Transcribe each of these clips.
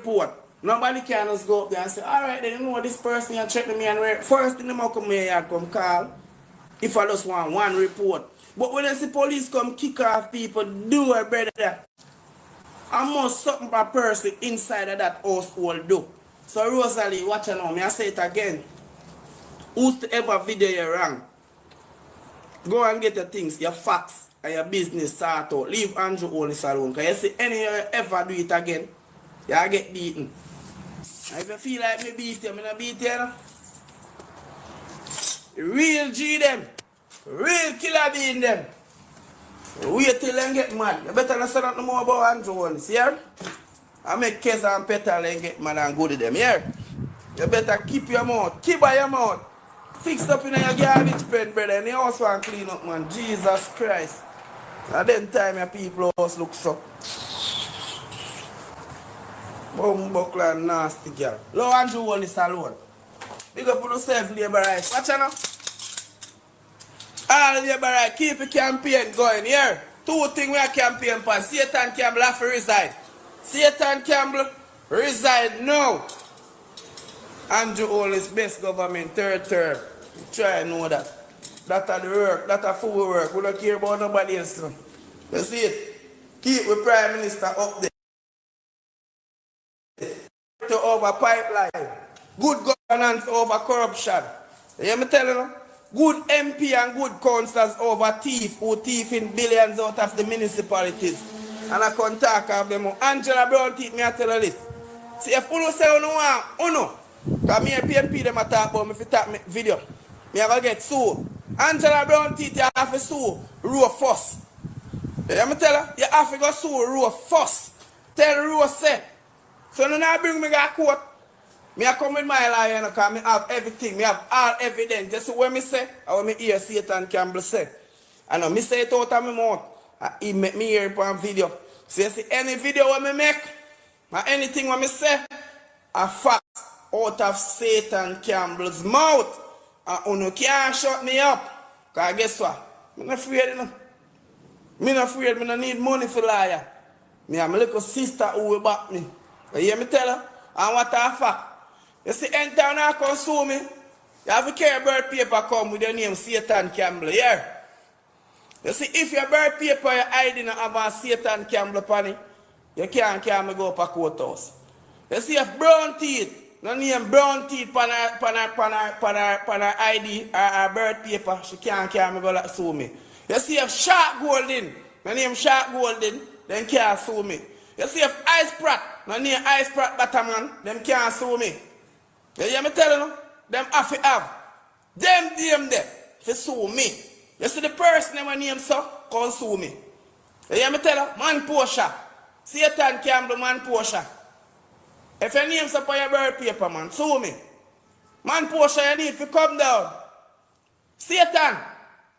report. Nobody can just go up there and say, alright, then you know this person you check me and where first thing them come here come call. If I just want one report. But when I see police come kick off people, do a brother. I must something a person inside of that household do. So Rosalie, watch you now, me I say it again. Who's to ever video you wrong? Go and get your things, your facts and your business sort out. Leave Andrew Holness alone. Because you see any you ever do it again, you get beaten. And if you feel like me beat you, I don't beat you. No? Real G them. Real killer being them. Wait till them get mad. You better not say nothing more about Andrew Holness, here. I make Keza and Petal and get mad and go to them, here. You better keep your mouth. Keep by your mouth. Fix up in your garbage pen, brother, and you also want to clean up, man. Jesus Christ. At then time, your people always look so. Bumbuckle and nasty girl. Low Andrew Holness alone. Big up on yourself, labor rights. Watch out now. All labor rights, keep the campaign going here. Two things we are campaign for. Satan Campbell have to resign. Satan Campbell resign now. Andrew Holness best government, third term. Try and know that. That's the work, that's full work. We don't care about nobody else. You see it? Keep the Prime Minister up there. To over pipeline. Good governance over corruption. You hear me telling you? Good MP and good councillors over thief who thief in billions out of the municipalities. And I can't talk of them. Angela Brown teach me I tell you this. See if you say you want, you because me and PNP them a talk about me if you talk me video. Me have to get sued. Angela Brown teach you have to sue Roe first. You hear me tell you? You have to go sue Roe first. Tell Roe say. So you now bring me to court. Me I come with my lawyer because me have everything. Me have all evidence. Just what me say, or what me hear Satan Campbell say. I know me say it out of my mouth. He make me hear it on video. So you see any video what me make, or anything what me say, a fact out of Satan Campbell's mouth. And you can't shut me up. Because guess what? I'm not afraid, you know. I'm not afraid. I don't need money for lawyer. I have my little sister who will back me. You hear me tell her? And what a fact. You see, anytime I come sue me, you have to carry birth paper come with your name, Satan Campbell, yeah? You see, if your birth paper you're hiding and have a Satan Campbell upon it, you can't carry me go up a courthouse. You see, if brown teeth, no name brown teeth pan her ID or her birth paper, she can't carry me go like sue me. You see, if Shark Golden, no name Shark Golden, then can't sue me. You see, if Ice Pratt, no name Ice Pratt Batman, them can't sue me. You hear me telling you? Them have to have. Them there to sue me. You see the person them name so, can sue me. You hear me tell you? Man Porsche. Satan Campbell, man Porsche. If your name's up on your birth paper, man, sue me. Man Porsche, you need to come down. Satan,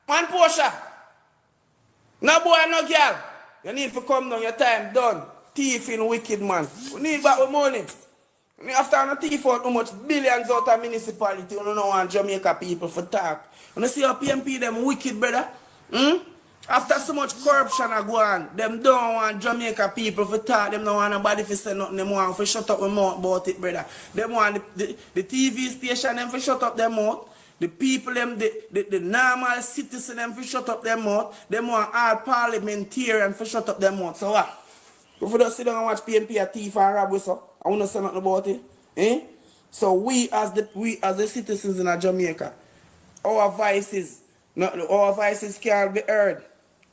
man Porsche. No boy, no girl. You need to come down, your time done. Thief in wicked man. We need back with money. After a thief out how much billions out of municipality, you don't want Jamaica people for talk. You see how PMP them wicked, brother? After so much corruption I go on, them don't want Jamaica people for talk. Them don't want nobody to say nothing. Them want to shut up their mouth about it, brother. Them want the TV station them to shut up their mouth. The people them, the normal citizen them to shut up their mouth. Them want all parliamentarians to shut up their mouth. So what? If you don't sit down and watch PNP a thief and rob with so, I want to say nothing about it. Eh? So we as the citizens in Jamaica, our voices can't be heard.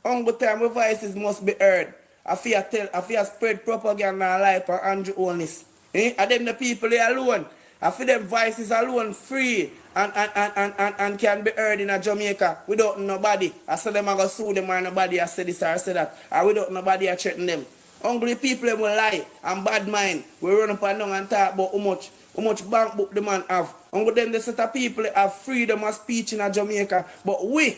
Only time our voices must be heard. I fear spread propaganda and lie for Andrew Holness. Eh? And them the people they alone. I feel them voices alone free and can be heard in Jamaica without nobody. I say them I go sue them or nobody I say this or I say that. Or without nobody I threaten them. Hungry people will lie and bad mind. We run up and down and talk about how much bank book the man have. Hungry them the set of people have freedom of speech in Jamaica. But we,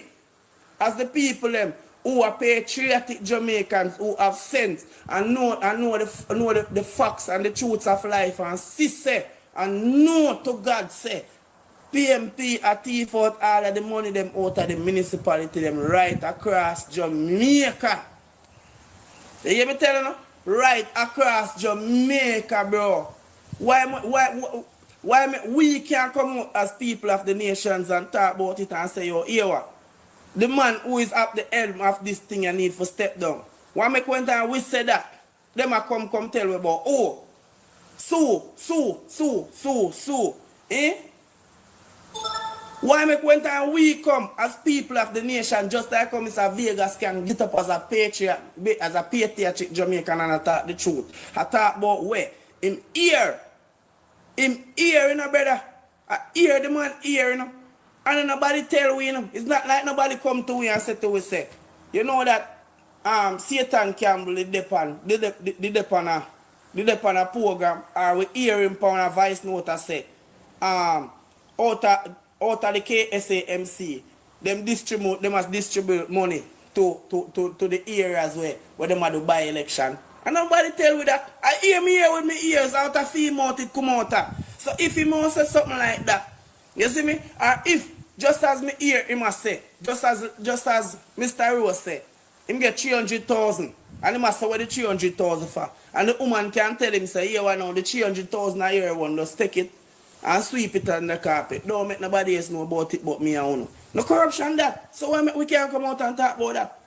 as the people them who are patriotic Jamaicans who have sense and know the facts and the truths of life and see say and know to God say PMP a thief out all of the money them out of the municipality them right across Jamaica. You hear me telling you? right across Jamaica, bro. Why we can't come out as people of the nations and talk about it and say, yo, here what? The man who is at the helm of this thing I need for step down. Why make one time we say that? Them a come tell me about, oh, so, eh? Why make one time we come as people of the nation, just like come Mr. Vegas can get up as a patriotic Jamaican and I talk the truth. I talk about where? Him here, you know, brother. I hear the man here, you know. And nobody tell we, you know. It's not like nobody come to we and say to we, say, you know that Satan Campbell did depend on a program, or we hear him on a voice note and say, out of the KSAMC, they must distribute money to the areas where they might do by election. And nobody tell me that. I hear me here with my ears out of film out it come out. So if he must say something like that, you see me? Or if just as me hear him must say, just as Mr. Rose say, him get 300,000 and he must say what the 300,000 for. And the woman can tell him say, here now the 300,000 a year one, just take it and sweep it on the carpet. Don't make nobody else know about it but me and you. No corruption that. So why we can't come out and talk about that?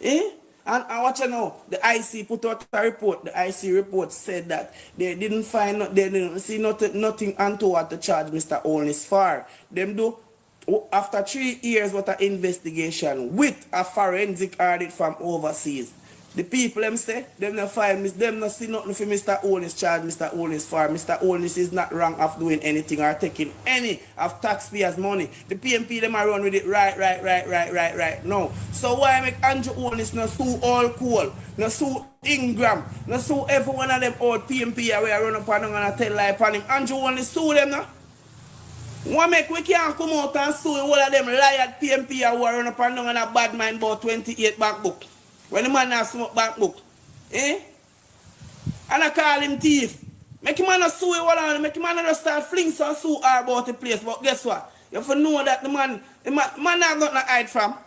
Eh? And what you know, the IC put out a report. The IC report said that they didn't see nothing untoward to charge Mr. Holness for. Them do after 3 years worth of investigation with a forensic audit from overseas. The people them say, them not find them not see nothing for Mr. Holness charge Mr. Holness for. Mr. Holness is not wrong of doing anything or taking any of taxpayers' money. The PMP them are run with it right now. So why make Andrew Holness not sue all cool, not sue Ingram, not sue every one of them old PMP where run up on them and tell lie upon him. Andrew Holness sue them now. Why make we can't come out and sue all of them liar PMP who run up on them and a bad mind about 28 back book? When the man has smoke back book, eh? And I call him thief. Make him not sue you all on, make him not start fling some sue all about the place. But guess what? You have to know that the man have nothing to hide from.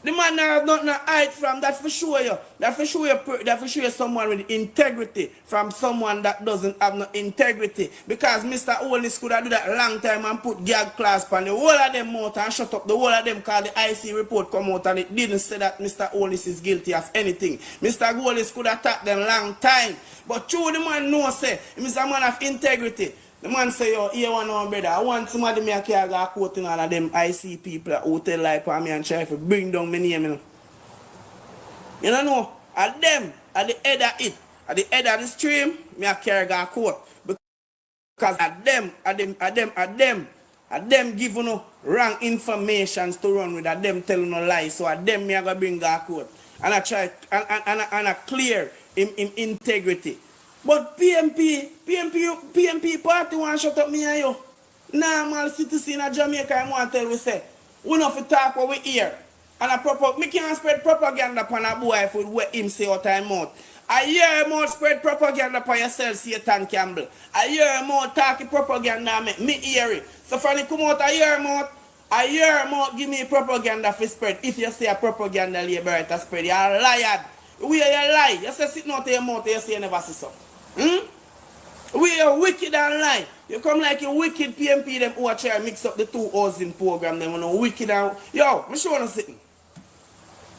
The man have nothing to hide from, that for sure you. That for sure you someone with integrity from someone that doesn't have no integrity. Because Mr. Holness could have do that long time and put gag class on the whole of them mouth and shut up the whole of them cause the IC report come out and it didn't say that Mr. Holness is guilty of anything. Mr. Holness could have attacked them long time. But true the man know say, he's a man of integrity. The man say, yo, here one now, brother. I want somebody me a carry a quote in all of them IC people who tell lie for me and try to bring down my name, you know. You don't know, at them, at the head of it, at the head of the stream, me a carry a quote. Because at them give you no wrong information to run with, at them telling no lies. So at them me a go bring a quote. And I try, and I clear in integrity. But PMP party want to shut up me and you. Normal citizen of Jamaica I want to tell we say, we not to talk what we hear. And me can't spread propaganda upon a boy for what him say out of mouth. I hear more spread propaganda upon yourself, Satan Campbell. I hear more talking propaganda, me hear it. So from the come out, I hear more give me propaganda for spread. If you say a propaganda liberator spread, you're a liar. We are a lie. You say sitting out of your mouth, you say you never see something. We are wicked and lie. You come like a wicked PMP them who are trying to mix up the two housing program them, you know, wicked and yo, me show you something.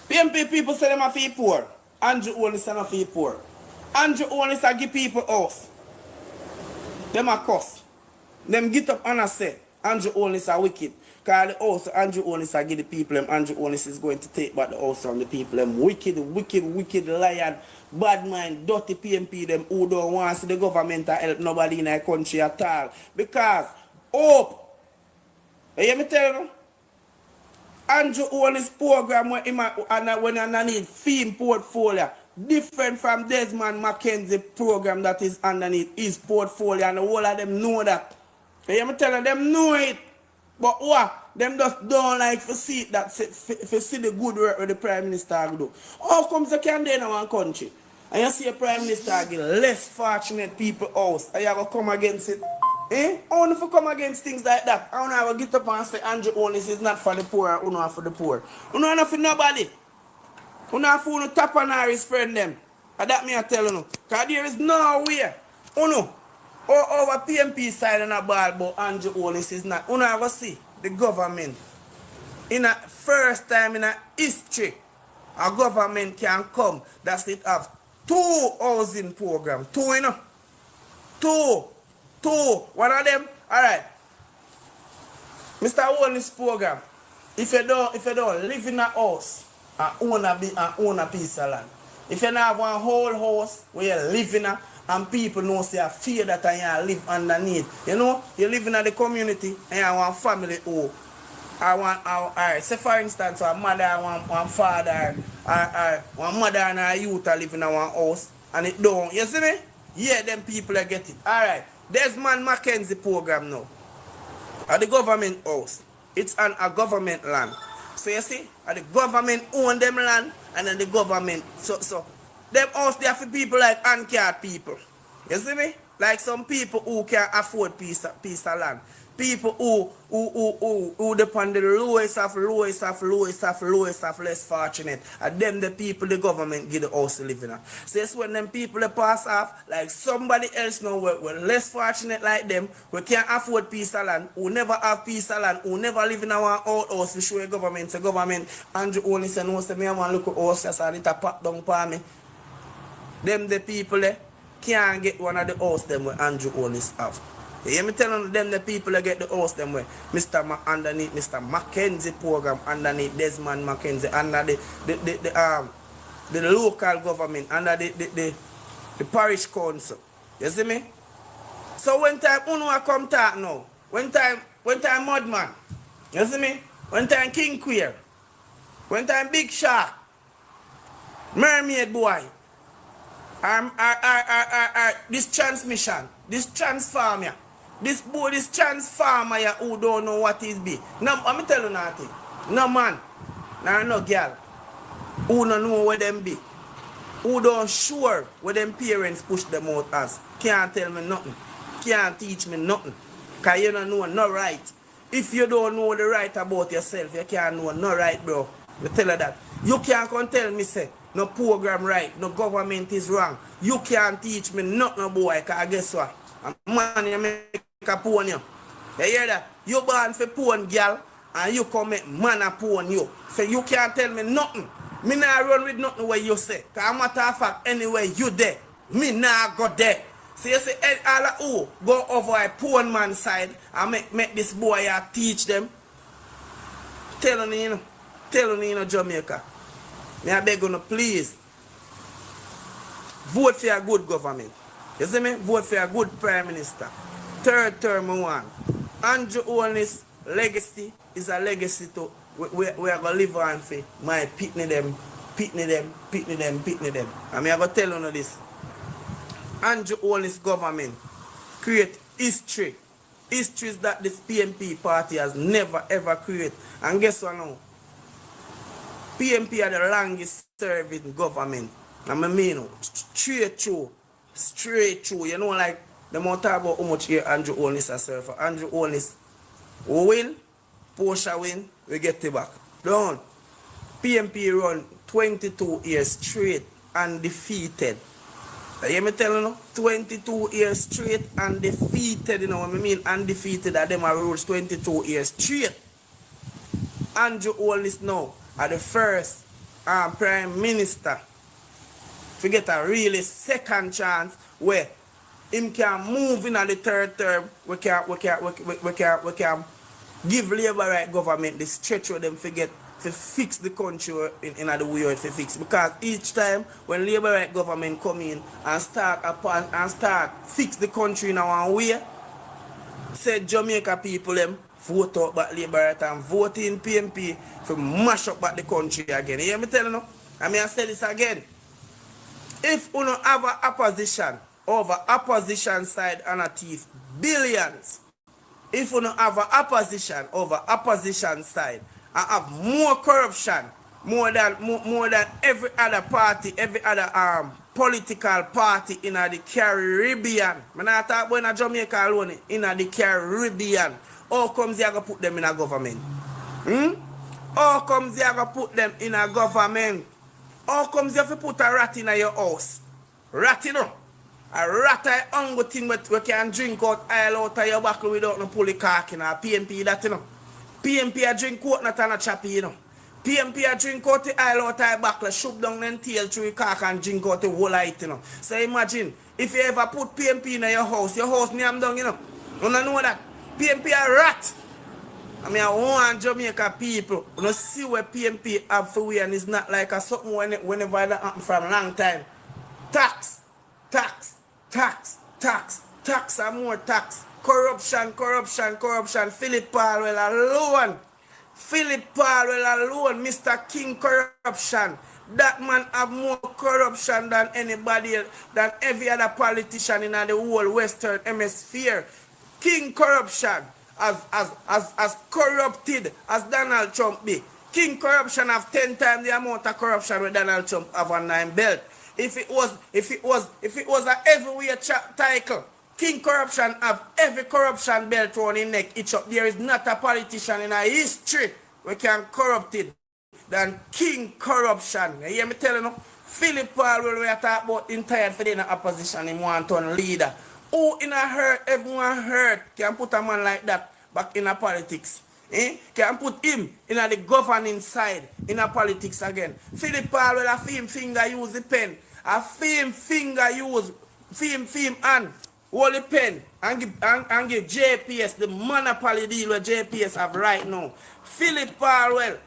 PMP people say them are feel poor. Andrew only say not feel poor. Andrew only say give people house. Them a cuss. Them get up and I say Andrew only say wicked. Because the house Andrew only say give the people them. Andrew only is going to take back the house from the people them. Wicked liar, bad mind, dirty PMP them who don't want to see the government to help nobody in the country at all. Because hope. You hear me tell you? Andrew Holness program when I need theme portfolio different from Desmond McKenzie program that is underneath his portfolio, and the whole of them know that. You hear me telling them know it. But what? Them just don't like to see that for see the good work with the Prime Minister do. How comes they can do in one country? And you see a Prime Minister give less fortunate people house, and you have to come against it. Eh? Only if you come against things like that, I don't get up and say Andrew Holness is not for the poor or not for the poor. You know not for nobody. You not for the top and his friend them. And that me I tell you no. Because there is no way. Uno. Or our PMP side and a ball but Andrew Holness is not. Uno ever see the government. In a first time in a history, a government can come that it have 2 housing program. 2, you know. 2. One of them, alright. Mr. Holness program. If you don't live in a house and own a piece of land. If you don't have one whole house where you live in and people know say a fear that you live underneath. You know, you live in the community and you have one family who say for instance a mother and one father or one mother and a youth are living in one house and it don't. You see me? Yeah, them people get it. Alright. Desmond Mackenzie program now. At the government house. It's on a government land. So you see, the government own them land and then the government. So them house they are for people like uncared people. You see me? Like some people who can afford piece of land. People who depend the lowest of less fortunate. And them the people the government give the house to live in. So it's when them people they pass off, like somebody else now we're less fortunate like them, we can't afford piece of land, who never have piece of land, who never live in our old house to show a government. So government, Andrew Holness and no say me I want to look at house just and it a pop down for me. Them the people they can't get one of the house them where Andrew Holness have. You hear me telling them the people that get the house them way. Underneath Mr. Mackenzie program, underneath Desmond Mackenzie, under the local government, under the parish council. You see me? So when time Uno come talk now, when time Mudman, you see me? When time King Queer, when time Big Shark, Mermaid Boy, this transmission, this transformer. This transformer who don't know what it be. Now, I'm tell you nothing. No man, no girl, who don't know where them be. Who don't sure where them parents push them out as. Can't tell me nothing. Can't teach me nothing. Because you don't know no right. If you don't know the right about yourself, you can't know no right, bro. I tell you that. You can't come tell me, say, no program right, no government is wrong. You can't teach me nothing, boy, because guess what? A man, you make a pwn you. You hear that? You born for pwn, girl, and you come make man a pwn you. So you can't tell me nothing. Me not run with nothing where you say. Because matter of fact, anywhere you there, me not go there. So you say, all of who go over a pwn man side and make this boy teach them. Telling you, Jamaica. Me I beg you, please. Vote for a good government. You see me? Vote for a good prime minister. Third term one. Andrew Holness legacy is a legacy to we are going to live on for my pitney them. I mean, I going to tell you this. Andrew Holness government create history. Histories that this PMP party has never ever created. And guess what now? PMP are the longest serving government. I mean, straight through. You know, like, the more talk about how much here Andrew Holness has served for. Andrew Holness win, Portia win, we get it back. Don't. PMP run 22 years straight undefeated. You hear me telling you? 22 years straight undefeated. You know what I mean? Undefeated at them are rules 22 years straight. Andrew Holness now are the first prime minister to get a really second chance where him can move in at the third term. We can give Labour right government the stretch where them forget to fix the country in the way to fix. Because each time when Labour right government come in and start fix the country in our way, said Jamaica people them vote out back Labour right and vote in PMP to mash up back the country again. You hear me telling you? I mean I say this again. If you don't have an opposition over opposition side and a thief billions, if you don't have an opposition over opposition side and have more corruption, more than every other party, every other political party in the Caribbean. I'm not talking about Jamaica alone, in the Caribbean. How comes you going to put them in a government? How comes you going to put them in a government? How comes you have to put a rat in your house? Rat, you know. A rat I hungry thing we can drink out oil out of your buckle without no pulley cork, you know. PMP that, you know. PMP a drink coconut and a choppy, you know. PMP a drink out the oil out of your buckle, shoot down and tail through your cork and drink out the whole of it, you know. So imagine, if you ever put PMP in your house name down, you know. You don't know that. PMP a rat. I mean, I want Jamaica people to see what PMP have for we, and it's not like a something whenever that happen from a long time. Tax, tax, tax, tax, tax and more tax. Corruption, corruption, corruption. Philip Palwell alone. Philip Palwell alone, Mr. King corruption. That man have more corruption than anybody else, than every other politician in the whole Western Hemisphere. King corruption. As corrupted as Donald Trump be. King corruption have 10 times the amount of corruption with Donald Trump have on 9 belt. If it was a heavyweight title, King corruption have every corruption belt on his neck. Each up. There is not a politician in a history we can corrupted than King corruption. You hear me telling you? Philip Palwell, we are talking about entire for the opposition in one ton leader. Who in a hurt, everyone hurt, can put a man like that back in a politics? Can put him in a the governing side in a politics again. Philip Palwell, a film finger use the pen. A film finger use, film and hold the pen and give JPS the monopoly deal where JPS have right now. Philip Palwell,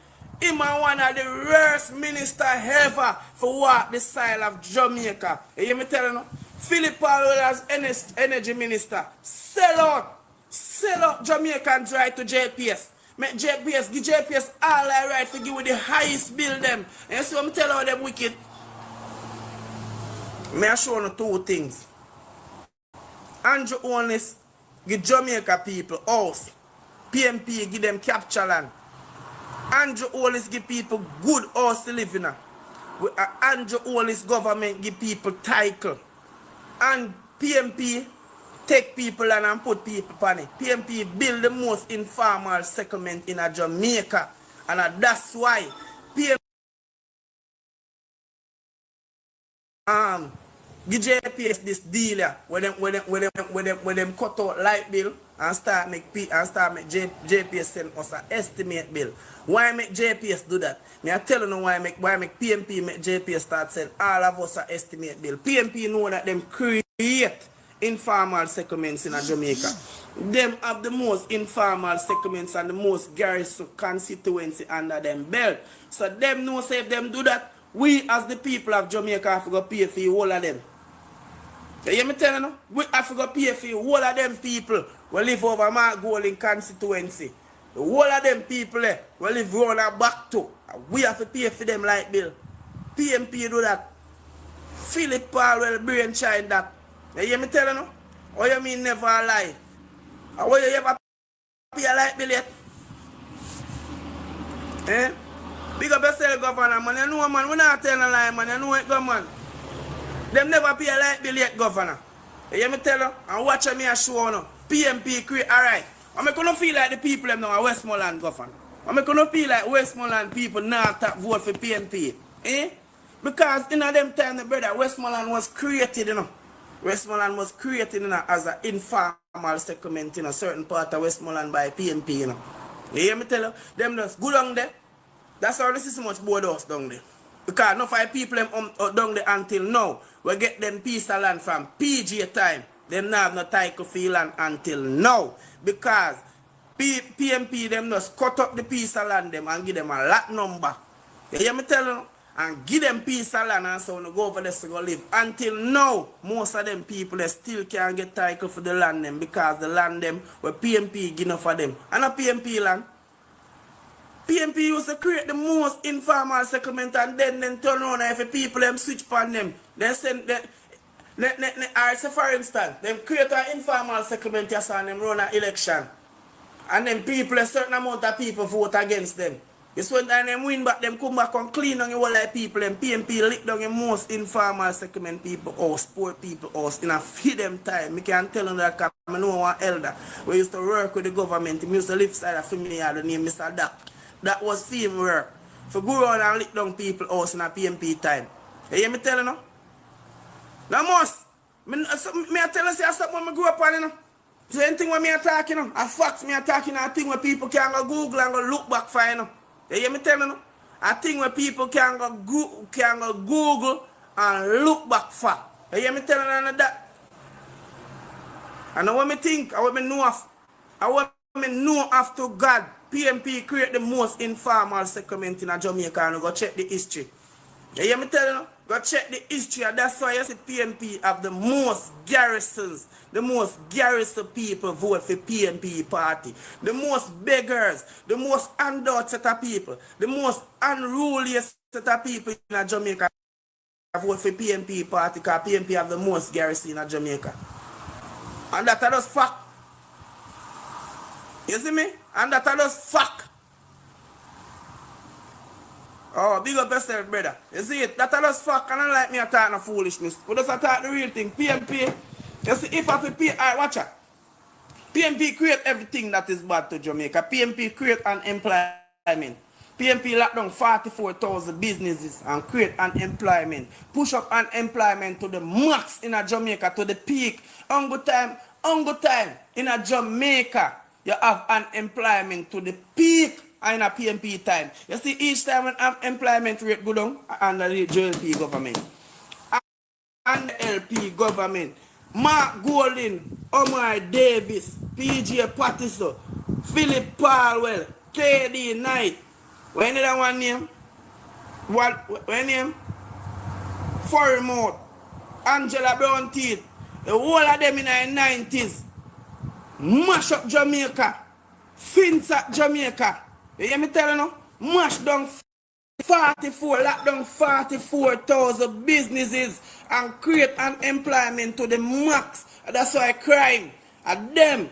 him is one of the worst minister ever for what the style of Jamaica. You hear me telling you? Philip Palwell as energy minister. Sell out Jamaicans right to JPS. Make JPS, give JPS all the right to give with the highest bill them. And you see what I'm telling you them wicked? May I show you 2 things. Andrew Holness give Jamaica people house. PMP give them capture land. Andrew Holness give people good house to live in. Andrew Holness government give people title. And PMP take people and put people on it. PMP build the most informal settlement in Jamaica. And that's why PMP give JPS this deal here, when them cut out light bill and start make JPS send us an estimate bill. Why make JPS do that? Me I tell you why make PMP make JPS start send all of us an estimate bill. PMP know that them create informal settlements in Jamaica. Them have the most informal settlements and the most garrison constituency under them belt. So them know say if them do that, we as the people of Jamaica have to go pay for all of them. You hear me telling you? We have to go pay for all of them people who live over Mark Golding constituency. The whole of them people who live round our back to. We have to pay for them like bill. PMP do that. Philip Palwell brainchild that. You hear me telling you? Or you mean never lie? Or you ever pay a light bill yet? Eh? Big up yourself, governor, man. You know, man, we not telling a lie, man. You know it, go, man. Them never pay a light bill yet, governor. You hear me tell you? And watch me a show now. PMP create, alright. I'm gonna feel like the people them now are Westmoreland, governor. I'm gonna feel like Westmoreland people now vote for PMP. Eh? Because in them time, the brother, Westmoreland was created, you know. Westmoreland was created, you know, as an informal settlement in a certain part of Westmoreland by PMP, you know. You hear me tell you? Them just go down there. That's how this is so much board house down there. Because no 5 people down there until now. We get them piece of land from PG time. Them not have no title for land until now. Because PMP them just cut up the piece of land them and give them a lot number. You hear me tell you? And give them piece of land and so when go over there to go live. Until now, most of them people they still can't get title for the land them because the land them where PMP give for them. And a PMP land. PMP used to create the most informal settlement and then turn around and if people them switch upon them. They send them, alright, so for instance, them create an informal settlement yes, and them run an election. And then people, a certain amount of people vote against them. It's when them win back, them come back and clean on the whole like people, them PMP lick down the most informal settlement people house, poor people house in a feed them time. I can tell them that because I know one elder. We used to work with the government, we used to live side of family, the name Mr. Dak. That was team work. For go around and lick down people house in a PMP time. You hear me telling you? No must. Me I tell you say something when I grew up on, you know. So anything when me talking, you know, a facts me talking, a thing where people can go Google and go look back for, you know. You hear me telling you? A thing where people can go Google and look back for. You hear me telling you that? And I want me think, I want me know after God, PMP create the most informal settlement in Jamaica and go check the history. You hear me telling you? Go check the history, and that's why you see PNP have the most garrisons, the most garrison people vote for PNP party, the most beggars, the most handouts set of people, the most unruly set of people in Jamaica vote for PNP party because PNP have the most garrison in Jamaica. And that is fact. You see me? And that is fact. Oh, big up yourself, brother. You see it? That just fuck, and I like me a talk no foolishness. We just talk the real thing. PMP, you see, if I have pay, alright, watch out. PMP create everything that is bad to Jamaica. PMP create unemployment. PMP lock down 44,000 businesses and create unemployment. Push up unemployment to the max in a Jamaica, to the peak. Ungo time in a Jamaica, you have unemployment to the peak. In a PMP time. You see, each time when employment rate go down under the JLP government. And the LP government. Mark Golding, Omar Davis, PJ Patterson, Philip Palwell, KD Knight. When did that one name? When name? Foreign Angela Brown Teeth. The whole of them in the 90s. Mash up Jamaica. Finsack Jamaica. You hear me telling you? Mash down 44,000 businesses and create unemployment to the max. That's why crime. And them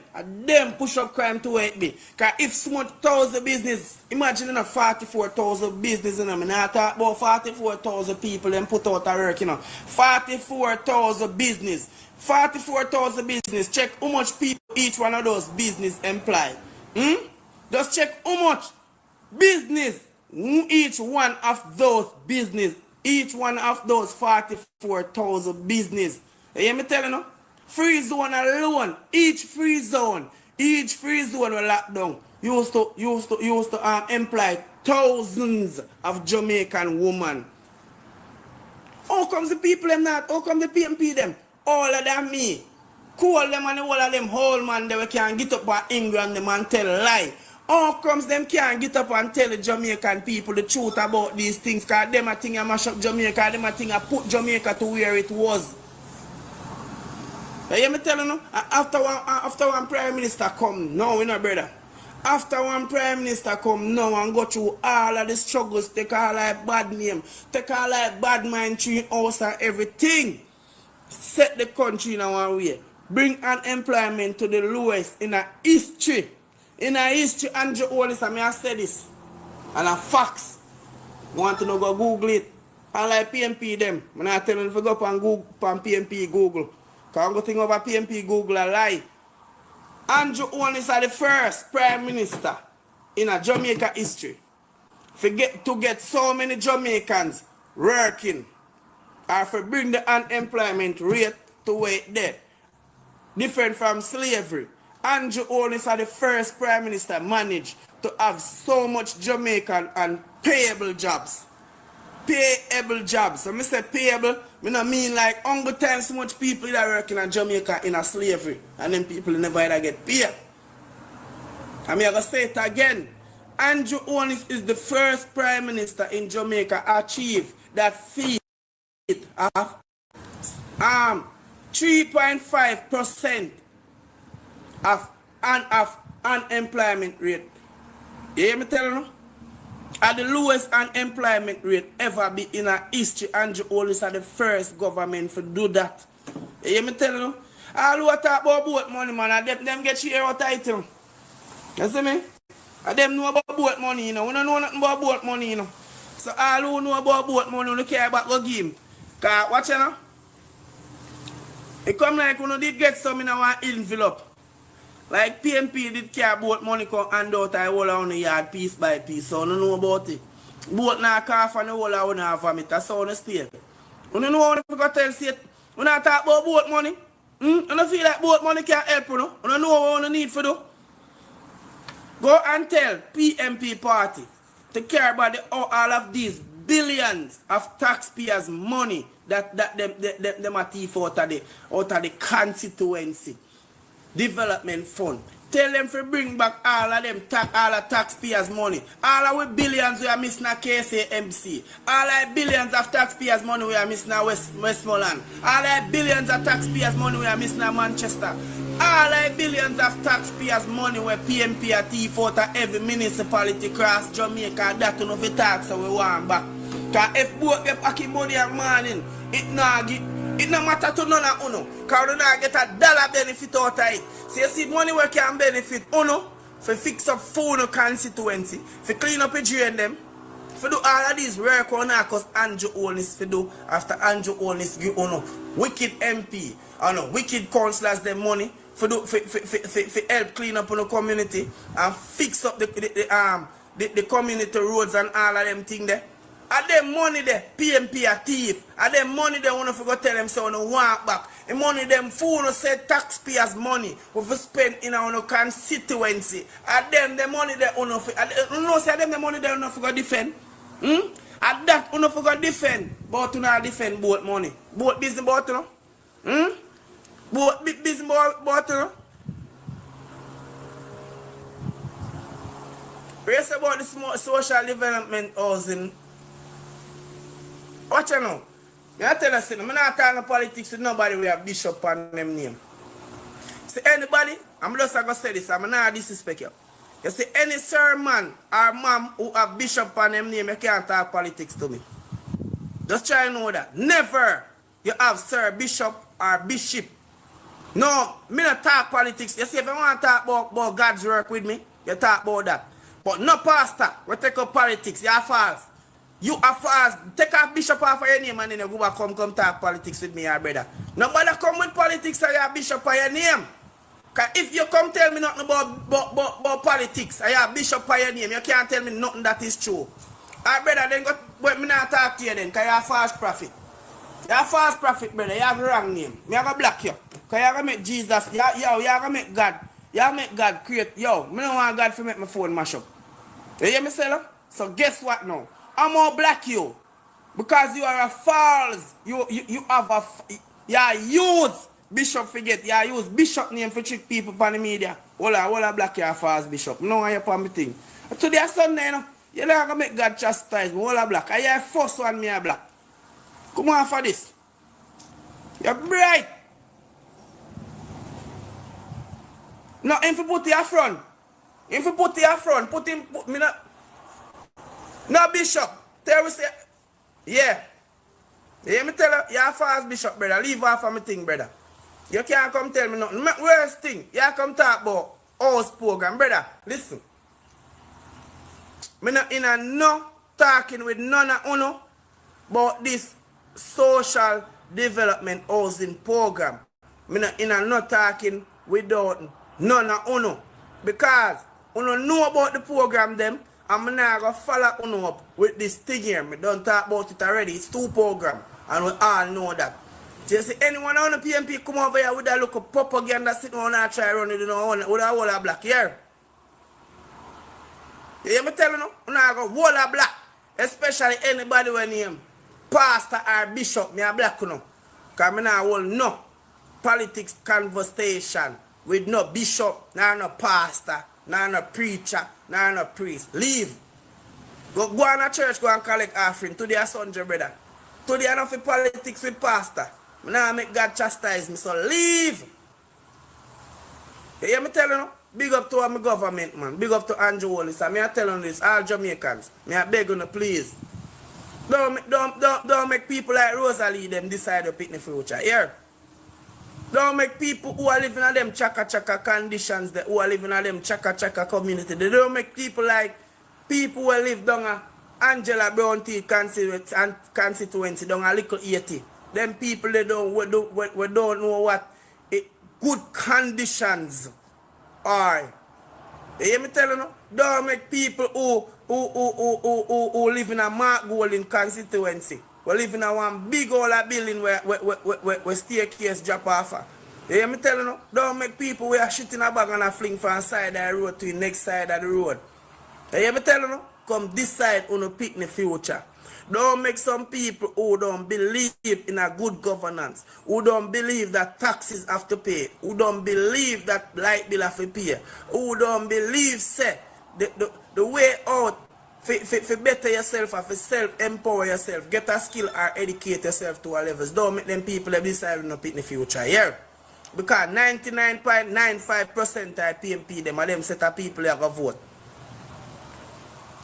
push up crime to where it be. Because if small 1,000 business, imagine 44,000 business, I'm not talking about 44,000 people and put out a work, 44,000 business. 44,000 business. Check how much people each one of those business employ. Just check how much business each one of those business, each one of those 44,000 business. You hear me telling you? Free zone alone, each free zone will lock down. Used to employ thousands of Jamaican women. How comes the people them not? How come the PMP them? All of them me. Call them and all of them whole man they can get up by England them and tell lie. How comes them can't get up and tell the Jamaican people the truth about these things? Because them a think I mash up Jamaica, them a think I put Jamaica to where it was. You hear me telling you? After one Prime Minister come, no, brother. After one Prime Minister come now and go through all of the struggles, take all like bad name, take all like bad mind, tree house and everything. Set the country in one way. Bring unemployment to the lowest in a history. In a history, Andrew Holness, I say this. And a facts. Want to know, go Google it. And like PMP them. When I tell them to go up and Google on PMP Google. Because I'm going to think about PMP Google a lie. Andrew Holness is the first Prime Minister in a Jamaica history. To get so many Jamaicans working. Or for bring the unemployment rate to where it there. Different from slavery. Andrew Holness is the first Prime Minister managed to have so much Jamaican and payable jobs. Payable jobs. So I say payable, I don't mean like uncle time so much people that are working in Jamaica in a slavery and then people never ever get paid. I'm going to say it again. Andrew Holness is the first Prime Minister in Jamaica achieve that feat of 3.5% of unemployment rate. You hear me telling you? At the lowest unemployment rate ever be in a history, Andrew Holness are the first government to do that. You hear me telling you? All who talk about boat money, man, and them get share out title. You see me? And them know about boat money, We don't know nothing about boat money, So all who know about boat money, we care about go game. Because watch you It come like when you did get some in our envelope. Like PMP did care about money come hand out I hold on the yard piece by piece. So you know about it. Boat now cough and the whole of have it. That's how you stay. You know what you got to tell say We not talk about boat money. You don't feel like boat money can help you, no? You don't know what you need for do. Go and tell PMP party to care about all of these billions of taxpayers' money that them are thief out of the constituency development fund. Tell them to bring back all of taxpayers' money. All of the billions we are missing at KCMC. All of the billions of taxpayers' money we are missing at Westmoreland. All of the billions of taxpayers' money we are missing at Manchester. All of the billions of taxpayers' money where PMP are thief out of every municipality across Jamaica. That enough the tax we want back. Because if both get back in money at morning, it no matter to none of uno. Because you not get a dollar benefit out of it. So you see money where can benefit uno for fix up phone constituency, for clean up a drain them, for do all of these work on because Andrew Holness for do after Andrew Holness give uno wicked MP, wicked councillors them money for do for help clean up on the community and fix up the community roads and all of them thing there. And them money there, PMP a thief. And them money they want to go tell them so no want back. The money them fool no say taxpayers money we spend in our constituency. And them the money they want to no say them the money they want to go defend. And that want to go defend. But to not defend both money. Both business both you know. Both business both you know. Race about the social development housing. Watch you know. I tell you, I'm not talking politics with nobody with a bishop on them name. See anybody, I'm just going to say this, I'm not disrespect you. You see any sermon or mom who have bishop on them name, you can't talk politics to me. Just try to know that. Never you have sir, bishop or bishop. No, me not talk politics. You see, if you want to talk about God's work with me, you talk about that. But no pastor, we take up politics, you are false. You are fast. Take a bishop off of your name and then you go back come talk politics with me, your brother. Nobody come with politics or your bishop of your name. Because if you come tell me nothing about politics or your bishop of your name, you can't tell me nothing that is true. Alright, brother, then go, but me not talk to you then, because you're a false prophet. You're a false prophet, brother. You have the wrong name. Me going to block you. Because you're going to make Jesus, you're going to make God. You make God create. Yo, me don't want God to make my phone mash up. You hear me, Sella? So guess what now? I'm gonna block you because you are a false. You have a use bishop forget. You use bishop name for trick people on the media. Walla black you a false bishop. No one you on me thing. Today Sunday, you know, you're not gonna make God chastise me. Walla black. I hear first one me a black. Come on for this. You're bright. No, if you put your front. If you put your front, put me not. No, bishop. Tell me say, yeah. You hear me tell you, you're a false bishop, brother. Leave off of my thing, brother. You can't come tell me nothing. Worst thing, you come talk about house program, brother. Listen. Me not in a no talking with none of uno about this social development housing program. Me not in a no talking without none of uno. Because uno know about the program them. I'm not going to follow uno up with this thing here. I don't talk about it already. It's 2 programs. And we all know that. So you see anyone on the PMP come over here with a look of propaganda sitting on and try run it, you know, with a whole of black here. You hear me tell you now? I'm not going to whole of black. Especially anybody when name pastor or bishop, me a black, you know. Because I not hold no politics conversation with no bishop, no pastor, no preacher, no priest. Leave. Go on a church, go and collect offering. Today a Sunday, brother. Today enough for politics with pastor. I now make God chastise me, so leave. You hear me tell you now? Big up to my government, man. Big up to Andrew Holness. I tell you this, all Jamaicans. I beg you, please. Don't make people like Rosalie them decide to pick the future. Here. Don't make people who are living in them chaka conditions, who are living in them chaka community. They don't make people like people who live down a Angela Brown T constituency down a little 80. Them people they don't know what good conditions are. You hear me telling you? Don't make people who live in a Mark Golden constituency, We live in a one big old building where staircase drop off. You hear me telling you? Don't make people wear shit in a bag and a fling from side of the road to the next side of the road. You hear me telling you? Come this side on a pick in the future. Don't make some people who don't believe in a good governance, who don't believe that taxes have to pay, who don't believe that light bill have to pay, who don't believe, say, the way out for better yourself and for self-empower yourself, get a skill or educate yourself to a levels. Don't make them people that decide on a pick in the future. Yeah. Because 99.95% of PMP, them are them set of people that go vote.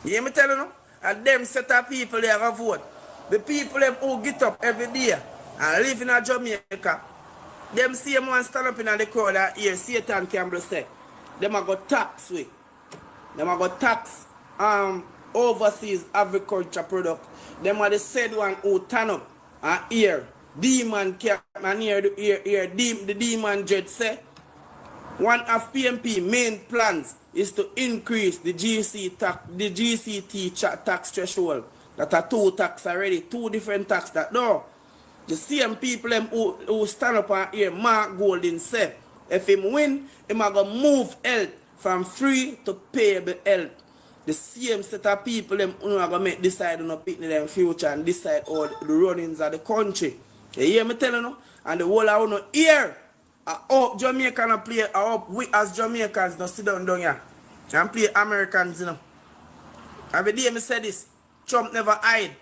You hear me telling you? And them set of people that go vote. The people them who get up every day and live in Jamaica, them same one stand up in the crowd and hear Satan Campbell say, them are go tax we. Them are go tax overseas agriculture product. Them are the said one who turn up and hear Demon Cap and hear the Demon Judge say, one of PMP main plans is to increase the GCT tax threshold. That are two tax already, two different tax that no. The same people them who stand up and hear Mark Golding say, if him win, him a go move health from free to payable health. The same set of people them who are going to decide on a picnic in the future and decide all the runnings of the country. You hear me telling you? And the whole I want to hear. I hope Jamaican play. I hope we as Jamaicans don't sit down here and play Americans, you know. Every day I say this. Trump never hide.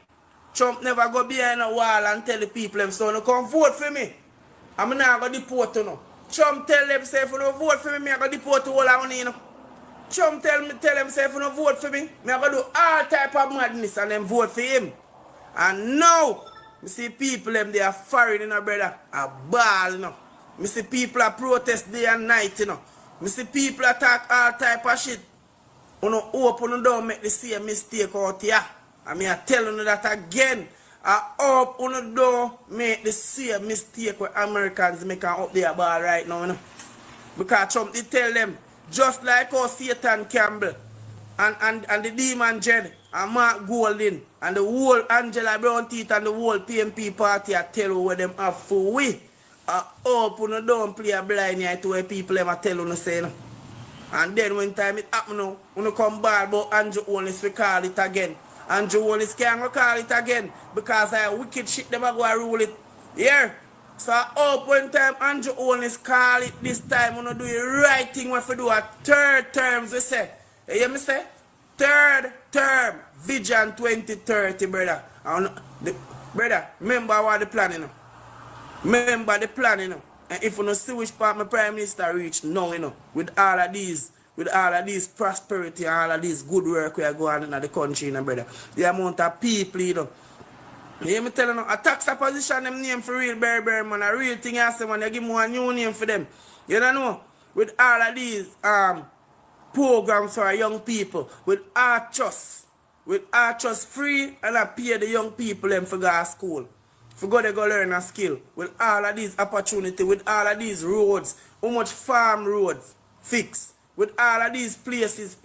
Trump never go behind a wall and tell the people them, so no come vote for me. I'm not going to deport you know. Trump tell them, say, if you don't vote for me, I'm going to deport you all I want you know. Trump tell them, say, if you don't vote for me, I'm going to do all type of madness and then vote for him. And now, you see people them, they are foreign, you know, brother, a ball, you know. I see people are protest day and night, you know. I see people attack all type of shit. You know, hope you don't make the same mistake out here. I mean, I tell you that again. I hope you don't make the same mistake where Americans make up their ball right now, you know. Because Trump did tell them, just like how Satan Campbell and the Demon Jed and Mark Golding and the whole Angela Brown Teeth and the whole PMP party, I tell you what them have for we. I hope you don't play a blind eye to where people ever tell you say, you know. And then when time it happen now, when you come back about Andrew Holness, we call it again. Andrew Holness can't call it again because I wicked shit them are going to rule it. Yeah. So I hope when time Andrew Holness call it this time, when you do the right thing, when you do a third term, we say. You hear me say? Third term, Vision 2030, brother. Brother, remember what the plan, you know. Remember the plan, you know. And if you don't see which part my Prime Minister reach now, you know, with all of these prosperity and all of this good work we are going on in the country, you know, brother. The amount of people, you know. You hear me telling you, a tax opposition them name for real, Berry, man. A real thing I say, man, you give me one new name for them. You don't know? With all of these programs for young people, with Archus free, and I pay the young people them for go to school. For go to go learn a skill. With all of these opportunity, with all of these roads, how much farm roads fix. With all of these places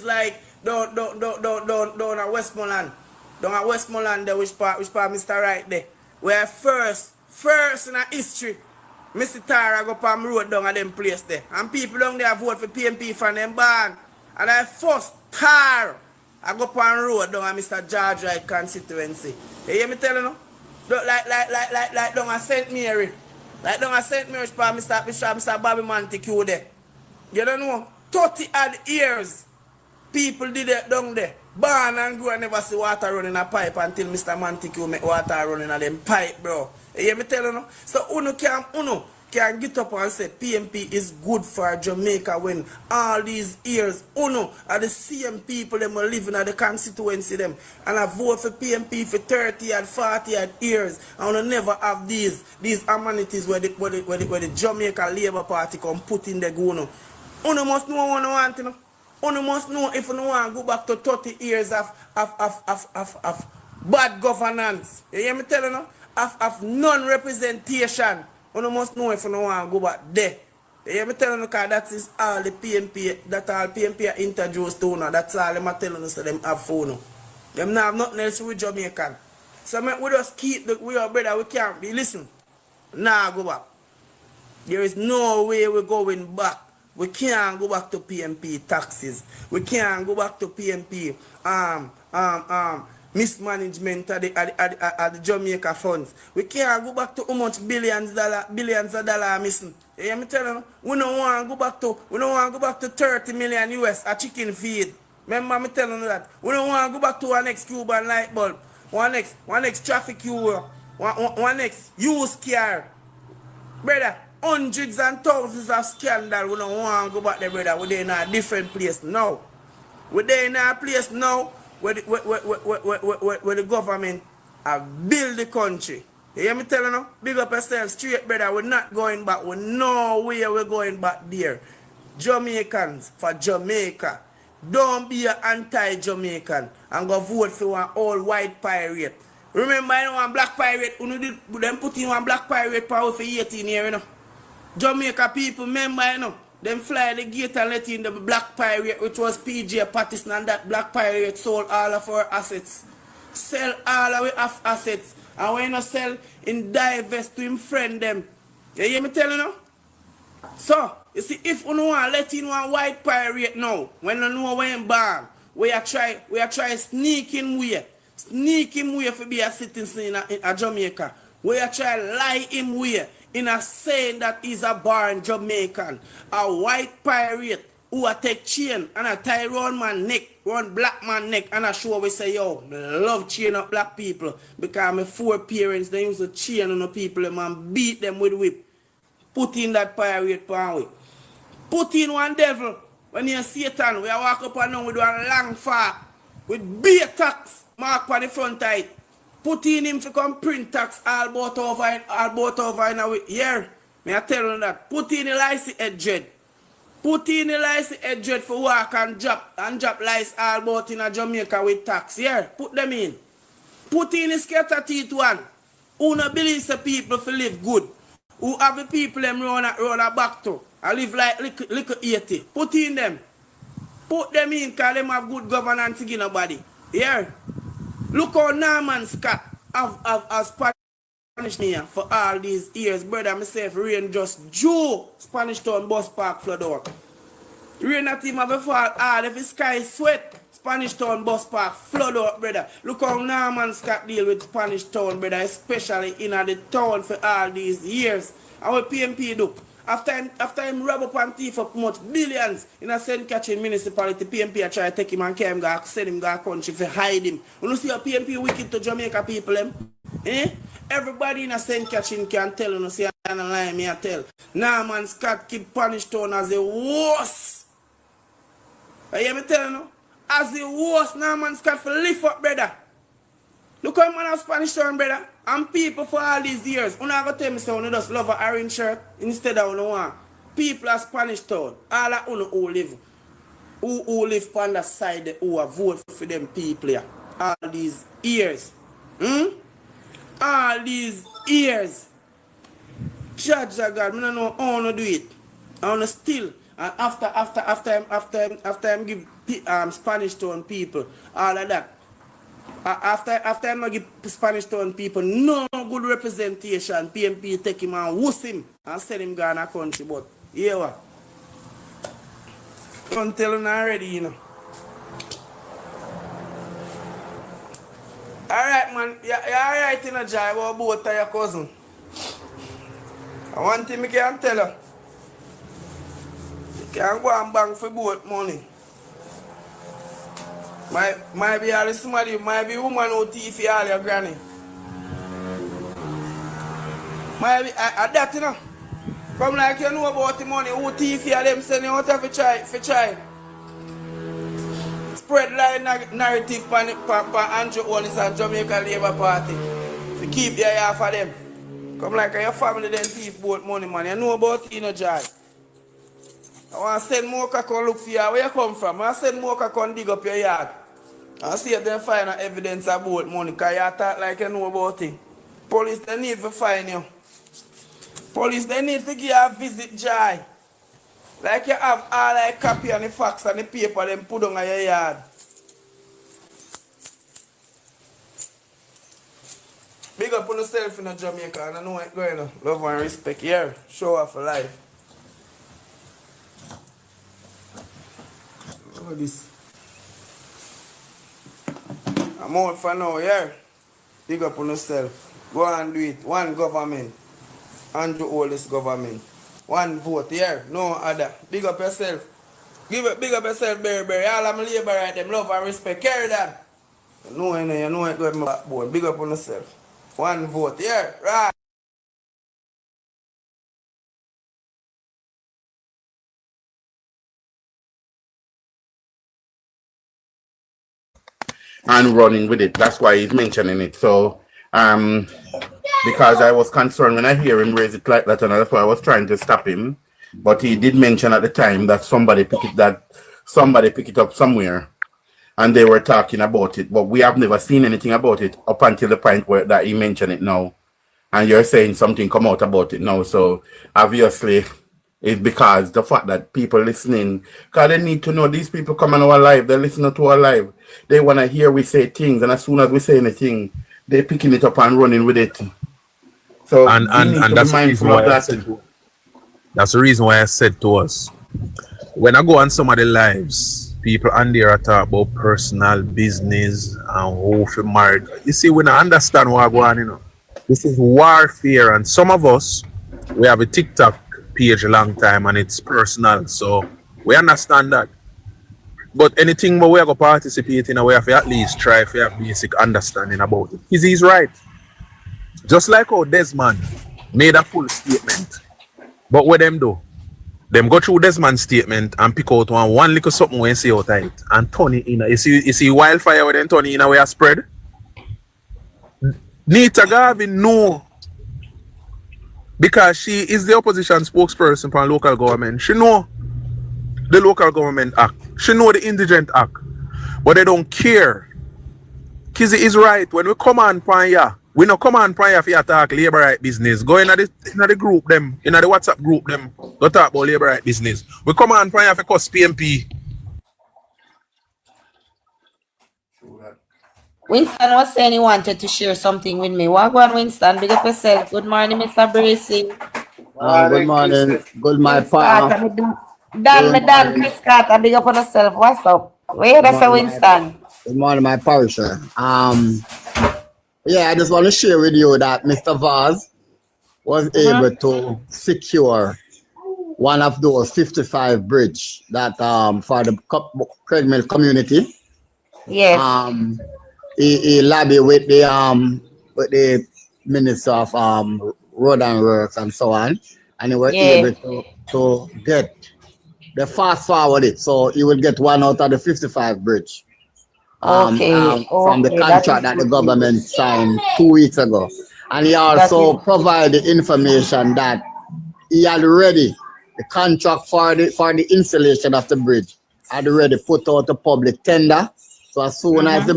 like down at Westmoreland. Down at Westmoreland there, which part Mr. Right there. Where first in a history, Mr. Tara go palm road down at them place there. And people down there vote for PMP from them barn. And I first tar I go palm road down at Mr. George Wright constituency. You hear me telling you? Like down at St. Mary. Like down at St. Mary's part Mr. Bobby Montague there. You don't know? 30 odd years people did it down there. Born and grow and never see water running a pipe until Mr. Montague make water running a them pipe, bro. You hear me telling you? So Uno can get up and say PMP is good for Jamaica when all these years Uno are the same people them are living at the constituency them and I vote for PMP for 30 and 40 years and I never have these amenities where the Jamaica Labour Party come put in the Uno. Uno must know what you want, you know. Uno must know if you want to go back to 30 years of bad governance. You hear me telling you? Of non-representation. You must know if you want to go back there. You hear me telling you? Because that is all the PMP, that all PMP are introduced to now. That's all them are telling us so them have for now. Them not have nothing else with Jamaican. So we just keep the way our brother, we can't be listen. Nah go back. There is no way we're going back. We can't go back to PMP taxes. We can't go back to PMP mismanagement of the Jamaica funds. We can't go back to how much billions of dollars missing. You hear me telling you? We don't want to go back to 30 million US a chicken feed. Remember me telling you that? We don't want to go back to one next Cuban light bulb, one next traffic euro, one next used car. Brother, hundreds and thousands of scandal. We don't want to go back there, brother. We're in a different place now. We're in a place now where the government have built the country. You hear me telling you? Big up yourself straight, brother. We're not going back. We know where we're going back there. Jamaicans for Jamaica. Don't be an anti-Jamaican and go vote for one all white pirate. Remember, you know, one black pirate, them put in one black pirate power for 18 years, you know. Jamaica people, remember, you know, them fly the gate and let in the black pirate, which was PJ Patterson, and that black pirate sold all of our assets. Sell all of our assets. And when you sell, in divest to him friend them. You hear me telling you? So, you see, if you don't want to let in one white pirate now, when you know when born, we are try sneak him way for be a citizen in a Jamaica. We are try lie him way in a saying that he's a born Jamaican. A white pirate who a take chain and a tie round man neck, round black man neck, and a show we say, yo, love chain up black people because my 4 parents, they used to chain on the people and beat them with whip. Put in that pirate pan way. Put in one devil. When you're Satan, we walk up and down with one long fork with beer tax mark on the front of it. Put in him to come print tax all bought over in a year. May I tell you that? Put in the license head. Put in the license head for work and drop license all bought in a Jamaica with tax. Yeah, put them in. Put in the scatter teeth one. Who not believe the people to live good. Who have the people them run a back to and live like little 80. Put in them. Put them in because them have good governance in nobody. Yeah. Look how Norman Scott has Spanish me for all these years. Brother, myself, rain just Jew Spanish Town bus park flood out. Rain not even have a fall hard. If the sky sweat, Spanish Town bus park flood out, brother. Look how Norman Scott deal with Spanish Town, brother, especially in the town for all these years. And what PMP do? After him rob up and thief up much billions in a St. Catherine municipality, PMP a try to take him and carry him, send him to a country to hide him. You see how PMP wicked to Jamaica people, them? Eh? Everybody in a St. Catherine can tell, you know, see, and lie me I tell. Norman Scott keep Spanish Town as the worst. You hear me telling you? As the worst Norman Scott for lift up, brother. Look how man have Spanish Town, brother. And people for all these years, you not going to tell me so you just love an orange shirt instead of you want. People of Spanish Town, all of you who live on the side who have voted for them people here. All these years. All these years. Judge God, I don't know how to do it. I want to still. And after him give Spanish Town people all of that. After I give Spanish Town people no good representation, PMP take him and wuss him and send him to a country. But yeah, what? Don't tell him already, you know. Alright, man. You're alright in a job about both of your cousin. And one thing I can tell you. You can go and bank for both money. Might be all somebody, might be woman who thief all your granny. Might be that, you know. Come like you know about the money, who thief you them send you out for try. Spread line narrative for Andrew Holness and Jamaica Labour Party. To keep your eye for them. Come like your family then thief both money, man. You know about it, you know, Jai. I want to send more come look for you. Where you come from? I send more come dig up your yard. I see if they find evidence about money because you talk like you know about it. Police, they need to find you. Police, they need to give you a visit, Jai. Like you have all like copy and the facts and the paper them put on your yard. Big up on yourself in Jamaica, and I know what's going on. Love and respect. Yeah, show off for life. Look at this. I'm out for now, yeah. Big up on yourself. Go and do it. One government. Andrew Oldest government. One vote, yeah. No other. Big up yourself. Big up yourself, Berry. All of my labor right them. Love and respect. Carry that. You know it got my backbone. Big up on yourself. One vote, yeah. Right. And running with it. That's why he's mentioning it. So, because I was concerned when I hear him raise it like that, and that's why I was trying to stop him. But he did mention at the time that somebody picked it up somewhere, and they were talking about it. But we have never seen anything about it up until the point where that he mentioned it now, and you're saying something come out about it now. So obviously, it's because the fact that people listening, because they need to know these people come on our live, they're listening to our live. They want to hear we say things, and as soon as we say anything, they're picking it up and running with it. So and that's the reason why that's the reason why I said to us, when I go on some of the lives, people on there are talk about personal business and who for married. You see, when I understand what going on, you know, this is warfare, and some of us we have a TikTok page a long time and it's personal, so we understand that. But anything where we are going to participate in, we have to at least try to have basic understanding about it. He's right. Just like how Desmond made a full statement. But what them do? Them go through Desmond's statement and pick out one little something when see out of it and turn it in. You see wildfire when they turn it in where it spread? Nita Garvin know, because she is the opposition spokesperson for local government. She know the local government act. She know the Indigent Act. But they don't care. Kizzy is right. When we come on Panya, we no come on Panya for talk labor right business. Go in the group them, in the WhatsApp group them, go talk about labor right business. We come on Panya for cost PMP. Winston was saying he wanted to share something with me. What on, Winston? Big up yourself. Good morning, Mr. Bracey. Good morning. Good my pa. Dan, Chris Carter, big up on yourself. What's up? Where that's a Winston? Good morning, my parisher. Yeah, I just want to share with you that Mr. Vaz was able to secure one of those 55 bridge that for the Craig Mill community. Yes. He lobbied with the Minister of Road and Works and so on, and he was able to get the fast forward it, so he will get one out of the 55 bridge. From the contract that the government signed 2 weeks ago. And he also provided information that he had already the contract for the installation of the bridge had already put out a public tender. So as soon as the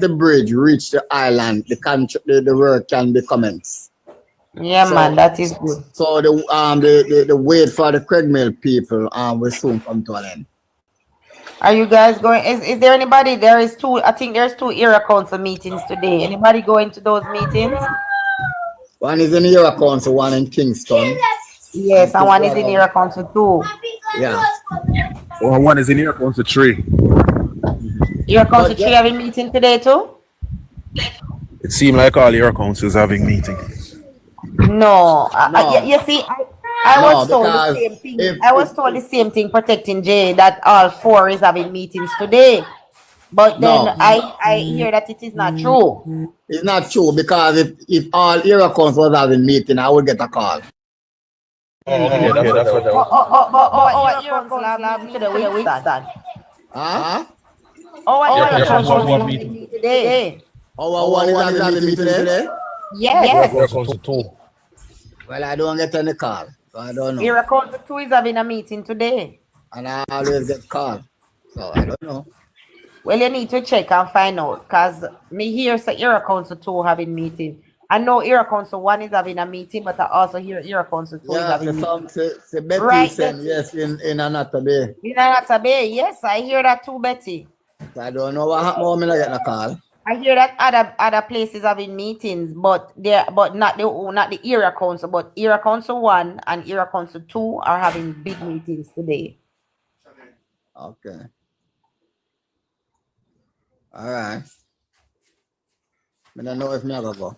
bridge reached the island, the work can be commenced. Yeah, so, man, that is good. So the wait for the Craig Mill people will soon come to an end. Are you guys going? Is there anybody? I think there's 2 area council meetings today. Anybody going to those meetings? One is in area council, one in Kingston. Yes, and one is in area council too. Yeah. Well, one is in area council 3. Area council 3 having meeting today too? It seemed like all area councils having meetings. No. You see, I was told the same thing. I was told the same thing protecting Jay, that all 4 is having meetings today. But then I hear that it is not true. It's not true, because if all area councils was having meeting, I would get a call. Okay, that's what I was. Area council have meeting today with Winston. Huh? Area council have meeting today. Our one is having meeting today? Yes. Area council 2. Well, I don't get any call, so I don't know. Area council 2 is having a meeting today. And I always get called, so I don't know. Well, you need to check and find out, because me here say Area council 2 having meeting. I know Area council 1 is having a meeting, but I also hear Area council 2 is having a meeting. Say Betty right, said yes in Anata Bay. In Anata Bay, yes, I hear that too, Betty. So I don't know what happened when I get a call. I hear that other places having meetings, but not the area council, but area council 1 and area council 2 are having big meetings today. Okay. All right. I don't know if me ever go.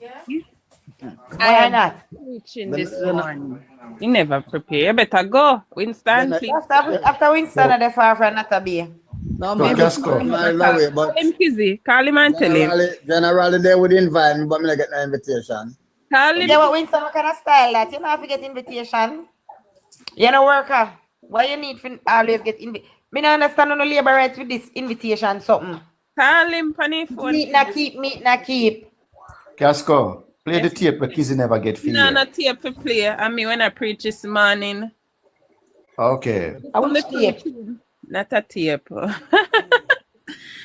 Why not? Preaching this morning. You never prepare. You better go. Winston, please. After Winston at the far from Natabe. No, maybe away, but Call him Kizzy. Call him and tell him. generally they would invite me, but me not get no invitation. Call him. Yeah, but Winston, what kind of style that? You don't have to get invitation. You're no worker. Why you need to always get invitation? Me don't understand no labor rights with this invitation something. Call him on his phone. Meet na keep. Casco, play the tape but Kizzy never get feed. No tape to play. I mean, when I preach this morning. Okay. I will tape. Not a tape.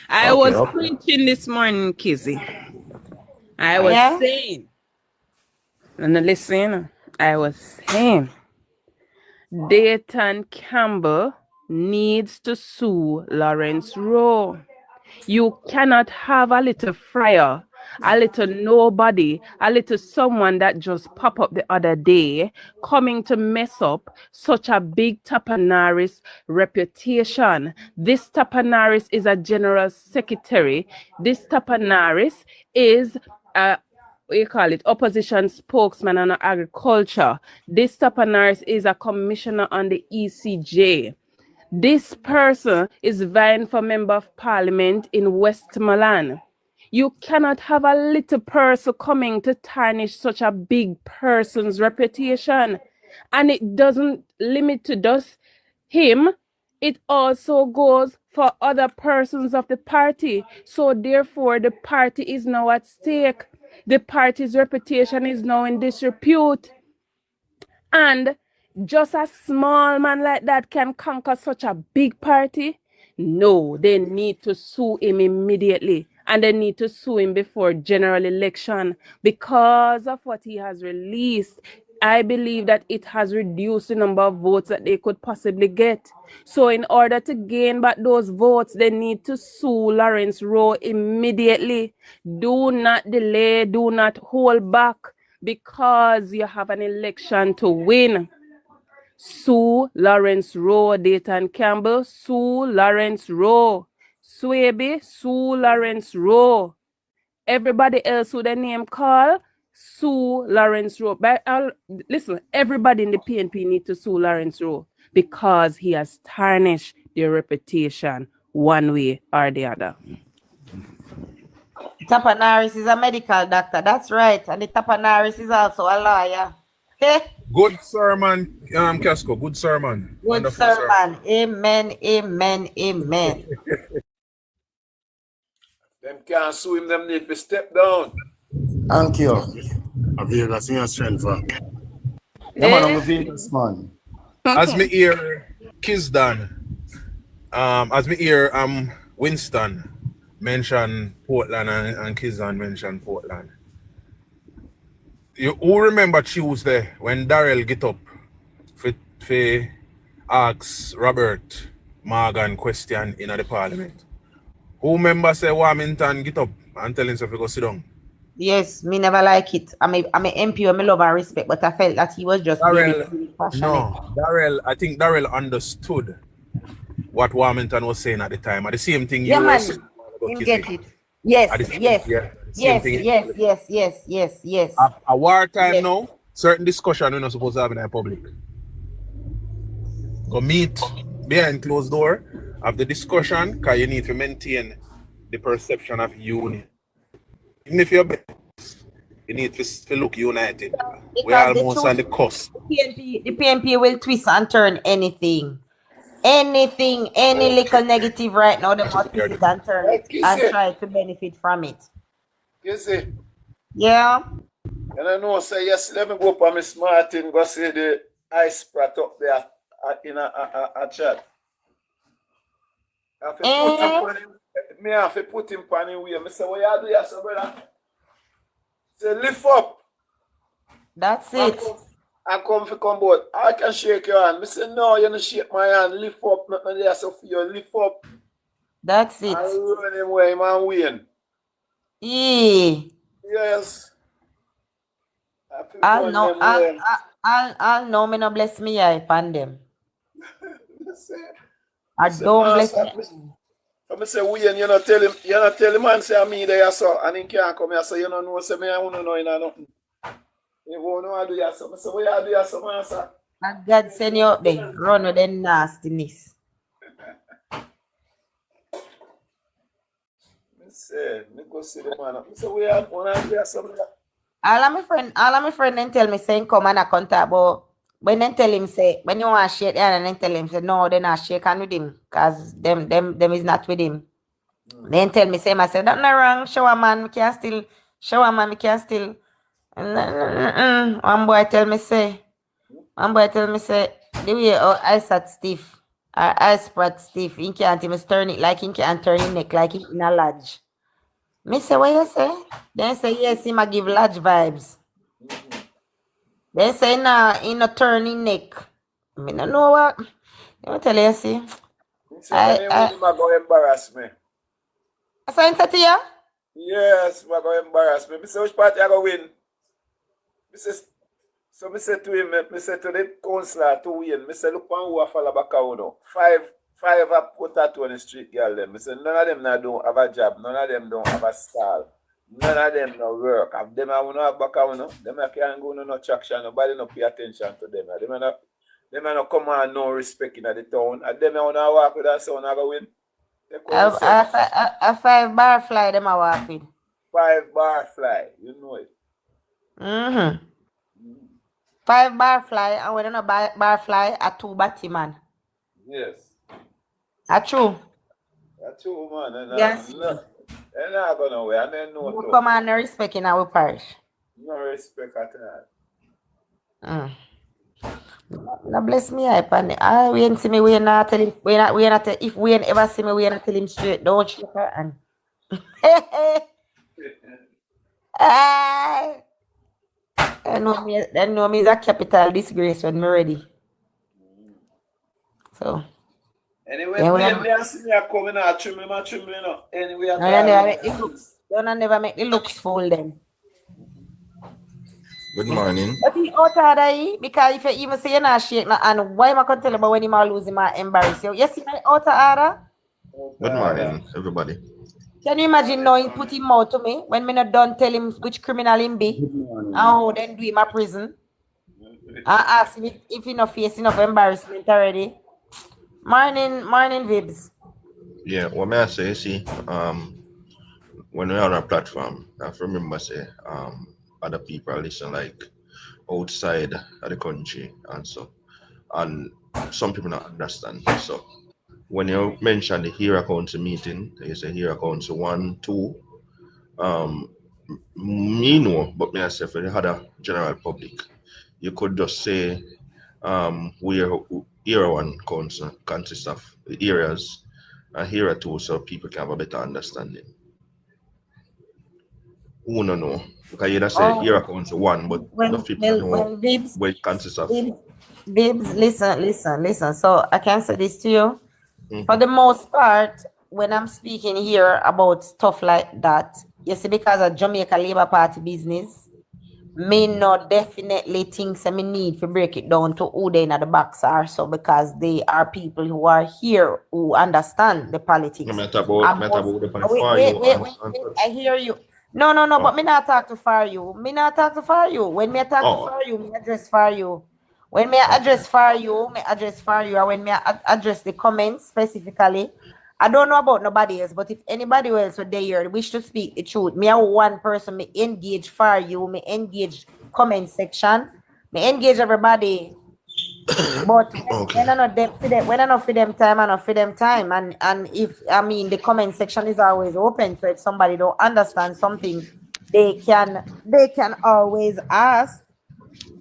I was preaching this morning, Kizzy. I was saying, and listen, I was saying, Dayton Campbell needs to sue Lawrence Rowe. You cannot have a little friar, a little nobody, a little someone that just popped up the other day coming to mess up such a big Tapanaris reputation. This Tapanaris is a general secretary. This Tapanaris is opposition spokesman on agriculture. This Tapanaris is a commissioner on the ECJ. This person is vying for member of parliament in Westmoreland. You cannot have a little person coming to tarnish such a big person's reputation. And it doesn't limit to just him. It also goes for other persons of the party. So therefore, the party is now at stake. The party's reputation is now in disrepute. And just a small man like that can conquer such a big party? No, they need to sue him immediately. And they need to sue him before general election because of what he has released. I believe that it has reduced the number of votes that they could possibly get. So in order to gain back those votes, they need to sue Lawrence Rowe immediately. Do not delay, do not hold back because you have an election to win. Sue Lawrence Rowe, Dayton Campbell, sue Lawrence Rowe. Swaby, sue Lawrence Rowe. Everybody else who the name call, sue Lawrence Rowe. But listen, everybody in the PNP need to sue Lawrence Rowe because he has tarnished their reputation one way or the other. Tapanaris is a medical doctor. That's right. And the Tapanaris is also a lawyer. Good sermon, Casco. Good sermon. Good Wonderful sermon. Amen, amen, amen. Them can't sue him, them need to step down. Thank you. A Vegas in your strength. Yeah, man, I'm a Vegas man. As me hear Kizdan, as me hear Winston mention Portland and Kizdan mention Portland. You who remember Tuesday when Darrell get up for ask Robert Morgan question in the parliament? Who remember say Warmington get up and tell himself to go sit down? Yes, me never like it. I'm a MP with me love and respect, but I felt that he was just really passionate. No, I think Darrell understood what Warmington was saying at the time. At the same thing Yeah, you man. were You get it. Yes, yes. Yes, Yes. A wartime Yes. now, certain discussion we're not supposed to have in the public. Go meet behind closed door, have the discussion, because you need to maintain the perception of unity. Even if you're best, you need to look united. We're almost on the cusp. The PNP will twist and turn anything. Any little negative right now, they must twist it and turn it and try to benefit from it. You see? Yeah. And I know, say, yes, let me go up on Miss Martin, go see the ice sprat up there in a chat. I have to put him on him way. I say, what you do, yes, brother? Say, lift up. That's it. I come for come board. I can shake your hand. I say, no, you don't shake my hand. Lift up. Nothing there, so for you. Lift up. That's it. I run him where him and win. Yeah. Yes. I feel I'll one know. them way. I'll know. Me no bless me eye upon them. Me say, I me say, don't bless master, me. me say, Wayne, you not tell him man say I'm me there, so, and he can't come here, so you don't know, say me, I don't know, nothing. You won't know how to do your so. Me say, what you do your so, master? And God send you up there. Run with them nastiness. Me say, me go see the man. Me say, we are one of your so. All of my friend then tell me saying come and I contact, but when then tell him say when you want to shake and then tell him say no, they not shake hand with him because them is not with him. Then tell me say I said that's not wrong. Shower man, we can still shower man, we can still. One boy tell me say the way I sat stiff, I spread stiff. He can't even turn it like he can't turn his neck like he in a lodge. Me say what you say? Then say yes, him a give lodge vibes. Then say nah, he no turn his neck. Me no know what. Let me tell you, see. Me say, when him go embarrass me. I say to you? Yes, him go embarrass me. Me say, which party I go win? Me say, so me say to him, me say to the counselor to win. Me say, look on who a follow back out now. Five a put that on the street girl them. Me say, none of them not don't have a job. None of them don't have a style. None of them no work. If them are not back out, no, them can't go no traction. Nobody no pay attention to them. Them are not come on no respect in the town. And them are not walk with us, so not go win. A 5 bar fly them a walk with. 5 bar fly, you know it. 5 bar fly, and when no bar fly, a 2 batty man. Yes. A true. That's true, man. Yes. They're not going nowhere. And they know You too. come on no respect in our parish. No respect at all. Now bless me hype and we ain't see me, we not tell him, we not tell, if we ain't ever see me, we not tell him straight, don't shake her and I know me is a capital disgrace when me ready. So anyway, yeah, me see me coming out, trim me, you know. Anyway, don't never make the looks fool them. Good morning. But he out of there, because if you even say you're not shake, and why am I going to tell you about when you might lose him and embarrass you? You see my out of order? Good morning, everybody. Can you imagine now he put him out to me when me not done tell him which criminal him be and how then do him a prison? And ask him if he not face enough embarrassment already. Morning, Vibs. Yeah, what may I say, see, when we're on our platform, I have to remember say, other people listen like outside of the country and so, and some people not understand. So when you mention the Hera Council meeting, you say Hera Council 1, 2, me know, but me I say for the other general public, you could just say Hera 1 council consists of the areas and Hera 2 so people can have a better understanding. Who no know? Because you just say Hera Council 1, but the people know Vibs, what it consists of. Vibs, listen. So I can say this to you. For the most part, when I'm speaking here about stuff like that, you see, because of Jamaica Labour Party business, me not definitely think so me need to break it down to who they in the box are, so because they are people who are here who understand the politics. Wait, I hear you. No, but me not talk to far you. Me not talk to far you. When me talk to far you, me address far you. When me address far you, and when me address the comments specifically, I don't know about nobody else, but if anybody else would there wish to speak the truth, me have one person, me engage far you, me engage comment section, me engage everybody. But when I not for them time, and if I mean the comment section is always open, so if somebody don't understand something, they can always ask.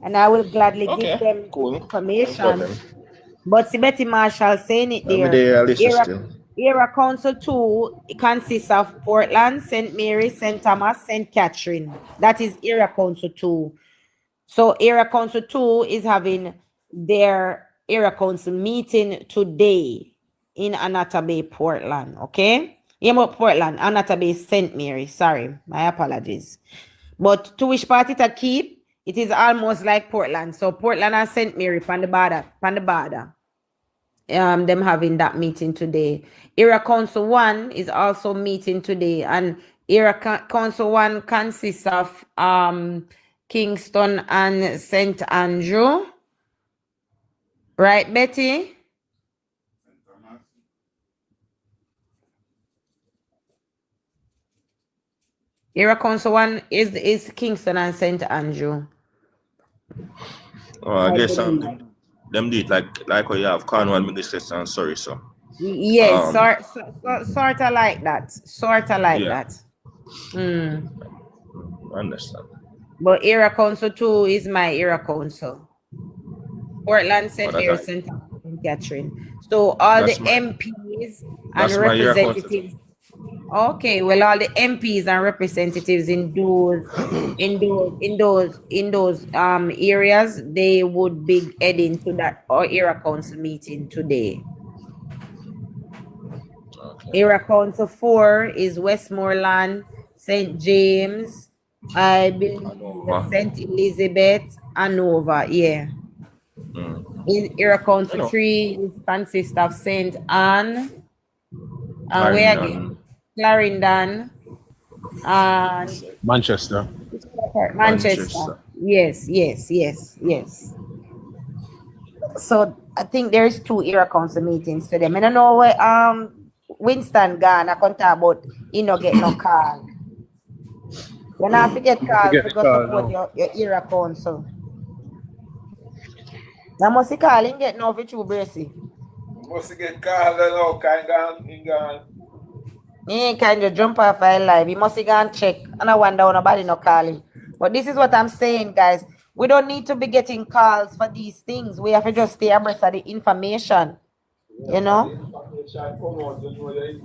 And I will gladly give them information. But see Betty Marshall saying it there. Era Council 2 consists of Portland, St. Mary, St. Thomas, St. Catherine. That is Era Council 2. So Era Council 2 is having their Era Council meeting today in Anata Bay, Portland. Okay? Yeah, but Portland, and not a base St. Mary. Sorry, my apologies. But to which part it a keep, it is almost like Portland. So Portland and St. Mary pan the border, them having that meeting today. Area Council 1 is also meeting today, and Area Council 1 consists of Kingston and St. Andrew. Right, Betty? Area Council 1 is Kingston and St. Andrew. Oh, I guess them do it like how you have Cornwall, Middlesex, and Surrey, so. Yes, sort of like that. Sort of like that. I understand. But Area Council 2 is my Area Council. Portland, St. Mary, St. Catherine. So all the MPs and representatives. Okay, well, all the MPs and representatives in those areas, they would be heading to that Area Council meeting today. Okay. Area Council 4 is Westmoreland, St. James, I believe St. Elizabeth, Hanover, yeah. In Area Council 3 is consists of St. Anne, and where again? Clarendon, and Manchester. Manchester. Yes. So I think there's 2 Area Council meetings today. I don't know where Winston gone. I can't talk about get no call. You not forget call to go support your Area Council. Now must call and get no for true Bracy. Must get called and all kind of He ain't kind of jump off our live. He must go and check. And I wonder nobody no calling. But this is what I'm saying, guys. We don't need to be getting calls for these things. We have to just stay abreast of the information. You know?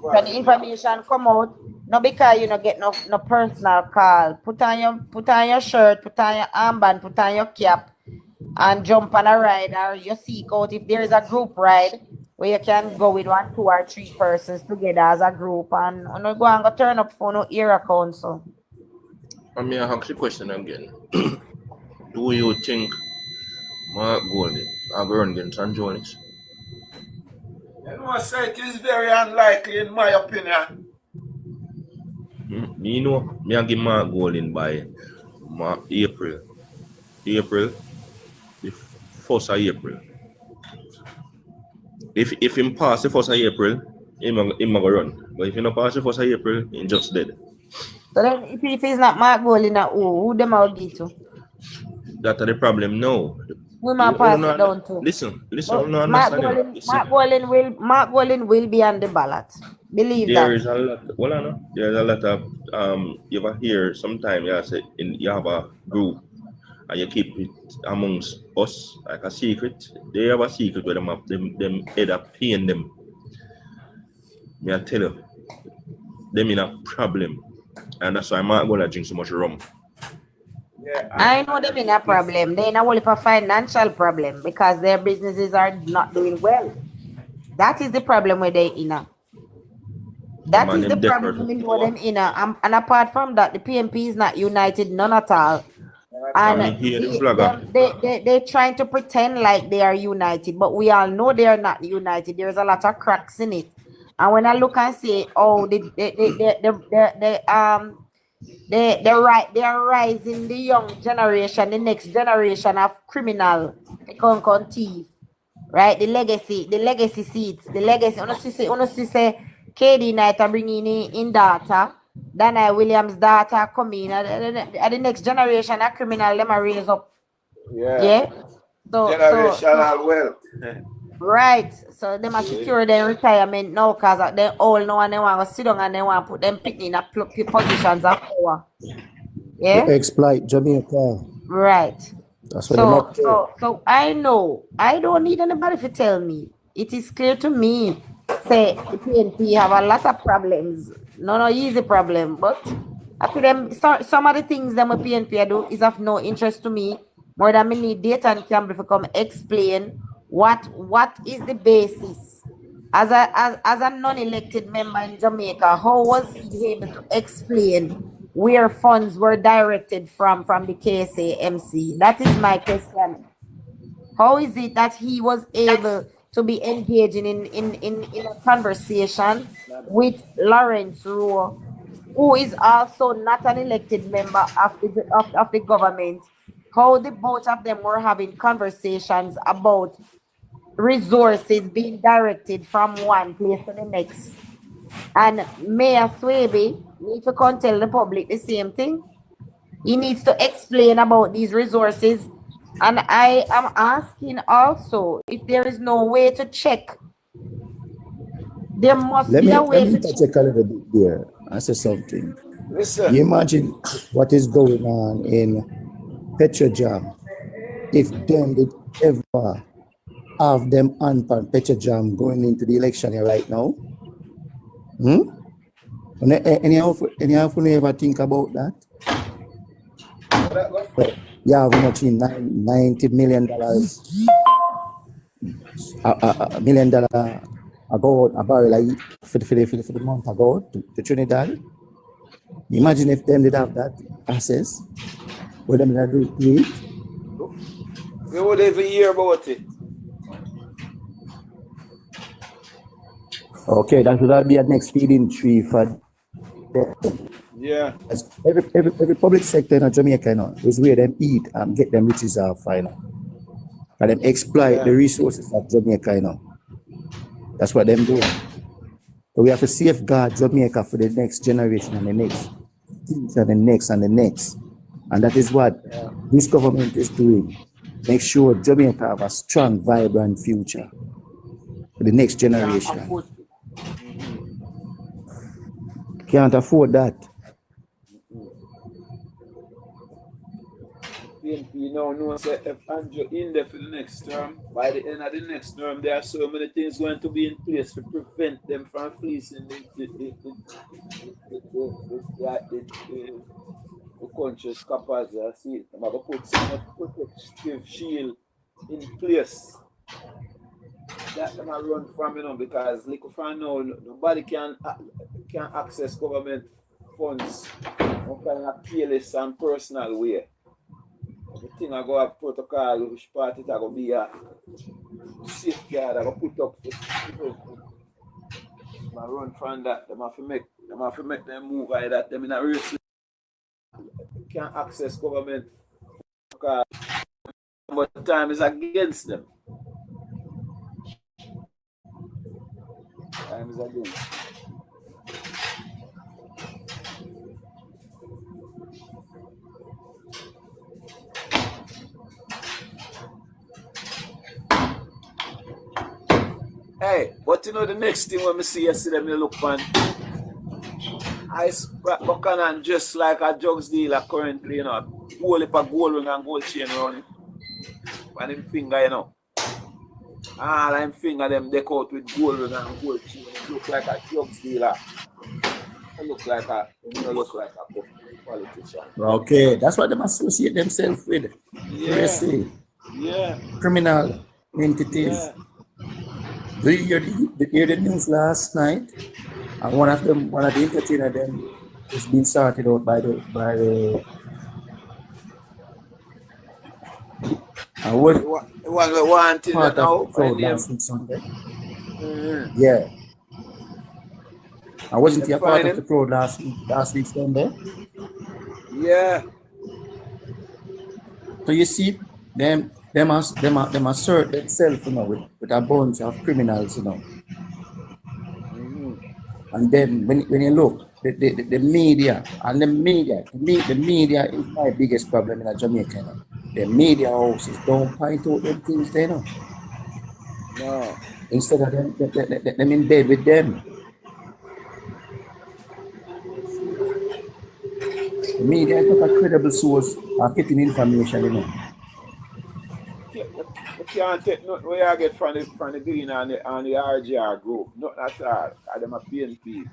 When the information come out, no because you get no personal call. Put on your shirt, put on your armband, put on your cap, and jump on a ride, or you seek out if there is a group ride where you can go with 1, 2, or 3 persons together as a group, and you go and go turn up for no Area Council. I mean, I ask the question again. Do you think Mark Golding are going against St. John's? You know, I say it is very unlikely in my opinion. You know, I give Mark Golding by April. The 1st of April. If him pass the 1st of April, him go run. But if he not pass the 1st of April, he just dead. So then if he's not Mark Golding, who them out get to? That's the problem now. We might pass it down to. Listen. Mark Golding will be on the ballot. Believe that. There is a lot. There's a lot of you ever hear sometimes you have a group and you keep it amongst us like a secret. They have a secret where them head up paying them. Me I tell you, them in a problem, and that's why I'm not gonna drink so much rum. Yeah, I know them in a problem. They're in a financial problem because their businesses are not doing well. That is the problem where they're in. That is the problem we know them in. And apart from that, the PNP is not united, none at all. And they're trying to pretend like they are united, but we all know they are not united. There's a lot of cracks in it. And when I look and say, oh, they are rising the young generation, the next generation of criminal, con thief, right? The legacy seats, the legacy. Honestly say, KD Knight are bringing in data. Dana Williams' data coming. At the next generation of criminal, them are raise up. Yeah. So generational wealth. Right. So they must secure their retirement now because they all know and they want to sit down and they want to put them picking in positions of power. Yeah. Exploit Jamaica. Right. That's what so I know. I don't need anybody to tell me. It is clear to me. Say the PNP have a lot of problems. No easy problem. But I feel them some of the things that my PNP do is of no interest to me. More than me need data and Campbell to come explain what is the basis as a non-elected member in Jamaica, how was he able to explain where funds were directed from the KSAMC? That is my question. How is it that he was able to be engaging in a conversation with Lawrence Rowe, who is also not an elected member of the government? How the both of them were having conversations about resources being directed from one place to the next. And Mayor Swaby needs to come tell the public the same thing. He needs to explain about these resources. And I am asking also if there is no way to check. There must be a way let to me check. check a little bit there. I say something. Listen. You imagine what is going on in Petrojam. If them did ever have them on Petrojam going into the election here right now. Any of you ever think about that? Yeah, how much in $90 million, $1 million ago, a barrel for the month ago to Trinidad. Imagine if them did have that access, what them gonna do to it? We would even hear about it. Okay, that would be a next feeding tree for Yeah. every public sector in Jamaica, you know, is where them eat and get them riches off, you know. And them exploit the resources of Jamaica, you know. That's what them do. So we have to safeguard Jamaica for the next generation and the next and the next and the next. And that is what this government is doing. Make sure Jamaica have a strong, vibrant future for the next generation. Can't afford that. You know, say if Andrew in there for the next term, by the end of the next term, there are so many things going to be in place to prevent them from fleecing the country's capacity. I'm going to put so much protective shield in place that them run from, you know, because like if I know nobody can access government funds in kind of careless and personal way. The thing I go have protocol, which part it I go be a safeguard, I go put up for people. I run from that. Them have to make them move like that. Them in a real can't access government because but time is against them. Time is against them. Hey, but you know the next thing when I see yesterday, me look man, I Buchanan just like a drugs dealer currently, you know, whole heap of gold ring and gold chain around him. And him finger, you know. All him finger them deck out with gold ring and gold chain. It look like a drugs dealer. It look like a politician. Okay, that's what they associate themselves with. Yeah. Yeah. Criminal entities. Yeah. Do you hear the news last night? And one of the entertainer them is being sorted out by the One thing part now, of the crowd last week Sunday. Yeah. I wasn't here part of the crowd last week Sunday. Yeah. So you see, them assert themselves, you know, with a bunch of criminals, you know. And then when you look, the media is my biggest problem in Jamaica. You know? The media houses don't point out them things, they know. No. Instead of them in bed with them. The media is not a credible source of getting information, you know. You can't take nothing where you get from the Green and the RGR group. Not at all. And them a PNP.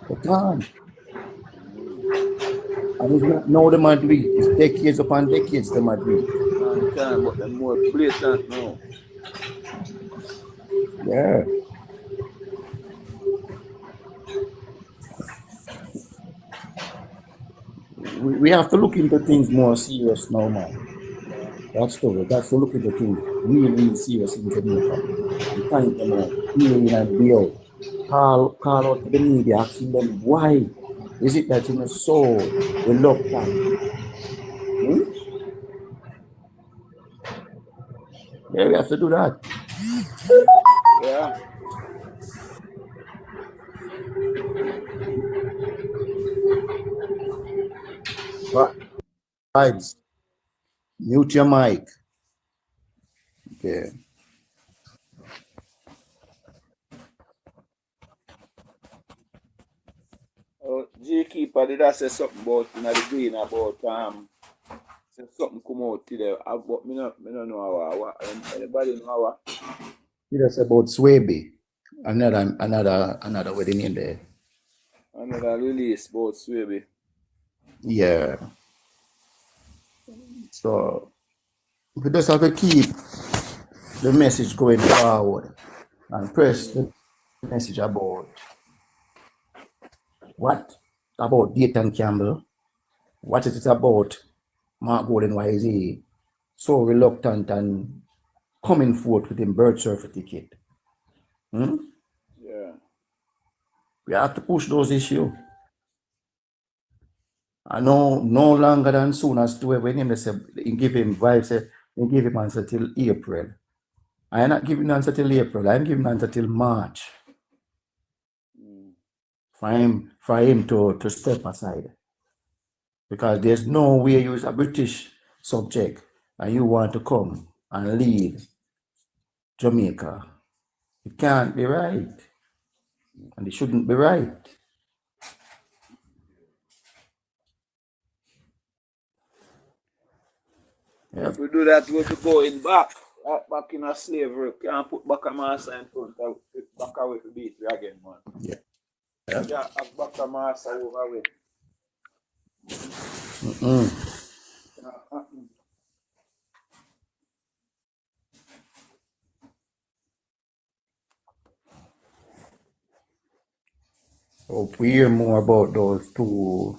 They can't. And it's not now them are doing it. It's decades upon decades them are doing it. But they're more blatant now. Yeah. We have to look into things more serious now, man. That's to look into things real serious in Jamaica. And find them out, day in and day out. Call out to the media, asking them why is it that you're so reluctant? Hmm? Yeah, we have to do that. Yeah. Vibes. Mute your mic. Okay. Oh, J Keeper did I say something about in the green about say something come out today. But me no know what anybody know what? It's about Swaby. Another wedding in there. Another release about Swaby. Yeah. So we just have to keep the message going forward and press the message about what about Dayton Campbell, what is it about Mark Golden, why is he so reluctant and coming forth with his birth certificate? Hmm? Yeah. We have to push those issues. I know no longer than soon as to when him say he give him vibes, he give him answer till April. I am not giving answer till April, I'm giving answer till March. For him to step aside. Because there's no way you as a British subject and you want to come and lead Jamaica. It can't be right. And it shouldn't be right. Yeah. If we do that, we'll be going back in a slavery. Can't put back a master in front of back away to beat we again, man. Yeah. Yeah, back a master over with. Hope we hear more about those two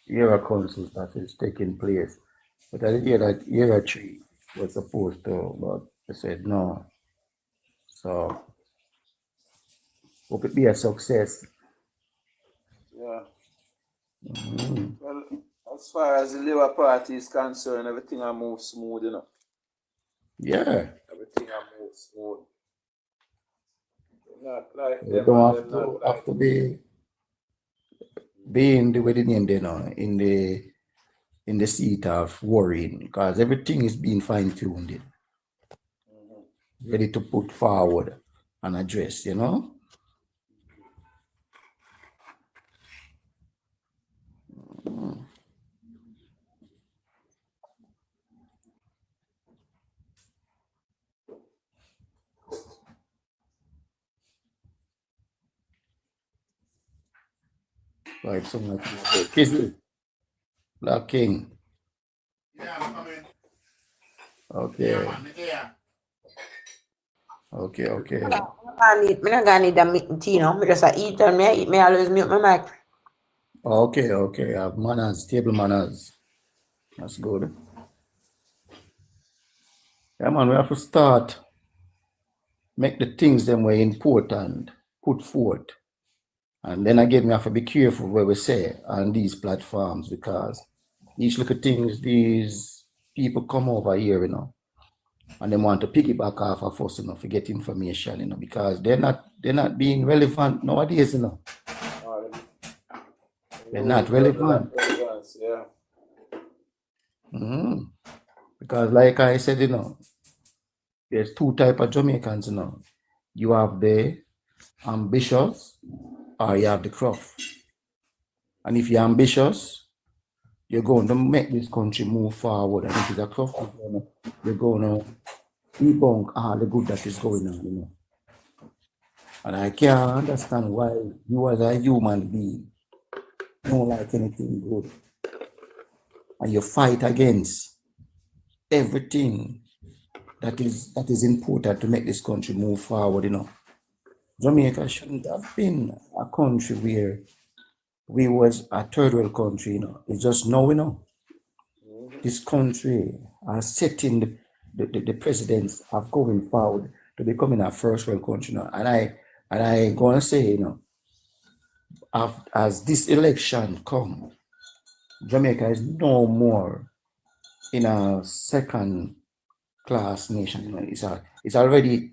era councils that is taking place. But I hear that era 3 was supposed to, but they said no. So hope it be a success. Yeah. Well, as far as the Labour Party is concerned, everything will move smooth, you know. Yeah. Everything will move smooth. Not like They don't have to be in the wedding end, you know, in the seat of worrying, because everything is being fine-tuned, ready to put forward and address, you know. Like something like that. Kissy, Black King. Yeah, I'm coming. Okay. Yeah. Okay. I'm not gonna need a meeting, you know. I just eat and me always mute my mic. Okay. I have manners, table manners. That's good. Yeah, man, we have to start. Make the things them way important, put forth. And then again, we have to be careful where we say on these platforms, because each little things these people come over here, you know, and they want to piggyback off of us, you know, to get information, you know, because they're not being relevant nowadays, you know. They're not relevant. Yeah. Because like I said, you know, there's two types of Jamaicans, you know. You have the ambitious or you have the cruff. And if you're ambitious, you're going to make this country move forward. And if it's a cruff, you're going to debunk all the good that is going on, you know. And I can't understand why you as a human being don't like anything good. And you fight against everything that is important to make this country move forward, you know. Jamaica shouldn't have been a country where we was a third world country, It's just now, this country are setting the presidents of going forward to becoming a first world country, And I gonna say, as this election come, Jamaica is no more in a second class nation. It's already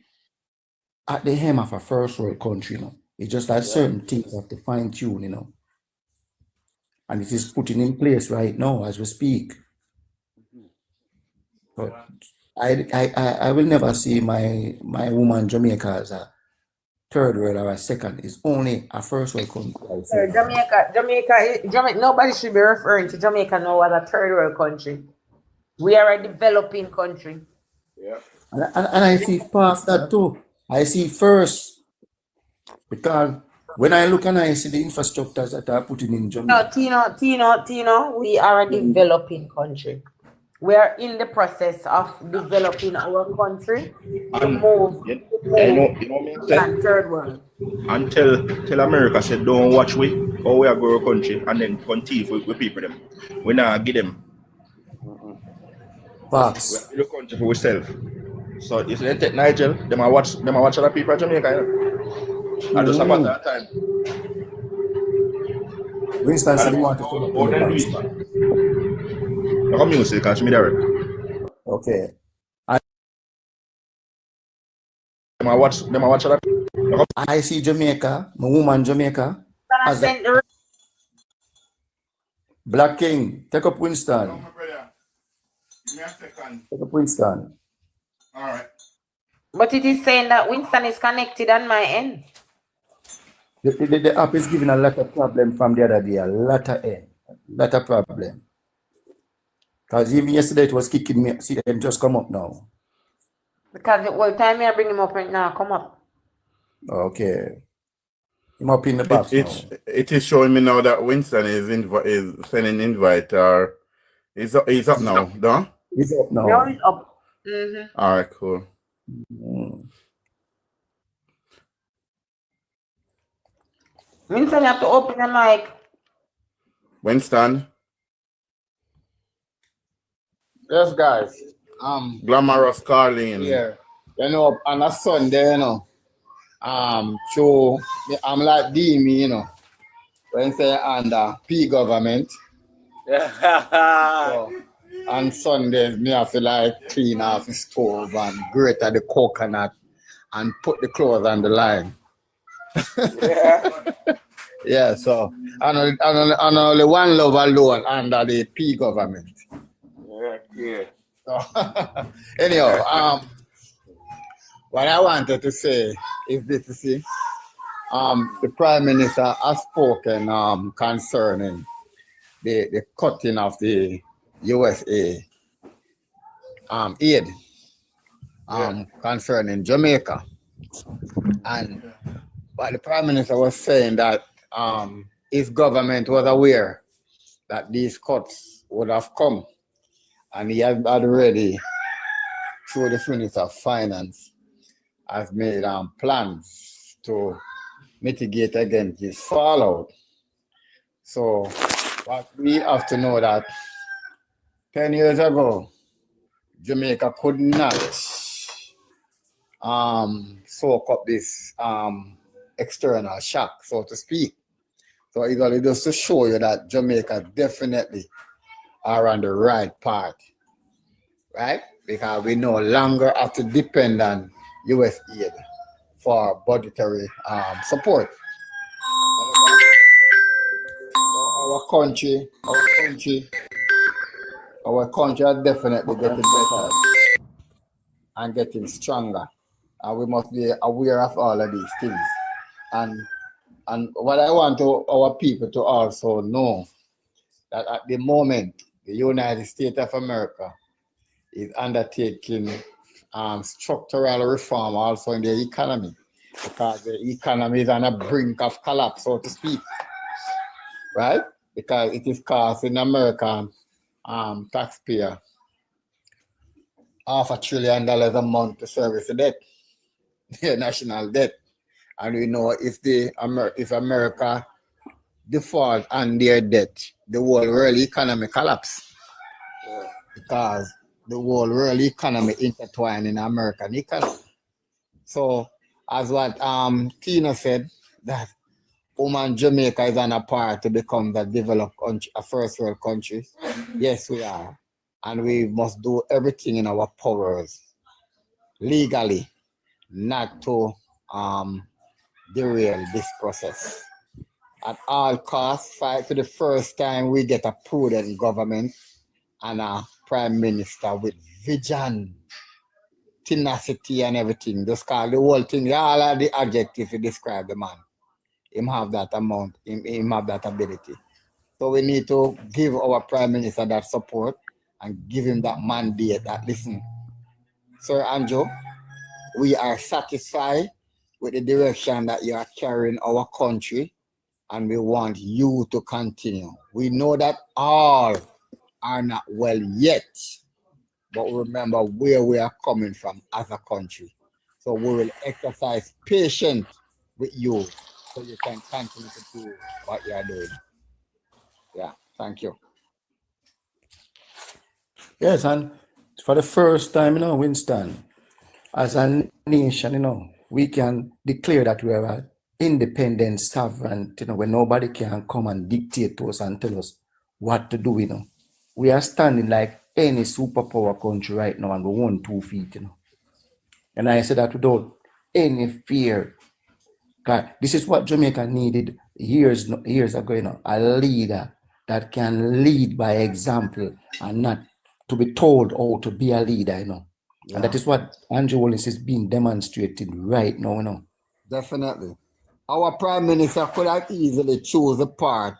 at the hem of a first world country. It's just that certain things have to fine tune. And it is putting in place right now as we speak. But I will never see my woman Jamaica as a third world or a second. It's only a first world country. Jamaica, nobody should be referring to Jamaica now as a third world country. We are a developing country. Yeah. And I see past that too. I see first, because when I look and I see the infrastructures that are putting in Jamaica. No, Tino, we are a developing country. We are in the process of developing our country to move and third world. Until America said don't watch we or we are go country and then continue with people them. We not give them. Facts. We are the country for ourselves. So if they take Nigel, them I watch other people in Jamaica. I just about that time. Winston said he wanted to look at music and me there. Okay. Them I watch other people. I see Jamaica, my woman Jamaica. As a Black King, take up Winston. No, my brother. Give me a second. Take up Winston. All right. But it is saying that Winston is connected on my end. The app is giving a lot of problem from the other day, a lot of problem. Because even yesterday it was kicking me. See them just come up now. Because the whole time I bring him up right now, come up. Okay. Him up in the box now. It is showing me now that Winston is sending invite, or he's up now, done? He's up now. Now he's up. All right, cool. Winston, you have to open the mic. Winston, Yes, guys. Glamorous Carlene. Yeah. On a Sunday, so I'm like Demi, when say under P government. So, on Sundays, me have to like clean off the stove and grate the coconut and put the clothes on the line. Yeah, so and only one love alone under the P government. Yeah. So anyhow, what I wanted to say is this: to see, the Prime Minister has spoken concerning the cutting of the USA aid concerning Jamaica, and but the Prime Minister was saying that his government was aware that these cuts would have come, and he had already, through the Minister of Finance, has made plans to mitigate against this fallout. So what we have to know that 10 years ago, Jamaica could not soak up this external shock, so to speak. So it's just to show you that Jamaica definitely are on the right path, right? Because we no longer have to depend on US aid for budgetary support. Our country are definitely getting better and getting stronger. And we must be aware of all of these things. And what I want our people to also know, that at the moment, the United States of America is undertaking structural reform also in the economy, because the economy is on a brink of collapse, so to speak, right? Because it is costing American taxpayer $500 billion a month to service the debt, the national debt. And we know if if America default on their debt, the whole world economy collapse. Because the whole world economy intertwined in American economy. So as what Tina said, that Jamaica is on a par to become the developed country, a first world country. Yes, we are. And we must do everything in our powers legally not to derail this process. At all costs, fight for the first time we get a prudent government and a prime minister with vision, tenacity and everything. Just call the whole thing, all of the adjectives to describe the man. Him have that amount, him have that ability. So we need to give our prime minister that support and give him that mandate that, listen, Sir Andrew, we are satisfied with the direction that you are carrying our country, and we want you to continue. We know that all are not well yet, but remember where we are coming from as a country. So we will exercise patience with you so you can continue to do what you are doing. Yeah, thank you. Yes, and for the first time, Winston, as a nation, we can declare that we are an independent, sovereign, where nobody can come and dictate to us and tell us what to do, We are standing like any superpower country right now on the 1 2 feet, And I say that without any fear. God, this is what Jamaica needed years ago, a leader that can lead by example and not to be told how to be a leader, Yeah. And that is what Andrew Wallace is being demonstrated right now, Definitely. Our prime minister could have easily choose a part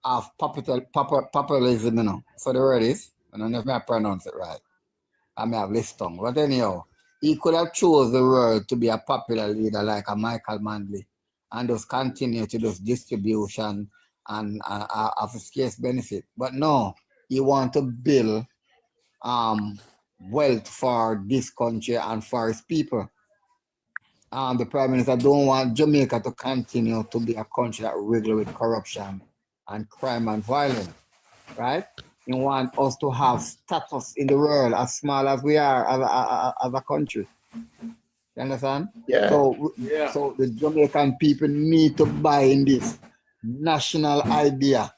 of populism, So the word is, I don't know if I pronounce it right. I may have list tongue. But anyhow, he could have chose the word to be a popular leader like a Michael Manley and just continue to do distribution and of a scarce benefit. But no, he want to build wealth for this country and for his people. The Prime Minister don't want Jamaica to continue to be a country that riddled with corruption and crime and violence, right? He want us to have status in the world as small as we are as a country. You understand? Yeah. So the Jamaican people need to buy in this national idea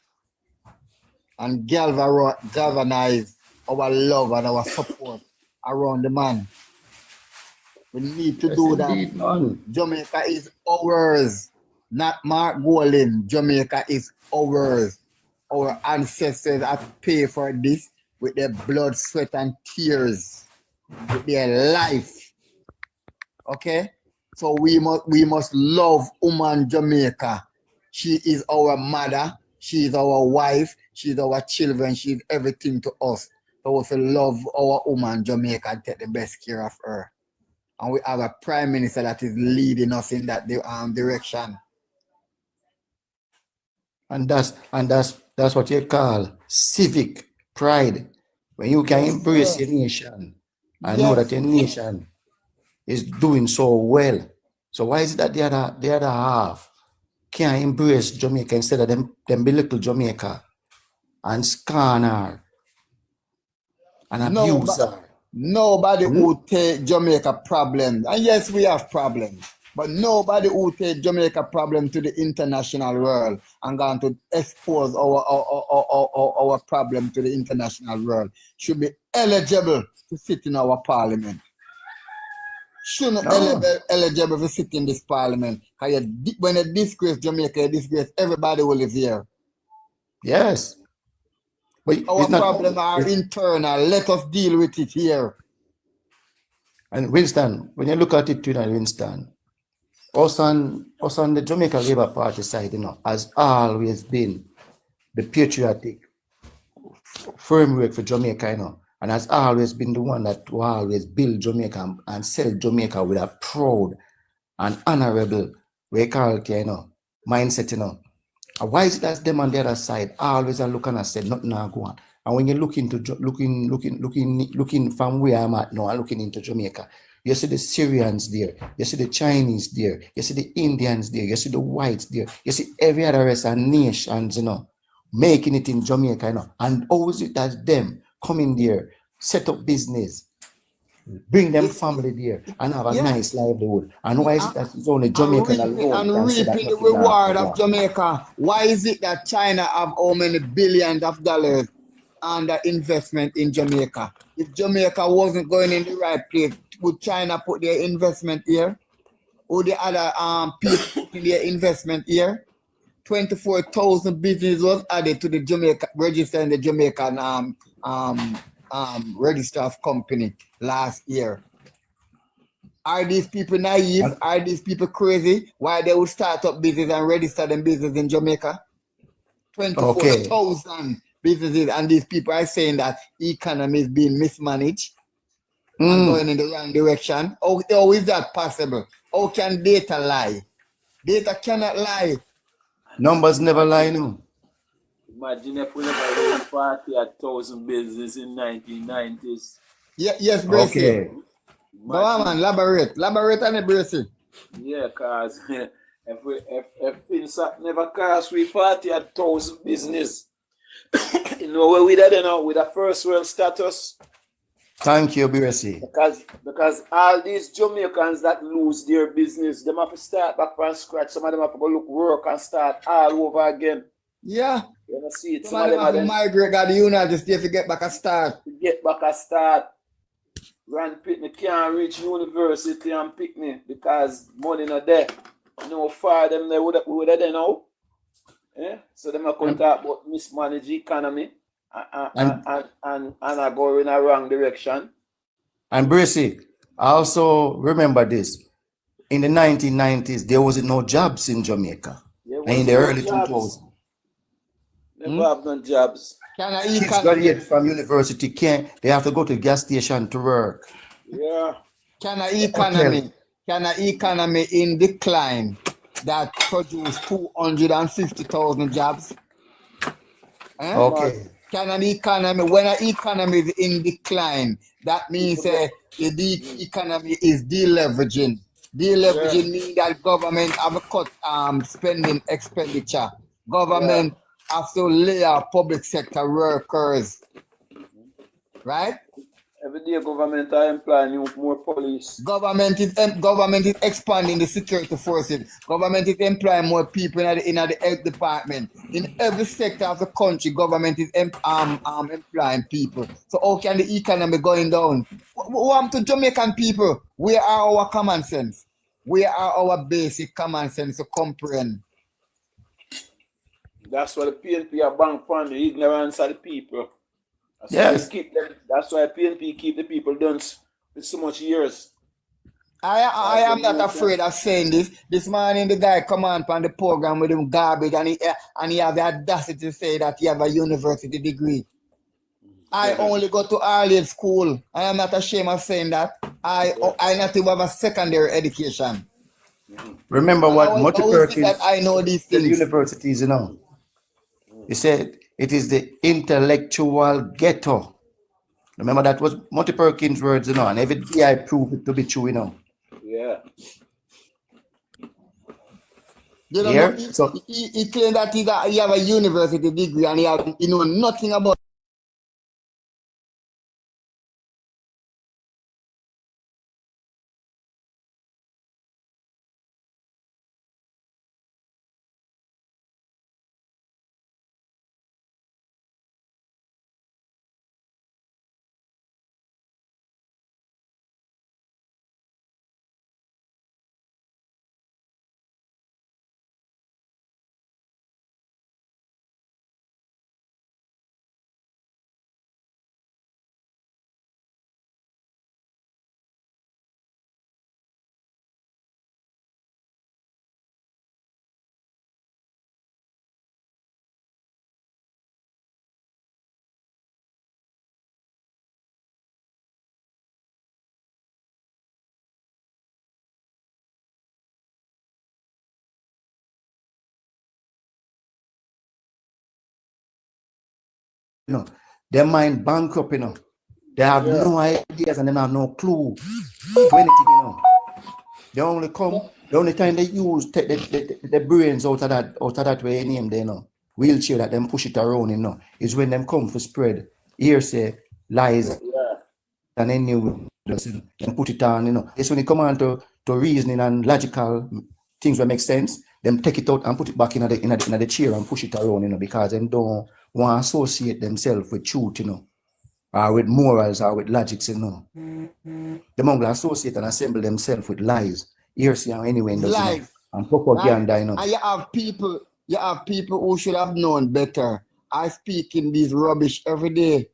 and galvanize our love and our support around the man. We need to do that. Man. Jamaica is ours, not Mark Golding. Jamaica is ours. Our ancestors have paid for this with their blood, sweat, and tears, with their life. Okay? So we must love woman Jamaica. She is our mother, she is our wife, she is our children, she is everything to us. So we should love our woman Jamaica and take the best care of her. And we have a prime minister that is leading us in that direction. And that's what you call civic pride. When you can embrace your nation and know that your nation is doing so well. So why is it that the other half can't embrace Jamaica instead of them belittle Jamaica and scorn her and abuse her? Nobody who take Jamaica problem, and yes, we have problems, but nobody who take Jamaica problem to the international world and going to expose our problem to the international world should be eligible to sit in our parliament. Shouldn't eligible to sit in this parliament. Because when you disgrace Jamaica, you disgrace everybody who lives here. Yes. But our problems are internal. Let us deal with it here. And Winston, when you look at it, Winston, us on the Jamaica Labour Party side, has always been the patriotic framework for Jamaica, and has always been the one that will always build Jamaica and sell Jamaica with a proud and honorable mindset, And why is it that them on the other side always are looking and say nothing now go on? And when you look into looking from where I'm at now and looking into Jamaica, You see the Syrians there. You see the Chinese there. You see the Indians there. You see the whites there. You see every other rest of nations, making it in Jamaica, And how is it that them come in there, set up business, bring them family there, and have a nice livelihood? And why is it that it's only Jamaica alone? And reaping the reward of Jamaica. Why is it that China have how many billions of dollars under investment in Jamaica? If Jamaica wasn't going in the right place, would China put their investment here? Would the other people put their investment here? 24,000 business was added to the Jamaica register in the Jamaican register of company last year. Are these people naive? Are these people crazy? Why they would start up business and register them business in Jamaica? 24,000 businesses, and these people are saying that economy is being mismanaged and going in the wrong direction. How is that possible? How can data lie? Data cannot lie. Numbers never lie, no. Imagine if we never raised 40,000 business in 1990s. Yes, Bracy. Okay. Go on, man. Elaborate on it, Bracy. Yeah, cause if FinSat never cost we 40,000 business, where we there now with a first world status. Thank you, Bracy. Because all these Jamaicans that lose their business, them have to start back from scratch. Some of them have to go look work and start all over again. Yeah. You know, see it. Some of them have to migrate to the United States to get back a start. Grand Pitney can't reach university and Pitney because money not there. For them they would have there now. Yeah? So them are going to talk about mismanaged economy and are going in a wrong direction. And Bracy, I also remember this. In the 1990s, there wasn't no jobs in Jamaica. And in the early 2000s. Never have no jobs. Kids graduate from university they have to go to gas station to work. Yeah. Can an economy in decline that produce 250,000 jobs? Okay. Can an economy, when an economy is in decline, that means the economy is deleveraging. Deleveraging means that government have cut spending expenditure. Government have to lay off public sector workers. Right? Every day government are employing more police. Government is expanding the security forces. Government is employing more people in the health department. In every sector of the country, government is employing people. So how can the economy going down? What to Jamaican people? Where are our common sense? Where are our basic common sense to comprehend? That's why the PNP are bank on the ignorance of the people. Yes. That's why PNP keep the people down for so much years. I am not afraid of saying this. This morning the guy come on the program with him garbage and he have the audacity to say that he have a university degree. I only go to early school. I am not ashamed of saying that. I not even have a secondary education. Remember what Mutty Perkins that I know these things. Universities, He said it is the intellectual ghetto. Remember that was Mutty Perkins' words, and every day I prove it to be true, Yeah. He claimed that he have a university degree and he know nothing about. Their mind bankrupt, They have no ideas and they have no clue to anything, you know. They only come, the only time they use take the brains out of that way name they know. Wheelchair that them push it around, you know, is when them come for spread hearsay, lies, and then you and put it on, you know. It's when it come on to reasoning and logical things that make sense, them take it out and put it back in the chair and push it around, you know, because them don't want to associate themselves with truth, you know, or with morals or with logics, you know. They will associate and assemble themselves with lies, hearsay, and anyway, you know, and propaganda, you know. And you have people who should have known better. I speak in these rubbish every day.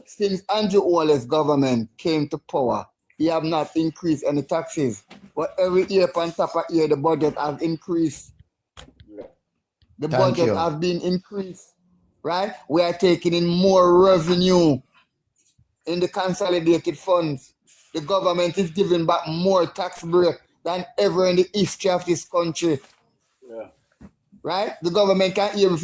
Since Andrew Wallace's government came to power, he have not increased any taxes. But every year on top of year, the budget has increased. The budget has been increased, right? We are taking in more revenue in the consolidated funds. The government is giving back more tax break than ever in the history of this country. Right? The government can't even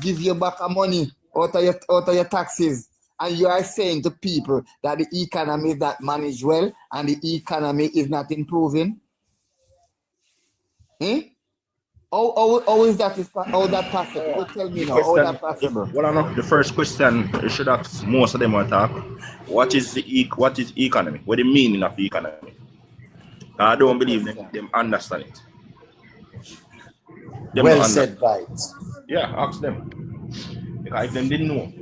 give you back money out of your taxes. And you are saying to people that the economy is not managed well and the economy is not improving. How is that possible? Tell me now, how that possible? Well, I know the first question you should ask most of them will talk. What is economy? What the meaning of economy? I don't believe them understand it. Well said, Vibes. Yeah, ask them. Because if them didn't know,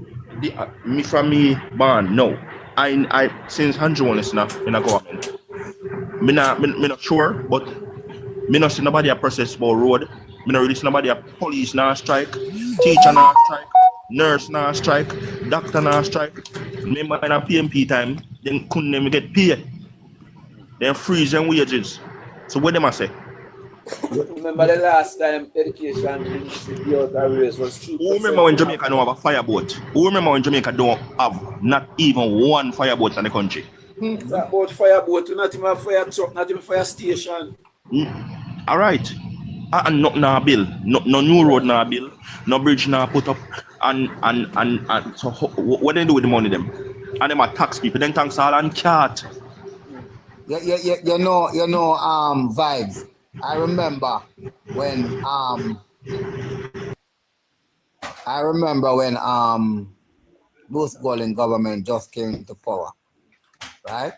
me from me born, no. I since Andrew Wallace in a government. Me not sure, but me not see nobody a process about road. Me not really see nobody a police now strike, teacher now strike, nurse now strike, doctor now strike. Remember in a PMP time, then couldn't even get paid. Then freeze them wages. So what them I say? Remember the last time education ministry was 3%. Who remember when Jamaica don't have a fireboat? Who remember when Jamaica don't have not even one fireboat in the country? It's about fireboat, not even a fire truck, not even a fire station. All right. And no bill, no new road now bill, no bridge now put up, and so what they do with the money them? And them are tax people, then tax all and cat. You know, Vibes. I remember when Bruce Golding government just came into power, right?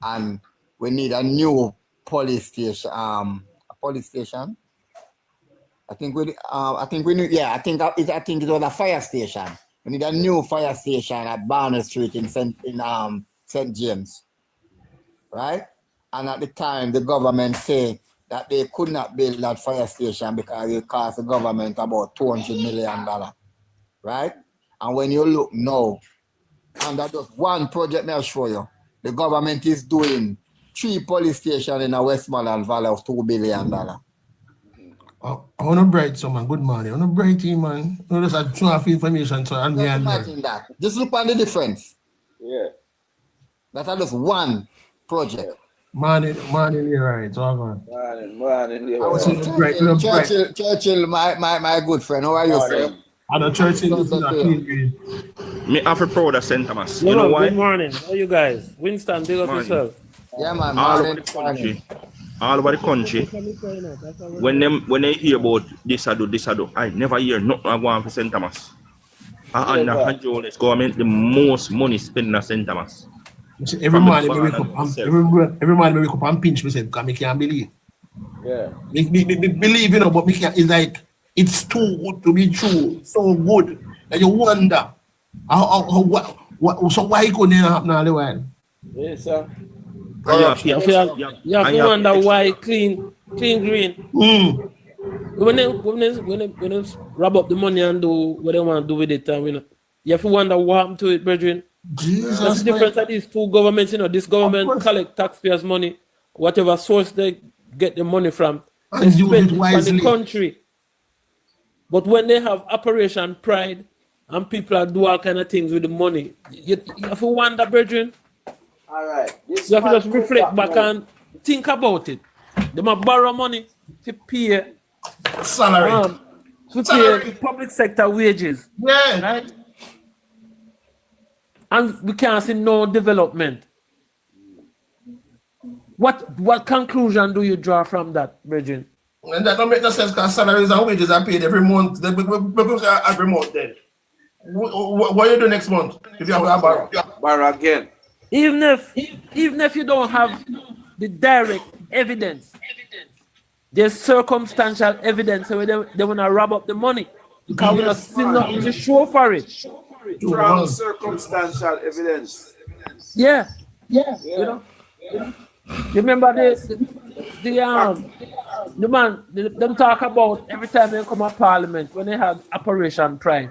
And we need a new police station. I think it was a fire station. We need a new fire station at Barnard Street in St. James, right? And at the time, the government said that they could not build that fire station because it cost the government about $200 million, right? And when you look now, and that just one project I'll show you, the government is doing 3 police stations in a Westmoreland Valley of $2 billion. I want to bright someone. Good morning. I want to bright you, man. I just had enough information so I'm here. Just look at the difference. Yeah. That's just one project. Morning, you're right. So Morning, you're right. Churchill, my good friend. How are you, sir? I know Churchill is not Me have a proud of St. Thomas. You know why? Good morning. How are you guys? Winston, big up yourself. Yeah, man. All over the country. When they hear about this I do, I never hear nothing I want for St. Thomas. And the Andrew Wallace government the most money spent in St. Thomas. Every morning we wake up and pinch myself because I can't believe. Yeah. Me believe, you know, but me can't, it's like it's too good to be true. So good that you wonder so why it couldn't happen all the while? Yes, sir. You have to wonder why clean green. When they wrap up the money and do what they want to do with it, and you have to wonder what happened to it, brethren. Jesus, that's the difference of these two governments. You know, this government collect taxpayers' money, whatever source they get the money from, they spend it on the country. But when they have Operation Pride and people are do all kind of things with the money, you have to wonder, brethren. All right. You have to just reflect back and think about it. They might borrow money to pay salary, to pay the public sector wages. Yeah. Right? and we can't see no development. What conclusion do you draw from that, Bridget? And that don't make no sense because salaries and wages are paid every month. They every month then. What you do next month if you have a borrow? Borrow again. Even if you don't have the direct evidence, there's circumstantial evidence so they want to rob up the money. Because we don't see nothing to show for it. Strong circumstantial evidence. Yeah. You know? You remember this? The man, them talk about every time they come to Parliament when they have Operation Prime.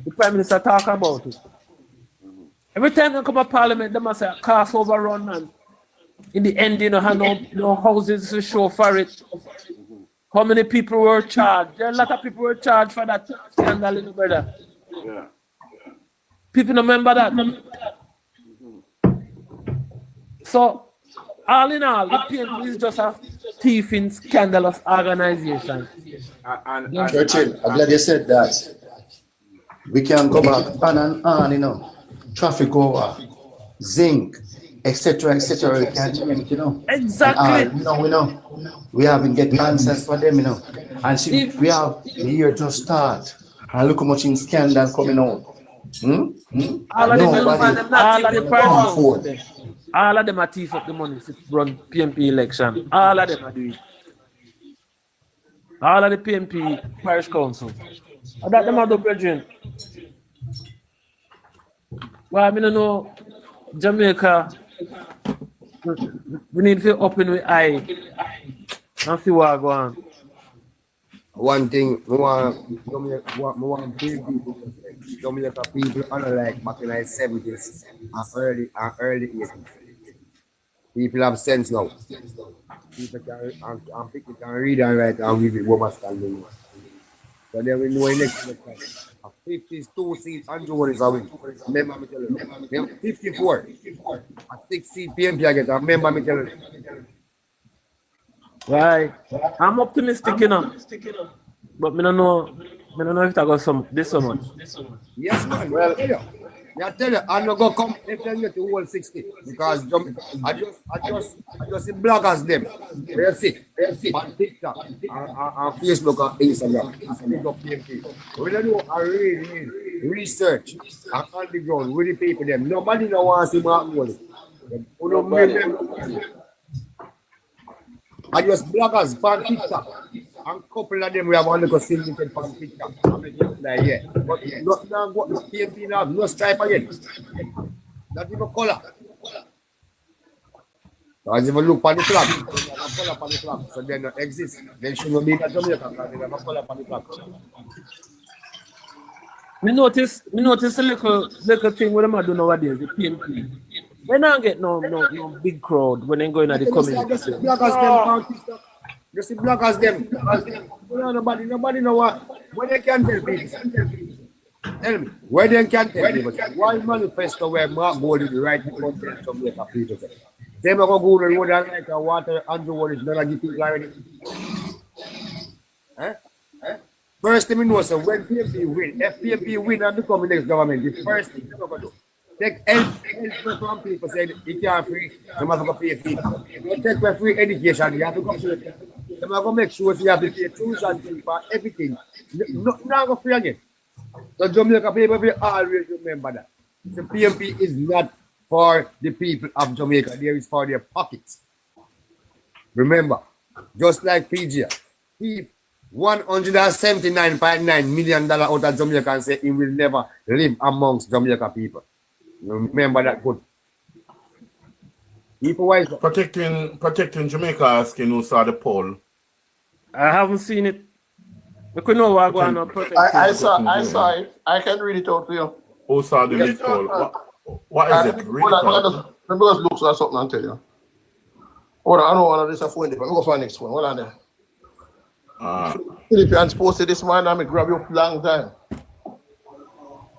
The Prime Minister talk about it. Every time they come to Parliament, they must say cost overrun, and in the end, you know, have no houses to show for it. How many people were charged? There are a lot of people were charged for that scandal, you know, brother. Yeah. People remember that. So, all in all, the PNP is just a thieving, scandalous organization. Churchill, I'm glad you said that. We can go back on and on, you know. Traffic over, zinc, etc., etc. We can change, you know. Exactly. We know. We haven't get answers for them, you know. And see, we have the year just start. And look how much in scandal coming out. All of them are thief up the money to run PMP election. All of them are doing it. All of the PMP parish council. And that them are the brethren. Well, I mean, you know, Jamaica, we need to open with eye and see what go on. One thing, we want Jamaica people, unlike back in the 70s and early 80s. People have sense now. People can read and write and read it what must stand. So then we know election. 52 seats, Andrew Ward is a win. Remember me telling you. 54. A 6 seat PMP I get. Remember me telling you. Right. I'm optimistic, you know. But I don't know if I got this so much. Yes, man. Well, I tell you, I'm not going to come if they get to whole 60 because I just see bloggers them. You see, on TikTok, on Facebook, and Instagram. We don't know I really research and on the ground with the people them. Nobody don't want to see Mark Wally. I just bloggers on TikTok. And couple of them we have only got syndicate on TikTok. Like, yeah. But not now what PMP now, no stripe again. Not even color. So as if you look on the flag, they have a color on the flag, so they don't exist. They shouldn't be in Jamaica because they have a color on the flag. Me notice a little thing what them are doing nowadays, the PMP. They don't get no big crowd when they go in at the community. You see bloggers them. Nobody know what. When they can tell people. Tell me. Where they can tell people. Why manifesto where Mark Gold is the right content to make a people say. They go Google and would like a water Andrew Ward is not give people already. First thing we know, so when PMP win, if PMP win and become the next government, the first thing they're going to do. Take help from people saying it can't free, you must go pay a fee. You take for free education, you have to go to it. You must go make sure you have to pay tuition for everything. Not go free again. So Jamaica people will always remember that. The PMP is not for the people of Jamaica, there is for their pockets. Remember, just like PGA, he $179.9 million out of Jamaica and say he will never live amongst Jamaica people. Remember that good. People wise protecting Jamaica asking who saw the poll. I haven't seen it. We could know what going on. I saw it. I can read it out to you. Who saw the lead poll? What is it? Read it out. Let me just look at something and tell you. Hold on, I don't want to disappoint you. Let me go for the next one. Hold on there. Philippines posted this one and I grab you a long time.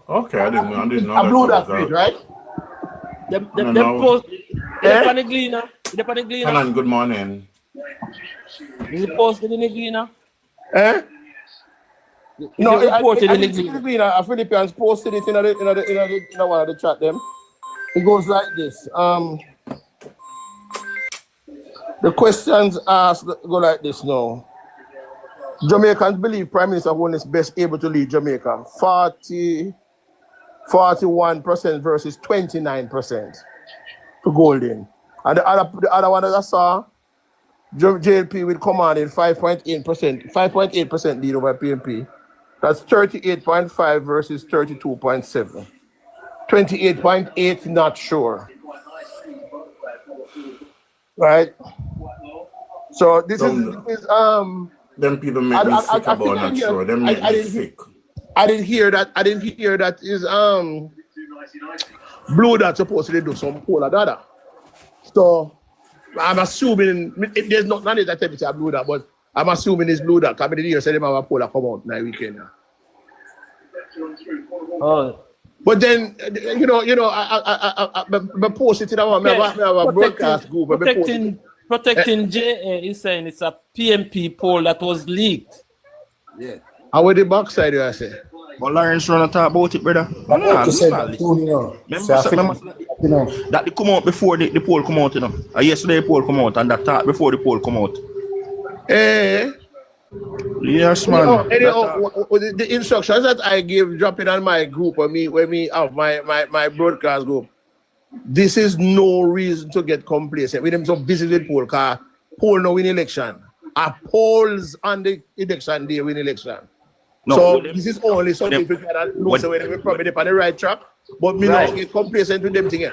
Okay, I didn't know. I blew that tweet, right? Them post. The Gleaner. Alan, good morning. Is it posted in the Gleaner? Eh? No, it reported in the Philippines posted it in one of the chat them. It goes like this. The questions asked go like this now. Jamaicans believe Prime Minister Won is best able to lead Jamaica. 41% versus 29% to Golden. And the other one that I saw, JLP with commanding 5.8% lead over PNP. That's 38.5 versus 32.7. 28.8 not sure. Right? So this is them people make me sick about not sure. Them make me sick. I didn't hear that is Blue Dot supposedly do some poll or data. So I'm assuming there's not none of that type of Blue Dot, but I'm assuming it's Blue Dot. I mean, you said them have a poll that come out next weekend now. Oh. But then I post it in our broadcast group. Protecting JA is saying it's a PMP poll that was leaked. Yeah. How with the backside you say? But Lawrence run and talk about it, brother. Remember that they come out before the poll come out, yesterday the poll come out and that talk before the poll come out. Yes, man. The instructions that I give dropping on my group when me have my broadcast group. This is no reason to get complacent. We them so busy with poll, cause poll no win election. Our polls on the election day win election. No, so this is only something we can lose away. We're probably on the right track, but me not get complacent with them thing.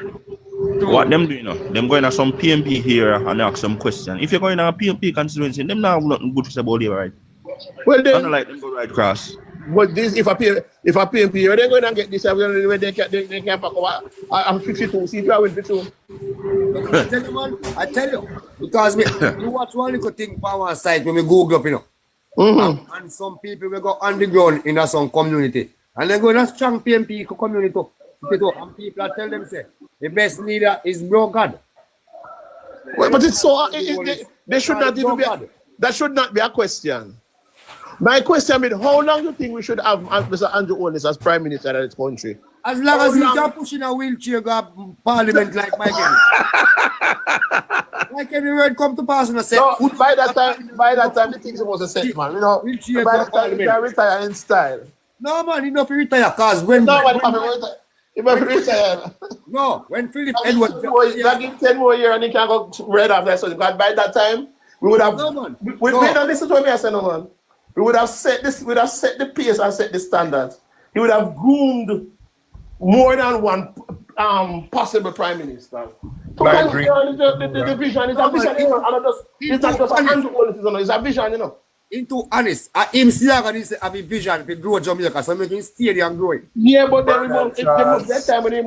What them doing? Them going to some PMP here and ask some question. If you're going to a PMP constituency, them not have nothing good to say about you, right? Well, then, I like them go right across. But this, if a PMP, they're going to get this. They can pack over. I'm 52. See if I win 52. I tell you, because you watch one little thing on one side when we Google up, and some people will go underground in some community, and they're going to strong PMP community. And people are telling them, say, the best leader is bro God. Well, but it's so, they should not even be, that should not be a question. My question is, how long do you think we should have Mr. Andrew Holness as Prime Minister of this country? As long as he can push in a wheelchair go Parliament like Michael. Like every word come to pass and I say, no, by that time the thing's supposed to set, man. Wheelchair by that time he can retire in style. No, man, he not retire because when no, when Philip Edwards give him 10 more years and he can go red after so because by that time we would have we don't listen to what I say, no man. We would have set the pace and set the standards. He would have groomed more than one possible prime minister. So the vision is a vision, it's not just a handle policies, it's a vision, Into honest, him still have a vision to grow Jamaica, so making steady and growing. Yeah, but then that time when he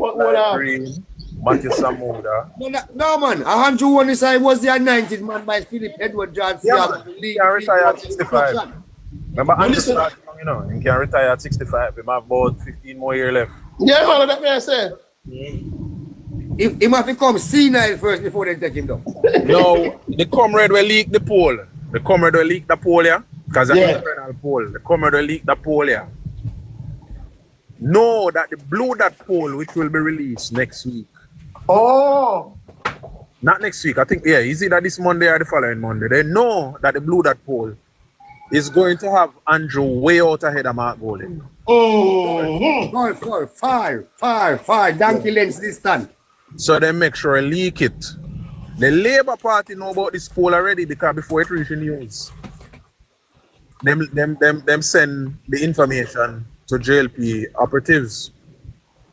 Matthew Samuda. No, man. 101 is I was the 19th man by Philip Edward Johnson. Yeah, he can retire at 65. Remember, Andrew started, he can retire at 65. He have about 15 more years left. Yeah, man, that's what I said. He must become senile first before they take him down. No, the comrade will leak the poll. The comrade will leak the poll, yeah? Because that's an internal poll. The comrade will leak the poll, yeah? Know that the Blue Dot poll, which will be released next week. Oh! Not next week. I think, yeah, is it that this Monday or the following Monday? They know that the Blue Dot poll is going to have Andrew way out ahead of Mark Golden. Oh, fire. Donkey lens this time. So they make sure they leak it. The Labour Party know about this poll already because before it reaches news, them send the information to JLP operatives.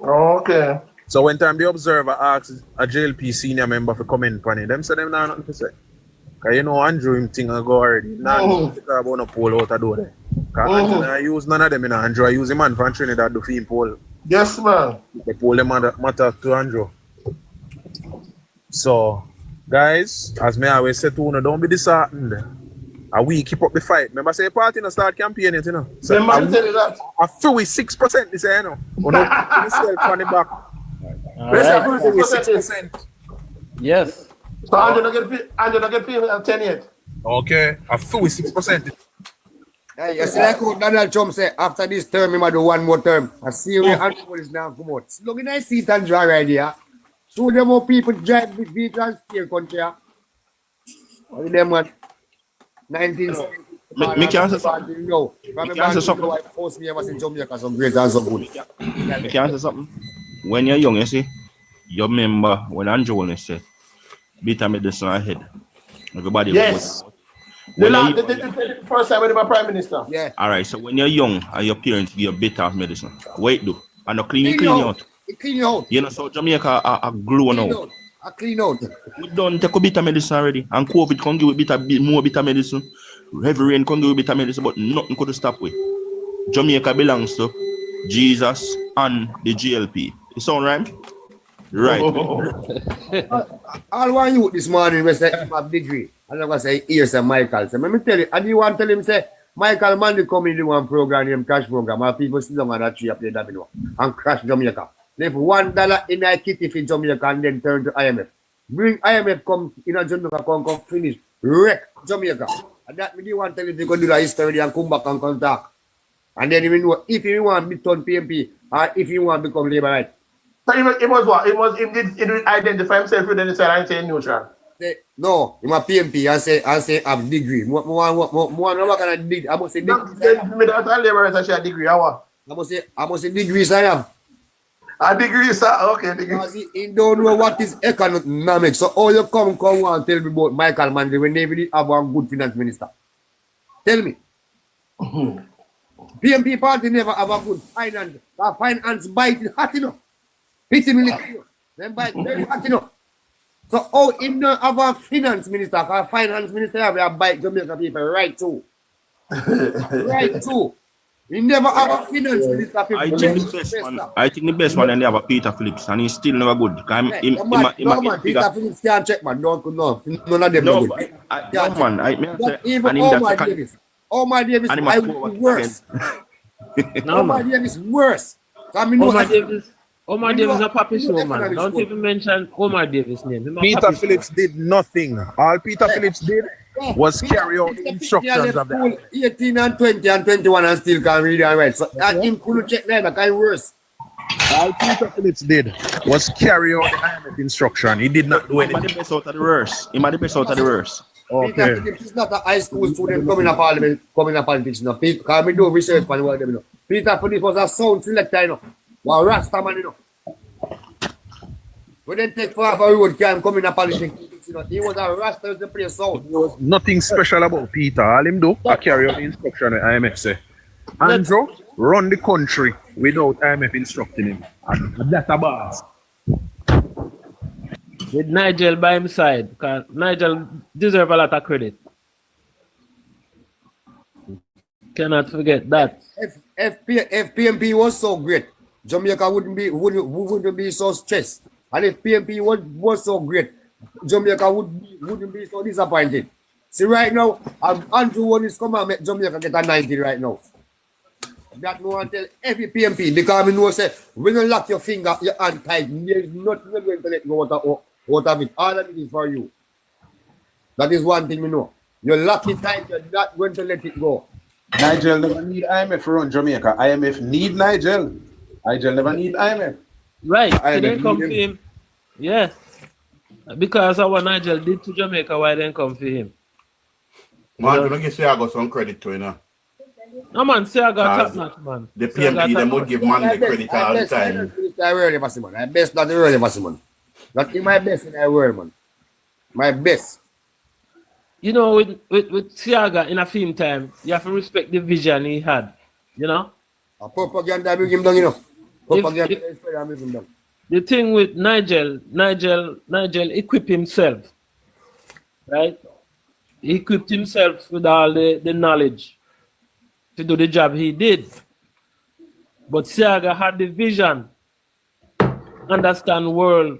Okay. So when time the Observer asks a JLP senior member to comment on it, them say them not nothing to say. Because Andrew him thing go already. Nah, about no poll out of door there. Because Andrew I use none of them, Andrew I use him man from Trinidad to feed poll. Yes, man. The poll them matter to Andrew. So, guys, as me always say to you, don't be disheartened. And we keep up the fight. Remember, say party no start campaigning, So I feel with 6% this year, on the back. Right. 6%. Yes. So Andrew not get paid 10 yet. Okay, I feel with 6%. Hey, you see like how Donald Trump say after this term, he might do one more term. I see where Andrew is now come out. Look at I see it and draw right here. Show them how people drive with vehicles steer country. What is them one? 1970. Me can't say something. No. Me can't say something. I post me was in Jamaica, some great and some good. Me can't say something. When you're young, you see, you remember when Andrew was say, bitter medicine ahead. Everybody Yes. The first time when he was prime minister. Yeah. All right. So when you're young and your parents give you bitter medicine, wait do, and clean you out. It clean you out. You know, so Jamaica are glue now. I clean out. We done take a bitter medicine already, and COVID can give you more bitter medicine. Heavy rain can give you bitter medicine, but nothing could stop with. Jamaica belongs to Jesus and the GLP. You sound right? Right. All one you this morning was say him have degree. And I'm gonna say here's a Michael. So let me tell you, and you want to tell him say Michael Mandy come in the one program named Crash Program, and people sit down on that tree up there that and crash Jamaica. Leave $1 in a kitty for Jamaica and then turn to IMF. Bring IMF come in a Jamaica come finish. Wreck Jamaica. And that me want to tell him they go do the history and come back and come talk. And then even know if you want to become PMP or if you want to become Labour right. So it was what? It did identify himself with the side and say neutral. No, I'm a PMP and say have degree. What kind of degree? I must say degree. That's a Labour a degree. I must say degrees I have. A degree, sir. Okay, degree. Because he don't know what is economics. So all you come and tell me about Michael Manley when they really have a good finance minister. Tell me. PMP party never have a good finance. The finance bite is hot enough. Pity military. Then bite very hot enough. So how him not have a finance minister? Because finance minister have a bite Jamaica people right too. Right too. He never have a finance minister. I think the best one and they have a Peter Phillips and he's still never good. Peter Phillips can't check man. No, none of them no good. Even Omar Davis, I would be worse. Omar Davis worse. Omar Davis a papi show, man. Don't even mention Omar Davis' name. Peter Phillips did nothing. All Peter Phillips did was carry out the instructions of the 18 and 20 and 21 and still can't read and write. So him couldn't check that, kind of worse. All Peter Phillips did was carry out the IMF instruction. He did not do anything. He might the best out of the worst. He might the best out of the worst. Okay. Peter Phillips is not a high school student coming up parliament, coming up politics. No. Because we do research on what them know. Peter Phillips was a sound selector, you know. Well, Rasta man, you know. We didn't take far for road can come in a politics. You know. He was a Rasta to play sound. There was nothing special about Peter. All him do, I carry out the instruction with IMF say. Andrew run the country without IMF instructing him. And that's a boss. With Nigel by his side, because Nigel deserves a lot of credit. Cannot forget that. If PMP was so great, Jamaica wouldn't be so stressed. And if PMP was so great, Jamaica wouldn't be so disappointed. See right now, Andrew one is come and make Jamaica get a 90 right now. That no one tell every PMP because we know say when you lock your finger, your hand tight, there's nothing going to let go out of it. All of it is for you. That is one thing we know. You lock it tight, you're not going to let it go. Nigel never need IMF to run Jamaica. IMF need Nigel. Nigel never need IMF. Right. So they come for him. Yeah. Because of what Nigel did to Jamaica, why then come for him? Man, you don't give Siago some credit to, you know. No man, Siago top notch, man. The PMP, they would give man the credit all the time. I best not the world, man. That is my best in the world, man. My best. You know, with Siaga in a film time, you have to respect the vision he had. You know? A propaganda bring him down, you know. Propaganda bring him down. The thing with Nigel equipped himself. Right? He equipped himself with all the knowledge to do the job he did. But Siaga had the vision, understand world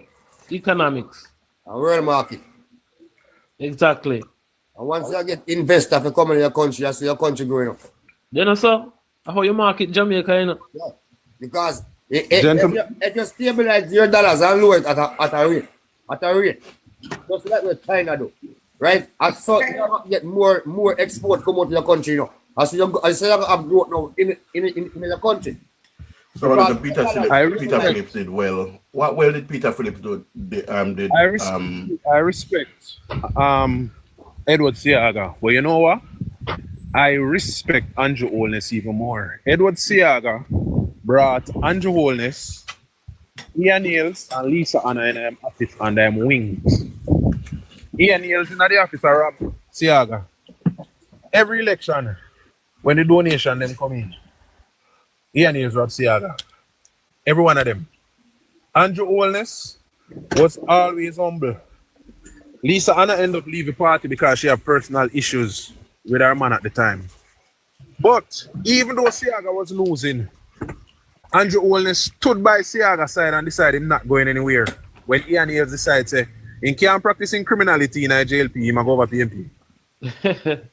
economics. And world market. Exactly. And once you get investors to come in your country, you see your country growing up. You know, so how you market Jamaica, you know? Yeah. Because if you stabilize your dollars and lower it at a rate, just like what China do, right? And so you get more export come out to your country, you know. I say you have growth now in the country. So what did Peter Phillips did well. What well did Peter Phillips do? I respect Edward Seaga. But you know what? I respect Andrew Holness even more. Edward Seaga brought Andrew Holness, Ian Niels, and Lisa Anna in them office and them wings. Ian Niels in the office are Rob Seaga. Every election, when the donation them come in, Ian Niels, Rob Seaga. Every one of them. Andrew Holness was always humble. Lisa Anna ended up leaving the party because she had personal issues with her man at the time. But even though Seaga was losing, Andrew Holness stood by Seaga's side and decided him not going anywhere. When Ian Niels decided say, he can't practicing criminality in a JLP, he might go over PMP.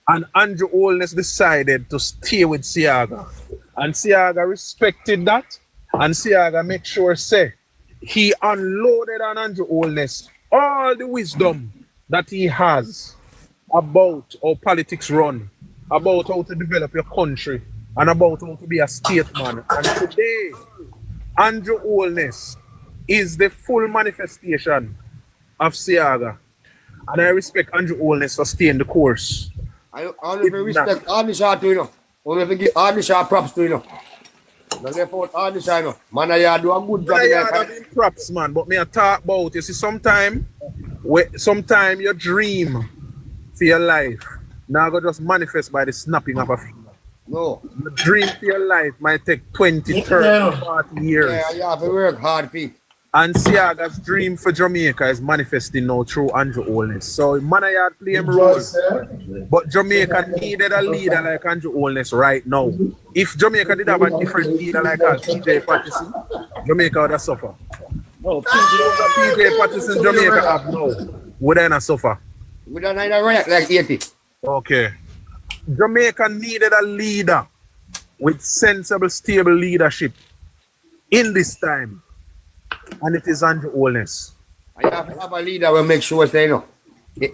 And Andrew Holness decided to stay with Seaga. And Seaga respected that. And Seaga make sure say he unloaded on Andrew Holness all the wisdom that he has about how politics run, about how to develop your country, and about how to be a statesman. And today, Andrew Holness is the full manifestation of Seaga. And I respect Andrew Holness for staying the course. I only respect Arnisha too, you know. Only give Arnisha props to, you know. Therefore, Arnisha, you know. Man, I do a good job. I do props, man, but me I talk about, you see, sometime your dream for your life now go just manifest by the snapping of a finger. No. The dream for your life might take 20, 30, 40 years. Yeah, you have to work hard for it. And Seaga's dream for Jamaica is manifesting now through Andrew Holness. So Manayard play him role. But Jamaica needed a leader like Andrew Holness right now. If Jamaica did have a different leader like PJ Patterson, Jamaica would have suffered. Oh, PJ Patterson, Jamaica have now. Would I not suffer? We don't need a riot like 80. Okay. Jamaica needed a leader with sensible, stable leadership in this time. And it is Andrew Holness. I have to have a leader who make sure say, you know, the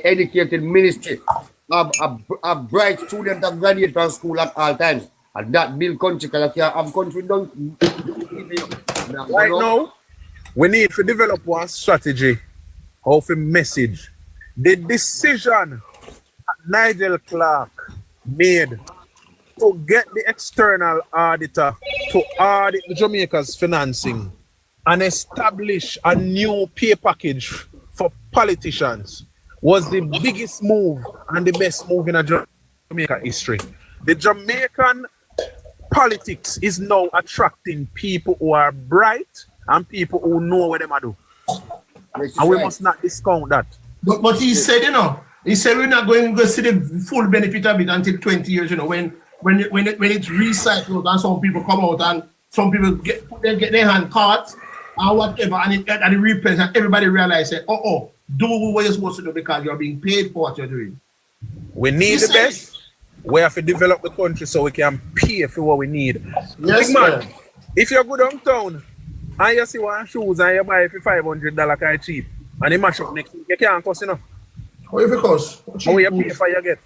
educated ministry have a bright student that graduate from school at all times. And that build country, because if you have country done. Right now, we need to develop one strategy of a message. The decision that Nigel Clark made to get the external auditor to audit Jamaica's financing and establish a new pay package for politicians was the biggest move and the best move in Jamaica history. The Jamaican politics is now attracting people who are bright and people who know what they do. And we must not discount that. But he said, you know, he said we're not going to see the full benefit of it until 20 years, you know, when it's recycled and some people come out and some people get their hand caught and whatever and it repents and everybody realizes, do what you're supposed to do because you're being paid for what you're doing. We need the best. We have to develop the country so we can pay for what we need. Yes, big man. If you go downtown and you see one shoes and you buy it for $500 kind of cheap and you match up next week, you can't cost enough. How if it cost? How you pay for you get.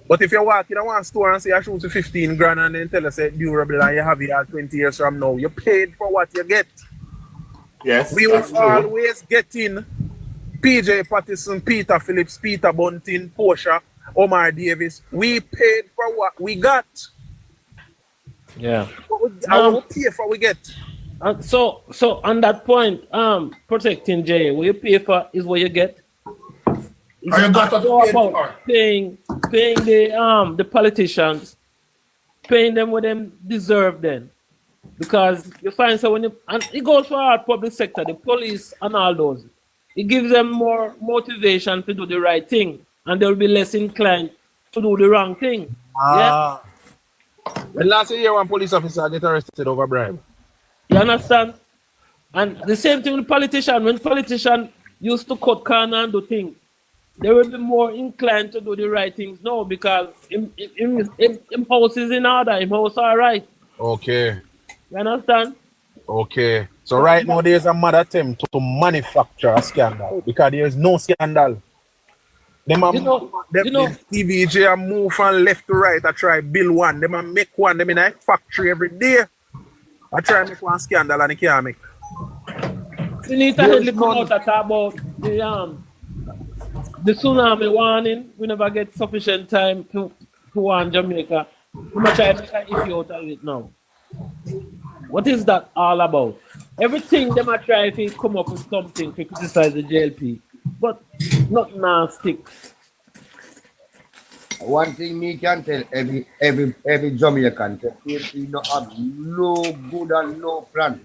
But if you walk in one store and see a shoes for 15 grand and then tell us it's durable and you have it all 20 years from now, you paid for what you get. Yes. We will always get in PJ Patterson, Peter Phillips, Peter Bunting, Portia, Omar Davis. We paid for what we got. Yeah. I will pay for what we get. So on that point, protecting Jay, what you pay for is what you get. Are you got about paying the politicians, paying them what them deserve then. Because you find so and it goes for our public sector, the police and all those. It gives them more motivation to do the right thing, and they'll be less inclined to do the wrong thing. Yeah. When last year one police officer get arrested over bribe. You understand? And the same thing with politicians. When politicians used to cut corner and do things, they will be more inclined to do the right things now because him house is in order, him house all right. Okay. You understand? Okay. So right now there's a mad attempt to manufacture a scandal because there is no scandal. Them a, You know, the TVJ a move from left to right. I try build one. Them a make one. Them in a factory every day. I try make one scandal and it can't make. Senator Headley come out and talk about the tsunami warning. We never get sufficient time to warn Jamaica. We must try to make an issue out of it now. What is that all about? Everything they might try to come up with something to criticize the JLP, but nothing now sticks. One thing me can tell every Jamaican, the PNP don't have no good and no plan.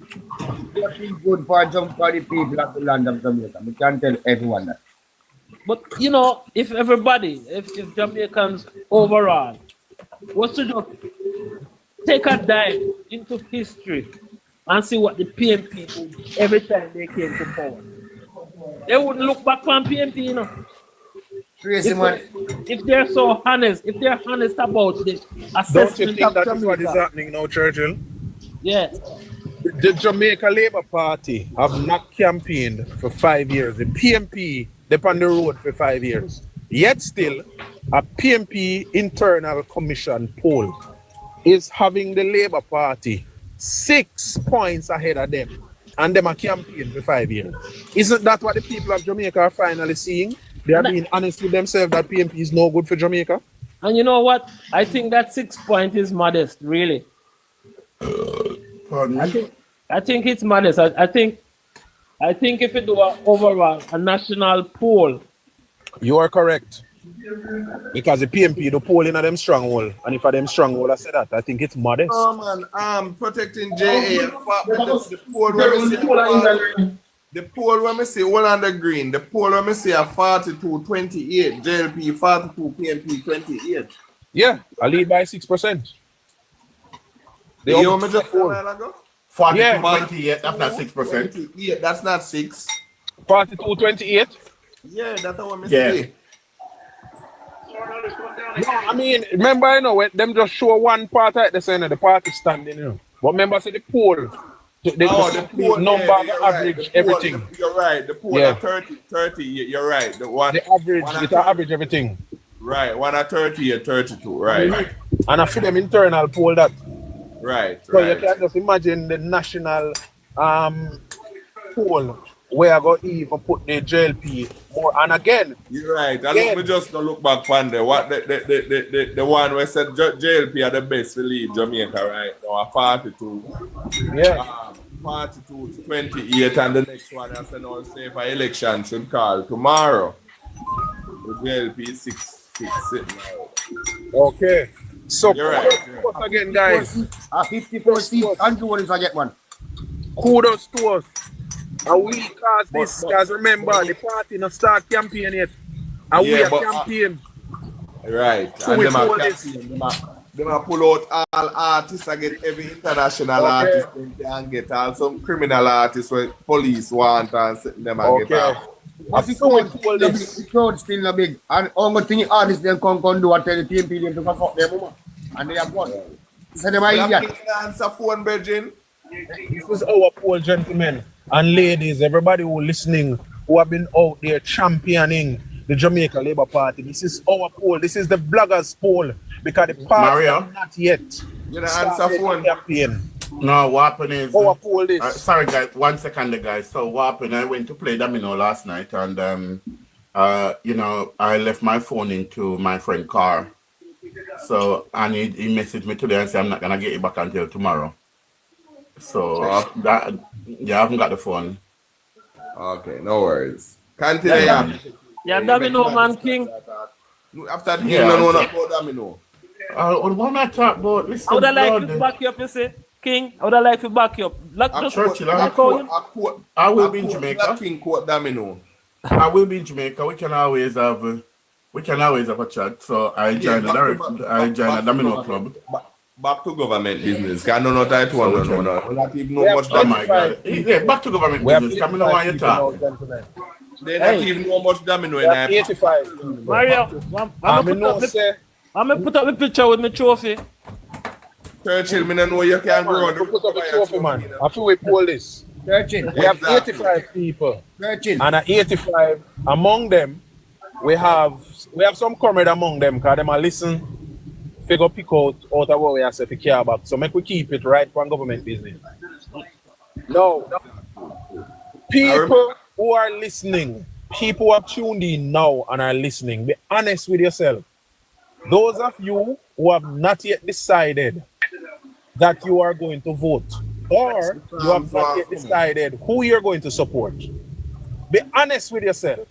Nothing good for the people of the land of Jamaica. We can tell everyone that. But you know, if Jamaicans overall was to just take a dive into history and see what the PNP did every time they came to power, they wouldn't look back on PNP, you know. If they're so honest, if they're honest about the assessment Don't you think of that Jamaica, is what is happening now, Churchill? yeah. The Jamaica Labour Party have not campaigned for 5 years. The PMP, they're on the road for 5 years. Yet still, a PMP internal commission poll is having the Labour Party 6 points ahead of them. And them are campaigning for 5 years. Isn't that what the people of Jamaica are finally seeing? They are being honest with themselves that PMP is no good for Jamaica. And you know what? I think that 6 point is modest, really. I think it's modest. I think if you do a national poll. You are correct. Because the PMP, the poll in them stronghold. And if I them stronghold, I say that. I think it's modest. Oh man, protecting JA. The poll when me say all on the green, the poll when me say a 42-28, JLP 42, PNP 28. Yeah, I lead by 6%. You hear me just 4 42-28, that's not 6%. Yeah, that's not 6. 42-28? Yeah, that's what me Yeah. say. No, I mean, remember, you know, when them just show one part at the center, the party standing, you know. But remember, say the poll. The poll number, the average, right. everything. You're right. The poll at 30, you're right. The average, it average everything. Right, one at 30 and 32, right. Mm-hmm. And I feel them internal poll that. Right, so you can just imagine the national poll where I got even put the JLP more. And again, you're right. And let me just look back on the one where said JLP are the best to lead Jamaica right now, 42. Yeah. 42-28, and the next one I said no say for election should call tomorrow. The JLP is 6 sitting now. Okay. So you're right. Kudos again, guys. 54 seats, Andrew what is I get one. Kudos to us. And we cause this, because remember, the party not start campaign yet. And we are campaign. Right. So and we them are pull this. They might pull out all artists and get every international artist and get all some criminal artists where police want and sit them and get out. But the crowd still not big. And only thing artists then come do what tell the PMP them to fuck up their mama. And they have won. So them are idiot. Answer phone, Virgin. This is our poll, gentlemen and ladies, everybody who listening, who have been out there championing the Jamaica Labour Party. This is our poll. This is the bloggers' poll. Because the party are not yet answer phone. Campaign. No, what happened is... Our poll is... sorry, guys. 1 second, guys. So what happened, I went to play domino last night and, you know, I left my phone into my friend's car. So, and he messaged me today and said, I'm not going to get it back until tomorrow. So, I haven't got the phone. Okay, no worries. Continue. Yeah, domino, man, King. After the game, no one about domino. What I talk about? Listen, I would have liked to back you up, you say, King. I would have liked to back you up. I will be in Jamaica. King quote domino. I will be in Jamaica. We can always have a chat. So I joined a domino club. Back to government business. Can no type one. No. Not even know much. Oh my God. Yeah, back to government business. Come on, why you talk? They not even know much domino in there. 85. Mario, I'm gonna put up the picture with my trophy. Churchill, me know you can grow on. Put up a trophy, man. I feel we pull this. Churchill. We have 85 people. Churchill. And at 85, among them, we have some comrade among them because them are listen, figure pick out of what we are saying to care about. So make we keep it right for government business. No. People who are listening, people who are tuned in now and are listening, be honest with yourself. Those of you who have not yet decided that you are going to vote, or you have not yet decided who you're going to support, be honest with yourself.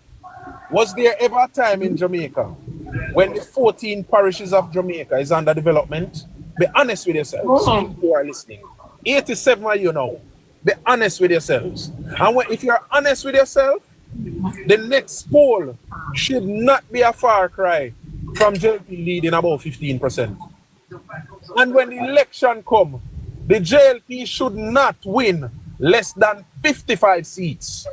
Was there ever a time in Jamaica when the 14 parishes of Jamaica is under development? Be honest with yourselves. Who are listening. 87 of you now. Be honest with yourselves. And if you're honest with yourself, the next poll should not be a far cry from JLP leading about 15%. And when the election comes, the JLP should not win less than 55 seats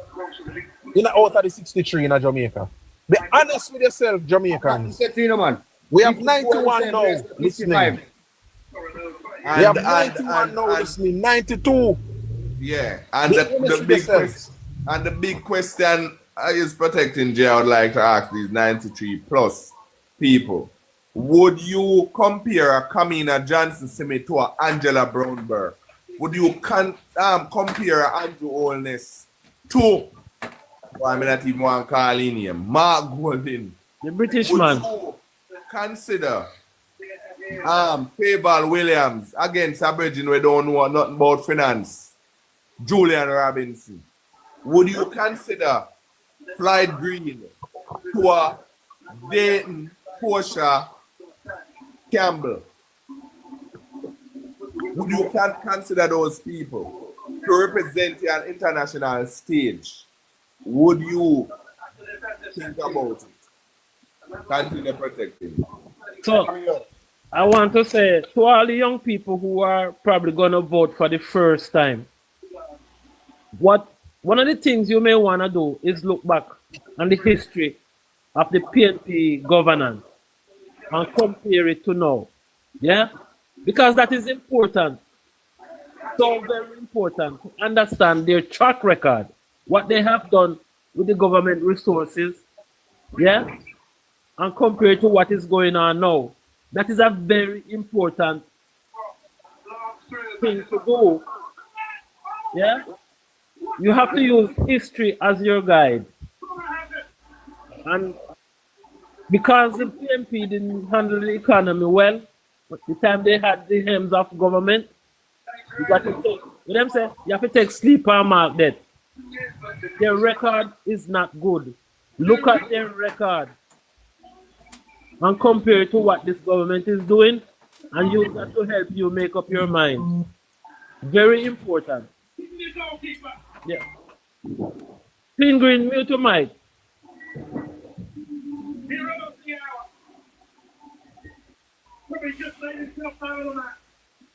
out of the 63 in Jamaica. Be honest with yourself, Jamaicans. We have 91 now listening. We have 91 now listening. 92. Yeah, and the big question is protecting Jay. I would like to ask these 93 plus people: would you compare a Kamina Johnson-Simi to a Angela Brownberg? Would you compare Andrew Holness to, I mean, not even one call in him, Mark Golding, the British man? You consider Fable Williams against a virgin we don't know nothing about finance, Julian Robinson? Would you consider Floyd Green to a Dayton Portia Campbell? Would you consider those people to represent an international stage? Would you think about it? Continue protecting. So, I want to say to all the young people who are probably going to vote for the first time, one of the things you may want to do is look back on the history of the PNP governance and compare it to now. Yeah? Because that is important. So very important to understand their track record, what they have done with the government resources, yeah, and compare to what is going on now. That is a very important thing to do. Yeah? You have to use history as your guide. And because the PNP didn't handle the economy well, but the time they had the helms of government, you got to take, with them say, you have to take sleeper mark that. Their record is not good. Look at their record and compare it to what this government is doing, and use that to help you make up your mind. Very important. Yeah. Clean Green, mute your mic.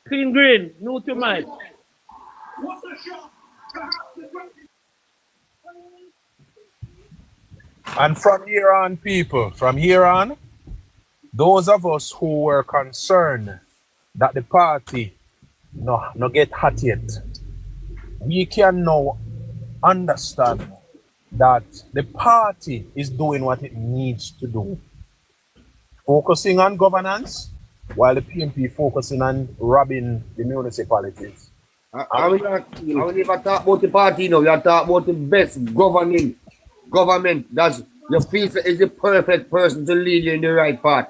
Clean Green, mute your mic. And from here on, people, from here on, those of us who were concerned that the party no get hot yet, we can now understand that the party is doing what it needs to do. Focusing on governance, while the PNP focusing on robbing the municipalities. I will never talk about the party now. We are talking about the best governing government. That's your feel is the perfect person to lead you in the right path.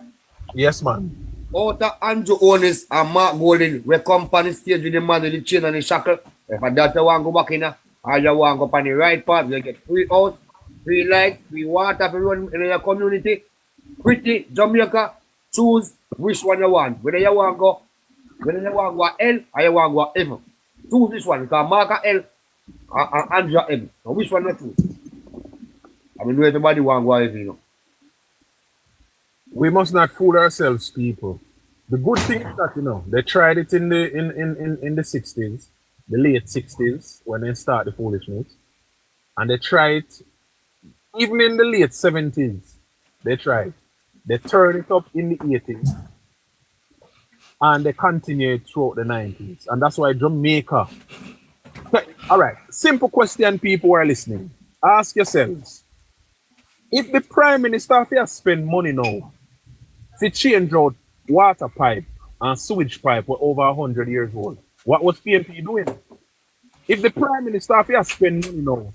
Yes, man. Out of Andrew Holness and Mark Golding, we come on the stage with the man with the chain and the shackle. If a daughter want to go back in, or you want to go on the right path, you get free house, free light, free water for run in your community. Pretty Jamaica, choose which one you want. Whether you want to go hell or you want to go heaven. Choose this one, because Mark hell and Andrew heaven. So which one you choose? I mean, everybody want to go heaven, you know. We must not fool ourselves, people. The good thing is that, you know, they tried it in the 60s, the late 60s, when they start the foolishness. And they tried it even in the late 70s. They tried. They turned it up in the 80s. And they continued throughout the 90s. And that's why Jamaica. All right. Simple question, people who are listening. Ask yourselves. If the Prime Minister here spend money now to change out water pipe and sewage pipe were over 100 years old, what was PNP doing? If the Prime Minister here spend money now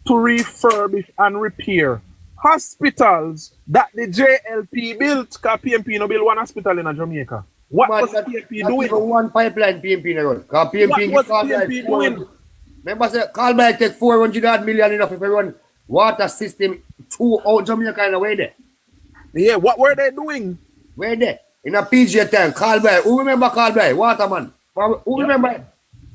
to refurbish and repair hospitals that the JLP built, because PNP no build one hospital in Jamaica. What was PNP doing? One pipeline PNP road. Because PNP what was PNP doing? Remember, say, Carlby take 400 million enough if we run water system to out Jamaica in the way there. Yeah, what were they doing? Where there? In a PG time, Carlby. Who remember Carlby? Waterman. Who remember him?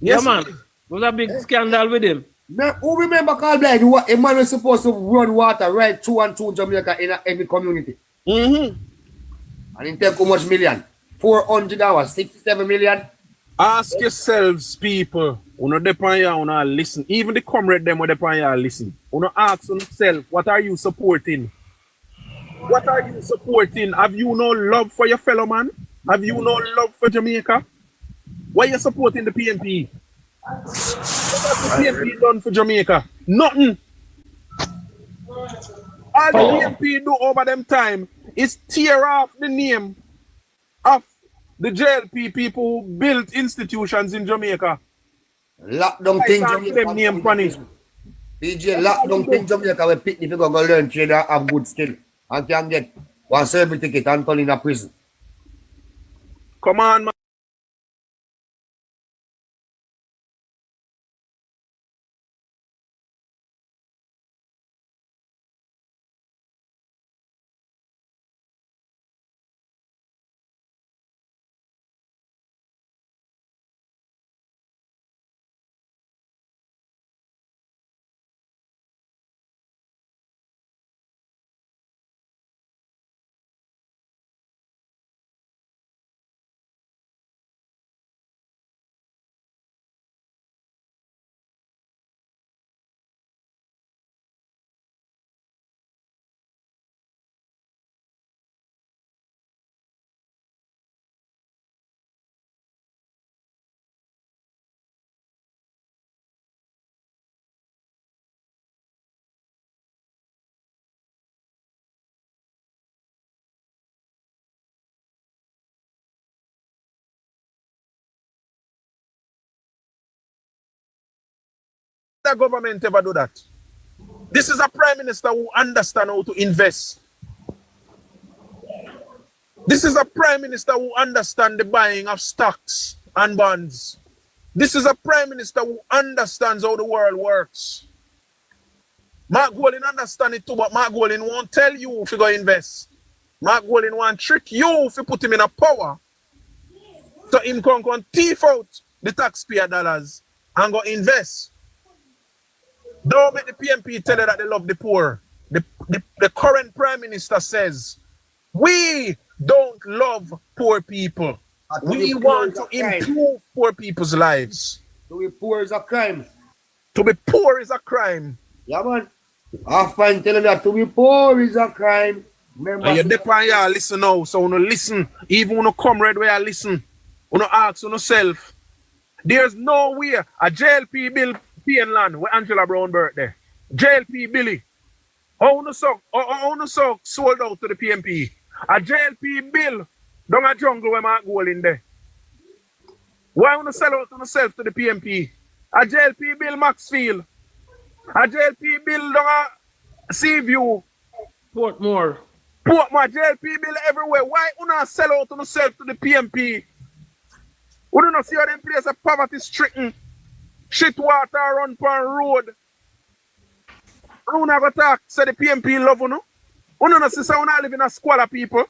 Yes, man. It was a big scandal with him. Now, who remember Carlby? A man was supposed to run water right 2 and 2 Jamaica in every community. And it take how much million? 400 hours, 67 million. Ask yourselves, people, uno depend here, uno listen. Even the comrade them who depend here listen. Uno ask yourself, what are you supporting? What are you supporting? Have you no love for your fellow man? Have you no love for Jamaica? Why are you supporting the PNP? What has the PNP done for Jamaica? Nothing. All the PNP do over them time is tear off the name of the JLP people who built institutions in Jamaica. Lock down things them name funny. PJ, lock down things Jamaica where people go learn trade and have good skill and can get one service ticket and turn in a prison. Come on, man. The government ever do that? This is a prime minister who understands how to invest. This is a prime minister who understands the buying of stocks and bonds. This is a prime minister who understands how the world works. Mark Golding understands it too, but Mark Golding won't tell you if you go invest. Mark Golding won't trick you if you put him in a power. So him can thief out the taxpayer dollars and go invest. Don't make the PNP tell you that they love the poor. The current prime minister says, we don't love poor people. We want to improve poor people's lives. To be poor is a crime. To be poor is a crime. Yeah, man. I find telling that to be poor is a crime. Remember, and you depend here, listen now. So you listen. Even when you come right where you listen. You ask yourself. There's no way a JLP bill paying land where Angela Brown birthday. JLP Billy. How no so sold out to the PNP? A JLP bill down a jungle where Mark Golding there. Why want to sell out on yourself to the PNP? A JLP bill Maxfield. A JLP bill down a Seaview. Portmore. JLP bill everywhere. Why you not sell out on yourself to the PNP? We do not see how them place a poverty stricken. Shit water run per road. You not go talk, say the PNP love you, no? You not see how not live in a squalor people.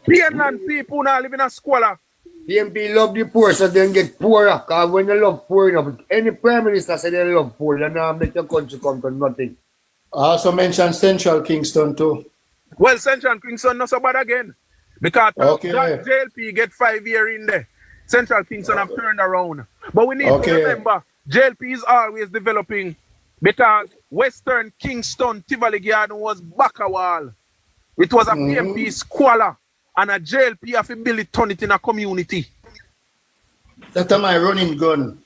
PNP people not live in a squalor. PNP love the poor, so they get poorer. Because when you love poor enough, any prime minister say they love poor, then make your country come to nothing. I also mentioned Central Kingston too. Well, Central Kingston not so bad again. Because that JLP get 5 years in there. Central Kingston have turned around. But we need to remember, JLP is always developing because Western Kingston, Tivoli Garden was back a wall. It was a PNP squalor and a JLP have ability to turn it in a community. That's my running gun.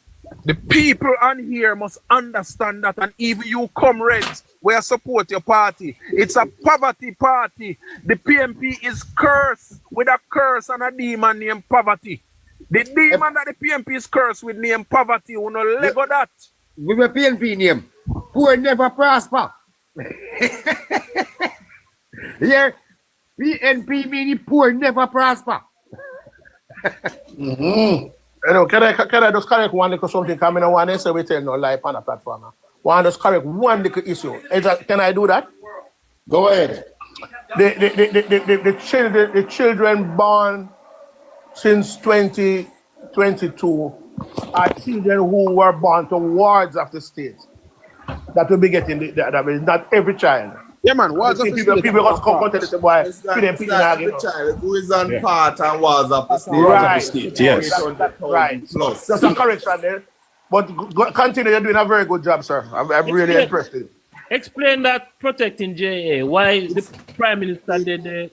The people on here must understand that, and even you comrades, where support your party. It's a poverty party. The PMP is cursed with a curse and a demon named poverty. The demon that the PMP is cursed with named poverty. You know, Lego that. With a PNP name, poor never prosper. Here, PNP meaning poor never prosper. Can I just correct one little something coming on one day so we tell no live on the platform? One just correct one little issue. Can I do that? Go ahead. The children born since 2022 are children who were born to wards of the state. That will be getting that is not every child. Yeah, man. Wards of the people state. People just come to the boy. It's not every child who is on part and was of the state. Right. Yes. Right. Plus. That's a correction there. But continue, you're doing a very good job, sir. I'm really impressed. Explain that protecting JA. Why the Prime Minister did the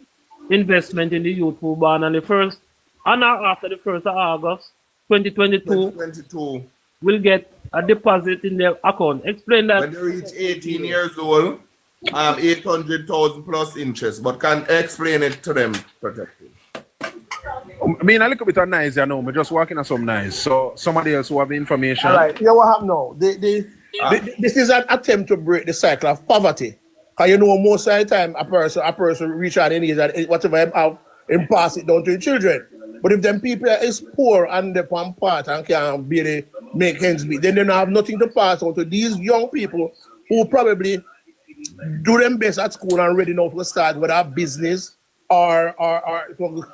investment in the youth who born on the 1st and after the 1st of August 2022 will get a deposit in their account. Explain that. When they reach 18 years old, 800,000 plus interest. But can explain it to them, protecting. I mean, a little bit of nice, you know. I'm just walking on some nice. So somebody else who have the information. All right. Yeah, what happened now? This is an attempt to break the cycle of poverty. Because you know, most of the time, a person reach out in age and whatever they have, and pass it down to the children. But if them people is poor and they one part and can't barely make ends meet, then they don't have nothing to pass on to these young people who probably do them best at school and ready now to start with a business or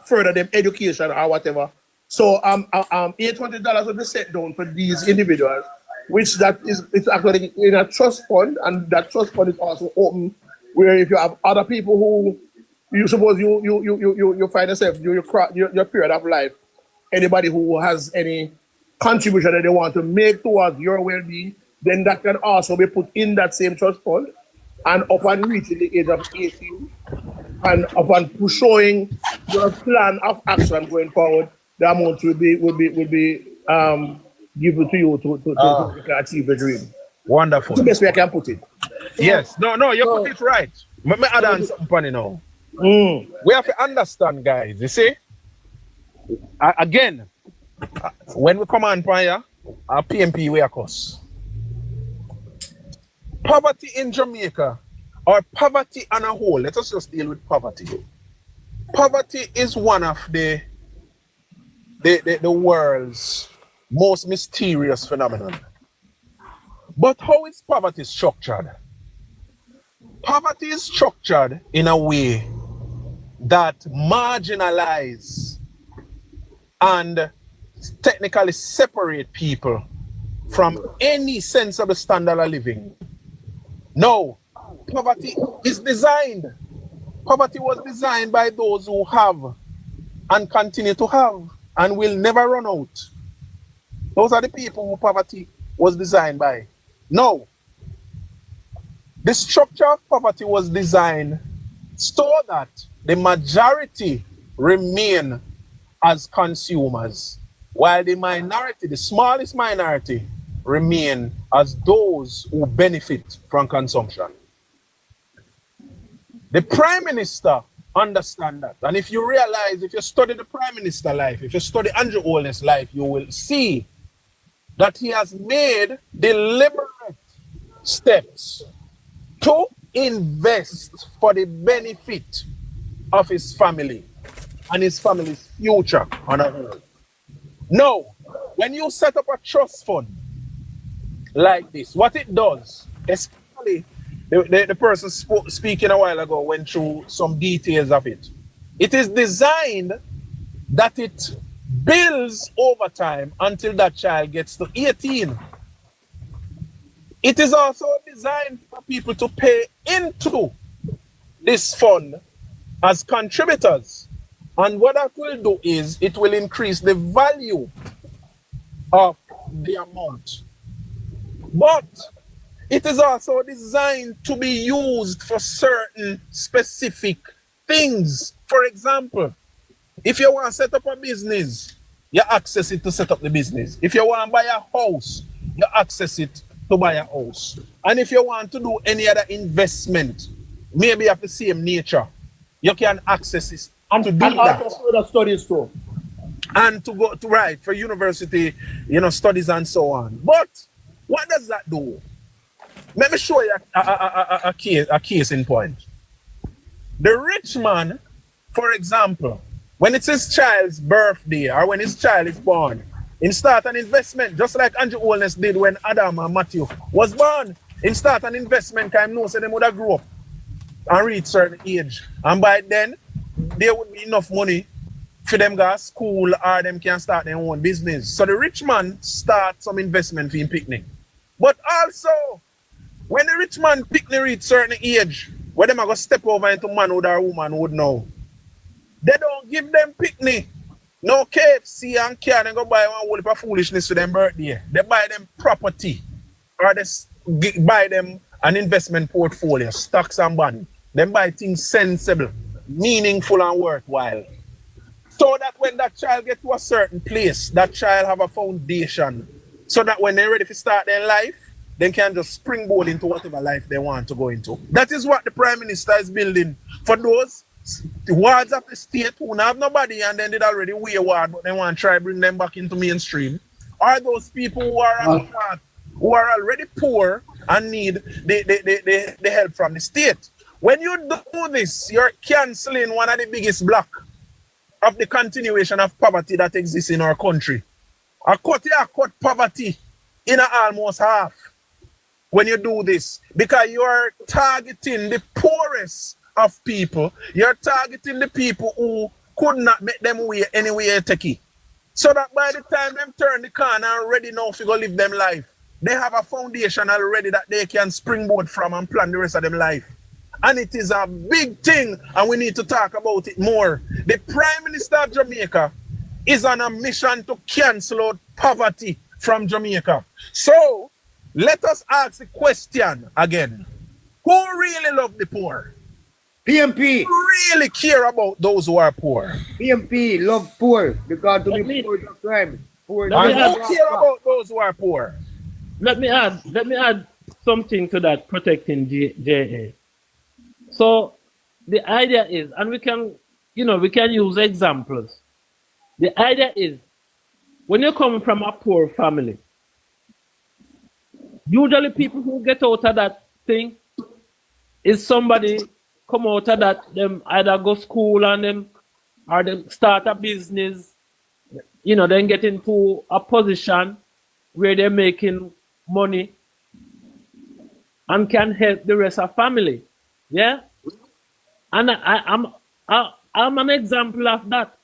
further them education or whatever. So $800 will be set down for these individuals, which that is it's actually in a trust fund, and that trust fund is also open where if you have other people who you suppose you find yourself your period of life, anybody who has any contribution that they want to make towards your well-being, then that can also be put in that same trust fund. And upon reaching the age of 18, and upon showing your plan of action going forward, the amount will be given to you to achieve the dream. Wonderful. That's the best way I can put it. Yes. No, you put it right. Let me add on something funny now. We have to understand, guys. You see, again, when we come on fire, our PMP we are cause. Poverty in Jamaica, or poverty on a whole, let us just deal with poverty. Poverty is one of the world's most mysterious phenomenon. But how is poverty structured? Poverty is structured in a way that marginalize and technically separate people from any sensible standard of living. No, poverty is designed. Poverty was designed by those who have and continue to have and will never run out. Those are the people who poverty was designed by. No. The structure of poverty was designed so that the majority remain as consumers, while the minority, the smallest minority, remain as those who benefit from consumption. The Prime Minister understands that. And if you realize, if you study the Prime Minister life, if you study Andrew Holness' life, you will see that he has made deliberate steps to invest for the benefit of his family and his family's future on a whole. Now, when you set up a trust fund like this, what it does, especially the person speaking a while ago went through some details of it. It is designed that it builds over time until that child gets to 18. It is also designed for people to pay into this fund as contributors. And what that will do is it will increase the value of the amount. But it is also designed to be used for certain specific things. For example, if you want to set up a business you access it to set up the business. If you want to buy a house, you access it to buy a house. And if you want to do any other investment, maybe of the same nature, you can access it and to do and that. also further studies too. And to go to write for university, studies and so on. But what does that do? Let me show you a case in point. The rich man, for example, when it's his child's birthday or when his child is born, he start an investment, just like Andrew Holness did when Adam and Matthew was born. He start an investment because he knows that they would have grown up and reach certain age. And by then, there would be enough money for them go to school or them can start their own business. So the rich man start some investment for him picnic. But also, when the rich man picnic reach certain age, where them are going to step over into manhood or womanhood now, they don't give them picnic. No KFC and car and go buy one whole heap of foolishness for them birthday. They buy them property or they buy them an investment portfolio, stocks and bonds. They buy things sensible, meaningful and worthwhile. So that when that child get to a certain place, that child have a foundation. So that when they're ready to start their life, they can just springboard into whatever life they want to go into. That is what the Prime Minister is building for those wards of the state who don't have nobody and then did already wayward, but they want to try bring them back into mainstream. Or those people who are already poor and need the help from the state. When you do this, you're canceling one of the biggest blocks of the continuation of poverty that exists in our country. I cut poverty in almost half when you do this, because you are targeting the poorest of people. You're targeting the people who could not make them way anywhere take it. So that by the time them turn the corner and ready now to go live them life, they have a foundation already that they can springboard from and plan the rest of them life. And it is a big thing, and we need to talk about it more. The Prime Minister of Jamaica is on a mission to cancel out poverty from Jamaica. So, let us ask the question again. Who really love the poor? PMP. Who really care about those who are poor? PMP love poor because to be poor is a crime. Poor. And who care about those who are poor? Let me add something to that, protecting JA. So the idea is, and we can use examples. The idea is, when you come from a poor family, usually people who get out of that thing is somebody come out of that, them either go school and them or them start a business, then get into a position where they're making money and can help the rest of family. Yeah, and I'm an example of that,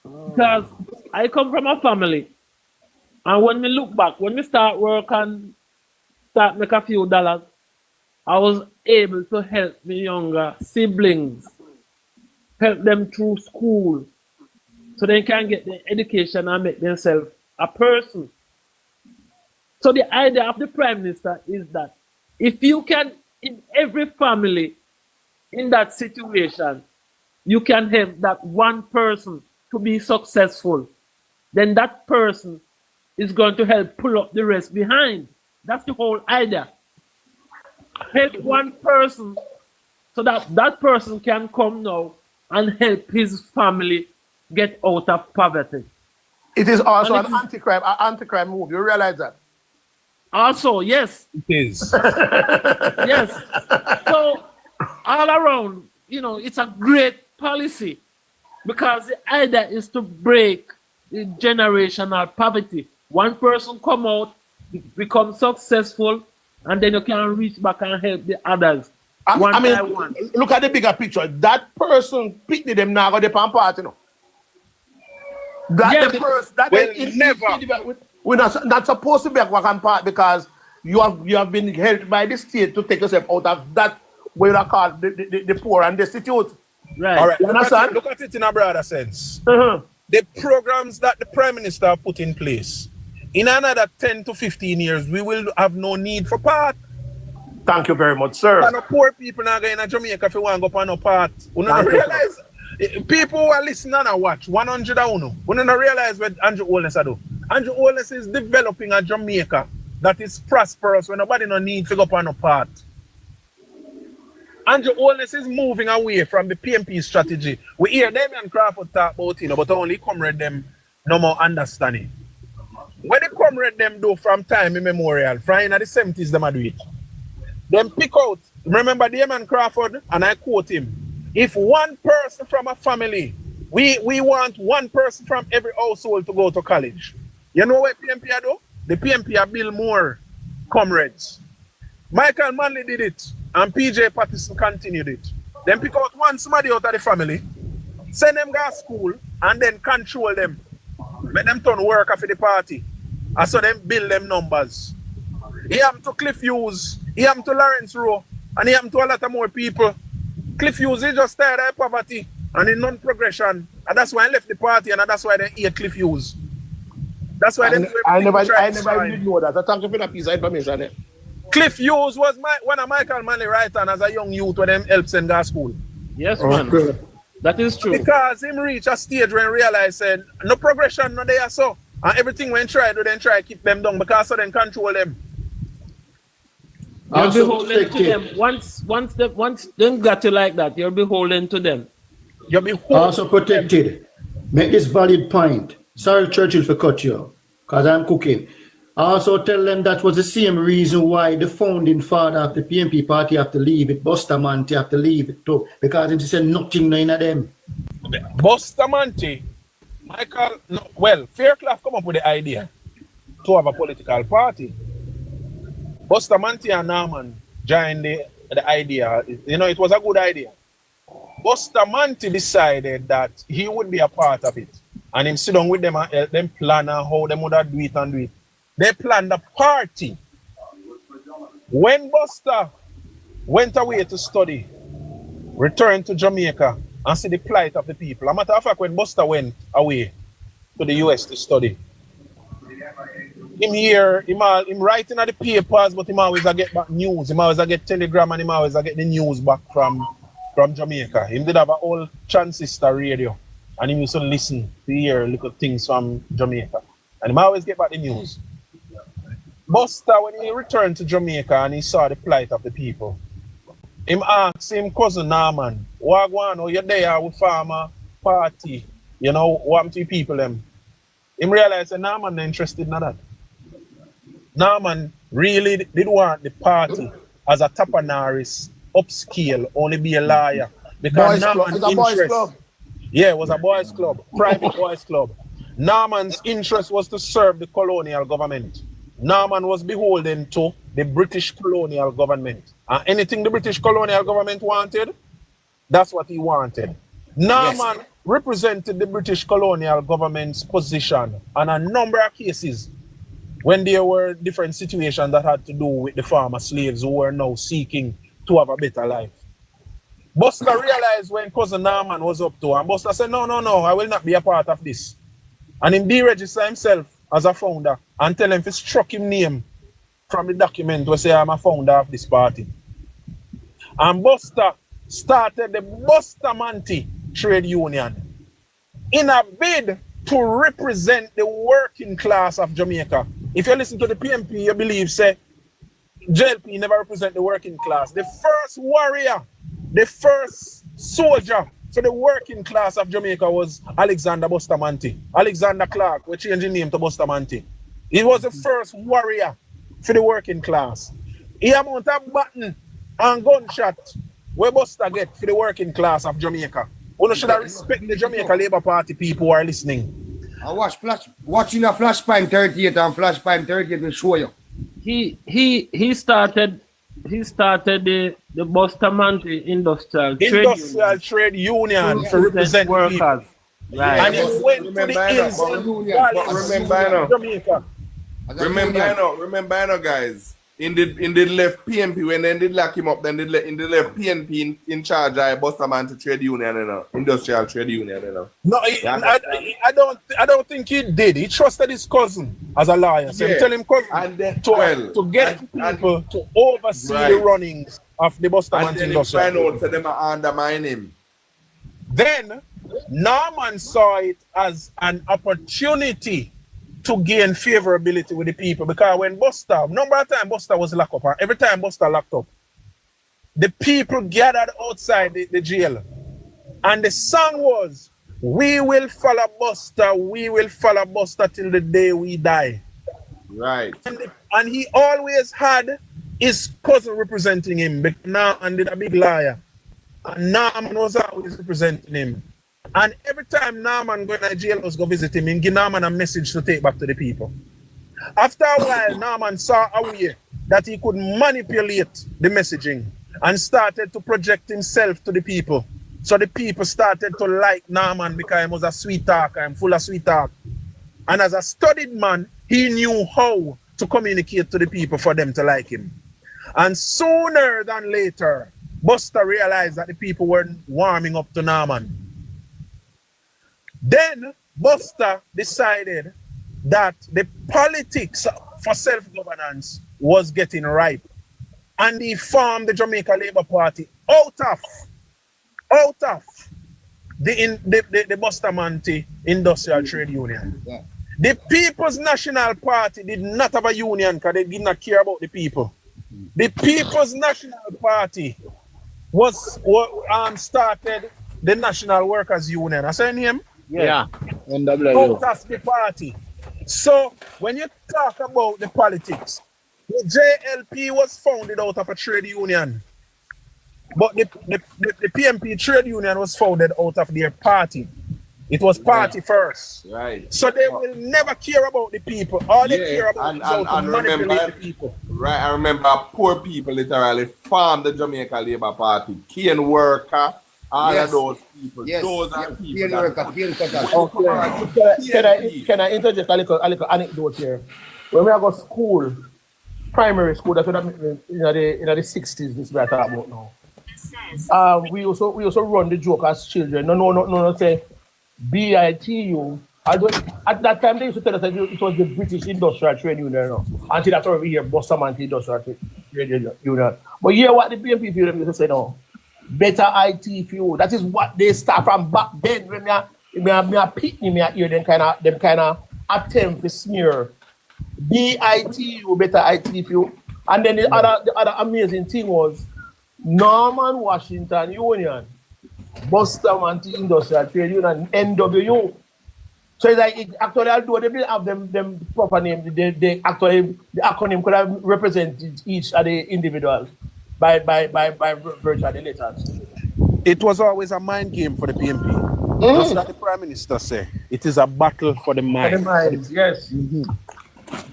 because I come from a family, and when we look back, when we start work and start make a few dollars, I was able to help my younger siblings, help them through school, so they can get the education and make themselves a person. So the idea of the Prime Minister is that if you can, in every family in that situation, you can help that one person to be successful, then that person is going to help pull up the rest behind. That's the whole idea. Help one person so that that person can come now and help his family get out of poverty. It is also an anti-crime move. You realize that? Also, yes. It is. Yes. So, all around, it's a great policy, because the idea is to break the generational poverty. One person come out, become successful, and then you can reach back and help the others. One by one. Look at the bigger picture. That person picked them now got the party, We're not supposed to be a working part, because you have been helped by the state to take yourself out of that, what you call the poor and destitute. Right. All right. You understand? Look at it in a broader sense. The programs that the Prime Minister put in place, in another 10 to 15 years, we will have no need for part. Thank you very much, sir. And the poor people now going to Jamaica if you want to go on a part. You don't realize People who are listening and watch 100 of uno. We don't realize what Andrew Holness do. Andrew Holness is developing a Jamaica that is prosperous when nobody no need to go up on a part. Andrew Holness is moving away from the PMP strategy. We hear them and Crawford talk about it, but only comrade them no more understanding. What the comrade them do from time immemorial, from in the 70s, them do it. Them pick out, remember Damon Crawford, and I quote him, if one person from a family, we want one person from every household to go to college. You know what PMP do? The PMP build more comrades. Michael Manley did it, and PJ Patterson continued it. Then pick out one somebody out of the family, send them to school, and then control them. Make them turn work for the party. And so them build them numbers. He happened to Cliff Hughes, he happened to Lawrence Rowe, and he happened to a lot of more people. Cliff Hughes, he just tired of poverty and in non-progression. And that's why he left the party, and that's why they hate Cliff Hughes. That's why I never even know that. I thank you for that piece of information there. Cliff Hughes was one of Michael Manley right hand as a young youth when them helped send to school. Yes, man. That is true. Because him reach a stage when he realized said no progression no there so. And everything when try do then try keep them down because so then control them. You're beholden to them. Once them got you like that, you're beholden to them. You're beholden. Also protected. Make this valid point. Sorry, Churchill, for cut you, because I'm cooking. I also tell them that was the same reason why the founding father of the PMP party have to leave it. Bustamante have to leave it too, because he said nothing none of them. Bustamante, Michael, no, well, Fairclough come up with the idea to have a political party. Bustamante and Norman joined the idea. You know, it was a good idea. Bustamante decided that he would be a part of it. And him sit down with them and help them plan how them would do it and do it. They planned a party. When Buster went away to study, returned to Jamaica and see the plight of the people. As a matter of fact, when Buster went away to the US to study, him writing at the papers, but him always get back news. Him always get telegram and him always get the news back from Jamaica. Him did have an old transistor radio and he used to listen to hear little things from Jamaica. And him always get back the news. Buster, when he returned to Jamaica and he saw the plight of the people, him asked him cousin Norman, Wagwan, oh, you're there with farmer party, you know, what happened to people them? Him realized that Norman not interested in that. Norman really did want the party as a tapanaris, upscale, only be a liar. Because Norman's interest, yeah, it was a boys club, private boys club. Norman's interest was to serve the colonial government. Norman was beholden to the British colonial government. And anything the British colonial government wanted, that's what he wanted. Norman represented the British colonial government's position on a number of cases when there were different situations that had to do with the farmer slaves who were now seeking to have a better life. Buster realized when cousin Norman was up to, and Buster said, no, I will not be a part of this. And him deregister himself as a founder and tell him if he struck him name from the document where say I'm a founder of this party. And Buster started the Bustamante Trade Union in a bid to represent the working class of Jamaica. If you listen to the PMP, you believe say JLP never represent the working class. The first warrior, the first soldier for the working class of Jamaica was Alexander Bustamante. Alexander Clark, we changed his name to Bustamante. He was the first warrior for the working class. He amount of button and gunshot where Buster get for the working class of Jamaica. We should respect the Jamaica Labour Party people who are listening. I watching a Flashpoint 38 and Flashpoint 38 will show you. He started the Bustamante Industrial Trade Union to represent workers. Right. And he went to the hills Remember, guys. In the left PMP when they did lock him up, then in the left PNP in charge of Bustamante Trade Union, you know, Industrial Trade Union, you know. No, I don't think he did. He trusted his cousin as a lawyer. So tell him cousin and then, to get people to oversee the runnings of the Bustamante Industrial. And then find out so them undermine him. Then Norman saw it as an opportunity to gain favorability with the people, because when Buster, number of time Buster was locked up, and every time Buster locked up, the people gathered outside the jail, and the song was, "We will follow Buster, we will follow Buster till the day we die." Right. And he always had his cousin representing him, but Norman did a big liar. And Norman was always representing him. And every time Norman go to jail was go visit him, he give Norman a message to take back to the people. After a while, Norman saw a way that he could manipulate the messaging and started to project himself to the people. So the people started to like Norman because he was a sweet talker and full of sweet talk. And as a studied man, he knew how to communicate to the people for them to like him. And sooner than later, Buster realized that the people weren't warming up to Norman. Then Buster decided that the politics for self-governance was getting ripe. And he formed the Jamaica Labour Party out of the Bustamante Industrial Trade Union. Yeah. The People's National Party did not have a union because they did not care about the people. The People's National Party was started the National Workers Union. I said him? Yeah. NWU. Out of the party. So when you talk about the politics, the JLP was founded out of a trade union. But the PMP trade union was founded out of their party. It was party first. Right. So they will never care about the people. All they care about is how to manipulate the people. Right, I remember poor people literally formed the Jamaica Labour Party. Cane worker, all of those people. Yes. Those are people. Can I interject a little anecdote here? When we go to school, primary school, that's what I mean, in the 60s, this we are talking about now. We also run the joke as children. No, say BITU. At that time, they used to tell us that it was the British Industrial Trade Union. No? Until that's over here, Bustamante Industrial Trade Union. But hear what the BNP people used to say now. Better IT fuel. That is what they start from back then. When me a pitney, me a hear them kind of attempt to smear BITU, better IT fuel. And then the other amazing thing was Norman Washington Union, Bustamante Industrial Trade Union, NWU. So it's like actually, although they didn't have them proper name, they actually the acronym could have represented each of the individuals by virtue of the letters. It was always a mind game for the PMP. Just like the Prime Minister said, it is a battle for the mind. For the mind, yes.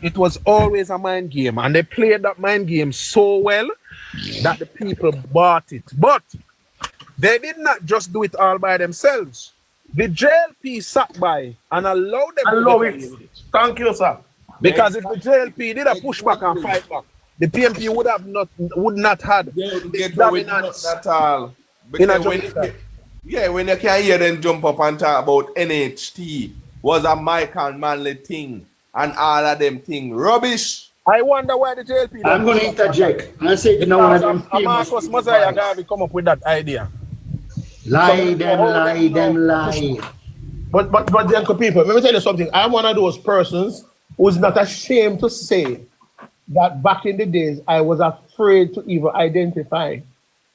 It was always a mind game, and they played that mind game so well that the people bought it. But they did not just do it all by themselves. The JLP sat by and allowed them to it. Thank you, sir. Because if the JLP did a pushback and fight back, the PMP would not have get dominance at all. Because when you can hear them jump up and talk about NHT was a Michael Manley thing and all of them things rubbish. I wonder why the JLP. I'm going to interject and say, you know, one of them famous Marcus Mosiah Garvey come up with that idea. Lie. But the Uncle people, let me tell you something. I'm one of those persons who's not ashamed to say that back in the days I was afraid to even identify.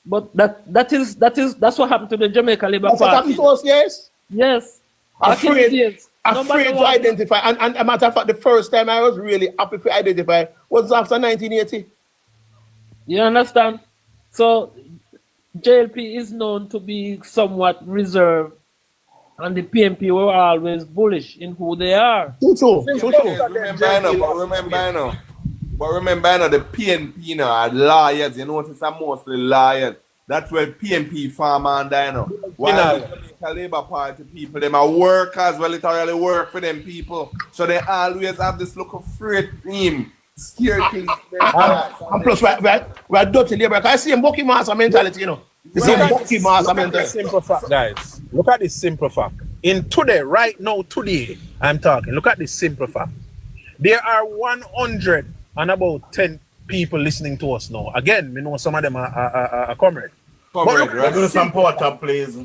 But that's what happened to the Jamaica Labour Party. That's what happened to us, yes? Yes. Afraid to identify. And a matter of fact, the first time I was really happy to identify was after 1980. You understand? So JLP is known to be somewhat reserved, and the PMP were always bullish in who they are. Remember, the PNP are liars. You notice are mostly liars. That's where PNP farm and while the Jamaica Labour Party people, them are workers, well, literally work for them people. So they always have this look of afraid team. Scare things. And plus, we're dirty labor. I see a Bucky Master mentality, you know. Look at this simple fact, guys. Look at this simple fact. Right now, I'm talking. Look at this simple fact. There are 110 people listening to us now. Again, we know some of them are comrades. Comrade, right? Do some porter, please.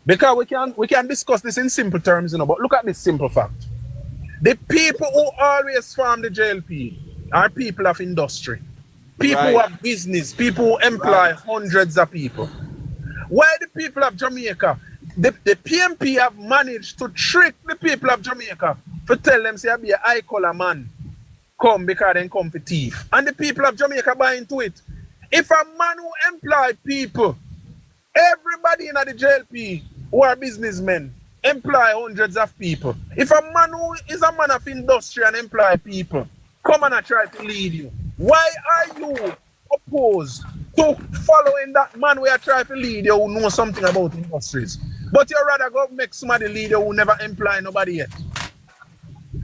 Because we can discuss this in simple terms, you know, but look at this simple fact. The people who always farm the JLP are people of industry. People who have business, people who employ hundreds of people. Why the people of Jamaica? The PMP have managed to trick the people of Jamaica to tell them, say, be a high collar man. Come because they come for thief. And the people of Jamaica buy into it. If a man who employ people, everybody in the JLP who are businessmen, employ hundreds of people. If a man who is a man of industry and employ people, come and try to lead you. Why are you opposed to following that man where try to lead you who know something about industries? But you rather go make somebody lead you who never employ nobody yet.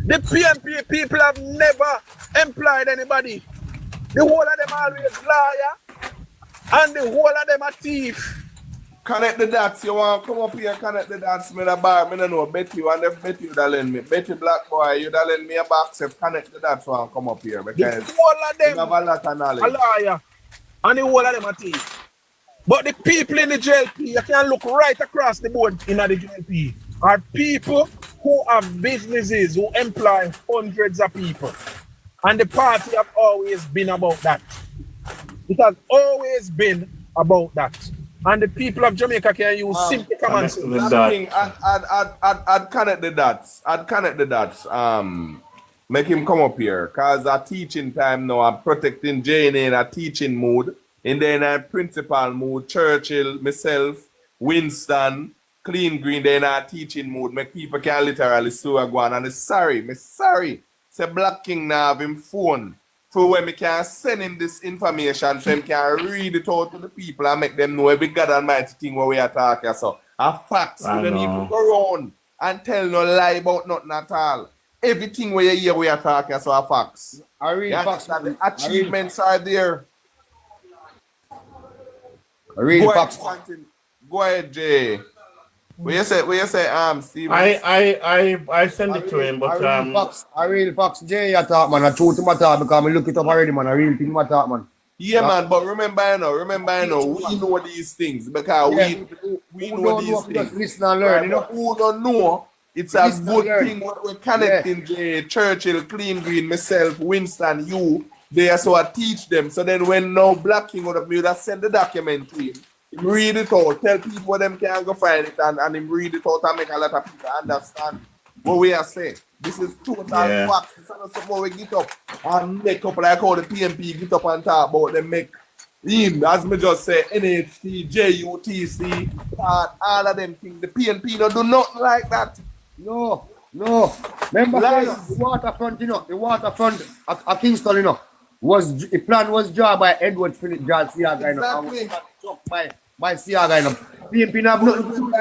The PMP people have never employed anybody. The whole of them always liar, and the whole of them are thief. Connect the dots. You want to come up here, connect the dots. Me the bar, me no know. Bet you, and if bet you da lend me. Betty Black Boy, you da lend me a box. If connect the dots, want to come up here because the whole of them have a lot of knowledge. A liar, and the whole of them are thief. But the people in the JLP, you can look right across the board in the JLP, are people who have businesses, who employ hundreds of people. And the party have always been about that. It has always been about that. And the people of Jamaica can use simple common sense. I'd connect the dots. I'd connect the dots. Make him come up here. Cause at teaching time now, I'm protecting Jane in a teaching mood. And then I'm principal mood. Churchill, myself, Winston, Clean Green, then I teaching mood. Make people can literally sue a go on. And sorry. Say Black King now have him phone. For when we can send him this information, so him can read it out to the people and make them know every God Almighty thing what we are talking. So a facts. We don't even go around and tell no lie about nothing at all. Everything where you hear we are talking, so a facts. I read facts. The achievements are there. I read facts. Go ahead, Jay. What you say, Steve? I send it to him, but I read facts, Jay, you talk, man. I told him talk because I look it up already, man. I real thing I talk, man. Yeah, man, but remember, we know these things because we know these things. Just listen and learn, you know. Who don't know, it's a good thing what we're connecting, Jay, Churchill, Clean Green, myself, Winston, you. They so I teach them. So then when no Black King out of me, I send the document to him. Read it out, tell people what them can go find it and him read it out and make a lot of people understand what we are saying. This is total facts. This is not something we get up and make up like how the PMP get up and talk about them make him, as me just say, NHT, JUTC, all of them things. The PNP don't do nothing like that. No. Remember the waterfront, you know, the waterfront at Kingston, you know, the plan was drawn by Edward Philip John Siaga, you know, and by Siaga, you know. PNP have nothing.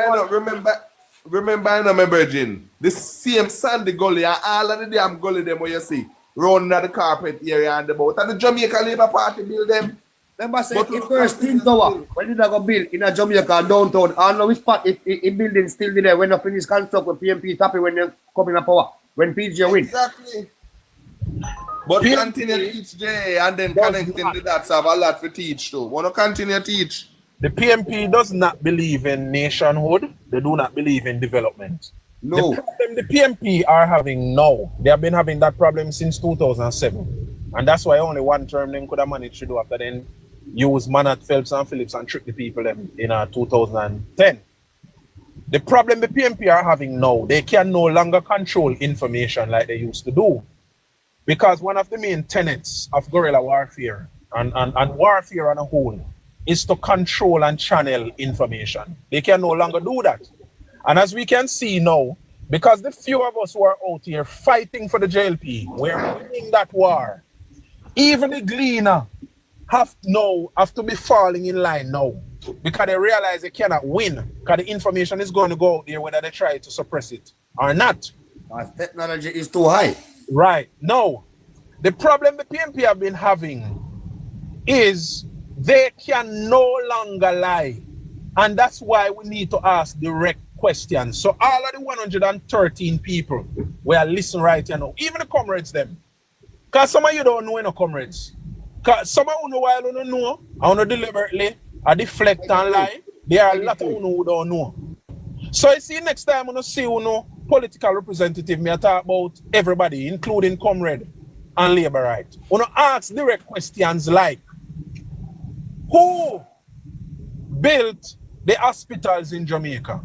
Remember, my virgin, the same Sandy Gully and all of the damn gully them where you see running at the carpet area and about and the Jamaica Labour Party build them. Remember say the first Twin Tower when did I go build in a Jamaica downtown? I know which part it building still there when the finish construct with PMP happy when they come in a power when PG win. Exactly. But continue to teach Jay and then connecting the dots have a lot to teach too. Want to continue to teach? The PMP does not believe in nationhood. They do not believe in development. No. The problem the PMP are having now, they have been having that problem since 2007. And that's why only one term they could have managed to do after then use Manat, Phelps and Phillips and trick the people in 2010. The problem the PMP are having now, they can no longer control information like they used to do. Because one of the main tenets of guerrilla warfare and warfare on a whole is to control and channel information. They can no longer do that. And as we can see now, because the few of us who are out here fighting for the JLP, we're winning that war. Even the gleaner have to be falling in line now because they realize they cannot win because the information is going to go out there whether they try to suppress it or not. As technology is too high. Right. No. The problem the PMP have been having is they can no longer lie. And that's why we need to ask direct questions. So all of the 113 people we are listening right here now, even the comrades them. Because some of you don't know any comrades. Because some of you know why I don't know, I want to deliberately, I deflect and lie. There are a lot of you who don't know. So you see, next time when you see political representative, me I talk about everybody, including Comrade and Labour Right. When you ask direct questions like, who built the hospitals in Jamaica?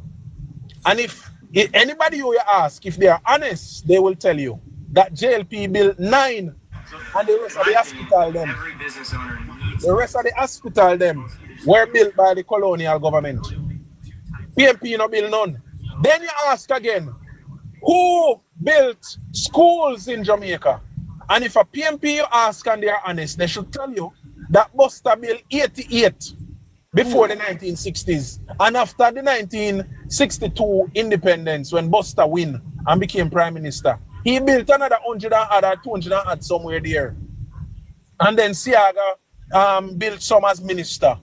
And if anybody you ask, if they are honest, they will tell you that JLP built 9 and the rest of the hospital them were built by the colonial government. PMP no build none. Then you ask again, who built schools in Jamaica? And if a PMP you ask and they are honest, they should tell you that Buster built 88 before the 1960s. And after the 1962 independence, when Buster win and became prime minister, he built another 100 and 200 somewhere there. And then Siaga built some as minister.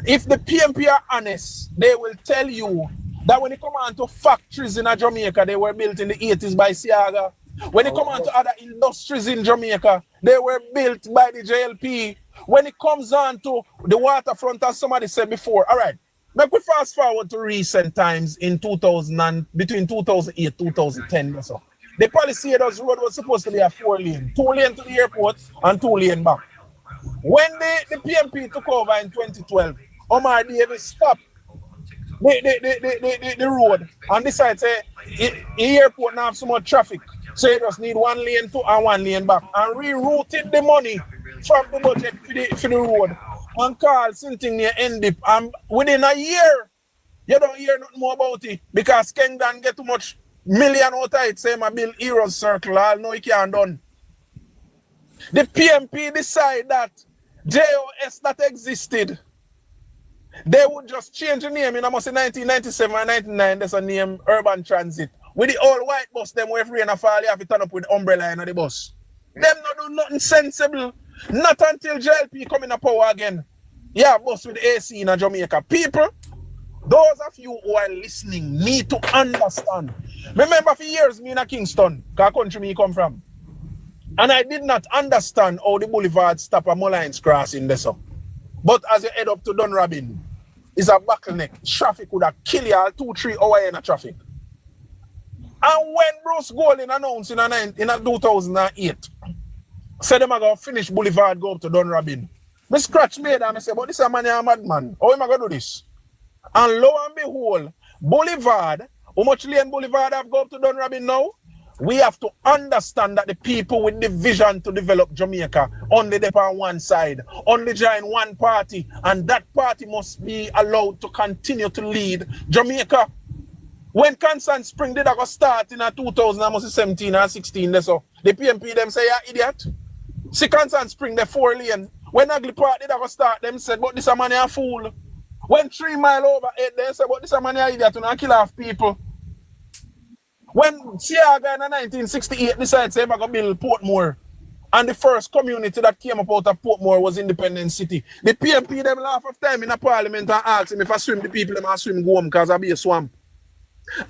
If the PMP are honest, they will tell you that when it come on to factories in Jamaica, they were built in the 80s by Siaga. When it come on to other industries in Jamaica, they were built by the JLP. When it comes on to the waterfront, as somebody said before, all right, make we fast forward to recent times in 2000 and between 2008 2010 or so. The Palisades Road was supposed to be a 4-lane, 2-lane to the airport and 2-lane back. When the PMP took over in 2012, Omar Davis stopped the road and decided to say the airport now have so much traffic, so you just need 1 lane to and 1 lane back, and rerouted the money from the budget for the road and called something near NDIP. And within a year, you don't hear nothing more about it because Kengdan get too much million out of it, say I build Heroes Circle, I know it can't done. The PMP decide that JOS that existed, they would just change the name in almost 1997 and 1999, there's a name Urban Transit. With the old white bus, them where if rain a fall, you have to turn up with the umbrella in the bus. Them not do nothing sensible. Not until JLP come in a power again. Yeah, bus with AC in Jamaica. People, those of you who are listening need to understand. Remember for years, me in a Kingston, because country me come from. And I did not understand how the boulevard stop at Mullines Crossing there. So. But as you head up to Dunrabin, it's a bottleneck. Traffic would have killed you all 2-3 hours in a traffic. And when Bruce Golding announced in 2008, said them are going to finish boulevard, go up to Dunrabin. I scratch me and I say, but this is a man, a madman. How am I going to do this? And lo and behold, boulevard, how much lane boulevard have go up to Dunrabin now? We have to understand that the people with the vision to develop Jamaica only they on one side, only join one party, and that party must be allowed to continue to lead Jamaica. When Constant Spring did I go start in 2017 or 16, so the PMP them say, yeah, idiot. See Constant Spring, the 4-lane. When Ugly Park did I go start, them said, but this a man a fool. When 3 mile over 8, they said, but this a man a idiot, and kill off people. When Siaga in 1968 decided to say, I'm going to build Portmore, and the first community that came up out of Portmore was Independence City, the PMP them laugh of time in the parliament and ask him if I swim, the people them I swim go home because I be a swamp.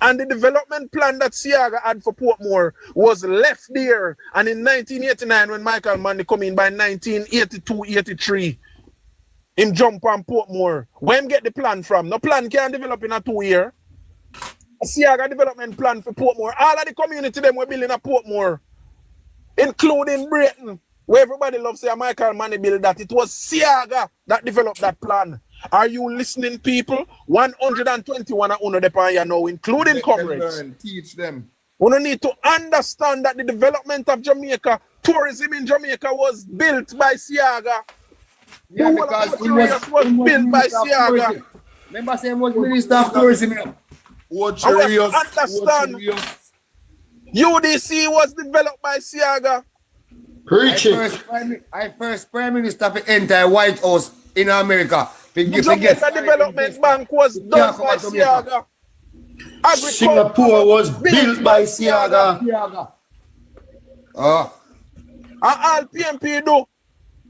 And the development plan that Siaga had for Portmore was left there. And in 1989, when Michael Manley come in by 1982-83, him jump on Portmore. Where him get the plan from? No plan can develop in a 2 year. Siaga development plan for Portmore. All of the community them were building a Portmore, including Britain, where everybody loves say Michael Manley build that. It was Siaga that developed that plan. Are you listening, people? 121 are under the pan now, including comrades. Teach them. We need to understand that the development of Jamaica, tourism in Jamaica was built by Siaga. Yeah, because it was built by Siaga. Remember saying was Minister of Tourism. Understand. UDC was developed by Siaga. I first Prime Minister for the entire White House in America. The Jamaica Development Bank was done by Siaga. Singapore was built by Siaga. And all PMP do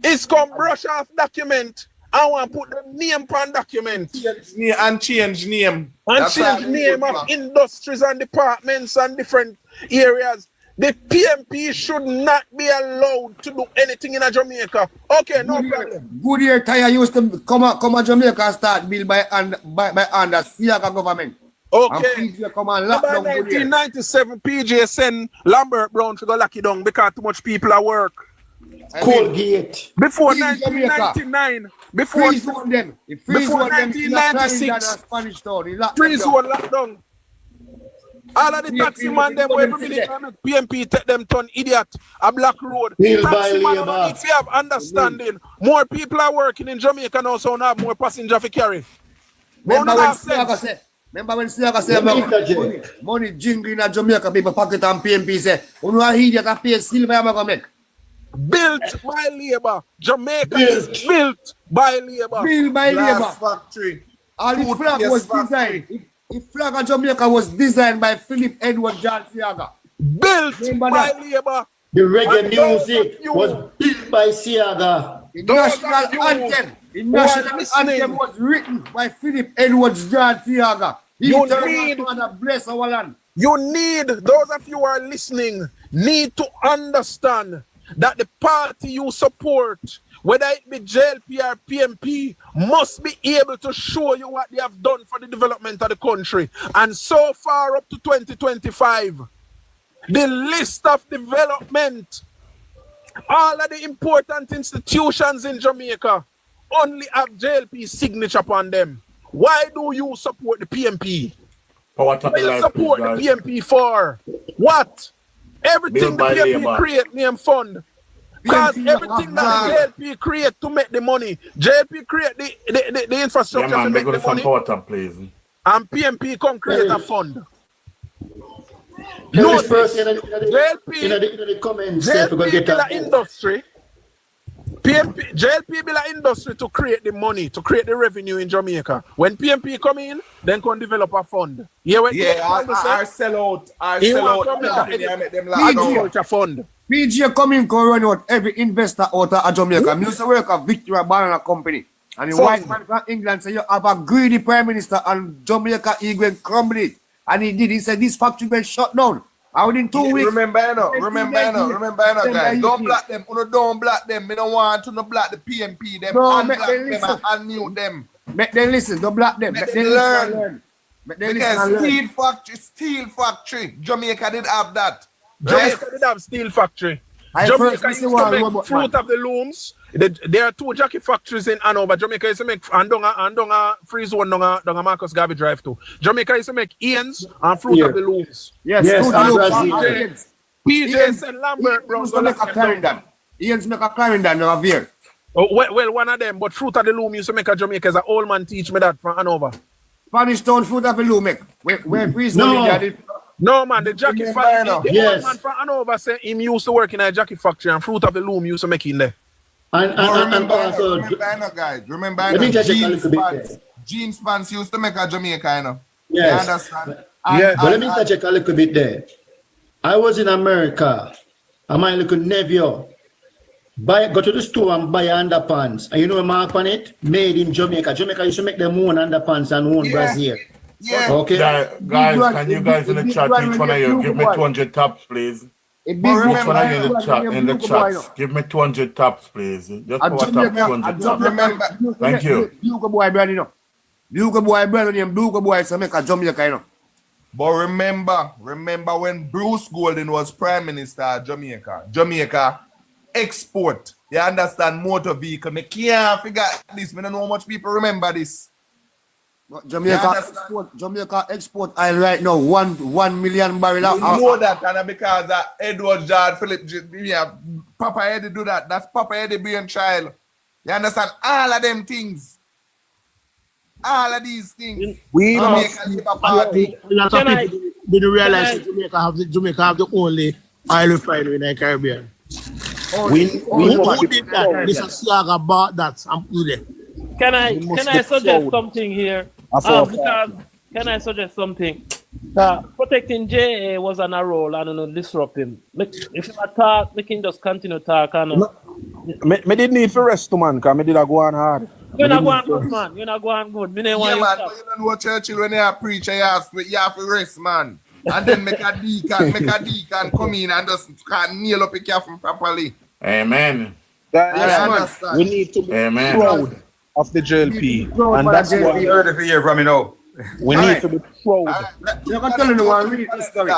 is come brush off document. I want to put the name on document. And change name. And change name of industries and departments and different areas. The PMP should not be allowed to do anything in Jamaica. Okay, no problem. Goodyear Tire used to come to Jamaica and start built by under Siaga government. Okay. And PJ come and lock By down good here. 1997, PJ send Lambert Brown to go lock it down because too much people at work. Colgate. Before Freeze Jamaica. 1999, before Freeze one them. He freeze before one them. He lock Clarendon 1996, and Spanish Town. He lock them freeze down. one lockdown. All of the PMP taxi man them will every come minute in make PMP take them turn idiot. A black road. Bill by Taxi man Labour. don't need to have understanding. More people are working in Jamaica now, so now have more passenger to carry. Remember Don't when have Siaga sense. said, money jingling in Jamaica, people pocket and PMP say, you know idiot and pay silver I'm gonna make. Built by labor. Jamaica is built by labor. Built by labor. Glass factory. All the Food flag place was factory. designed. The flag of Jamaica was designed by Philip Edward John Siaga. Built Remember by that? labor. The reggae And those music of you- was built by Siaga. The Those of national you anthem. The who are national listening. anthem was written by Philip Edward John Siaga. He You turned need- out to bless our land. You need, those of you who are listening, need to understand that the party you support, whether it be JLP or PMP, must be able to show you what they have done for the development of the country. And so far up to 2025, the list of development, all of the important institutions in Jamaica only have JLP signature upon them. Why do you support the PMP? Power to What the you life, support the guys. PMP for? What? Everything Built the by PMP labor. create name fund. Because PMP everything that JLP create to make the money, JLP create the Yeah, infrastructure to man, make go the to some money, power top, please. and PMP come create a fund. Tell No, this person in JLP, the comments if we go JLP get build that. an industry. JLP build an industry to create the money, to create the revenue in Jamaica. When PMP come in, then can develop a fund. Yeah, I sell out. I sell out. Company, I make them laugh down. agriculture fund. PJ coming can run out every investor out of Jamaica. I used to work at Victoria Banana Company. And the Fund. white man from England said, you have a greedy prime minister and Jamaica he went crumble it. And he did. He said, this factory went shut down. And within 2 weeks. Remember, guys. Don't block them. Don't block them. Me don't want to block the PMP. Them No, unblock make them them listen. and unmute them. Make them listen. Don't block them. Make Make them them learn. learn. Make them listen Because and learn. steel factory. Jamaica did have that. Jamaica did have steel factory. I Jamaica first used listen to one make robot fruit man. of the looms. There are 2 jacket factories in Hanover. Jamaica used to make and donga freeze one donga Marcus Garvey Drive too. Jamaica used to make Ian's and fruit of the looms. Yes, Yes, fruit and of the Brazil. looms. PJs and Lambert Brown. Ian's to make a Clarendon. Ian's make a Clarendon over here. Oh, well, one of them, but fruit of the loom used to make a Jamaica. As an old man teach me that from Hanover. Spanish Town fruit of the loom make. Where freeze No. one in there. No man, the jacket Remember, factory. you know. The Yes. old man from Hanover said him used to work in a jacket factory and fruit of the loom used to make in there. And also, Guys. Remember, let me just check a little bit there. Jeans pants used to make a Jamaica, you know. Yes. You understand? Yes. But let me check a little bit there. I was in America, and my little nephew go to the store and buy underpants. And you know a mark on it? Made in Jamaica. Jamaica used to make them own underpants and own Brazil. Yeah. Okay? Guys, can you guys in the chat, each one of you, give me 200 taps, please. Each one of you in the chat, give me 200 taps, please. Just power tap 200 taps. Thank you. Bugle boy brand, you know. Bugle boy brand name Bugle boy so make a Jamaica, you know. But remember when Bruce Golden was Prime Minister of Jamaica export. You understand motor vehicle. Me can't figure this. Me don't know how much people remember this. But Jamaica export oil right now, 1 million barrel. You know that, and because Edward John Philip, Papa Eddie do that. That's Papa Eddie brainchild. You understand? All of them things. All of these things. We Jamaica Labour Party. a lot of people didn't realize that Jamaica have the only oil refinery in the Caribbean. Who did that? Mr. Siaga bought that and put it. Can I suggest something here? Because can I suggest something? Protecting JA was on a roll and not disrupt him. If you talk, we can just continue talk. Me didn't need to rest to man, because me did go on hard. You're not going good, man. You're not going good. Me Yeah, want man. you You don't know Churchill when you preach, you have to rest, man. And then make a deacon come in and just kneel up a coffin properly. Amen. We need to be proud of the JLP. And that's why You heard it here from me now. We need to be proud. You're going to tell you one read this story.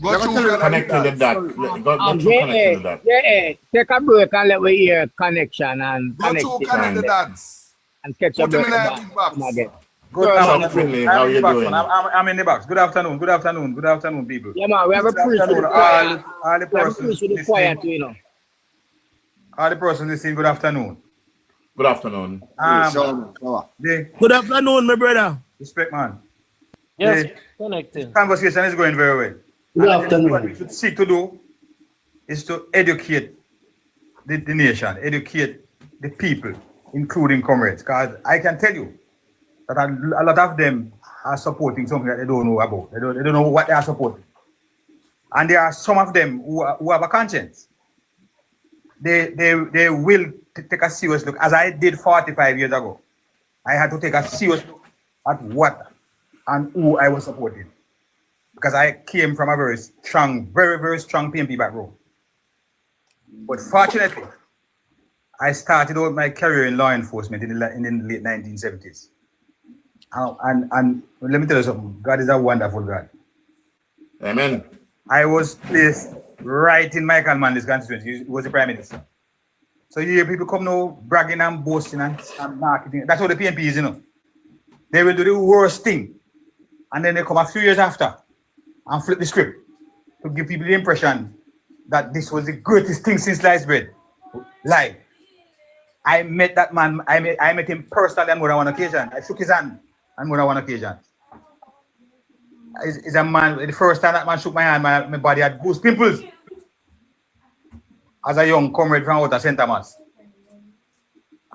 Go through Connecting the dots. Go through connecting the dots. Yeah, take a break and let we hear connection and Go connect through it connect the dots. and catch a Put him break in the back big box. again. Good afternoon. How you doing? I'm in the box. Good afternoon. Good afternoon. Good afternoon, people. Yeah, man, we have a priest with the choir. All the persons with the choir too, you know. All the persons listening, good afternoon. Good afternoon. Good afternoon, my brother. Respect, man. Yes, connecting. Conversation is going very well. Good afternoon. What we should seek to do is to educate the nation, educate the people, including comrades. Because I can tell you that a lot of them are supporting something that they don't know about. They don't know what they are supporting. And there are some of them who have a conscience. They will take a serious look, as I did 45 years ago. I had to take a serious look at what and who I was supporting. Because I came from a very strong, very strong PMP background. But fortunately, I started out my career in law enforcement in the late 1970s. And let me tell you something, God is a wonderful God. Amen. I was placed right in Michael Manley's constituency. He was the Prime Minister. So you hear people come now bragging and boasting and marketing. That's what the PNP is, you know. They will do the worst thing. And then they come a few years after and flip the script to give people the impression that this was the greatest thing since sliced bread. Lie. I met that man, I met him personally on more than one occasion. I shook his hand on more than one occasion. He's a man, the first time that man shook my hand, my body had goose pimples. As a young comrade from out of St. Thomas.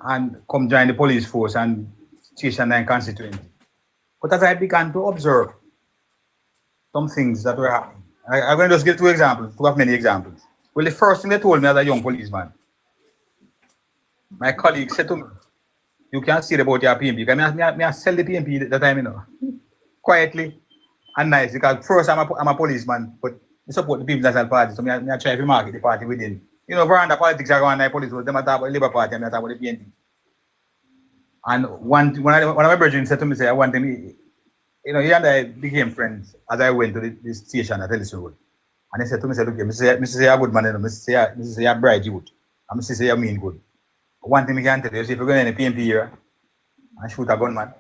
And come join the police force and Station 9 constituency. But as I began to observe some things that were happening, I'm going to just give two examples, two of many examples. Well, the first thing they told me as a young policeman, my colleague said to me, you can't say about your PMP. I sell the PMP at that time, you know, quietly and nice. Because first I'm a policeman, but I support the People's National Party, so I try to market the party within. You know, veranda politics are going on police, they talk about the Labour Party and I talk about the PNP. And one of my brethren said to me, say, I want them, you know, he and I became friends as I went to the station at Ellis Road. And he said to me, say, look, Mr. Say, you're a good man, Mr. Say, you're bright youth. And Mr. Say, you mean good. One thing I can tell you is if you're going in the PMP here and shoot a gunman,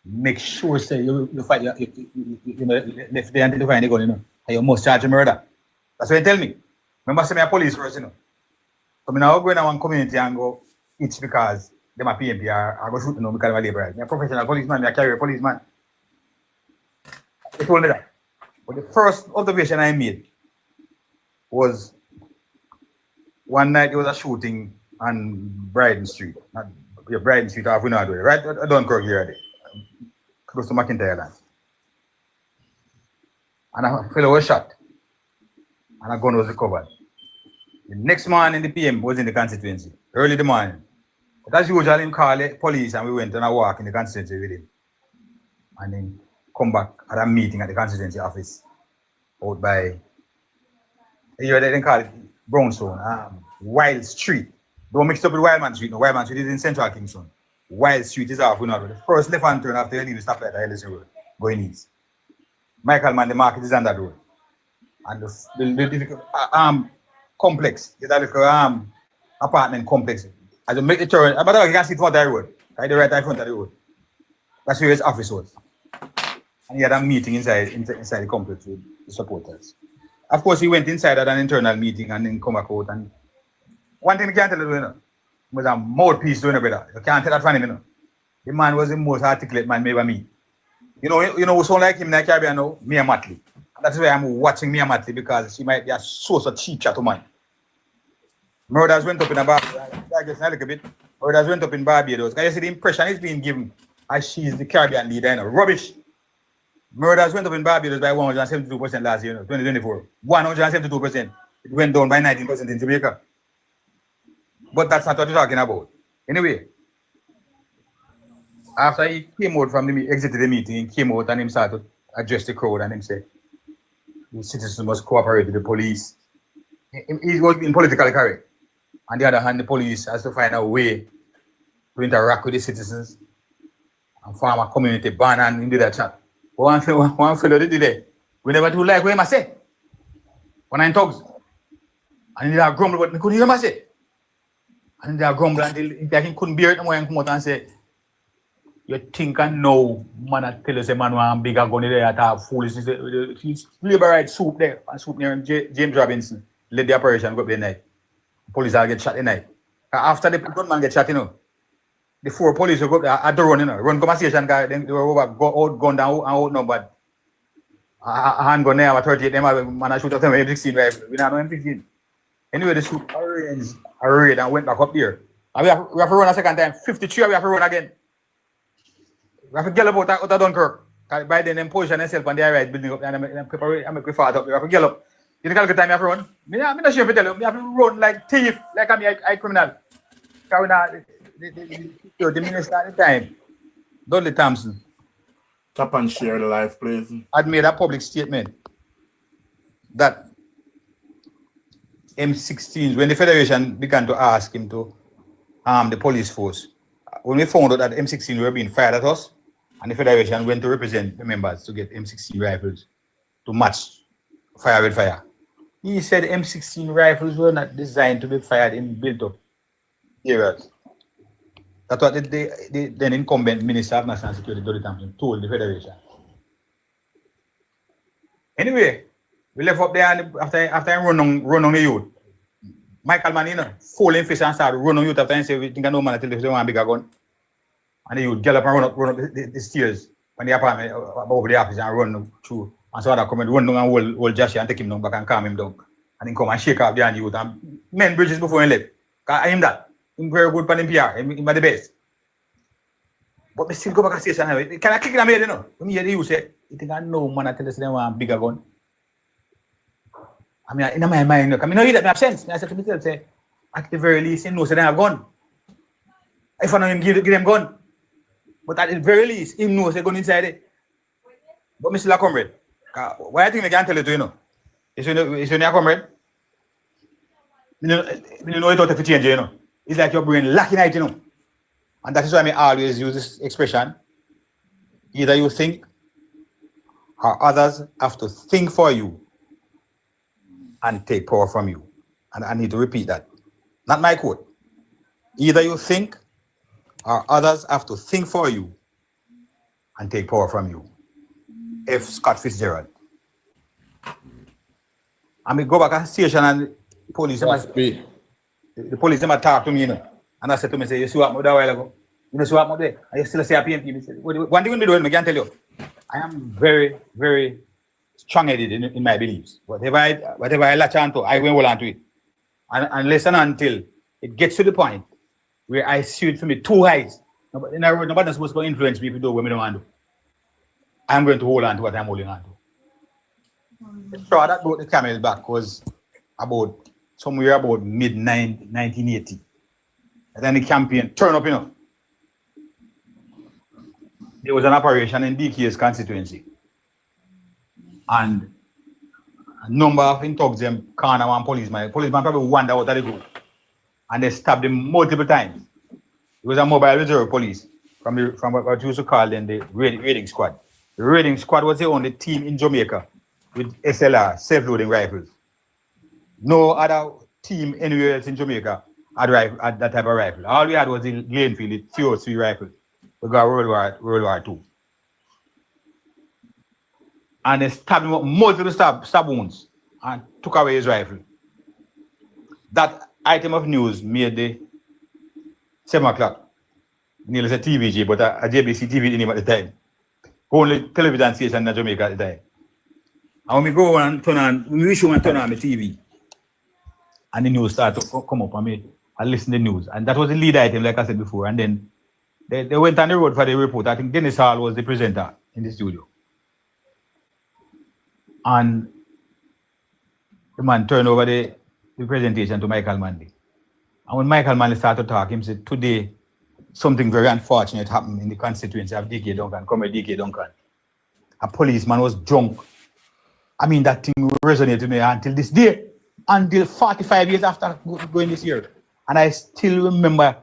make sure, say, you fight, you know, left there until you find the gun, you know, and you must charge a murder. That's what he tell me. Remember, say, I'm a police first, you know. So I'm now going to one community and go, it's because they're my PMP, I go shoot, you know, because I'm a labor. I'm a professional policeman, I'm a career policeman. They told me that. But the first observation I made was one night there was a shooting on Bryden Street. Bryden Street off Winardway, right at Dunkirk here, close to McIntyre land. And a fellow was shot. And a gun was recovered. The next morning, the PM was in the constituency, early in the morning. But as usual, him called the police and we went on a walk in the constituency with him. And then come back at a meeting at the constituency office out by, you know, they call it Brownstone, Wild Street. Don't mix it up with Wildman Street. No, Wildman Street is in Central Kingston. Wild Street is off Winardway. The first left hand turn after you leave the stoplight at Ellis Road, going east. Michael Man, the market is on that road. And the complex, it's a little apartment complex. As you make the turn, but you can see it from the road, right, the right in front of the road. That's where his office was. And he had a meeting inside the complex with the supporters. Of course, he went inside at an internal meeting and then come back out. And one thing I can't tell you, you know, was a mouthpiece doing it better. You can't tell that from him, you know. The man was the most articulate man ever meet. You know who sound like him in the Caribbean now? Mia Matley. That's why I'm watching Mia Matley, because she might be a source of cheap chat to mine. Murders went up in Murders went up in Barbados. Can you see the impression is being given as she's the Caribbean leader, you know? Rubbish. Murders went up in Barbados by 172% last year, 2024. 172%. It went down by 19% in Jamaica. But that's not what we're talking about. Anyway, after he came out from the exited the meeting, he came out and he started to address the crowd and he said, the citizens must cooperate with the police. He was being politically correct. On the other hand, the police has to find a way to interact with the citizens and form a community band and into that chat. One fellow did it. We never do like what I say. When I'm talks. And they grumble, but I couldn't hear him say. And they grumble until he couldn't bear it no more and come out and say, you think I know, man, I tell you, say, man, one bigger gun there at a foolishness. He's labor right soup there, and soup near James Robinson led the operation go up the night. Police will get shot the night. After the gunman get shot, you know, the 4 police will go up there at the run, you know, run conversation, guy, then they were over, go out, gun down, and out no, but a handgun there, a 38, them, man, I shoot at them M16 rifle. We don't know M16. Anyway, the shoot arrayed and went back up there. And we have to run a second time. 53, we have to run again. We have to get up out of Dunkirk. By then, them position themselves on the right building up and I'm prepared fast up. We have to get up. You think how good time you have to run? I'm not sure if I tell you. You have to run like thief, like I'm a criminal. The minister at the time, Dudley Thompson. Tap and share the life, please. Had made a public statement that M16s, when the Federation began to ask him to arm the police force, when we found out that M16 were being fired at us, and the Federation went to represent the members to get M16 rifles to match fire with fire, he said M16 rifles were not designed to be fired in built-up areas. That's what the then incumbent Minister of National Security, Dudley Thompson, told the Federation. Anyway, we left up there and after I run on the youth. Michael Mann, you know, falling fish and started run on youth after I say we think I know man until they want a bigger gun. And the youth get up and run up the stairs when the apartment above the office and run through. And so other come and run down and hold Josh and take him down back and calm him down. And then come and shake off the youth and men bridges before he left. Cause I am that. I'm very good for him PR. I'm the best. But I still go back and say something. Can I kick it in my head, you know? When you hear you say, you think I know man until they want a bigger gun. I mean, in my mind, I mean, no, that I have sense. I said to myself, say, at the very least, he knows that I have gun. If I know him, give them gun. But at the very least, he knows they're going inside it. But Mr. Comrade, why I think I can't tell you to, you know? It's when you're comrade. You know it ought to change, you know? It's like your brain lacking it, you know? And that is why I always use this expression. Either you think, or others have to think for you and take power from you. And I need to repeat that. Not my quote. Either you think, or others have to think for you and take power from you. F. Scott Fitzgerald. I mean, go back to the station and the police talk to me, you know. And I said to me, say, you see what I did a while ago? You know, see what I did? And you still say a PMP. One thing we do, I can tell you, I am very, very strong-headed in my beliefs. Whatever I latch onto, I will hold on to it. And unless and until it gets to the point where I see it from me two eyes, nobody's supposed to influence me if you do what I don't want to do. I'm going to hold on to what I'm holding on to. So that brought the camel back was about somewhere about mid-1980. And then the campaign turned up, you know. There was an operation in DK's constituency. And a number of thugs them corner one policeman. Policeman probably wander out of the group. And they stabbed him multiple times. It was a mobile reserve police from what you used to call then the raiding squad. The raiding squad was the only team in Jamaica with SLR, self-loading rifles. No other team anywhere else in Jamaica had that type of rifle. All we had was the Glenfield, the 303 rifle. We got World War II. And they stabbed him up multiple stab wounds and took away his rifle. That item of news made the 7 o'clock. Nearly a TVG, but a JBC TV didn't at the time. Only television station in Jamaica at the time. And when we go and turn on, we show and turn on the TV. And the news started to come up. I listen to the news. And that was the lead item, like I said before. And then they went on the road for the report. I think Dennis Hall was the presenter in the studio. And the man turned over the presentation to Michael Manley. And when Michael Manley started to talk, he said, today, something very unfortunate happened in the constituency of DK Duncan, Comrade DK Duncan. A policeman was drunk. I mean, that thing resonated with me until this day, until 45 years after going this year. And I still remember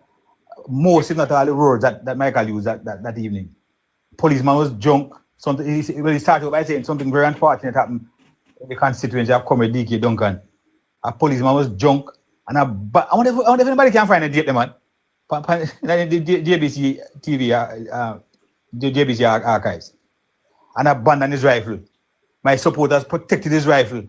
most, if not all, the words that Michael used that evening. policeman was drunk. Something he started by saying something very unfortunate happened in the constituency of Comrade DK Duncan. A policeman was drunk, and I wonder if anybody can find a date, man. The JBC TV, the JBC archives, and abandoned his rifle. My supporters protected his rifle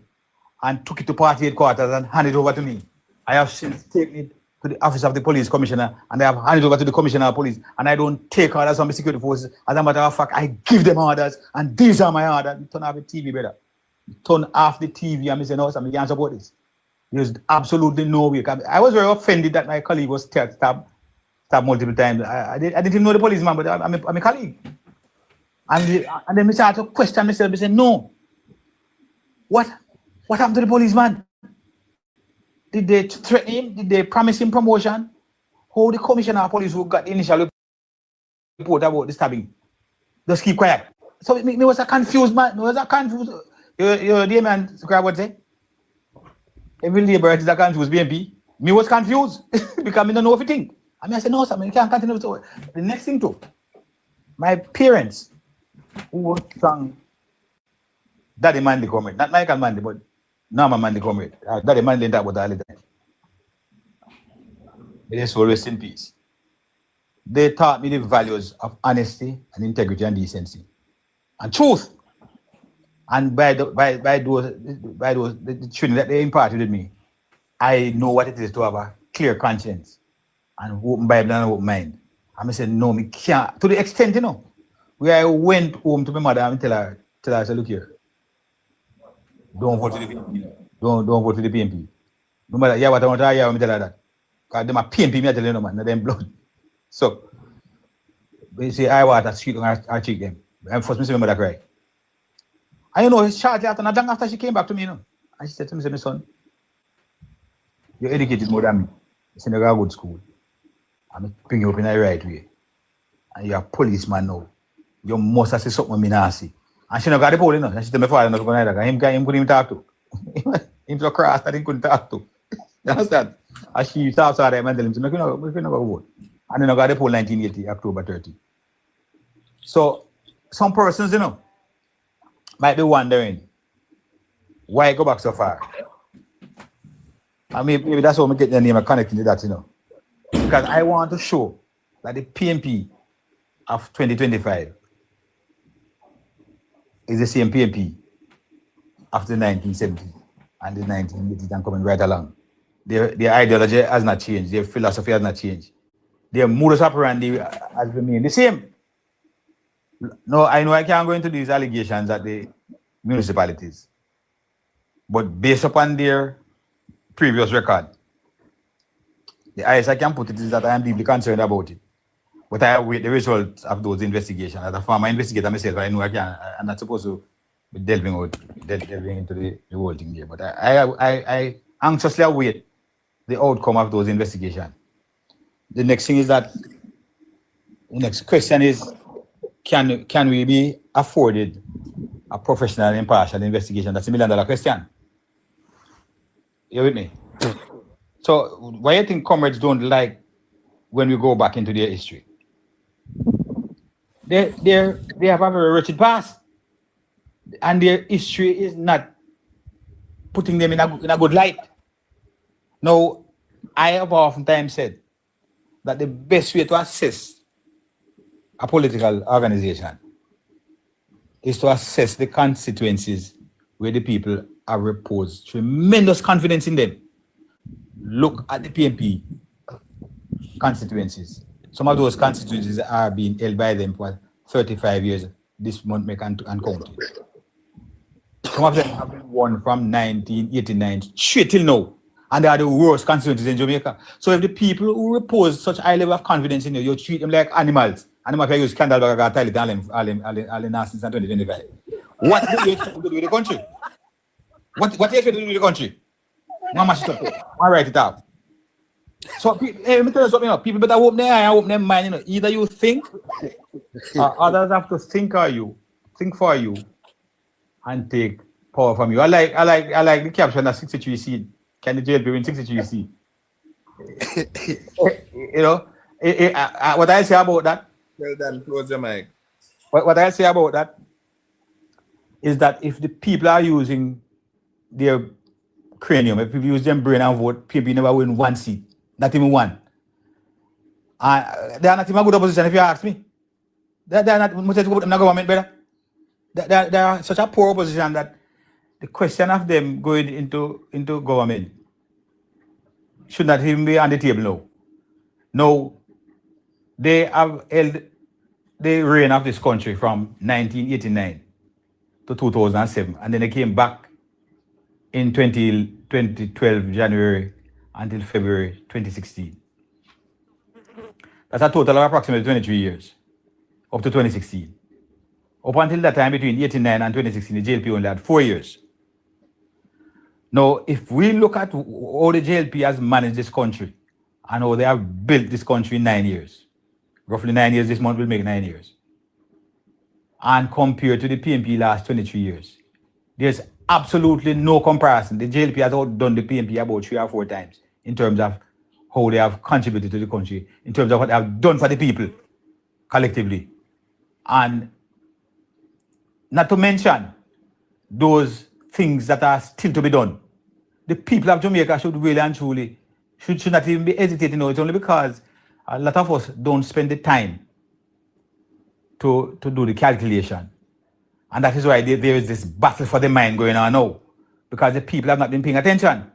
and took it to party headquarters and handed it over to me. I have since taken it to the office of the police commissioner, and I have handed it over to the commissioner of police, and I don't take orders from the security forces. As a matter of fact, I give them orders, and these are my orders. Turn off the TV, brother. Turn off the TV, and I say, no, I can't support this. There's absolutely no way. I was very offended that my colleague was stabbed multiple times. I didn't even know the policeman, but I'm a colleague. And then I started to question myself. I said, no. What happened to the policeman? Did they threaten him? Did they promise him promotion? How the commissioner of police who got the initial report about the stabbing just keep quiet? So it was a confused man. It was a confused. You dear man, what say? Every labor is a confused BMP. Me was confused because I don't know everything. I said, no, sir, you can't continue with it. The next thing too, my parents who was strong, Daddy Manley Comrade, not Michael Manley, but Norman Manley Comrade. Daddy Manley that was all the time. May they rest in peace. They taught me the values of honesty and integrity and decency and truth. And by those the training that they imparted with me, I know what it is to have a clear conscience and open Bible and open mind. And I said, no, me can't. To the extent, where I went home to my mother and tell her, I said, look here, don't vote for the PMP. Don't vote for the PMP. No matter, yeah, what I want to hear, I tell her that. Because them a PMP, me I tell you, no man, not them blood. So, they say, I want to street on our cheek them. And first, me say, my mother cry. And shortly after, not long after she came back to me, and she said to me, my son, you're educated more than me. You say, you go to good school. I'm bring you up in the right way. And you're a policeman now. You must have said something with me nasty. And she not got the pole, and she tell my father not to go neither. Him couldn't even talk to. Him so cross that he couldn't talk to. You understand? And she talks to him and tell him, we can never vote. And then I got the poll 1980, October 30. So, some persons, might be wondering why I go back so far. I mean, maybe that's why I get the name and connecting to that, Because I want to show that the PMP of 2025 is the same PMP of the 1970s and the 1980s and coming right along. Their ideology has not changed. Their philosophy has not changed. Their modus operandi has remained the same. No, I know I can't go into these allegations at the municipalities, but based upon their previous record, the highest I can put it is that I am deeply concerned about it. But I await the results of those investigations. As a former investigator myself, I know I'm not supposed to be delving into the whole thing here. But I anxiously await the outcome of those investigations. The next thing is that the next question is, can we be afforded a professional and impartial investigation? That's $1 million question. You with me? So why you think comrades don't like when we go back into their history? They have a very wretched past, and their history is not putting them in a good light. Now, I have oftentimes said that the best way to assess a political organization is to assess the constituencies where the people have reposed tremendous confidence in them. Look at the PMP constituencies. Some of those constituencies are being held by them for 35 years this month, and counting. Some of them have been won from 1989 straight till now, and they are the worst constituencies in Jamaica. So if the people who repose such high level of confidence in you treat them like animals, animals can use scandal bag and tell it all in since 2025. What do you expect to do with the country? What do you expect to do with the country? One mash it up. One write it out. So let me tell you something. People better open their eye and open their mind. Either you think, or others have to think for you, and take power from you. I like the caption that 63 seed. Can the jail be in 63 seed? What I say about that? Well done, close your mic. What I'll say about that is that if the people are using their cranium, if people use them brain and vote, PMP never win one seat, not even one. They are not even a good opposition, if you ask me. They are not much in the government, brother. They are such a poor opposition that the question of them going into government should not even be on the table now. No, they have held the reign of this country from 1989 to 2007, and then they came back in 2012 January until February 2016. That's a total of approximately 23 years, up to 2016. Up until that time, between 89 and 2016, the JLP only had 4 years. Now, if we look at how the JLP has managed this country and how they have built this country in 9 years, roughly 9 years, this month will make 9 years, and compared to the PMP last 23 years, there's absolutely no comparison. The JLP has outdone the PMP about 3 or 4 times in terms of how they have contributed to the country, in terms of what they have done for the people collectively. And not to mention those things that are still to be done. The people of Jamaica should really and truly should not even be hesitating now. It's only because a lot of us don't spend the time to do the calculation. And that is why there is this battle for the mind going on now, because the people have not been paying attention.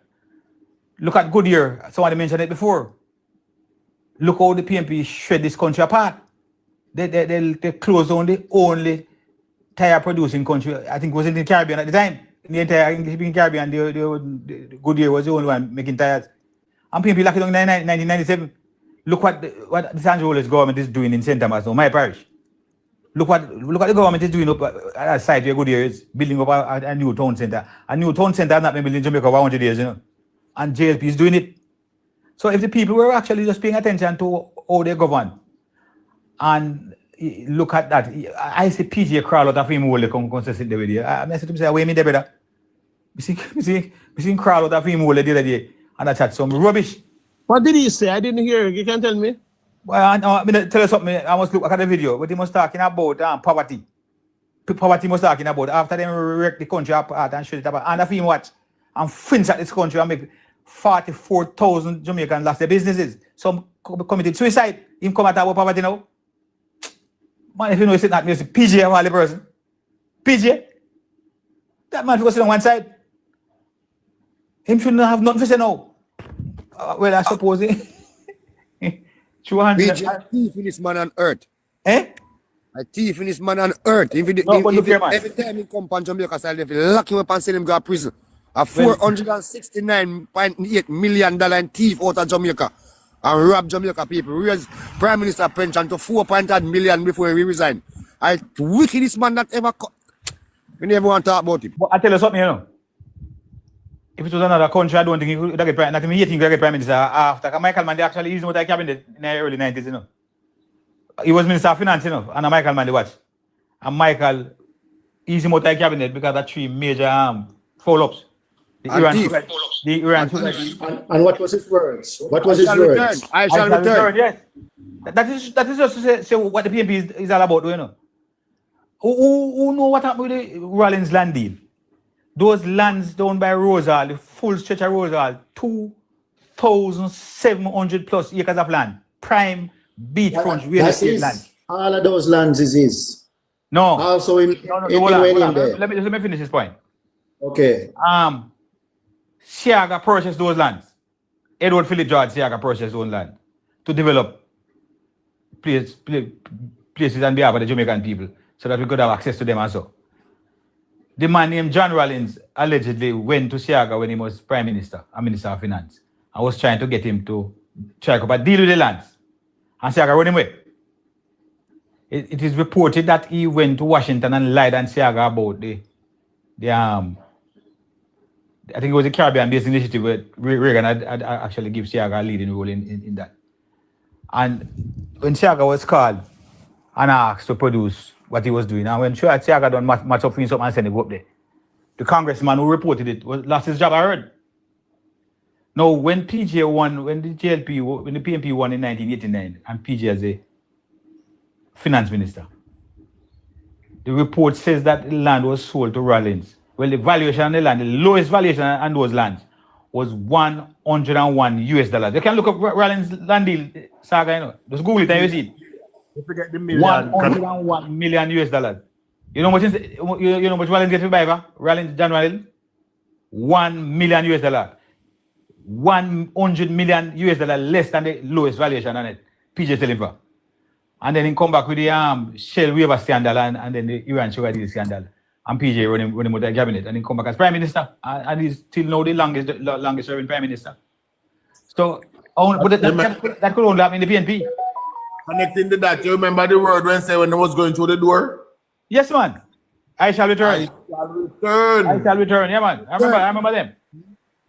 Look at Goodyear. Somebody mentioned it before. Look how the PMP shred this country apart. They closed down the only tire producing country, I think, was in the Caribbean at the time. In the entire English-speaking Caribbean, the Goodyear was the only one making tires. And PMP locked it down in 1997. Look what the Sandra Wallace government is doing in St. Thomas now, my parish. Look what the government is doing up at a site where Goodyear is building up a new town centre. A new town centre has not been built in Jamaica for 100 years, you know. And JLP is doing it. So if the people were actually just paying attention to how they govern and look at that, I see PJ crawl out of him hole come sit there with you. I said to him, say, wait me there, brother. You see crawl out of him hole the other day and I chat some rubbish. What did he say? I didn't hear. You can tell me. Well, I'm going to tell you something. I must look at the video, but he was talking about poverty. Poverty was talking about after them wreck the country apart and shut it up. And if him watch and finish at this country and make 44,000 Jamaicans lost their businesses. Some committed suicide. Him come at about poverty now. Man, if you know it's not music, PJ of all the person. PJ. That man was sitting on one side. Him shouldn't have nothing to say now. Well, I suppose it. PJ, a thief in this man on earth. Eh? A thief in this man on earth. Every time he come on Jamaica side, they lock him up and send him to a prison. A $469.8 million in thief out of Jamaica and rob Jamaica people. Raise Prime Minister pension to $4.8 million before he resign. I wickedest man that ever. We never want to talk about him. But I tell you something, you know. If it was another country, I don't think he would get prime. Not even he think he would get prime minister after. Michael Mann, they actually used what I cabinet in the early 90s, you know. He was Minister of Finance, you know, and Michael Mann, they watch. And Michael easy out of cabinet because of 3 major follow-ups. And what was his words? What was his words? I shall return. Yes. That is just to say what the PMP is all about, you know. Who know what happened with the Rollins land deal? Those lands down by Rosal, the full stretch of Rosal, 2,700 plus acres of land. Prime beachfront real estate land. All of those lands is his. No. Also in there. Let me finish this point. Okay. Siaga purchased those lands. Edward Philip George Siaga purchased those land to develop places on behalf of the Jamaican people so that we could have access to them also. The man named John Rollins allegedly went to Siaga when he was Prime Minister and Minister of Finance. I was trying to get him to strike up a deal with the lands. And Siaga run him away. It is reported that he went to Washington and lied on Siaga about the I think it was a Caribbean-based initiative where Reagan had actually given Siaga a leading role in that. And when Siaga was called and asked to produce what he was doing, and when Siaga done match up for himself and send it up there, the congressman who reported it lost his job, I heard. Now, when PJ won, when the PMP won in 1989, and PJ as a finance minister, the report says that the land was sold to Rollins. Well, the valuation on the land, the lowest valuation on those lands was $101 US. You can look up Rollins land deal saga, you know. Just Google it and you see it. You forget the million. $101 million US. You know how much Rollins get to buy, Rollins, John Rollins? $1 million US. $100 million US less than the lowest valuation on it. PJ telling for. And then he come back with the Shell waiver scandal and then the Iran sugar deal scandal. And PJ running with the cabinet. And he come back as Prime Minister. And he's still now the longest serving Prime Minister. So, but that could only happen in the PNP. Connecting to that, you remember the word when say when I was going through the door? Yes, man. I shall return. I shall return. I shall return. Yeah, man. I remember them.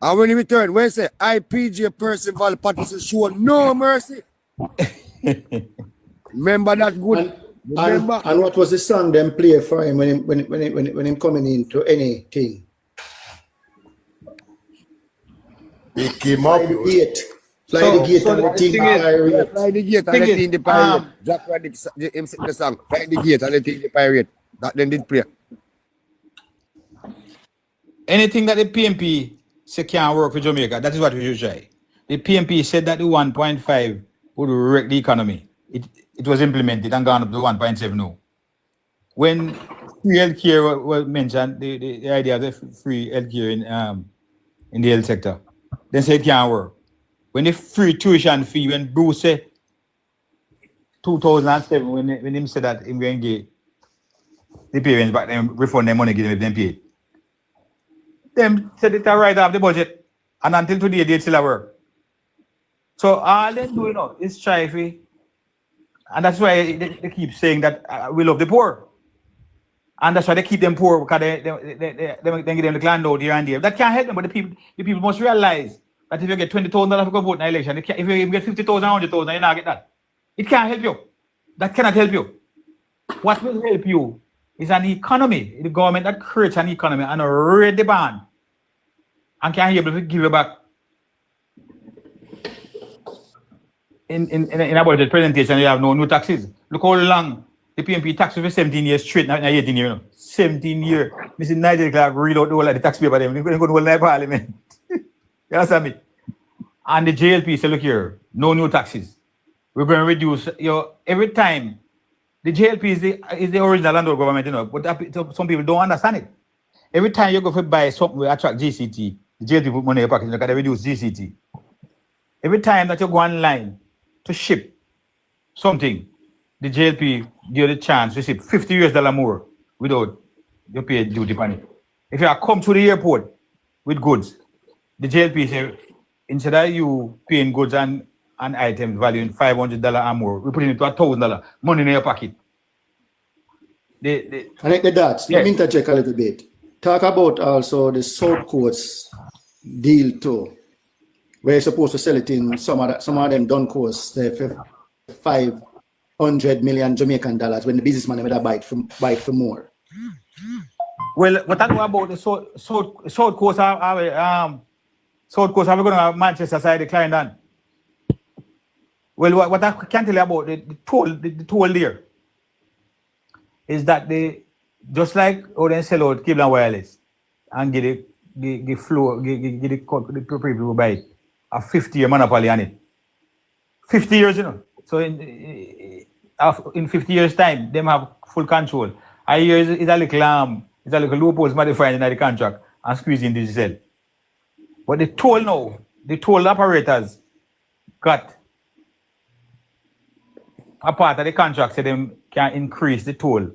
And when he returned, when he say, I, PJ Percival Patterson, show no mercy. Remember that good? And what was the song them play for him when him coming into anything? He came up. Fly the gate and the thing pirate. Fly the gate and the thing the pirate. Jack Radic him sing the song. Fly the gate and the thing the pirate. That then did play. Anything that the PMP say can't work for Jamaica, that is what we should try. The PMP said that the 1.5 would wreck the economy. It was implemented and gone up to 1.7 now. When free healthcare was mentioned, the idea of the free healthcare in the health sector, then said it can't work. When the free tuition fee, when Bruce said 2007, when him said that him going to get the parents back, them refund their money, give them pay. Them said it right off the budget, and until today they still work. So all they do, is try for, and that's why they keep saying that we love the poor, and that's why they keep them poor because they give them the landlord here and there. That can't help them, but the people must realize that if you get $20,000 to go vote in an election, if you get 50,000, 100,000, you not get that. It can't help you. That cannot help you. What will help you is an economy, the government that creates an economy and raise the band and can be able to give you back. In a budget presentation, you have no taxes. Look how long the PMP taxes for 17 years straight, not 18 years. 17 years. Mr. Nigel Clark read out the whole of the tax paper, they're going to go to the parliament. You understand me? And the JLP say, look here, no new taxes. We're going to reduce every time. The JLP is the original landlord government, but some people don't understand it. Every time you go to buy something to attract GCT, the JLP put money in your pocket, because they reduce GCT. Every time that you go online to ship something, the JLP give you the chance to ship $50 US more without you pay duty on it. If you come to the airport with goods, the JLP say, instead of you paying goods and items valuing $500 or more, we put it into $1,000, money in your pocket. Connect the dots. Let me interject a little bit. Talk about also the South Coast deal too, where you're supposed to sell it in some of them done course for 500 million Jamaican dollars when the businessman would have buy it for more. Well, what I know about the South Coast South Coast, have we going to have Manchester side, the Clarendon? Well, what I can tell you about the toll there is that they, just like how they sell out Cable and Wireless and get the flow, get the people who buy it, a 50-year monopoly on it. 50 years, So in 50 years' time, them have full control. I hear it's a little loopholes modified in the contract and squeezing digital. But the toll operators got a part of the contract so them can increase the toll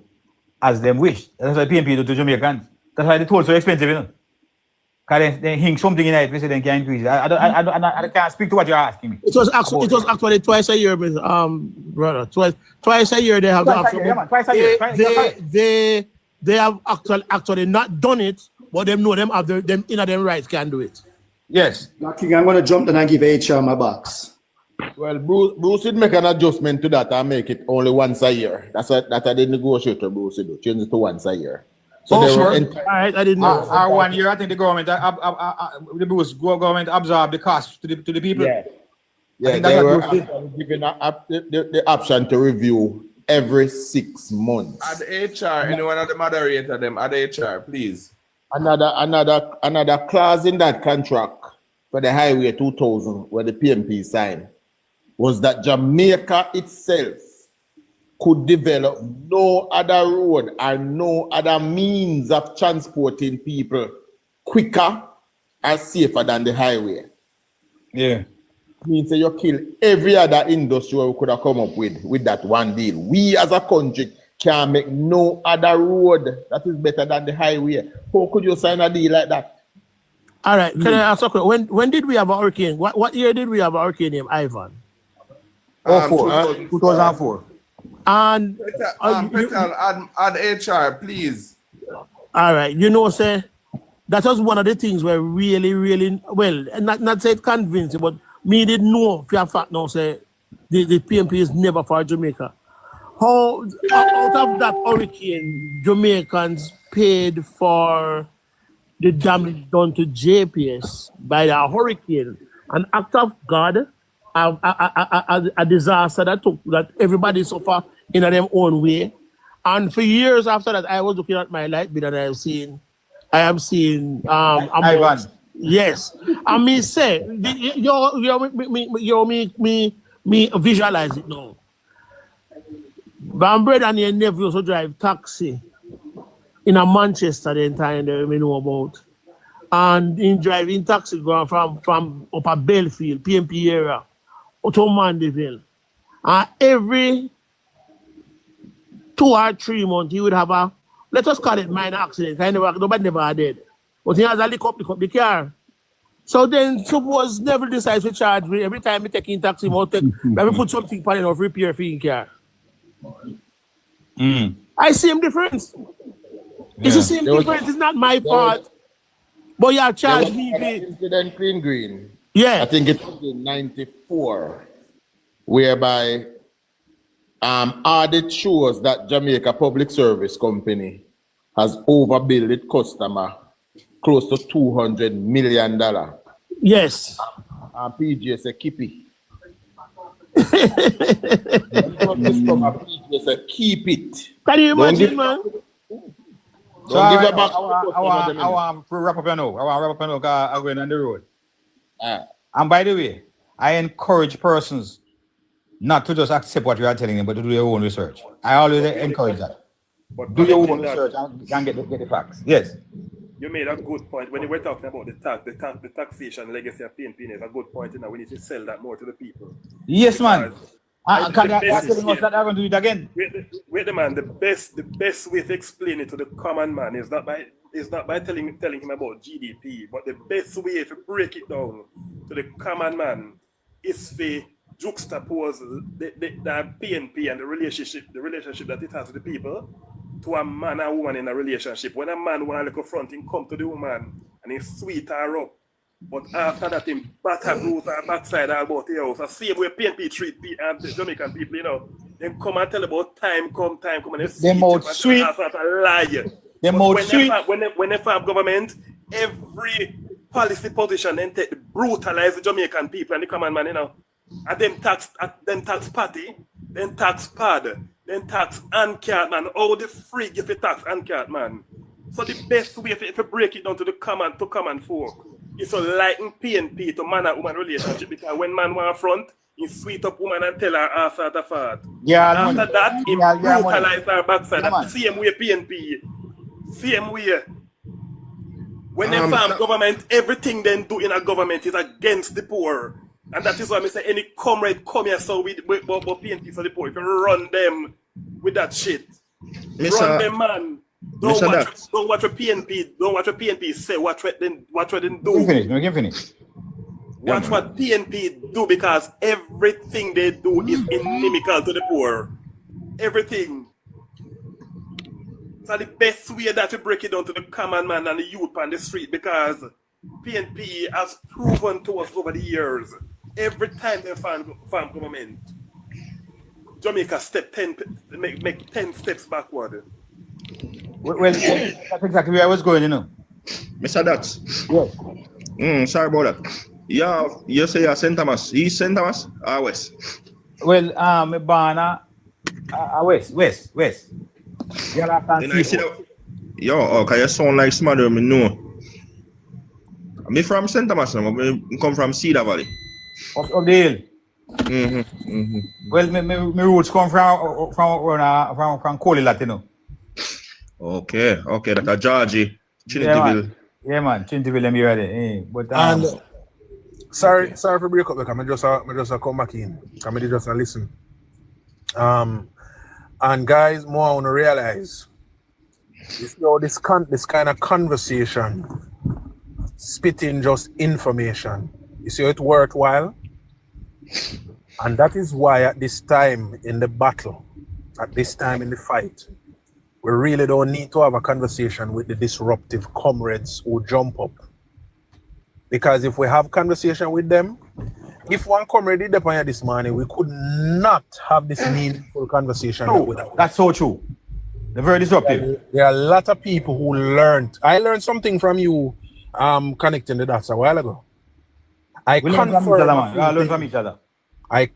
as them wish. That's why PMP do to Jamaicans. That's why the toll so expensive, Because they hang something in it, they say they can increase it. I can't speak to what you're asking me. It was actually twice a year, brother. Twice a year they have twice a year. They have actually not done it, but them know them have them in them rights can do it. Yes. King, I'm gonna jump and I give HR my box. Well, Bruce did make an adjustment to that and make it only once a year. That's what the negotiator Bruce did, change it to once a year. So I didn't know. 1 year, I think the government, the Bruce government absorbed the cost to the people. Yeah, they were given the option to review every 6 months. Add HR, anyone of the moderator them, add HR, please. Another clause in that contract for the Highway 2000 where the PMP signed was that Jamaica itself could develop no other road or no other means of transporting people quicker or safer than the highway. Yeah. Means that you kill every other industry we could have come up with that one deal. We as a country can make no other road that is better than the highway. How could you sign a deal like that? All right, can I ask a question? When did we have a hurricane? What year did we have a hurricane named Ivan? 2004. And Petal, add HR, please. all right, you know, say that was one of the things where really well, not say it convincing, but me didn't know for a fact now say the PMP is never for Jamaica. How out of that hurricane, Jamaicans paid for the damage done to JPS by the hurricane, an act of God, a disaster that everybody suffer in their own way. And for years after that, I was looking at my light bill and I am seeing Ivan. Yes. And me say, me visualize it now. My brother and your nephew also drive taxi in a Manchester the entire day we know about. And in driving taxi going from Upper Belfield, PMP area, to Mandeville. And every 2 or 3 months he would have a, let us call it minor accident. Nobody never did. But he has a lick up the car. So then suppose Neville decides to charge me every time we take in taxi, let me put something for of repair for in car. I see him difference. It's the same difference. It's not my fault. But you charge me. Incident Clean Green. Yeah. I think it was in 94, whereby audit shows that Jamaica Public Service Company has overbilled its customer close to $200 million. Yes. And PJ said, keep it. Keep it. Can you imagine, man? So I want to wrap up now. Because I'm going on the road. And by the way, I encourage persons not to just accept what you are telling them, but to do their own research. I always encourage that. But do your own research and get the facts. Yes. You made a good point when you were talking about the taxation legacy of PNP is a good point. You know, we need to sell that more to the people. Yes, man. Can I telling us that I'm going to do it again? Wait, man. The best way to explain it to the common man is not by telling him about GDP, but the best way to break it down to the common man is to juxtapose the PNP and the relationship that it has with the people to a man and woman in a relationship. When a man want to look front, he come to the woman and he sweet her up. But after that, he batter bruise her backside about the house. The same way PNP treat the Jamaican people, you know. They come and tell about time come, and they mouth sweet. Lie. They mouth sweet. When they form government, every policy position then take brutalize the Jamaican people and the common man, you know. And then tax party, then tax pad, then tax Ancat, man. All the freak if you tax Ancat, man. So the best way if you break it down to common folk is to lighten PNP to man and woman relationship, because when man want front, he sweet up woman and tell her ass out of fart. Yeah. After that, he brutalize her backside. Yeah, same way PNP. Same way. When they form government, everything they do in a government is against the poor. And that is why I say any comrade come here so with PNP for the poor. If you run them with that shit, run them, man. Don't watch what PNP say. Watch what they do. We can finish. Watch what PNP do, because everything they do is inimical to the poor. Everything. So the best way that to break it down to the common man and the youth on the street, because PNP has proven to us over the years, every time they form government, Jamaica make 10 steps backward. Well, that's exactly where I was going, you know. Mr. Dutz. Yes. Sorry about that. Yeah, you say you're St. Thomas. East St. Thomas or West? Well, Bana West. Then I sit up. Yo, okay, you sound like somebody me know. Me from St. Thomas, I come from Cedar Valley. Of the hill. Well, my roots come from Coley Latino. Okay, that's a Georgie, Trinityville. Yeah, man, Trinityville, I'm ready. But And sorry for break up because I just come back in. I just listen. And guys, more I want to realize, you know, this kind of conversation, spitting just information. You see, it's worthwhile. And that is why at this time in the battle, at this time in the fight, we really don't need to have a conversation with the disruptive comrades who jump up. Because if we have conversation with them, if one comrade did upon you this morning, we could not have this meaningful conversation. That's so true. They're very disruptive. There are a lot of people who learned. I learned something from you connecting the dots a while ago. I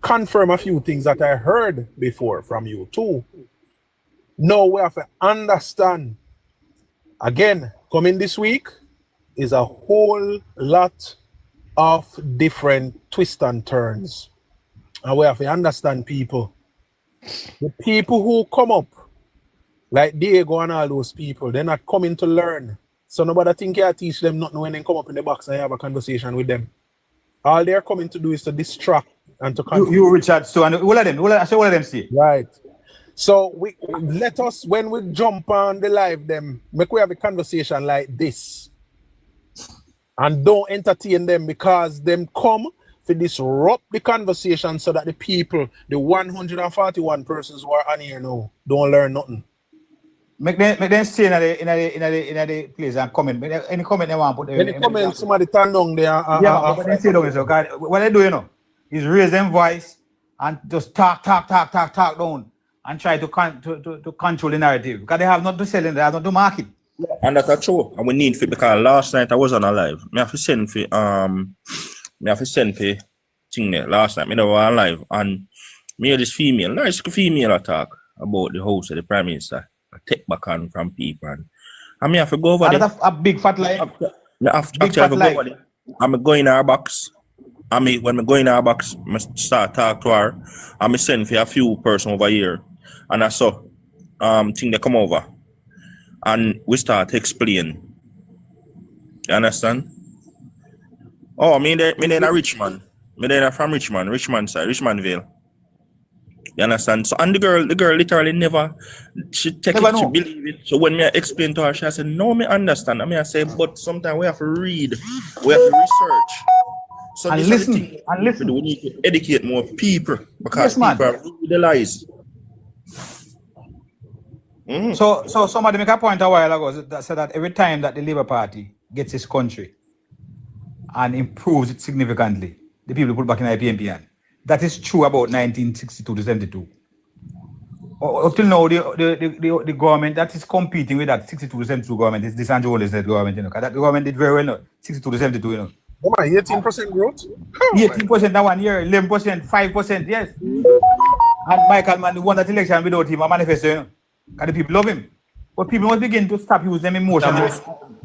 confirm a few things that I heard before from you too. Now we have to understand. Again, coming this week is a whole lot of different twists and turns. And we have to understand people. The people who come up, like Diego and all those people, they're not coming to learn. So nobody think you teach them nothing when they come up in the box and you have a conversation with them. All they're coming to do is to distract and to confuse. You Richard, so and all of them see. Right. So we let us, when we jump on the live, them make we have a conversation like this. And don't entertain them because them come to disrupt the conversation so that the people, the 141 persons who are on here now, don't learn nothing. Make them stay in the place and comment. Any comment they want put there. Any comment somebody turn down there. But they stay down. So God, what they do, you know, is raise them voice and just talk down and try to control the narrative. Because they have not to sell and they have not to market. And that's true. And we need for because last night I was on a live. Me have to send for thing there last night. Me never on live and me hear this female, nice female attack about the house of the Prime Minister. I take back on from people and me have to go over there. A big fat lie. I'm going in our box. When I go in our box, I start talk to her. And I send for a few person over here. And I saw thing they come over. And we start to explain. You understand? Oh, me there a Richmond. Me there from Richmond side, Richmondville. You understand? So and the girl literally never she take it, she believe it. So when me explain to her, she said, no, me understand. I say, but sometimes we have to read, we have to research. So and listen. We need to educate more people because people are reading the lies. So somebody make a point a while ago that said that every time that the Labour Party gets its country and improves it significantly, the people put back in the PNP hand. That is true about 1962 to 72. Up till now, the government that is competing with that 62 to 72 government is this Andrew Holness government, you know. That the government did very well, no? 62 to 72, you know. Oh my, 18% growth? 18% that 1 year, 11%, 5%, yes. And Michael Mann won that election without him, a manifesto, you know. Because the people love him. But people must begin to stop using them emotion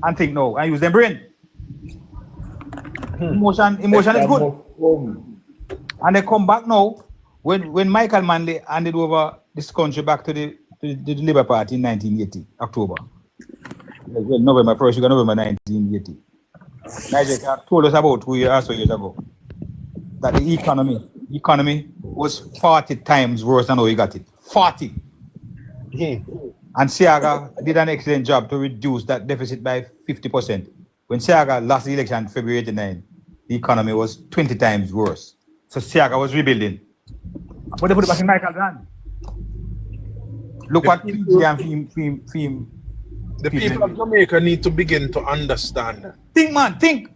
and think no, and use them brain. Emotion is good. And they come back now when Michael Manley handed over this country back to the Labour Party in 1980, October. Well, November 1st, November 1980. Nigel told us about 2 years ago that the economy was 40 times worse than how he got it. 40. And Siaga did an excellent job to reduce that deficit by 50%. When Siaga lost the election in February 89, the economy was 20 times worse. So Siaga was rebuilding. But they put it back in Michael's hand. Look what theme. The people of Jamaica need to begin to understand. Think.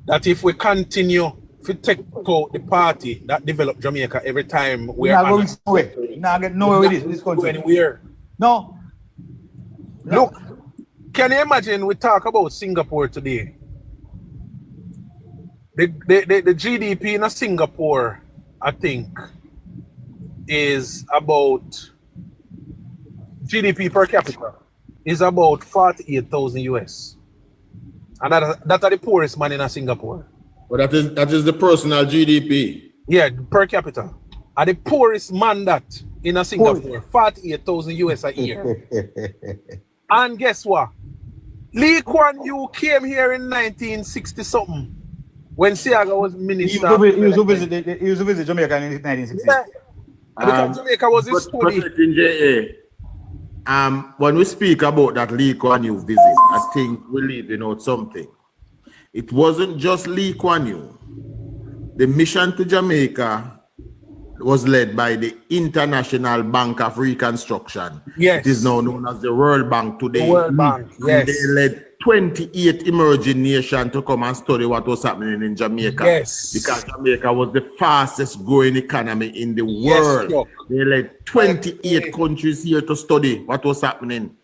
That if we continue to take out the party that developed Jamaica every time we're not going nowhere. Not get nowhere with this country. Anywhere. No. Look, can you imagine we talk about Singapore today? The GDP in Singapore, I think, is about GDP per capita is about 48,000 US. And that are the poorest man in Singapore. But that is the personal GDP. Yeah, per capita. And the poorest man that in Singapore, 48,000 US a year. And guess what? Lee Kuan Yew came here in 1960 something when Siaga was minister. He used to visit Jamaica in 1960. Yeah. Because Jamaica was his study. When we speak about that Lee Kuan Yew visit, I think we're leaving out something. It wasn't just Lee Kuan Yew. The mission to Jamaica was led by the International Bank of Reconstruction. Yes. It is now known as the World Bank today. The World Bank, yes. And they led 28 emerging nations to come and study what was happening in Jamaica. Yes. Because Jamaica was the fastest growing economy in the world. Yes, they led 28 countries here to study what was happening.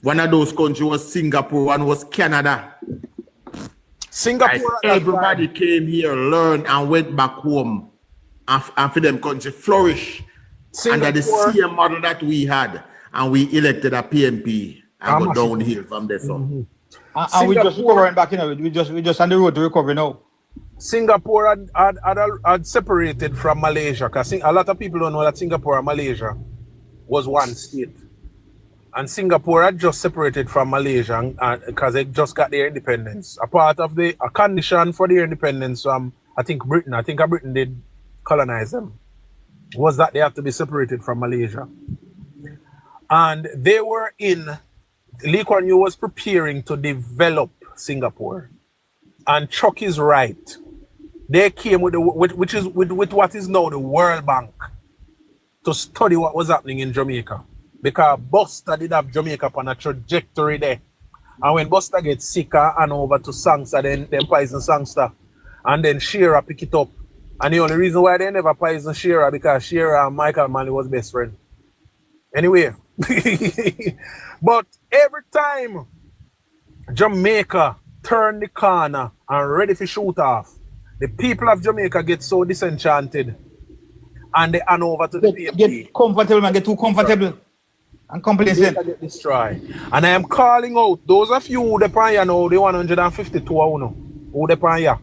One of those countries was Singapore, one was Canada. Singapore. Everybody came here, learned, and went back home. And for them country flourish under the same model that we had, and we elected a PMP and go downhill from there. And we just recovering back, you know. We just on the road to recovery now. Singapore had separated from Malaysia, because a lot of people don't know that Singapore and Malaysia was one state, and Singapore had just separated from Malaysia because they just got their independence. A part of a condition for their independence from I think Britain did colonize them, was that they have to be separated from Malaysia. And they were Lee Kuan Yew was preparing to develop Singapore. And Chuck is right. They came with what is now the World Bank to study what was happening in Jamaica. Because Buster did have Jamaica on a trajectory there. And when Buster gets sicker and over to Sangster, then poison Sangster. And then Shearer pick it up. And the only reason why they never poison Shearer because Shearer and Michael Manley was best friend. Anyway. But every time Jamaica turn the corner and ready for shoot off, the people of Jamaica get so disenchanted and they hand over to the PMP. Get comfortable, man. Get too comfortable and complacent. Get destroyed. And I am calling out those of you who depend here now, the 152 who depend here.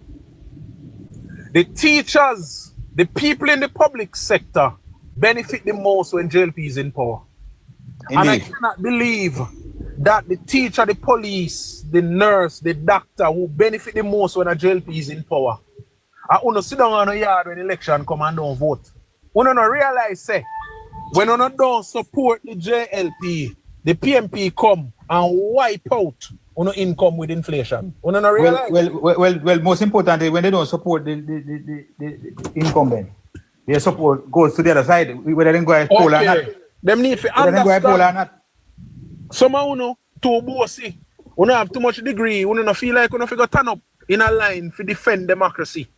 The teachers, the people in the public sector benefit the most when JLP is in power. Indeed. And I cannot believe that the teacher, the police, the nurse, the doctor who benefit the most when a JLP is in power. I want to sit down on a yard when election come and don't vote. We don't realize, say, when we don't support the JLP, the PMP come and wipe out on income with inflation. We don't realize. Well, most importantly, when they don't support the incumbent, their support goes to the other side, whether they go at poll or not. Them need to understand. Some of you too bossy. You don't have too much degree. You don't feel like you don't figure turn up in a line to defend democracy.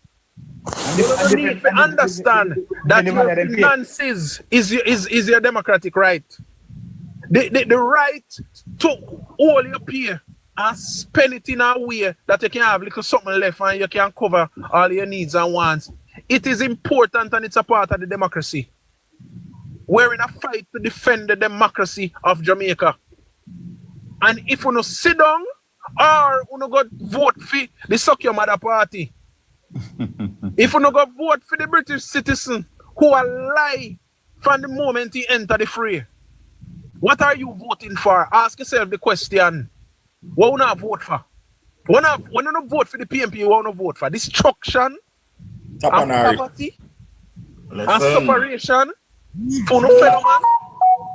You need to understand that your finances is your democratic right. The right to all your pay and spend it in a way that you can have little something left and you can cover all your needs and wants. It is important and it's a part of the democracy. We're in a fight to defend the democracy of Jamaica. And if you no sit down or you no go vote for the Suck Your Mother party, if you no go vote for the British citizen who will lie from the moment he enter the fray, what are you voting for? Ask yourself the question. What will not vote for? When you not vote for the PMP, you want to vote for destruction and poverty and separation. For no fellow man,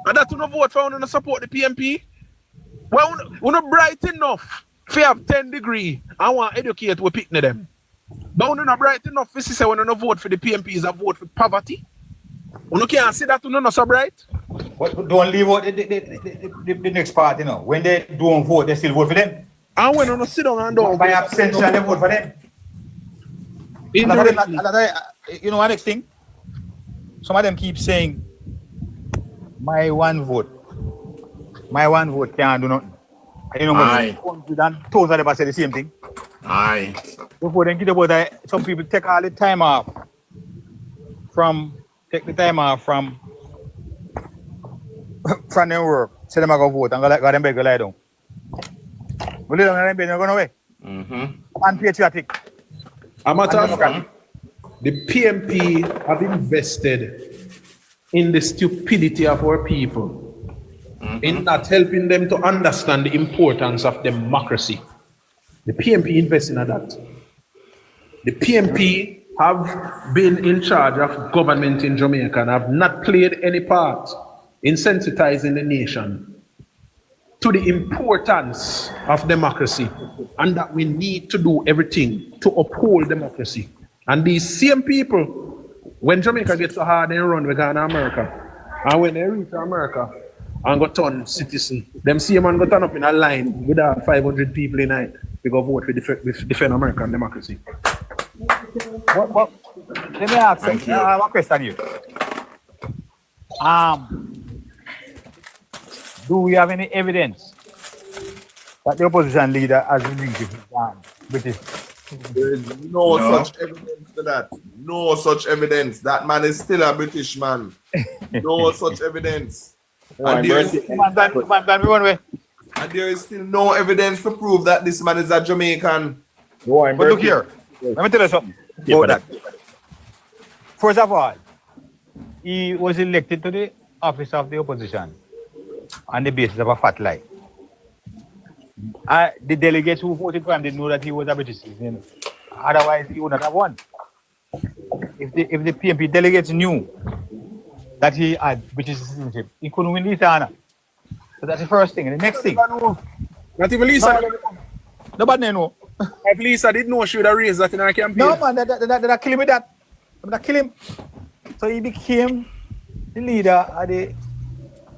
and that you no vote for, you no support the PMP. Well, you no bright enough if you have 10 degrees and want to educate, we pick them. But you not bright enough if you say when you no vote for the PMP is a vote for poverty. You can't say that you not so bright. But don't leave out the next part, you know. When they don't vote, they still vote for them. And when you no sit down and don't by abstention, they vote for them. You know what next thing? Some of them keep saying, my one vote can't do nothing. You know, thousands of them say the same thing. Aye. Before they get about that, some people take all the time off from their work, say them I go vote and go them beg go lie down. We live on them bed, they're going away. Unpatriotic. A matter of fact, the PMP have invested in the stupidity of our people, in not helping them to understand the importance of democracy. The PMP investing in that. The PMP have been in charge of government in Jamaica and have not played any part in sensitizing the nation to the importance of democracy and that we need to do everything to uphold democracy. And these same people, when Jamaica gets so hard, they run, we go to America. And when they reach America and go turn citizen, them same man go turn up in a line with 500 people in it. We go vote for defend American democracy. Let me ask you, I have a question here. Do we have any evidence that the opposition leader has been linked with British? There is no such evidence to that. No such evidence. That man is still a British man. No such evidence. And there is still no evidence to prove that this man is a Jamaican. But look here, let me tell you something about that. First of all, he was elected to the office of the opposition on the basis of a fat lie. The delegates who voted for him didn't know that he was a British citizen. Otherwise, he would not have won. If the PMP delegates knew that he had British citizenship, he couldn't win this honor. So that's the first thing. And the next thing. Not even Lisa. Nobody know. If Lisa didn't know, she would have raised that in her campaign. No, man, they kill him with that. They kill him. So he became the leader of the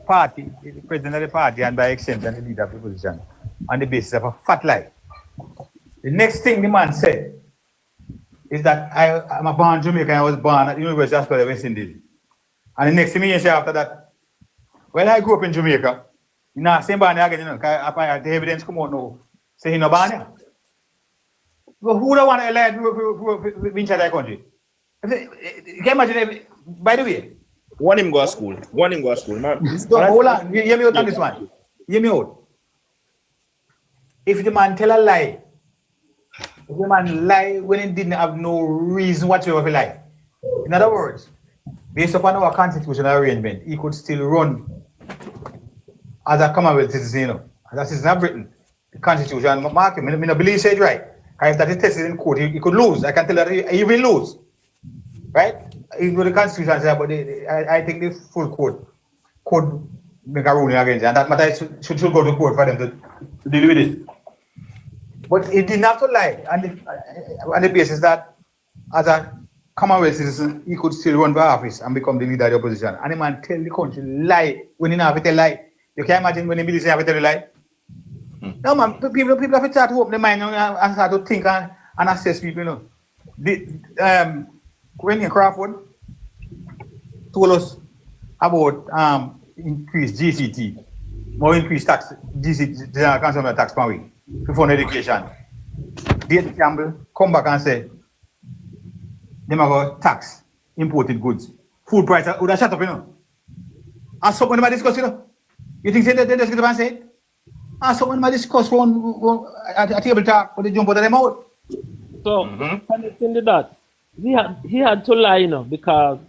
party, the president of the party, and by extension, the leader of the opposition, on the basis of a fat lie. The next thing the man said is that I'm a born Jamaican, I was born at the University of West Indies. And the next thing he said after that, well, I grew up in Jamaica. You know, same born again, you know, the evidence come out now. Say he no born here. Well, who don't want to lie to win that country? You can imagine, by the way. One him go to school. One him go to school, man. Hold on, hear me out on this one. Hear me out. If the man tell a lie, if the man lie when he didn't have no reason whatsoever to lie. In other words, based upon our constitutional arrangement, he could still run as a Commonwealth citizen, you know, as a citizen of Britain. The constitution mark him. I don't believe he said right. If that is tested in court, he could lose. I can tell that he will lose. Right? Even though the constitution says, but I think the full court could make a ruling against it. And that matter should go to court for them to deal with it. But he didn't have to lie on the basis that as a Commonwealth citizen, he could still run for office and become the leader of the opposition. And the man tell the country lie when he have to tell lie. You can imagine when the military have to tell a lie. No man, people have to start to open their mind and start to think and assess people, you know. When Crawford told us about increased GCT, more increased tax, GCT, General Consumer Tax per week, to fund education. David Campbell come back and say, they might go tax imported goods. Food price would have shut up, you know. And someone might discuss, you know. You think they just get up and say it? And someone might discuss one at a table talk, but they jump out of them out. So, connecting to that, he had to lie, you know, because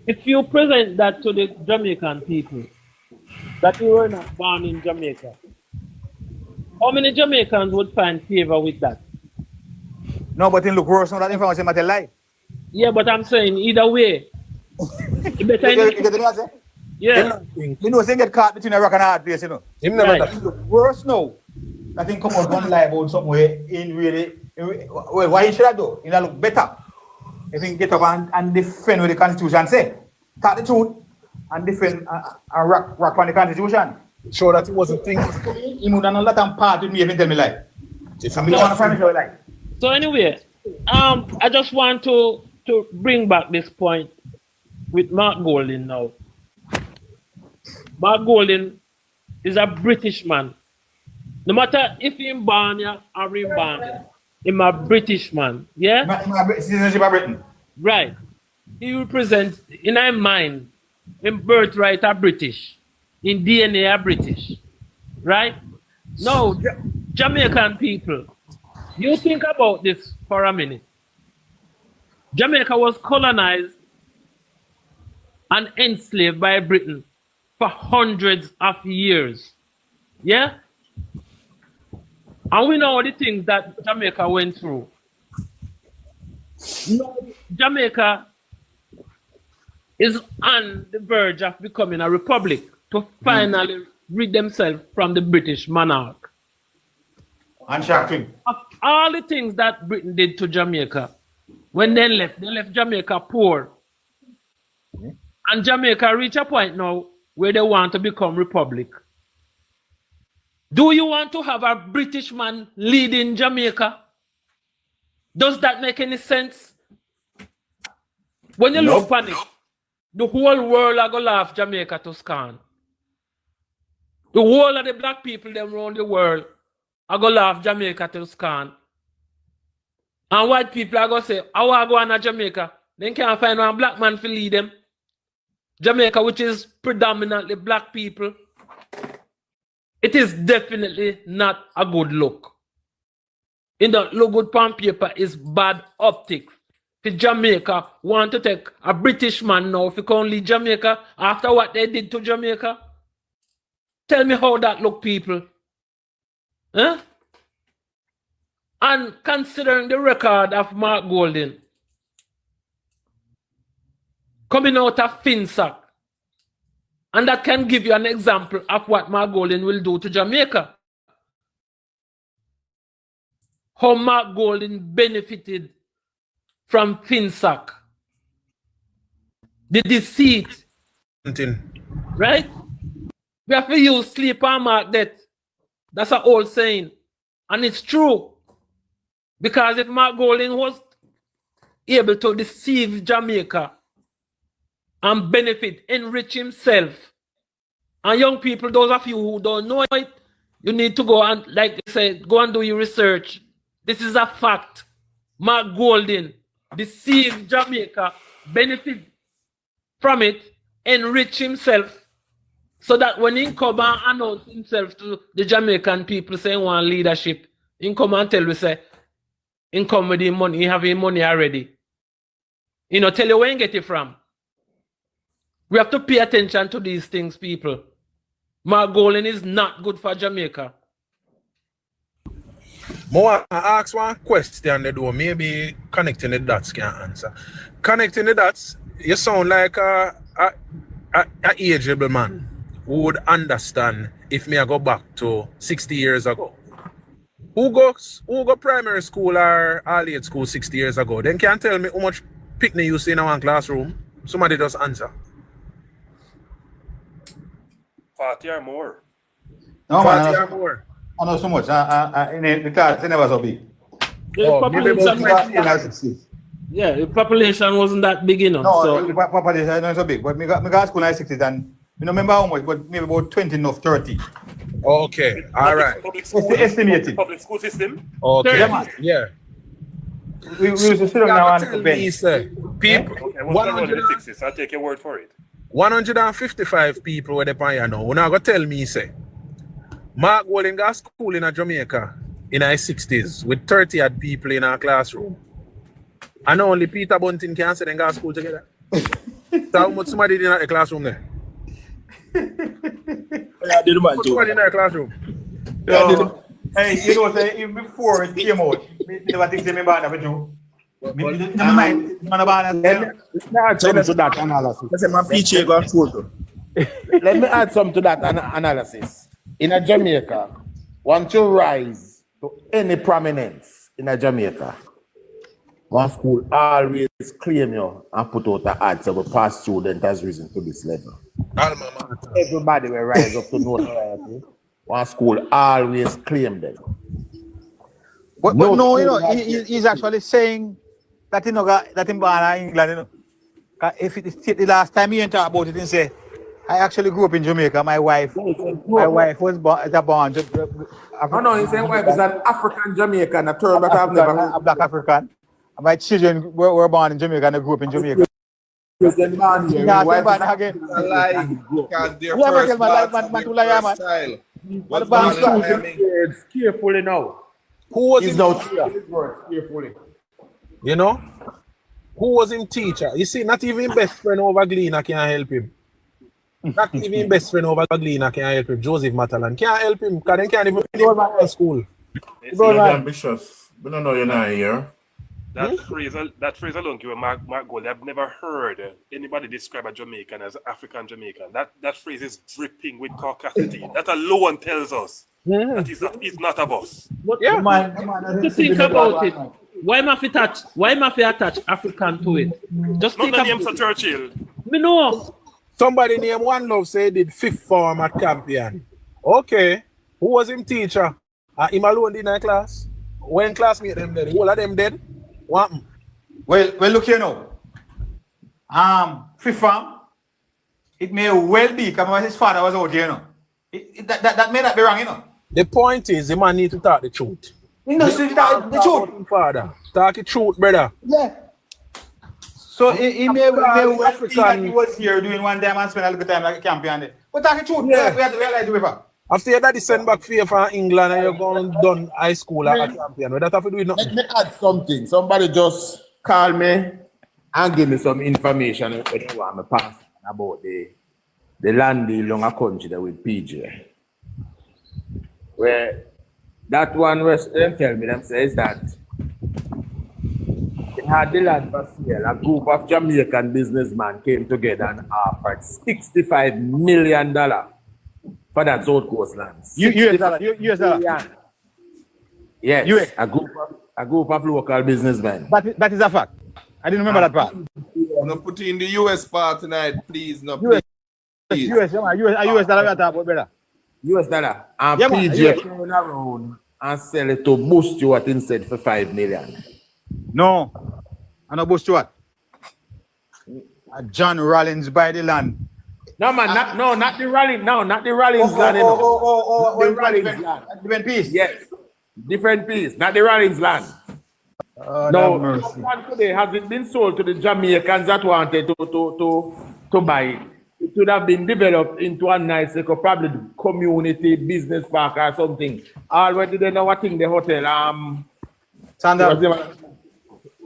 if you present that to the Jamaican people, that you were not born in Jamaica, how many Jamaicans would find favor with that? No, but it look worse now that information might lie. Yeah, but I'm saying either way. You better yeah. You know, they get caught between a rock and a hard place, you know. Right. It look worse now. I think come out one lie about somewhere in really. Well, why you should have do? You know, look better. If you get up and defend what the Constitution say. Talk the truth and defend and rock on the Constitution. Sure that he wasn't thinking. He would have not let them part with me even tell me lie. So anyway, I just want to bring back this point with Mark Golding now. Mark Golding is a British man. No matter if he's born here or he's born here, he's a British man. Yeah? Citizenship of Britain. Right. He represents, in our mind, in birthright are British, in DNA are British, right? No, Jamaican people, you think about this for a minute. Jamaica was colonized and enslaved by Britain for hundreds of years. Yeah? And we know the things that Jamaica went through. No, Jamaica is on the verge of becoming a republic to finally rid themselves from the British monarch. And shocking. Of all the things that Britain did to Jamaica, when they left Jamaica poor. And Jamaica reach a point now where they want to become republic. Do you want to have a British man leading Jamaica? Does that make any sense? When you look on it, the whole world are going to laugh Jamaica to scorn. The whole of the black people them around the world are going to laugh Jamaica to scorn. And white people are going to say, how are going to Jamaica? They can't find one black man to lead them. Jamaica, which is predominantly black people, it is definitely not a good look. It don't look good on paper, it's bad optics. If Jamaica want to take a British man now, if you can lead Jamaica after what they did to Jamaica, tell me how that look, people. Huh? And considering the record of Mark Golding coming out of FinSac, and that can give you an example of what Mark Golding will do to Jamaica. How Mark Golding benefited from FinSac. The deceit. Right? We have to use sleep and mark death. That's an old saying. And it's true. Because if Mark Golding was able to deceive Jamaica and benefit, enrich himself, and young people, those of you who don't know it, you need to go and, like I said, go and do your research. This is a fact. Mark Golding deceived Jamaica, benefit from it, enrich himself, so that when he come and announce himself to the Jamaican people saying want leadership, he come and tell you, say, he come with the money, he have his money already. You know, tell you where he get it from. We have to pay attention to these things, people. Mark Golding is not good for Jamaica. More I ask one question they do, maybe connecting the dots can answer. Connecting the dots, you sound like a ageable man who would understand if me I go back to 60 years ago. Who go primary school or early school 60 years ago? Then can tell me how much picnic you see in one classroom? Somebody just answer. 40 or more. No, 40 or more. I know so much. The class never so big. Yeah, the population wasn't that big enough. No, so. the population not so big. But me got school in the 60s and you don't remember how much, but maybe about 20 enough, 30. Okay, all right. Public school, estimated. Public school system. Okay, yeah. We used to sit down and bench. People, Okay, what's going on in the 60s? I'll take your word for it. 155 people were there here now. When I go tell me, say, Mark Golding got school in Jamaica in the 60s with 30 odd people in our classroom. And only Peter Bunting can say they got school together. So how much somebody did in the classroom there? Somebody in the classroom. Hey, you know, say, even before it came out, me never think they remember that with you. Let me add something to that analysis. Let me add something to that analysis. In a Jamaica, once you rise to any prominence in a Jamaica, one school always claim you and put out the ads of a past student has risen to this level. Everybody will rise up to notoriety. One school always claim them. But no, you know, he's actually saying that you know that in England, you know, if it is the last time he talk about it and say, I actually grew up in Jamaica. My wife was born. Oh no, he's saying wife is an African Jamaican, a term that I've never heard. A black African. My children were born in Jamaica and I grew up in Jamaica. President man here. Nah, Wife man, is again. A lie. Because their Yeah, first man, daughter, man, their man, first child was He's born in choosing Miami. words carefully now. Who was He's him now teacher? choosing his words carefully. You know? Who was him teacher? You see, not even best friend over Gleaner can help him. Not even best friend over Gleaner can help him. Joseph Matalan can't help him because they can't even finish high school. You're ambitious. We don't know you're not here. That phrase alone, give Mark Gold. I've never heard anybody describe a Jamaican as African Jamaican. That phrase is dripping with caucasity. That alone tells us that it's not of us. Yeah. To think about it. Why must we attach African to it? Just Not think the name about for Churchill. Me know. Somebody named One Love say he did fifth form at Campion. Okay. Who was him teacher? Him alone in that class? When classmate them dead? All of them dead? What? Well, look here now. Fifth form, it may well be because his father was out here, you know. That may not be wrong, you know. The point is, the man need to talk the truth. He knows to talk the truth. Father, talk the truth, brother. Yeah. So he may well be that he was here doing one time and spend a little time like a Campion. But talk the truth. Yeah. We have to realize the paper. After your daddy send back for you from England and you're going done high school at Campion, what that have to do with nothing? Let me add something. Somebody just call me and give me some information when you want me pass about the land deal on a country there with PJ. Where that one was them tell me them says that they had the land for sale. A group of Jamaican businessmen came together and offered $65 million for that South Coast lands. US dollar. Yes, US. a group of local businessmen. That is a fact. I didn't remember that part. No put in the US part tonight, please. No, please. US dollar we are talking about, brother. US dollar. And Yeah, man, PJ US. turn around and sell it to Bush Stewart instead for $5 million. No. I know Bush Stewart. John Rollins buy the land. No, man, not the Rollins. No, not the Rollins land. The Rollins land. Different piece. Yes. Different piece, not the Rollins land. No, that one today has it been sold to the Jamaicans that wanted to buy it. It would have been developed into a nice, like, probably community business park or something. Already they know what thing the hotel.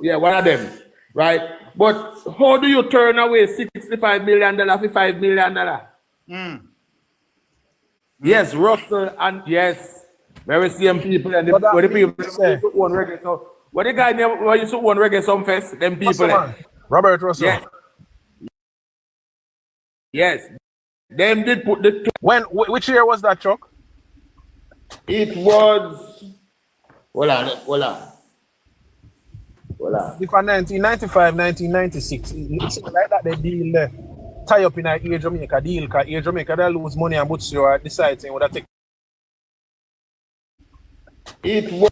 Yeah, one of them, right? But how do you turn away $65 million for $5 million? Yes, Russell and yes, very same people and the people used to own reggae. So what the guy never used to own reggae some fest, them people. Robert Russell. Yes. Yes. Them did put the which year was that, Chuck? It was hold on. If 1995, 1996, it's like that they deal there. Tie up in a Air Jamaica deal, because Air Jamaica they lose money and Butch Stewart decide saying what take. It was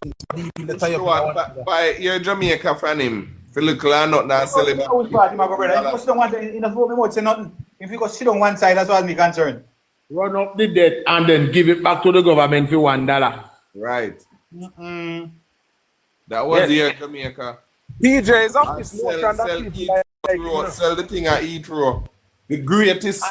by Air Jamaica from him. For little and nothing and sell him. If you go sit on one side, that's what me concerned. Run up the debt and then give it back to the government for $1. Right. That was Air Jamaica. PJ is up this sell the thing at Heathrow. The greatest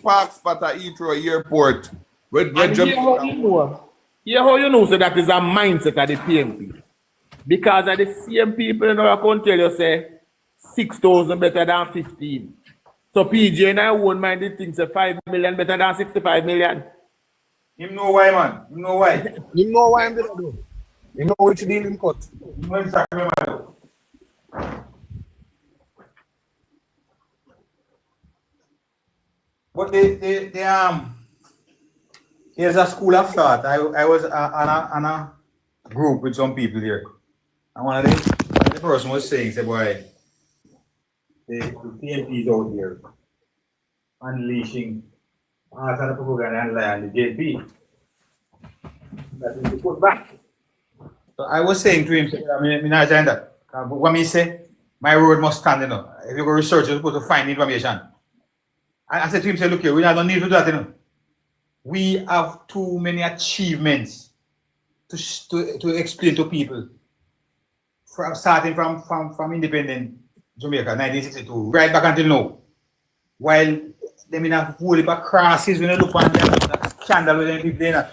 park spot at Heathrow Airport. With Jamaica. Yeah, how you know so that is a mindset of the PMP? Because of the same people in our country tell you say 6,000 better than 15. So PJ and I won't mind the things say 5 million better than 65 million. You know why, man? You know why? You know why I'm doing that. You know which deal him cut. But here's a school of thought. I was on a group with some people here. And one of the person was saying, say, boy, the PNP is out here unleashing the propaganda and the JP. That is to put back. So I was saying to him, I mean, not agenda. What me say, my road must stand, you know. If you go research, you're supposed to find information. I said to him, say, look here, we don't need to do that, you know. We have too many achievements to explain to people. Starting from independent Jamaica, 1962, right back until now. While them in a whole heap of crosses, when you look on them, that scandal with them, if they not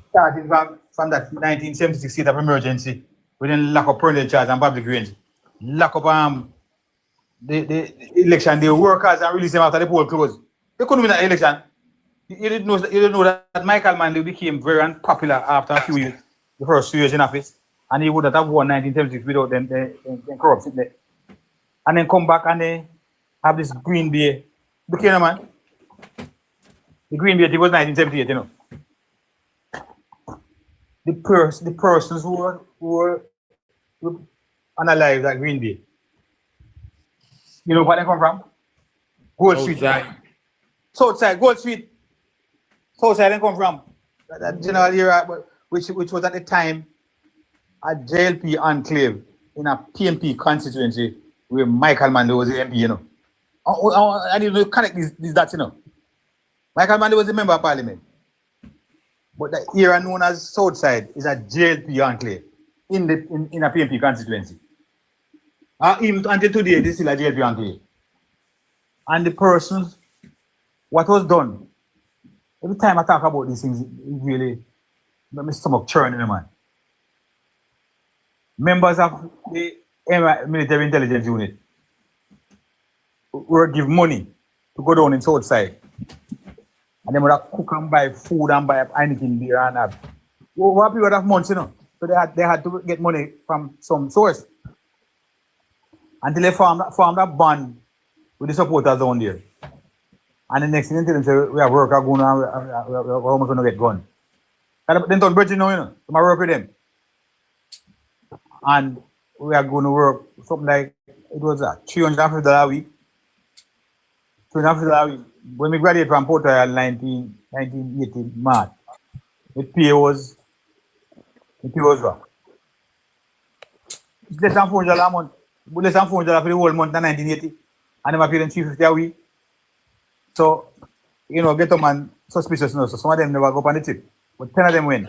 starting from that 1976 state of emergency, we then lock up Pearl Charge and public range. Lock up the election, the workers and release them after the poll closed. They couldn't win that election. You didn't know that Michael Manley became very unpopular after a few years, the first 2 years in office, and he would not have won 1976 without them corruption there. And then come back and they have this Green Bay. Look here, man. The Green Bay, it was 1978, you know. The persons who were unalive at Green Bay. You know where they come from? Gold Street. Southside, Gold Street. Southside they come from. That general era, which was at the time a JLP enclave in a PMP constituency where Michael Manley was the MP, you know. I need to connect these dots, you know. Michael Manley was a member of parliament. But the area known as Southside is a JLP enclave in a PMP constituency. Even until today, this is still a JLP enclave. And the persons, what was done, every time I talk about these things, it really makes my stomach churning, man. Members of the military intelligence unit were given money to go down in Southside. And they would have cook and buy food and buy anything there and have. Over a period of months, you know. So they had to get money from some source. Until they formed a band with the supporters down there. And the next thing they tell them, say, we have work going on, we're almost going to get gone. And then don't bridge now, you know. So I work with them. And we are going to work something like, it was $350 a week. $350 a week. When we graduated from Port Royal in 1980 March, the pay was what? It's less than $400 a month. Less than $400 for the whole month in 1980. And they paid them $350 a week. So, you know, get a man suspicious, you know, so some of them never go up on the tip. But 10 of them win.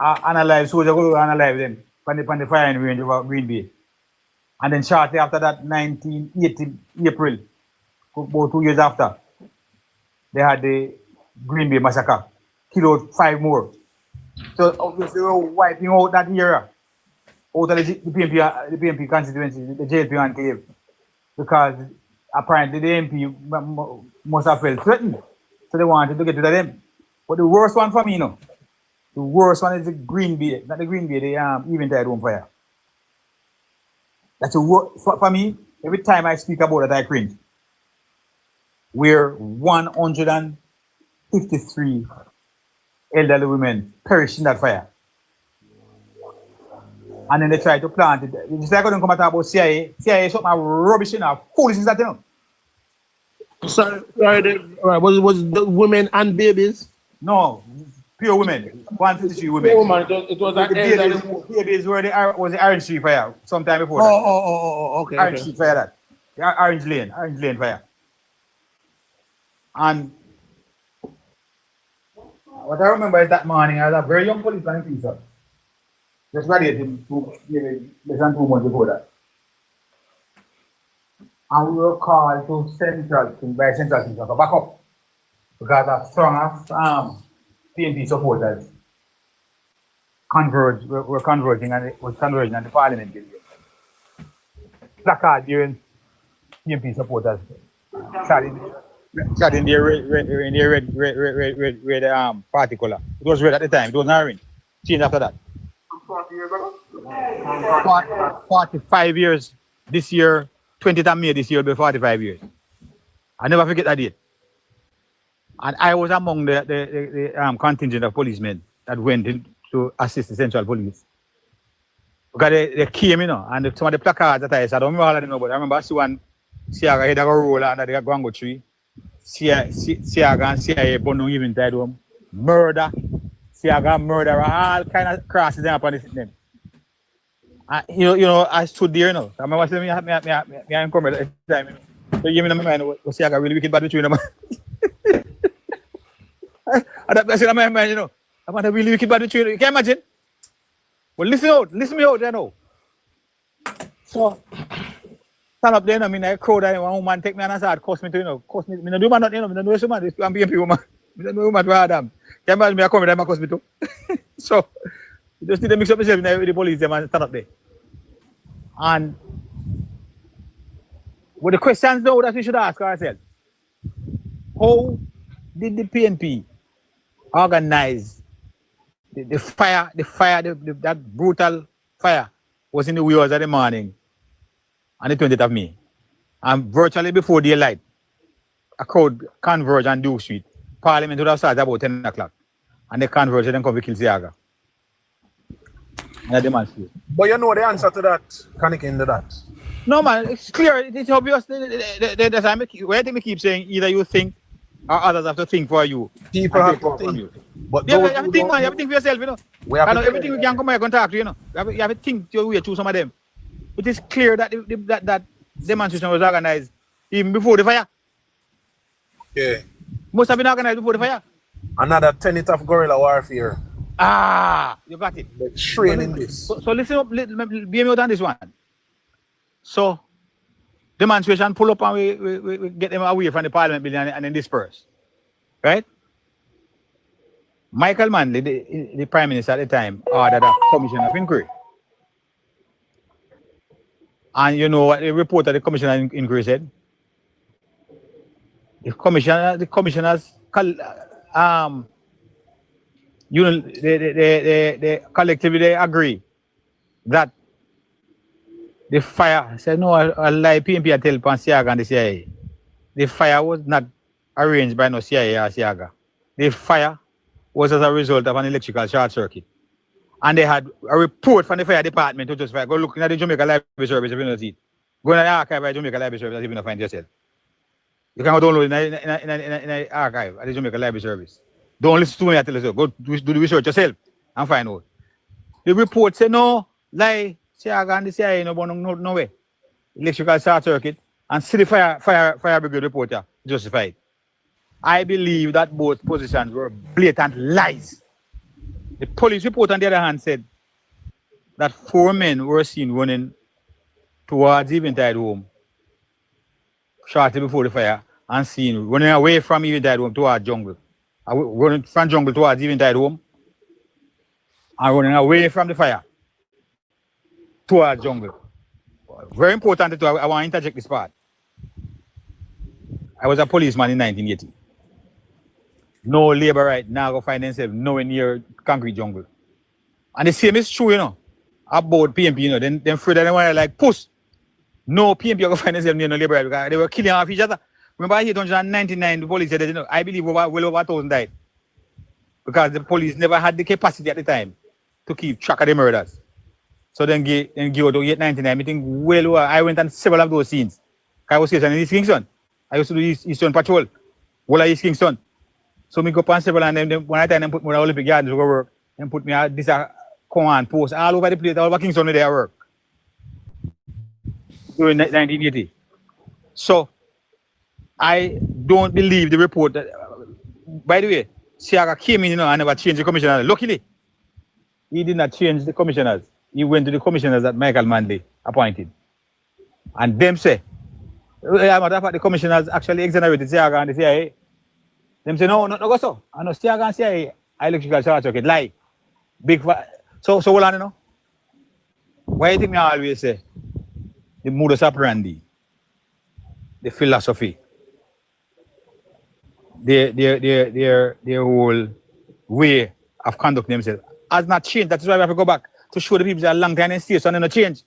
Analyze, soldier go analyze them on the firing range of Green Bay. And then shortly after that, 1980 April, about 2 years after, they had the Green Bay massacre, killed out 5 more. So obviously they were wiping out that era, out of the PMP constituency, the JLP enclave, because apparently the MP must have felt threatened, so they wanted to get rid of them. But the worst one for me, you know, the worst one is the Green Bay, not the Green Bay, the Eventide home fire. That's a worst for me. Every time I speak about it, I cringe. Where 153 elderly women perished in that fire. And then they tried to plant it. It's like when they come and talk about CIA. CIA is something rubbish, you know, foolishness that, you know. Sorry, was it the women and babies? No, pure women. 153 women. Pure women. It was an elderly. Babies was the Orange Street fire sometime before that. Okay. Orange Street fire that. The Orange Lane fire. And what I remember is that morning, I was a very young policeman in Pisa. Just graduated less than 2 months before that. And we were called to Central by Central to back up because a strong PNP supporters were converging and was converging at the parliament building. Placard during PNP supporters shot in their red particular. It was red at the time. It was not orange. Changed after that. 45 years this year. 20th of May this year will be 45 years. I never forget that date. And I was among the contingent of policemen that went in to assist the Central Police. Because they came, you know, and some of the placards that I saw, I don't remember all of them, but I remember I see one Siaga head of a roller under the Gwango tree. Siaga and CIA Bono Eventide home. Murder. Siaga murderer, all kind of crosses them upon them. You know, I stood there, you know. I remember saying, me come at the time, you know. So you give me my mind, was Siaga really wicked bad between them? I said, in my mind, you know, I want a really wicked bad between them. You can imagine? Well, listen me out there now. So stand up there, you know, I mean, I crowd and one woman take me and I start cost me to, you know, cost me. I don't do man not, you know, I don't know someone, I'm BNP woman. I don't know woman to Adam. Can me I come and cost me too. So you just need to mix up yourself with the police them and stand up there. And with the questions now that we should ask ourselves, how did the PNP organize the fire, that brutal fire was in the wheels of the morning on the 20th of May. And virtually before daylight, a crowd converged on Duke Street. Parliament would have started about 10 o'clock. And they converged and then come to kill Siaga. But you know the answer to that, Kanik, into that. No, man, it's clear. It's obvious. Why I think we keep saying either you think or others have to think for you. People have to think. But you have to think, man. You have to think for yourself, you know. Everything we can come here and talk to, you know. You have to think your way through some of them. It is clear that that demonstration was organized even before the fire. Yeah. Must have been organized before the fire. Another tenet of guerrilla warfare. Ah, you got it. The training this. So listen up, be me out on this one. So demonstration pull up and we get them away from the Parliament building and then disperse. Right? Michael Manley, the Prime Minister at the time, ordered a commission of inquiry. And you know what the report of the commission of inquiry said? The commissioners you know, they collectively they agree that the fire, said no, I lie, PNP tell Siaga and the CIA. The fire was not arranged by no CIA or Siaga. The fire was as a result of an electrical short circuit. And they had a report from the fire department to justify. Go look at the Jamaica Library Service if you don't see it. Go in the archive at Jamaica Library Service if you don't find yourself. You can go download in the archive at the Jamaica Library Service. Don't listen to me, I tell you so. Go do the research yourself and find out. The report said no, lie, Siaga and the CIA no way. Electrical short circuit and see the fire brigade report here, justified. I believe that both positions were blatant lies. The police report on the other hand said that 4 men were seen running towards Eventide home shortly before the fire and seen running away from Eventide home towards jungle. Running from jungle towards Eventide home and running away from the fire towards jungle. Very important. I want to interject this part. I was a policeman in 1980. No labor right now go find themselves nowhere near concrete jungle. And the same is true, you know, about PNP, you know, then afraid that they want to like push. No PNP go find themselves near no labor right because they were killing off each other. Remember, in 899, the police said that, you know, I believe well over 1,000 died. Because the police never had the capacity at the time to keep track of the murders. So then go to 899, I think well over, I went on several of those scenes. I was stationed in East Kingston. I used to do Eastern Patrol. Well, East Kingston. So me go up on several and then when I time them put me on the Olympic Gardens to go work and put me at this command post all over the place, all over Kingston where they work. During 1980. So I don't believe the report that, by the way, Siaga came in, you know, and never changed the commissioner. Luckily, he did not change the commissioners. He went to the commissioners that Michael Manley appointed. And them say, matter of fact, the commissioners actually exonerated Siaga and the CIA. Them say, no go so. I know Siaga and CIA, electrical short circuit, lie. Big so hold on, you know. Why do you think I always say the modus operandi, the philosophy, their whole way of conducting themselves has not changed. That is why we have to go back to show the people that a long time in state and they not change.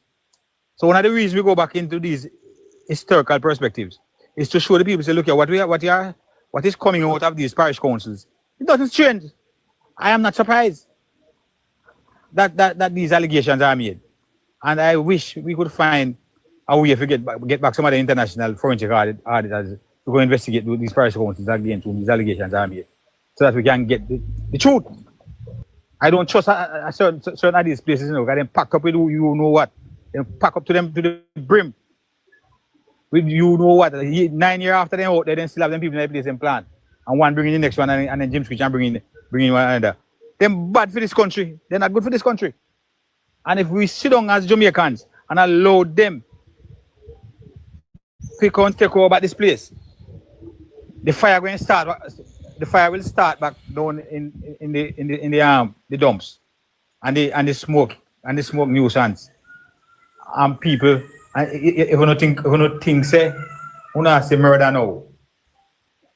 So one of the reasons we go back into these historical perspectives is to show the people, say, look here, what is coming out of these parish councils. It doesn't change. I am not surprised that these allegations are made. And I wish we could find a way to get back some of the international forensic auditors to go investigate these parish councils again to these allegations are made, so that we can get the truth. I don't trust certain of these places, you know, because they pack up with you know what. They pack up to them to the brim. With you know what, 9 years after them out, they then still have them people in the place and plan. And one bringing the next one and then Jim Switch and bringing one another. They're bad for this country. They're not good for this country. And if we sit down as Jamaicans and allow them to come and take over this place, the fire will start back down in the dumps and the smoke nuisance. And people, if you don't think say, you don't say murder now.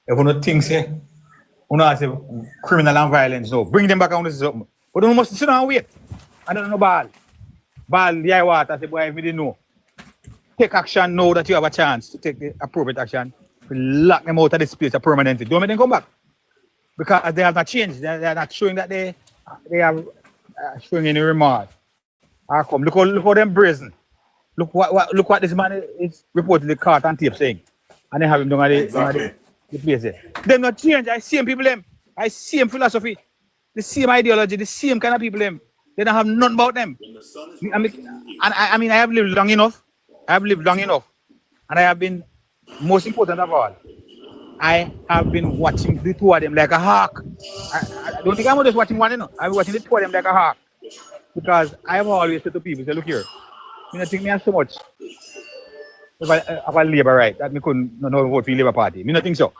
If you don't think say, you don't say criminal and violence now. Bring them back on this something. But you must sit down and wait. I don't know ball. Ball, the water, say boy, if you didn't know. Take action now that you have a chance to take the appropriate action. Lock them out of this place permanently. Don't make them come back. Because they have not changed. They are not showing that they have showing any remorse. Come, look how them brazen. Look what this man is reportedly caught on tape saying. And they have him down at the place there. Them not change. I see people them. I see philosophy. The same ideology, the same kind of people them. They don't have none about them. I mean, I have lived long enough. And I have been, most important of all, I have been watching the two of them like a hawk. I don't think I'm just watching one, I'm watching the two of them like a hawk. Because I have always said to people, say, look here, I don't think me have so much of a labor right that me couldn't not vote for the Labour Party. I don't think so.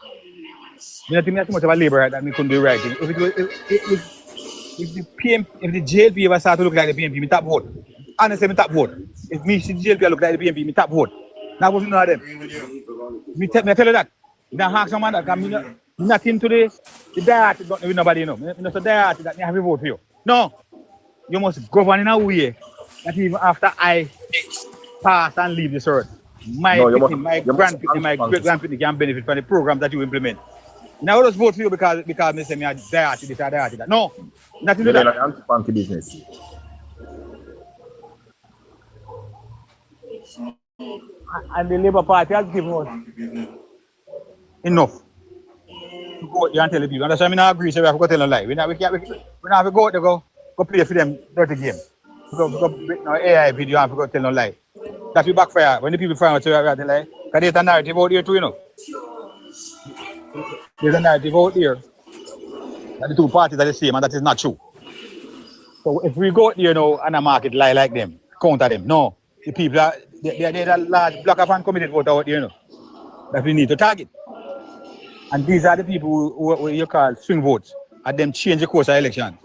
I don't think me have so much of a labor right that me couldn't do the right thing. If the JLP ever start to look like the PNP, me top vote. Honestly, me top vote. If me see the JLP look like the PNP, me top vote. Now what's none of them? Me tell you that. Now ask someone that I'm not into the diet with nobody, Me not a diet that me have to vote for you. No. You must govern in a way that even after I pass and leave this earth, my grandpicking, my great-grandpicking can benefit from the program that you implement. Now I just vote for you because me say me a diet this or diet that. No. Nothing to that. Anti-funky business. And the Labour Party has given us enough to go out there and tell the people. And that's why I not agree, so we have to go tell them lie. We not have to go out there, go play for them dirty game. Go AI video and go tell them lie. That will backfire. When the people find out we have to lie, because there's a narrative out there too, There's a narrative out there that the two parties are the same, and that is not true. So if we go out there and a market lie like them, counter them. No. The people are there's a large block of uncommitted vote out there, that we need to target. And these are the people who you call swing votes, and them change the course of election.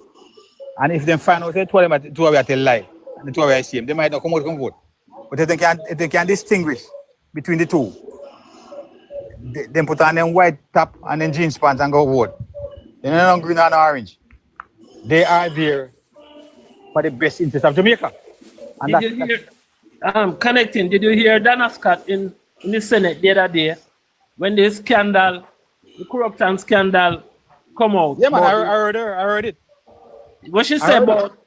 And if they find out they two of them tell lie, and the two of them same, they might not come out and vote. But if they can distinguish between the two, they put on them white top and then jeans pants and go vote. They're not green and orange. They are there for the best interest of Jamaica. And did you hear? Connecting, did you hear Dana Scott in the Senate the other day when the scandal, the corruption scandal come out? Yeah, man, I heard it. What she said about,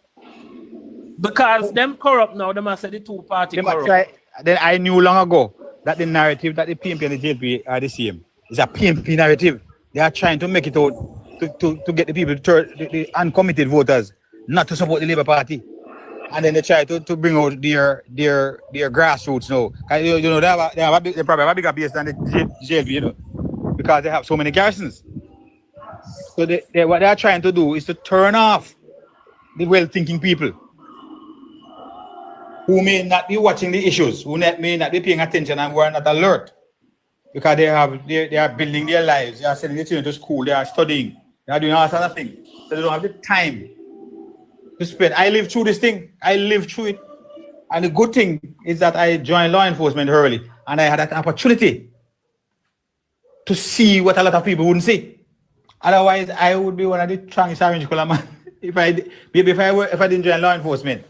because them corrupt now, they must say the two party corrupt. Then I knew long ago that the narrative that the PNP and the JLP are the same. It's a PNP narrative. They are trying to make it out to get the people, the uncommitted voters, not to support the Labour Party. And then they try to bring out their grassroots now. They probably have a bigger base than the JLP, because they have so many garrisons. So what they are trying to do is to turn off the well-thinking people who may not be watching the issues, who may not be paying attention and who are not alert, because they are building their lives, they are sending their children to school, they are studying, they are doing all sorts of things. So they don't have the time to spend. I lived through this thing. I lived through it. And the good thing is that I joined law enforcement early, and I had an opportunity to see what a lot of people wouldn't see. Otherwise, I would be one of the strongest orange color man if I didn't join law enforcement.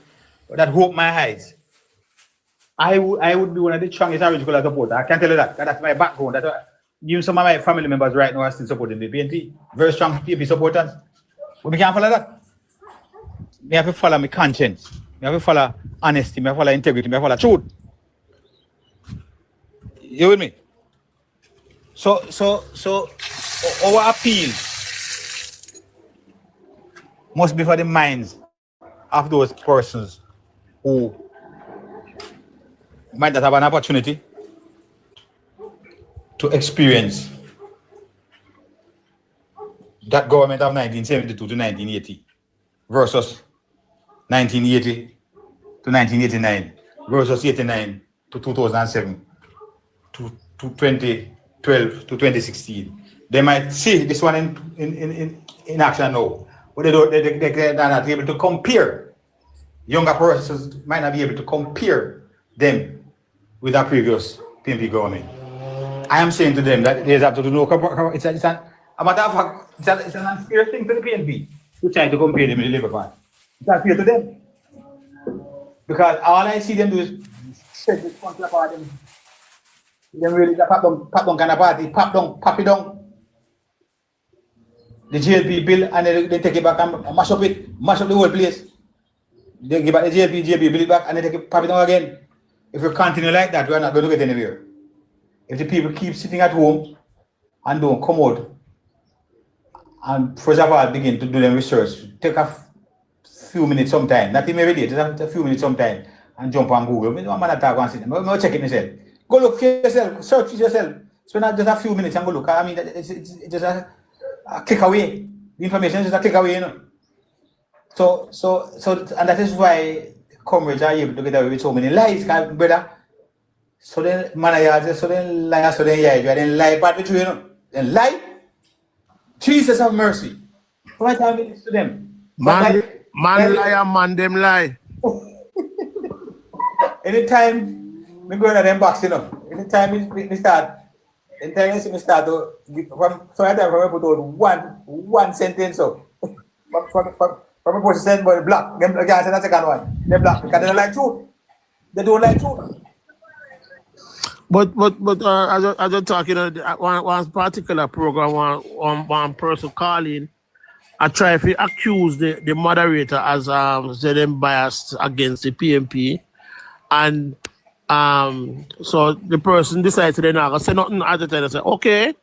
That hope my eyes. I would be one of the strongest orange color supporters. I can tell you that. That's my background. That's what, even some of my family members right now are still supporting the PNP. Very strong PNP supporters. But we can't follow that. Me have to follow my conscience. Me have to follow honesty. Me have to follow integrity. Me have to follow truth. You with me? So our appeal must be for the minds of those persons who might not have an opportunity to experience that government of 1972 to 1980 versus 1980 to 1989. versus 89 to 2007 to 2012 to 2016. They might see this one in action now, but they're not able to compare. Younger persons might not be able to compare them with our previous PNP government. I am saying to them that there's absolutely no it's a matter of fact, it's an unfair thing to the PNP to try to compare them with the Labour Party. It's unfair to them. Because all I see them do is shake this country apart. Them really pop down kind of party, pop it down. The GLP bill and they take it back and mash up the whole place. They give back the GLP bill it back and they take it, pop it down again. If we continue like that, we're not going to get anywhere. If the people keep sitting at home and don't come out and first of all begin to do them research, take a few minutes sometime, not even every day, just a few minutes sometime and jump on Google. I'm not talking and sit there. I'm check it myself. Go look for yourself, search for yourself. Spend just a few minutes and go look. I mean, it's just a click away. The information is just a click away, you know. So, and that is why comrades are able to get away with so many lies, brother. So then, so then lie, so then lie, part with you, you know. Then lie. Jesus have mercy. Why can't we listen to them? Man lie and man them lie. Anytime we go to them box, you know. Anytime we start, anytime you see me start to from I put out one sentence up. From a person send by black, them again say the second one. They black because they don't like truth. They don't like truth. But as you're talking, one particular program, one person calling, I try to accuse the moderator as say them biased against the PNP, and so the person decides to then say nothing at the time. I say okay,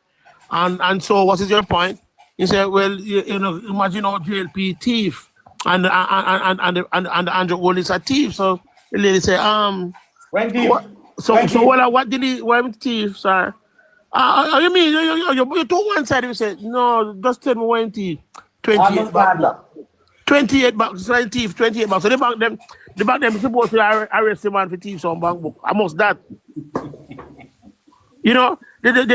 and so what is your point? He said, well, you know, imagine how JLP thief and Andrew Gold is a thief. So the lady say, when thief? What did he? When thief, sir? You mean you took one side? You said no. Just tell me when thief. 28 bucks. 28 bucks. 28 bucks. So they back them supposed to arrest the man for thieves on bank book. Almost that. You know, you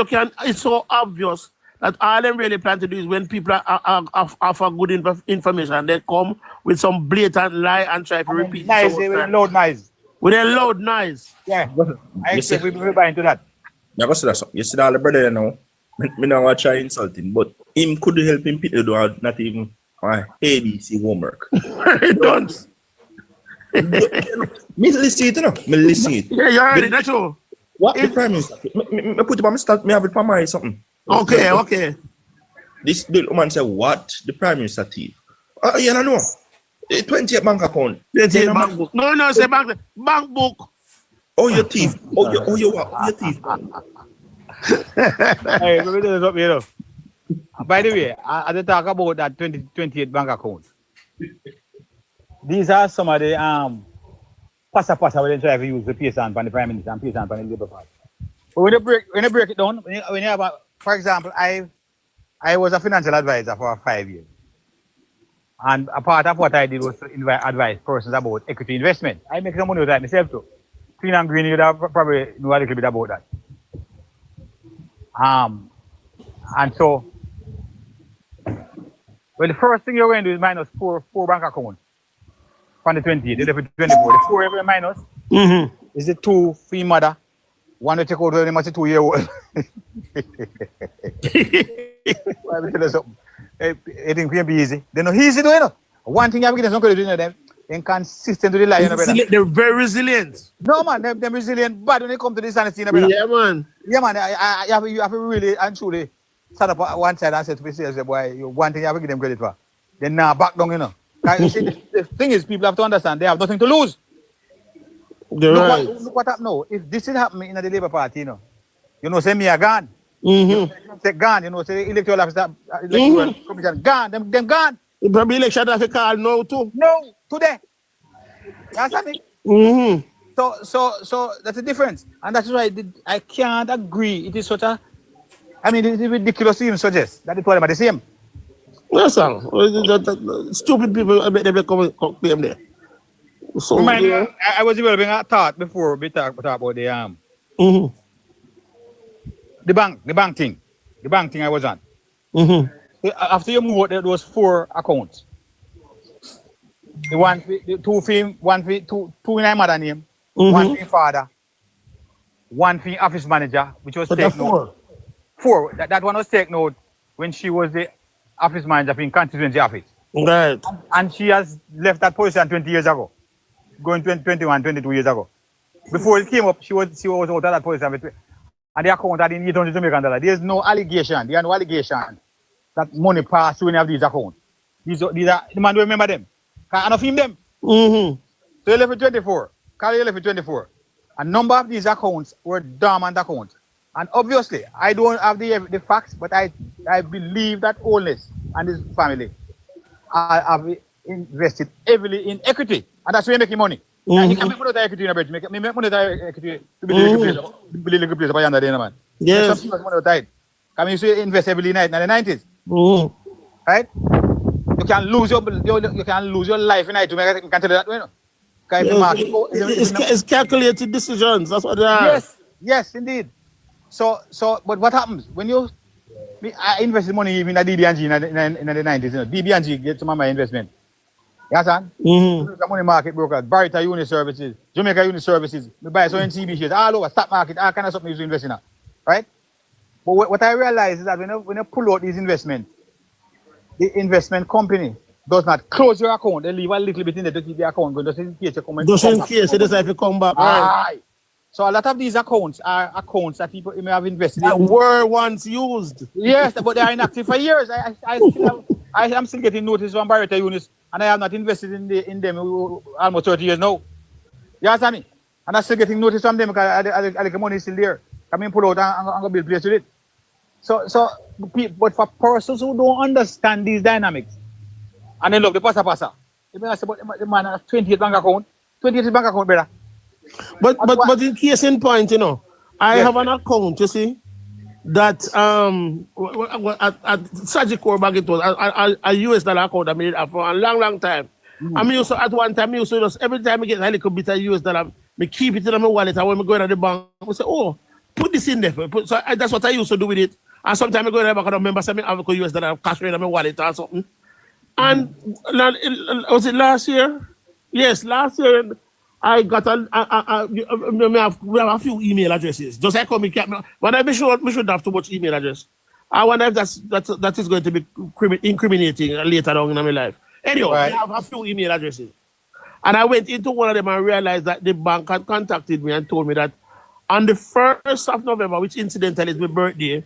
can. It's so obvious that all them really plan to do is when people offer good information, they come with some blatant lie and try to repeat. Nice, with loud noise. With a loud noise. Yeah, I expect we will buy into that. You see all the brother, you know. Me not want to try insulting, but him could help him people do not even ABC homework. Don't. Me listen it, you know. Me listen it. Yeah, you heard it, that's true. What the prime minister? Me put it on my start. Me have it for my something. Okay. This the woman said, "What the prime minister thief?" You don't know. 28 bank account. 28 bank book. No, say bank book. Oh, your thief. Oh, you what? Your thief. Hey, let me do this up here. By the way, I talk about that 28 bank account. These are some of the passa where they try to use the PSN for the Prime Minister and PSN for the Labour Party. But when you break it down, when you have for example, I was a financial advisor for 5 years. And a part of what I did was to advise persons about equity investment. I make some money with that myself too. Clean and Green, you'd have probably know a little bit about that. And so, well, the first thing you're going to do is minus four bank accounts from the 28, the 24. The 4 every minus is the 2 for your mother. One to take out when they must be 2-year-old. Let me tell you something. It can't be easy. They know easy doing it. One thing you have to get is not going to do them. They're consistent to the lie. They're very resilient. No, man, they're resilient. But when they come to this honesty, yeah, man. Yeah, man. You have to really and truly stand up on one side and say to yourself, boy, one thing you have to give them credit for. Then now back down, you know. The thing is, people have to understand they have nothing to lose. Look what happened now. If this is happening in the Labour Party, you know, say me a gone. Say gone, you know, say electoral officer, electoral commission gone. Them gone. The probably election have to call now too. No, today. That's something. So that's the difference, and that's why I can't agree. It is such a, I mean, it's ridiculous to even suggest that the two of them are the same. Yes, sir. Stupid people, they come claim there. So I was developing a thought before we talk about the the bank thing. The bank thing I was on. After you move out, there was 4 accounts. The two in my mother name, one for father, one for office manager, which was taken note. 4. That one was taken note when she was the office manager in constituency office. Right. And she has left that position 20 years ago. Going 21, 22 years ago. Before it came up, she was out of that position. And the account had in $800 Jamaican. There's no allegation. There are no allegation that money passed through any of these accounts. These are the man do remember them. Can I film them? So you left with 24. Carly left with 24. A number of these accounts were dormant accounts. And obviously, I don't have the facts, but I believe that Holness and his family have invested heavily in equity. And that's where you're making money. He can make money with equity in a bridge. Make money with equity to build a good place by under the man. Yes. Some people money with that. Can you say invest heavily in the 90s? Right? You can lose your life in it to make it. You can tell you that, you know. It's calculated decisions. That's what they are. Yes, indeed. So, but what happens when I invested money even in DBNG in the 90s? You know, DBNG get some of my investment. You understand? Money market brokers, Barita Unit Services, Jamaica Unit Services, we buy so in CB shares, all over stock market, all kind of stuff you invest in. Right? But what I realize is that when you pull out these investments, the investment company does not close your account. They leave a little bit in there to keep the account going, just in case you come back. Just in case it decide to come back. Right. So a lot of these accounts are accounts that people may have invested in. That were once used. Yes, but they are inactive for years. I am still getting notice from Barita Units, and I have not invested in them almost 30 years now. You understand me? And I'm still getting notice from them because the money is still there. Come in, pull out and go build place with it. But for persons who don't understand these dynamics, and then look, the pasa. The man has 28 bank account, brother. But in case in point, you know, I have an account, you see, that at Sagicor Bank it was a US dollar account I made for a long time. I mean, also at one time, just every time I get a little bit of US dollar, I keep it in my wallet, and when I go to the bank, I say, oh, put this in there. So that's what I used to do with it. And sometimes I go to the bank and I remember something, I have a US dollar cash in my wallet or something. And was it last year? Yes, last year I got we have a few email addresses. Just like when I should have too much email address. I wonder if that is going to be incriminating later on in my life. Anyway, I have a few email addresses. And I went into one of them and realized that the bank had contacted me and told me that on the 1st of November, which incidentally is my birthday,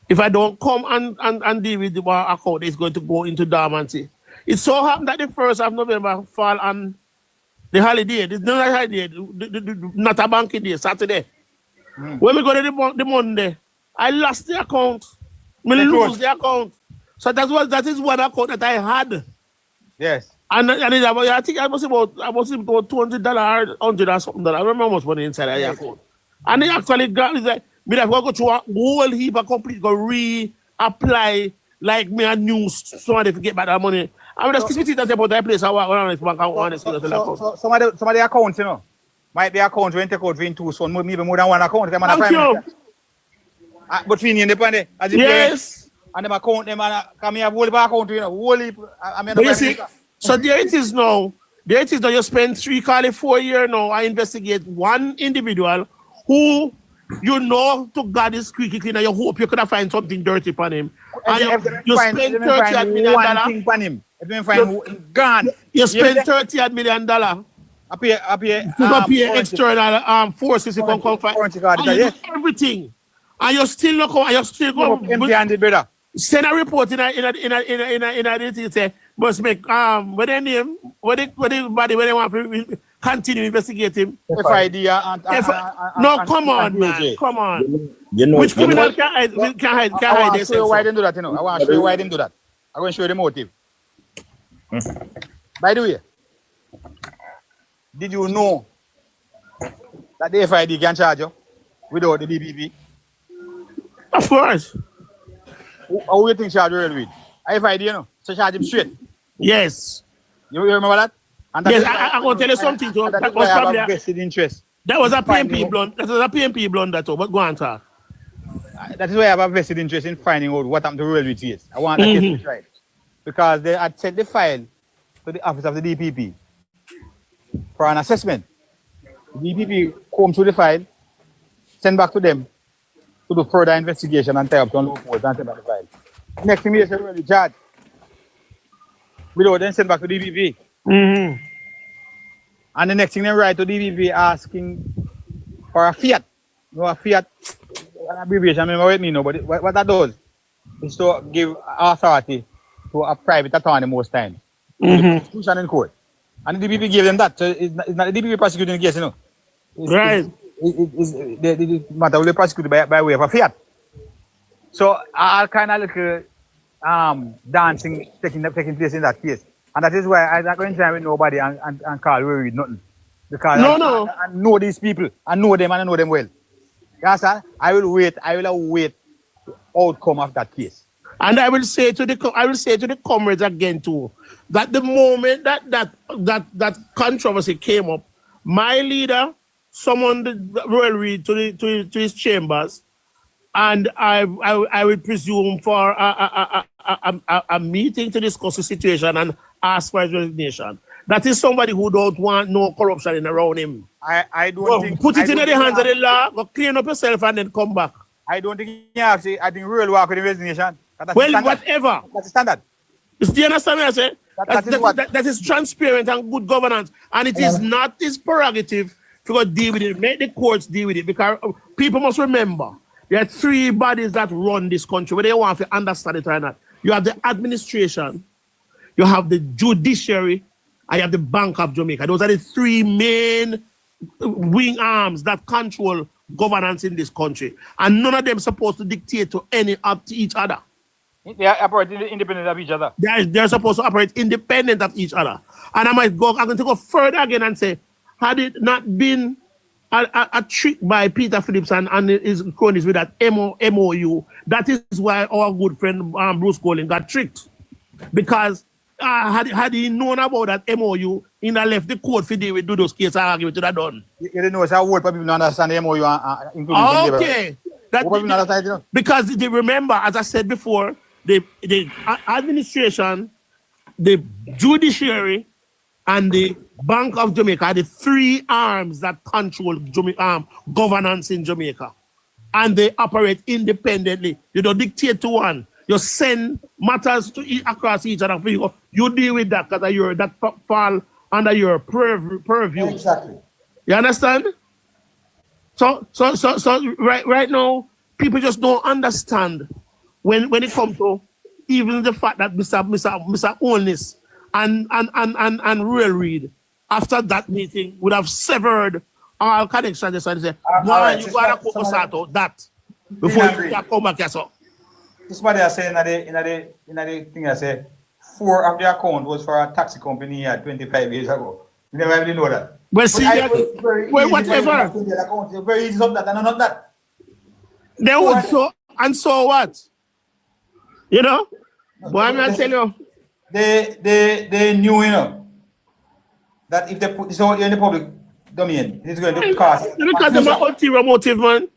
if I don't come and deal with the account, it's going to go into dormancy. It so happened that the 1st of November fall on the holiday. It's not a holiday, not a banking day, Saturday. When we go to the Monday, I lost the account. I lose the account. So that is one account that I had. Yes. And I think I was about $200 or $100 or something. I don't remember how much money inside that account. And they actually got me like, me have to go through a whole heap of complete, go reapply like me a new somebody to get back that money. I mean, just keep it about that place. Some of the accounts, you know, might be accounts when take out between two, so maybe more than one account. Thank you. But we independent as yes. And them account, them come here, whole account, you know, whole. You see, so there it is now. There it is now. You spend 4 years now. I investigate one individual who. You know, to God is squeaky clean, and you hope you could find something dirty on him. And you spend $30 million. You spend $30 million. I pay external forces to come find. And you do everything, and you still not come. And you still go empty-handed, brother. Send a report in a say must make what their name, what they want to continue investigating. FID no, come on, man. Come on. You know, which criminal can hide? I want to show you why they do that, you know. I want to show you why they do that. I'm going to show you the motive. By the way, did you know that the FID can charge you without the DPP? Of course. How do you think charge you with? FID, you know? So charge him straight. Yes. You remember that? And yes, I'm going to tell you something. So that that is was why I have probably a vested interest. that was a finding PMP out- blunder. That was a PMP blunder too. But go on, talk. That is why I have a vested interest in finding out what happened to railway case. I want that case to be tried. Because they had sent the file to the office of the DPP for an assessment. The DPP combed through the file, send back to them to do further investigation and tie up some loopholes and send back the file. Next thing they said, well, the judge. Without then send back to DPP. And the next thing they write to DPP asking for a fiat. No, a fiat, an abbreviation, I remember what it means, but what that does is to give authority to a private attorney most times. Prosecution in court. And the DPP gave them that. So it's not the DPP prosecuting the case, you know. Right. The matter will be prosecuted by way of a fiat. So all kind of little dancing taking place in that case. And that is why I'm not going to try with nobody and call we with nothing. Because I know these people. I know them and I know them well. You understand? I will await the outcome of that case. And I will say to the comrades again too, that the moment that controversy came up, my leader summoned Royal Reid to his chambers, and I will presume for a meeting to discuss the situation and ask for his resignation. That is somebody who don't want no corruption in around him. I don't think put it in the hands of the law, go clean up yourself and then come back. I don't think you have to. I think real work with the resignation. Well, whatever. That's the standard. Do you understand what I say? That is transparent and good governance. And it is not his prerogative to go deal with it. Make the courts deal with it. Because people must remember, there are three bodies that run this country, whether they want to understand it or not. You have the administration, you have the judiciary, and you have the Bank of Jamaica. Those are the three main wing arms that control governance in this country. And none of them supposed to dictate to each other. They are operating independent of each other. They're supposed to operate independent of each other. And I'm going to go further again and say, had it not been a trick by Peter Phillips and his cronies with that MOU, that is why our good friend Bruce Golding got tricked. Because had he known about that MOU, he left the court for deal with do those cases argument to that done. You didn't know it's a word for people to understand the MOU. Okay. Because they remember, as I said before, the administration, the judiciary, and the Bank of Jamaica are the three arms that control governance in Jamaica. And they operate independently. You don't dictate to one. You send matters across each other. You deal with that because that fall under your purview. Exactly. You understand? So right now, people just don't understand when it comes to even the fact that Mr. Onlis and Royal Reid, after that meeting, would have severed all connections and say, "Why you gotta focus out that before you can come back here?" So somebody has said in the thing I said, 4 of the account was for a taxi company here 25 years ago. You never really know that. Well, see, whatever. It's very easy of that and not that. They would so what? You know? But I'm not telling you. They knew, you know, that if they put this out here in the public domain, it's going to cost. Because of my ulterior motive, man.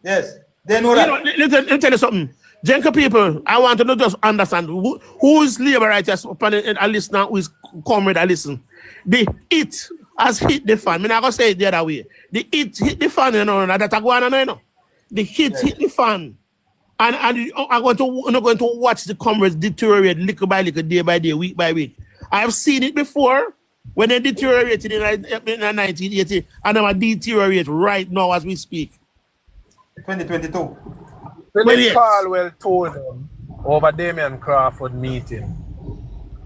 Yes, they know that. Let me tell you something. Jenka people, I want to not just understand who is labor righteous upon a listener, who is comrade a listen. The it has hit the fan. I'm not going to say it the other way. The it hit the fan, you know, that I go on, you know. The hit hit the fan. And I'm going to watch the comrades deteriorate little by little, day by day, week by week. I have seen it before when they deteriorated in 1980, and I'm deteriorate right now as we speak. 2022. Philip Caldwell told him over Damian Crawford meeting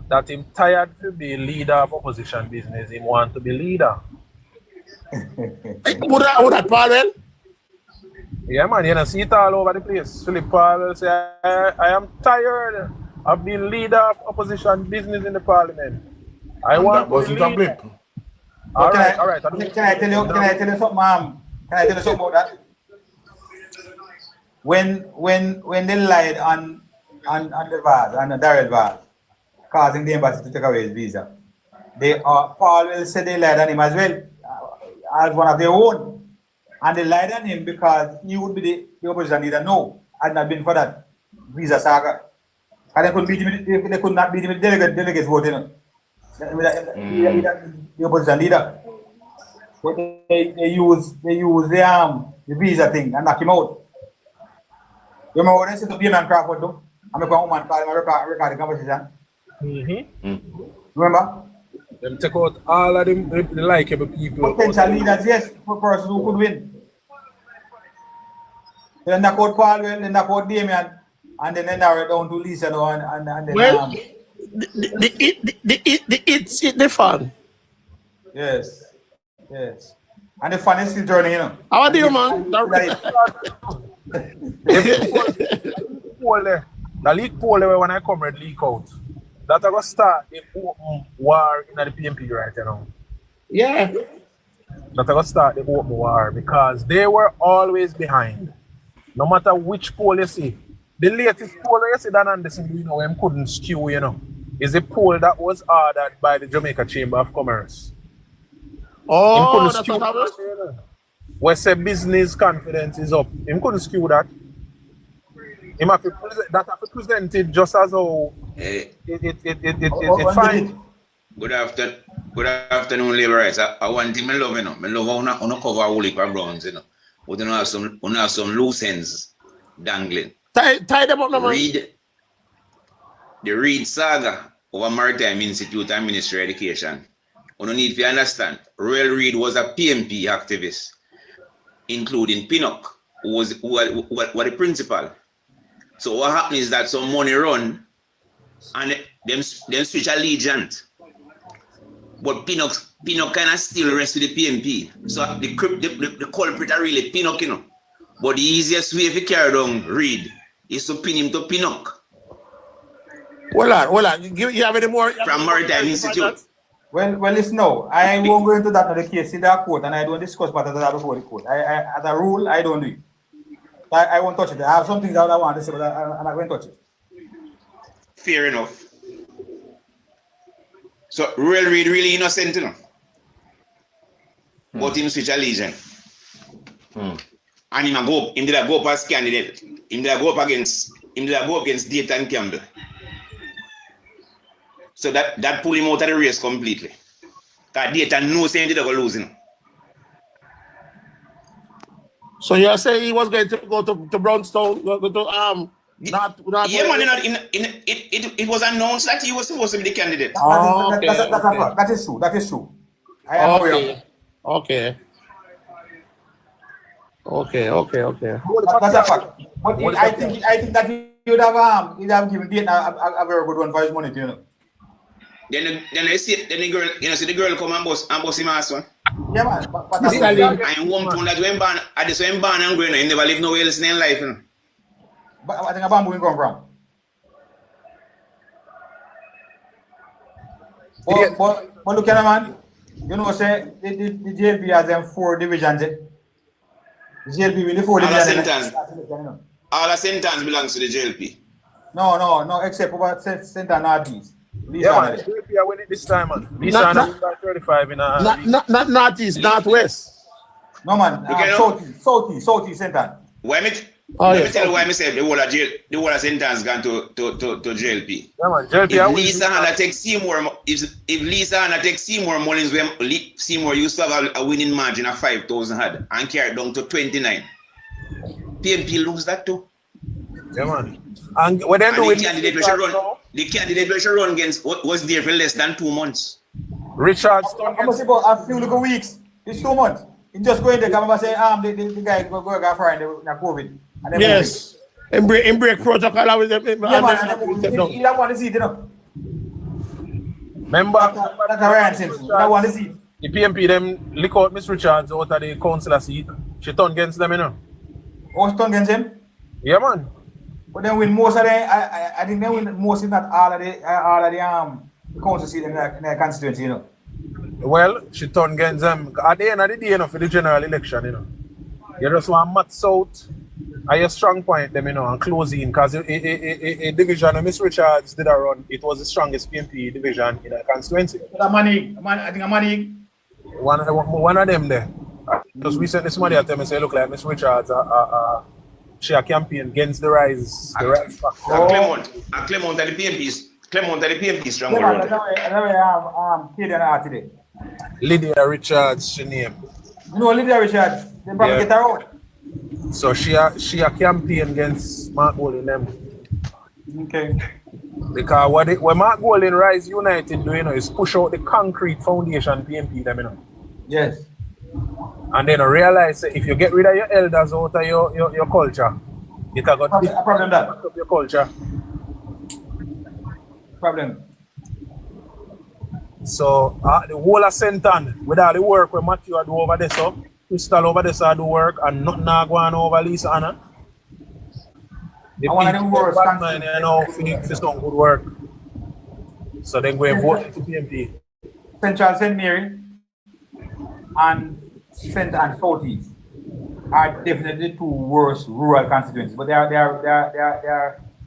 that him tired to be leader of opposition business, he want to be leader. Would that Caldwell? Yeah, man, you know, see it all over the place. Philip Caldwell say, I am tired of being leader of opposition business in the parliament. I want to be leader. All right. Can I tell you something, ma'am? Can I tell you something about that? When they lied on the Vaz, on the Darrell Vaz, causing the embassy to take away his visa, they Paul will say they lied on him as well, as one of their own. And they lied on him because he would be the opposition leader. No, had not been for that visa saga. And they could beat him, they could not beat him with delegates voting. The opposition leader. But they use the visa thing and knock him out. You remember when I said to Payman Crawford though? I'm a woman call him record the conversation. Remember? Them take out all of them the likeable people. Potential leaders, yes, for person who could win. Then knock out Paul, then knock out Damian, and then they narrow it down to Lisa and then well, it's the fun. Yes. Yes. And the fun is still journey, you know. How are you, man? The leak poll there when I come red leak out. That I go start the open war in the PMP right now. Yeah. That I go start the open war because they were always behind. No matter which poll you see. The latest poll you see Dan Anderson, you know, him couldn't skew, you know, is a poll that was ordered by the Jamaica Chamber of Commerce. Oh, that's what happened? Where say business confidence is up. Him couldn't skew that. Him have to present, that have to present it just as how it fine. Good afternoon, laborers. I want thing I love, you know. I love how you cover all the grounds, you know. But you have some loose ends dangling. Tie them up, no man. The Reed saga over Maritime Institute and Ministry of Education. You need to understand, Royal Reed was a PMP activist, including Pinnock, who was the principal. So what happened is that some money run and them switch allegiance. But Pinnock kind of still rest with the PMP. So the culprit are really Pinnock, you know. But the easiest way if you carry down Reed is to pin him to Pinnock. Hold on. You have any more? From Maritime Institute. Well, listen now. I won't go into that in the case in the court, and I don't discuss matters that before the court. As a rule, I don't do it. I won't touch it. I have some things that I want to say, but I'm not going to touch it. Fair enough. So, Royal Reed really innocent, you know. But him switch allegiance. And him did go up as candidate. Him did go up against Dayton Campbell. So that pulled him out of the race completely. Because Dayton knows he did go losing. So you're saying he was going to go to Brownstown, go to not yeah, man, it was announced that he was supposed to be the candidate. That's a fact. That is true. That is true. I am aware. Okay. That's a fact. But I think that he would have given Dayton a very good one for his money, you know. Then the girl, you know, see the girl come and bust him ass one. Yeah, man. And one point that when born at the same born and growing, he never live nowhere else in his life, you know. But I think a bamboo come from. But look at the man. You know, say the JLP has them 4 divisions. The JLP with the 4 divisions. All the sentence belongs to the JLP. No, except for Center Northeast. Yeah, man, JLP are winning this time, man. This time, 35 in a. Not Northeast, Northwest. No, man. Southeast Center. Let me tell you why I say the whole of sentence gone to JLP. Yeah, man, JLP if Lisa Hanna takes Lisa Hanna takes Seymour Mullins, where Seymour used to have a winning margin of 5,000 had and carried down to 29. PMP lose that too. Yeah, man. And when they do the candidate we should run against was there for less than 2 months. Richard Stone. I must say about a few little weeks. It's 2 months. He just going to come and say, the guy go find the COVID. Yes. And break protocol with them. Yeah, man. He don't want to see it, you know. Remember, that's a Ryan Simpson. I want to see it. The PMP them lick out Miss Richards out of the councillor seat. She turned against them, you know. Oh, she turned against him? Yeah, man. But then win most of them. I think they win most, if not all of the council seat in the constituency, you know. Well, she turned against them at the end of the day, you know, for the general election, you know. You just want Matt South I a strong point them, and closing, because a division of Miss Richards did a run, it was the strongest PMP division in the constituency. I think a money. One of them there. Because recently somebody at me say, look like Miss Richards, she a campaign against the rise factor. Clement and the PMP strong. Lydia Richards, she named. You know Lydia Richards, they probably get her out. So she a campaign against Mark Golding them. Okay. Because what Mark Golding Rise United do, is push out the concrete foundation PMP them, Yes. And then realize if you get rid of your elders out of your culture, it has got a problem that up your culture. Problem. So the whole of Senton, with all the work where Matthew do over there, so Crystal over there so do work and nothing going over Lisa Anna. The one of the worst for some good work. So then go and vote for PMP. Central St. Mary and Centre and Southeast are definitely two worst rural constituencies, but they are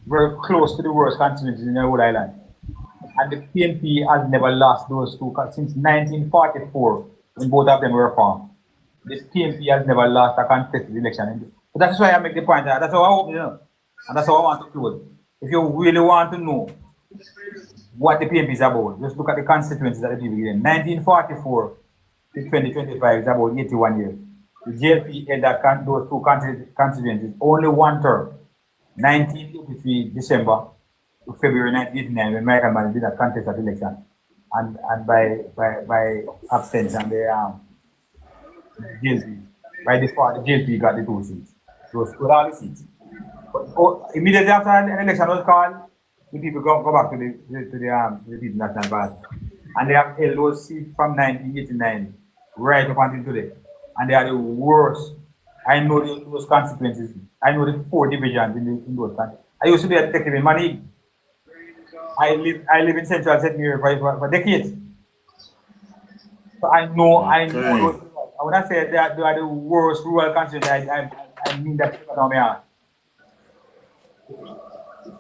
very close to the worst constituencies in the Rhode Island. And the PNP has never lost those two since 1944 when both of them were formed. The PNP has never lost a contested election. But that's why I make the point. That's how I hope, and that's how I want to close. If you really want to know what the PNP is about, just look at the constituencies that the people get in. 1944 to 2025 is about 81 years. The JLP held those two constituencies only one term, 1983 December to February 1989, when Michael Mann did a contested election, and by abstention, the JLP, by default, the JLP got the 2 seats. Those were all the seats. But immediately after an election was called, the people go back to the People National Party, and they have held those seats from 1989 right up until today, and they are the worst. I know those constituencies. I know the 4 divisions in those countries. I used to be a detective in Manning. I live in Central St. Mary for decades. So I know those. When I say that they are the worst rural constituencies, I mean that from my heart.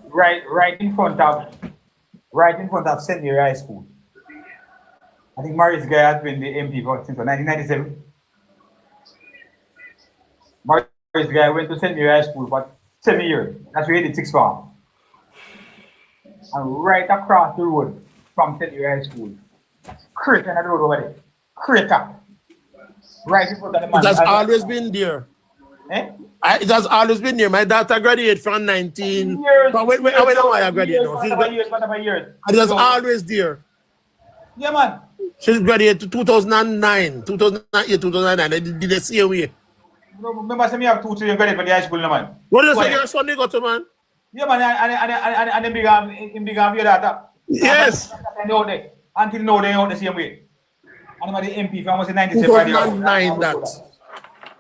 Right in front of St. Mary High School. I think Maurice Guy has been the MP since 1997. Maurice Guy went to St. Mary High School for 7 years. That's where he did 6th form. And right across the road from St. Mary High School, crater on the road over there. Crater. Right in front of the man. It has always been there. Eh? It has always been there. My daughter graduated from 19. But wait, I graduated now. It was always there. Yeah, man. She graduated to 2009, 2008, 2009. I did the same way. Remember, I have 2 children graduated from the high school, no, man. What do you say your son they got to, man? Yeah, man, and they began your daughter. Yes. Until now, they are the same way. And I'm the MP from 97. 2009, that.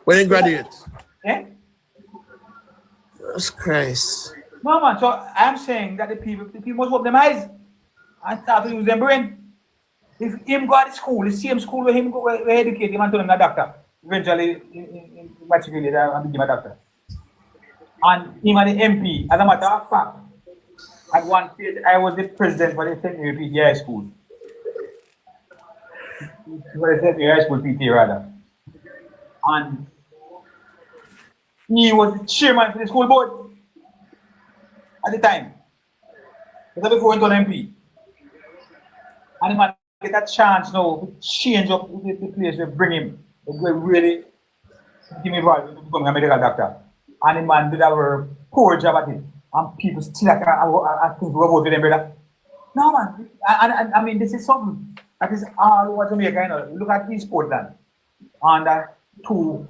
When they graduate. Eh? Jesus Christ. No, man, so I'm saying that the people must open their eyes and start to use their brain. If him go to school, the same school where him go where educate him and turn him a doctor, eventually in matriculate and become a doctor. And him and the MP, as a matter of fact, at one stage I was the president for the St. Mary PTA High School. For the St. Mary High School PTA rather. And he was the chairman for the school board at the time. That's before he turned MP. And the man get a chance now to change up the place we bring him. We really give him involved to become a medical doctor. And the man did a very poor job at it. And people still I think we vote for them, brother. No, man. And I mean, this is something that is all over Jamaica. Look at East Portland. And two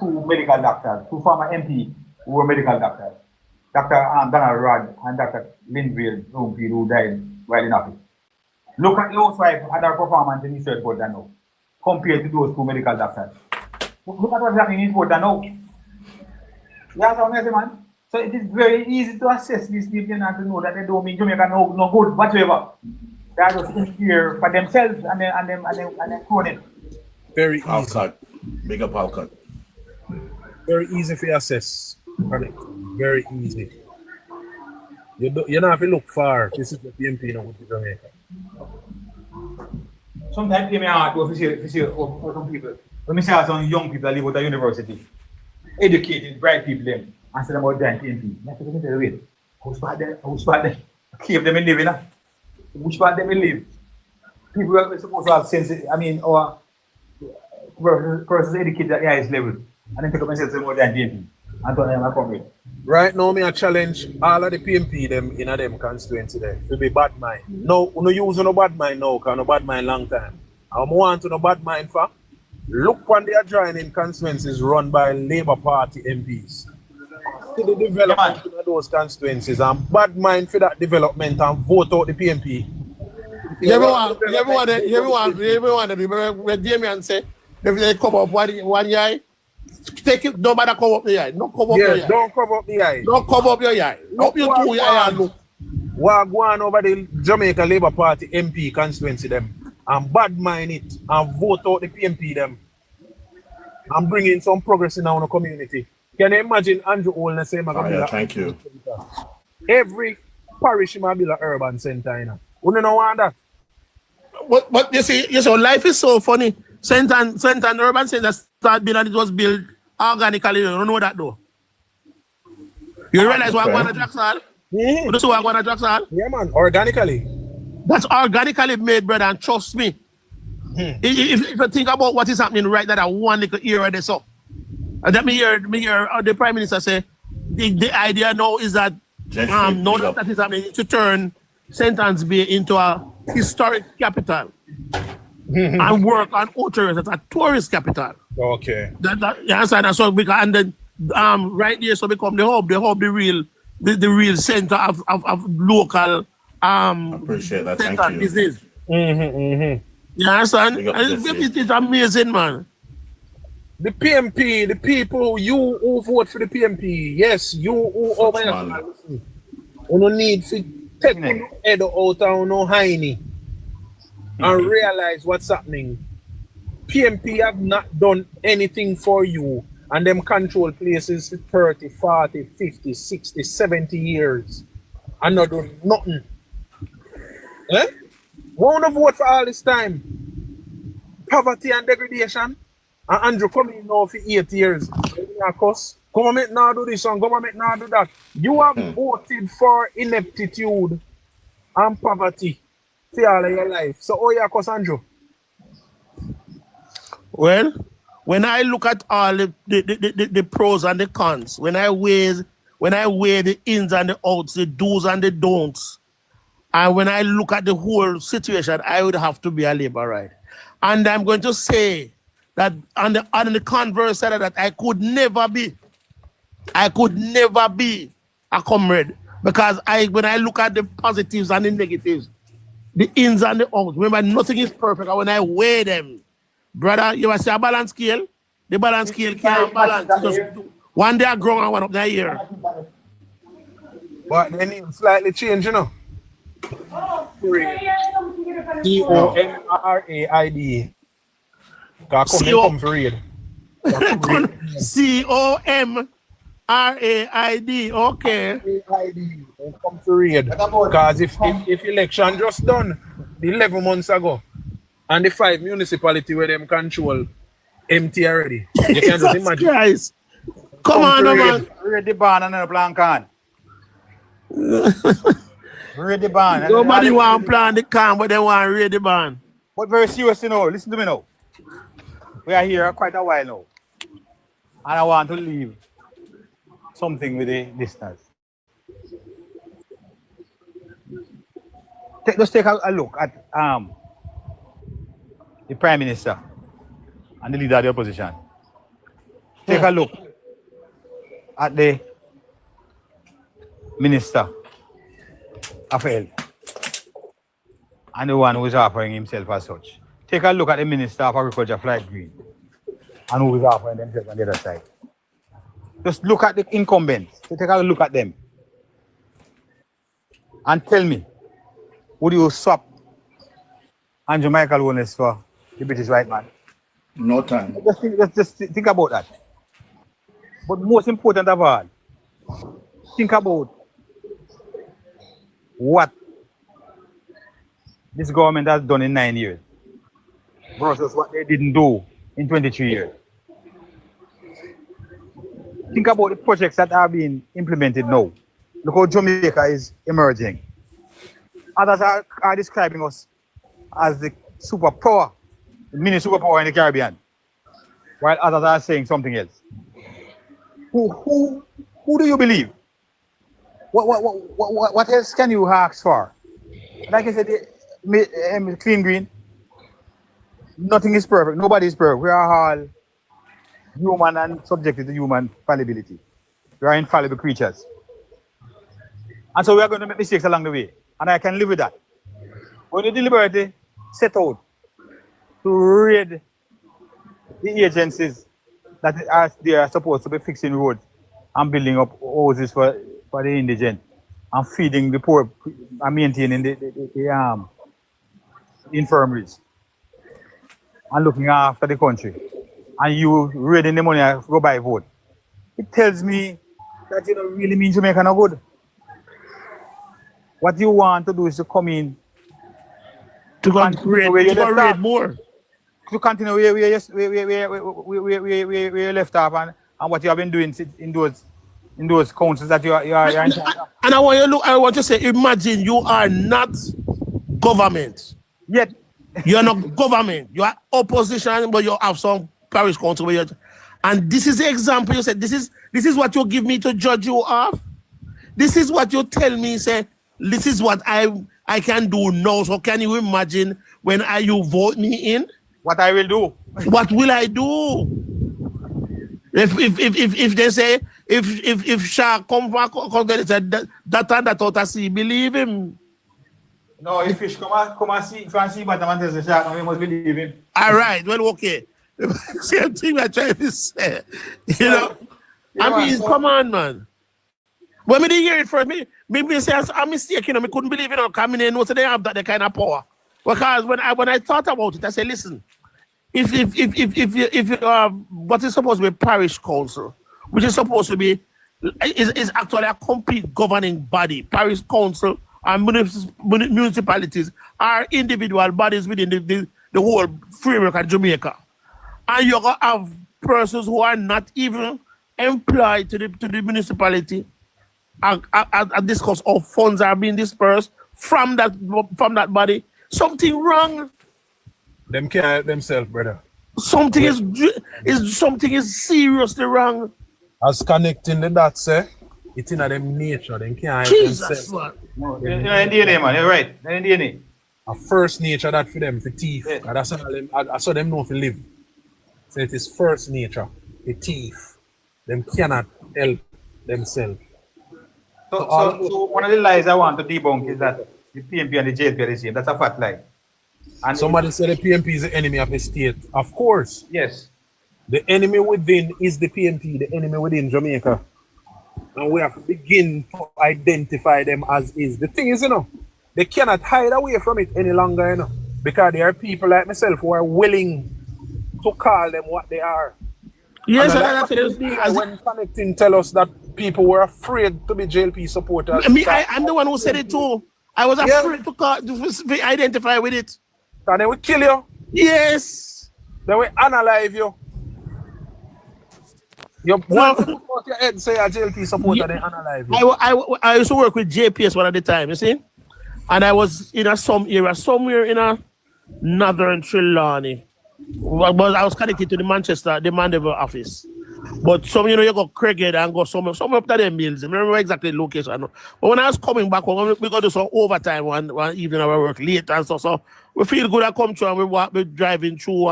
medical doctors, 2 former MP who were medical doctors. Dr. Donald Rudd and Dr. Linville Bloomfield, who died while in office. Look at the housewife and her performance in East Portland now, compared to those 2 medical doctors. Look at what's happening in East Portland now. That's how I say, man. So it is very easy to assess these people and to know that they don't mean Jamaica no good whatsoever. They are just in here for themselves and then throwing it. Very easy. Alcott. Big up Alcott. Very easy for you assess. Connect. Very easy. You don't have to look far. This is the PMP now with Jamaica. Sometimes people are hard to see some people. When we see some young people that live at the university, educated, bright people, them, and say about join PMP. You have to get the way. Who's bad them? Keep them in living. Which part them in live? People are supposed to have sense, or persons educated at the highest level, and then take up themselves more than PMP. And turn them a comrade. Right now, me a challenge all of the PMP them in a them constituency there to be bad mind. No, no use no bad mind now, because no bad mind long time. I want to no bad mind for. Look when they are joining constituencies run by Labour Party MPs. To the development of those constituencies and bad mind for that development and vote out the PMP. Everyone, when Damien say, if they come up one year, take it, no matter come up the eye. Don't come up your eye. Don't cover up the eye. Don't come up your eye. Up your two eye and look. What go on over the Jamaica Labour Party MP constituency them and bad mind it and vote out the PMP them and bring in some progress in our community. Can you imagine Andrew Olney say yeah, thank you. Every parish in Mabila urban center, you know. We don't want that. But you see, life is so funny. St. Ann Urban Center started built and it was built organically. You don't know that though. You realize what I'm going to Jackson? You know what I'm going to Jackson? Yeah, man, organically. That's organically made, brother, and trust me. If you think about what is happening right now, that one little area there, so that me hear the Prime Minister say the idea now is that now that is happening to turn St. Anne's Bay into a historic capital and work on Ocho as a tourist capital. Okay. You understand? And so and then right there so become the hub, the real center of local appreciate that. Thank you. business. You understand? It's amazing, man. The PMP, the people, you who vote for the PMP, yes, you who over you don't need to take your head out of no hiney and realize what's happening. PMP have not done anything for you and them control places for 30, 40, 50, 60, 70 years and not doing nothing. Eh? Won't vote for all this time? Poverty and degradation. And Andrew coming now for 8 years. Government now do this and government now do that. You have voted for ineptitude and poverty for all of your life. So how you cause Andrew? Well, when I look at all the pros and the cons, when I weigh the ins and the outs, the do's and the don'ts, and when I look at the whole situation, I would have to be a Labour, right? And I'm going to say that on the converse side of that, I could never be a comrade because when I look at the positives and the negatives, the ins and the outs, remember nothing is perfect. And when I weigh them, brother, you must say a balance scale. The balance scale can't balance. Just one day I grow and one up there here. But then it slightly change, you know. COMRAID. Come for read. COMRAID. Okay. Come to read. Because if election just done 11 months ago and the 5 municipality where them control empty already. You can just imagine. Christ. Come on, man. Read the ban and then plan can. Read the ban. Nobody want to plan the can, but they want to read the ban. But very serious, you know. Listen to me now. We are here quite a while now. And I want to leave something with the listeners. Just take a look at the Prime Minister and the leader of the opposition. Take a look at the Minister of Health and the one who is offering himself as such. Take a look at the Minister of Agriculture, Floyd Green, and who is offering themselves on the other side. Just look at the incumbents. Take a look at them. And tell me, would you swap Andrew Michael Holness for the British white man? No time. Just think about that. But most important of all, think about what this government has done in 9 years versus what they didn't do in 23 years. Think about the projects that are being implemented now. Look how Jamaica is emerging. Others are describing us as the superpower, the mini superpower in the Caribbean, while others are saying something else. Who do you believe? What else can you ask for? Like I said, clean green. Nothing is perfect. Nobody is perfect. We are all human and subjected to human fallibility. We are infallible creatures. And so we are going to make mistakes along the way. And I can live with that. When you deliberately set out to raid the agencies that they are supposed to be fixing roads and building up houses for the indigent and feeding the poor and maintaining the infirmaries and looking after the country, and you raiding the money and go buy vote, it tells me that you don't really mean Jamaica no good. What you want to do is to come in to raid more. To continue where you left off and what you have been doing in those councils that you are in charge of. And I want to say, imagine you are not government. Yet you're not government. You are opposition, but you have some parish council where and this is the example you said. This is what you give me to judge you off. This is what you tell me, say, this is what I can do now. So can you imagine when you vote me in? What I will do. What will I do? If they say if Shah come back and say that out I see, believe him. No, if fish come and see, if I see Batman says the shark, we must believe him. All right, well, okay. Same thing I try to say. You know, I mean, come on, man. When me did hear it first, me say I'm mistaken. I couldn't believe it. Coming in, no, so they have that kind of power. Because when I thought about it, I said, listen, if you have what is supposed to be parish council, which is supposed to be is actually a complete governing body, parish council and municipalities are individual bodies within the whole framework of Jamaica, and you're gonna have persons who are not even employed to the municipality and discuss how funds are being dispersed from that body. Something wrong. Them can't help themselves, brother. Something is seriously wrong. As connecting the dots, it's in them nature. Them can't help themselves. No, you're in DNA, man. You're right. You're in DNA. A first nature that for them, for thief. Yeah. And that's all them. I saw them know to live. So it is first nature, the thief. Them cannot help themselves. So one of the lies I want to debunk is that the PNP and the JLP are the same. That's a fat lie. And somebody said the PNP is the enemy of the state. Of course. Yes. The enemy within is the PNP, the enemy within Jamaica. And we have to begin to identify them as is. The thing is, they cannot hide away from it any longer, because there are people like myself who are willing to call them what they are. Yes, and when Connecting tell us that people were afraid to be JLP supporters. I'm the one who said it too. I was afraid to identify with it. And they will kill you. Yes. They will unalive you. You want to put your head say a JLP supporter, they unalive you. I used to work with JPS one at the time, you see? And I was in some area, somewhere in a northern Trelawney. But I was connected to the Mandeville office. But some, you go Craighead and go somewhere up to them mills. I remember exactly the location. But when I was coming back home, we got to do some overtime one evening. I work late and stuff. So we feel good. I come through and we're driving through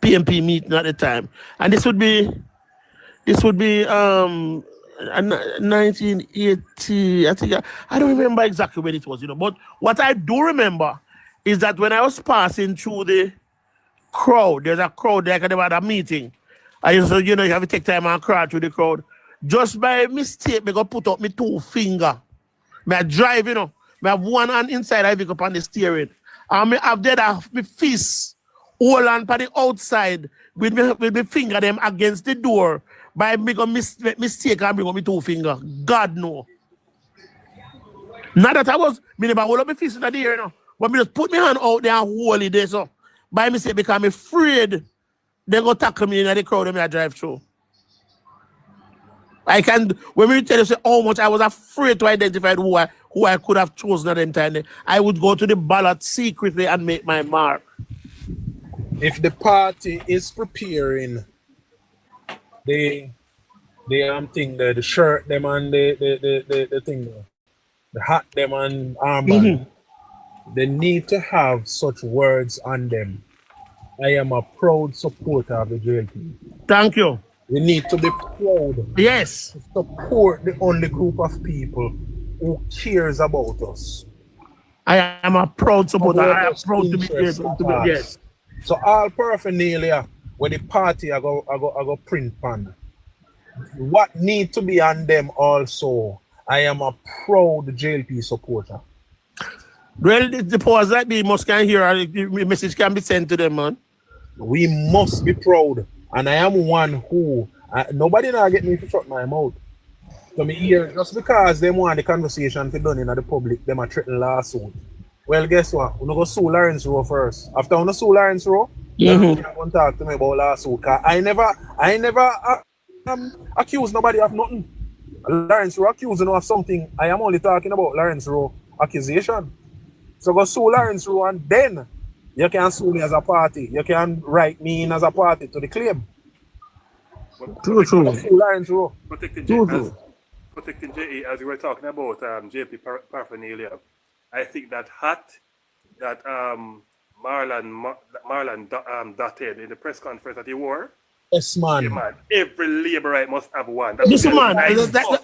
PNP meeting at the time. And this would be 1980. I think I don't remember exactly when it was, But what I do remember is that when I was passing through the crowd, there's a crowd there, they had a meeting. I used to, you have to take time and crawl through the crowd. Just by mistake, I got put up my 2 fingers. I drive, I have one hand inside, I pick up on the steering. And I have my fist hold on for the outside with me finger them against the door by make a mistake and bring up my 2 fingers. God no. Not that I was, me never hold up my fist in the air, you know. But me just put my hand out there and hold it there, so. By mistake, because I'm afraid they go tackle me in the crowd when I drive through. I can, when we tell you say how much I was afraid to identify who I could have chosen at them time, I would go to the ballot secretly and make my mark. If the party is preparing the thing there, the shirt them and the thing there, the hat them and armband, they need to have such words on them. I am a proud supporter of the JLP. Thank you. We need to be proud. Yes. To support the only group of people who cares about us. I am a proud supporter. I am proud to be here. Yes. So all paraphernalia when the party I go print pan. What need to be on them also? I am a proud JLP supporter. Well, the powers that be must can hear the message can be sent to them, man. We must be proud. And I am one who nobody now get me to shut my mouth. So me hear just because they want the conversation to be done in the public, them a threaten lawsuit. Well, guess what? We go sue Lawrence Rowe first. After we sue Lawrence Rowe, then you want to talk to me about lawsuit. Cause I never accuse nobody of nothing. Lawrence Rowe accusing of something. I am only talking about Lawrence Rowe accusation. So go sue Lawrence Rowe and then you can sue me as a party. You can write me in as a party to the claim. True. Lawrence Rowe. Protecting JE, as we were talking about JP paraphernalia, I think that hat that Marlon dotted in the press conference that he wore. Yes, man. Yeah, man. Every Labourite must have one. Yes, man.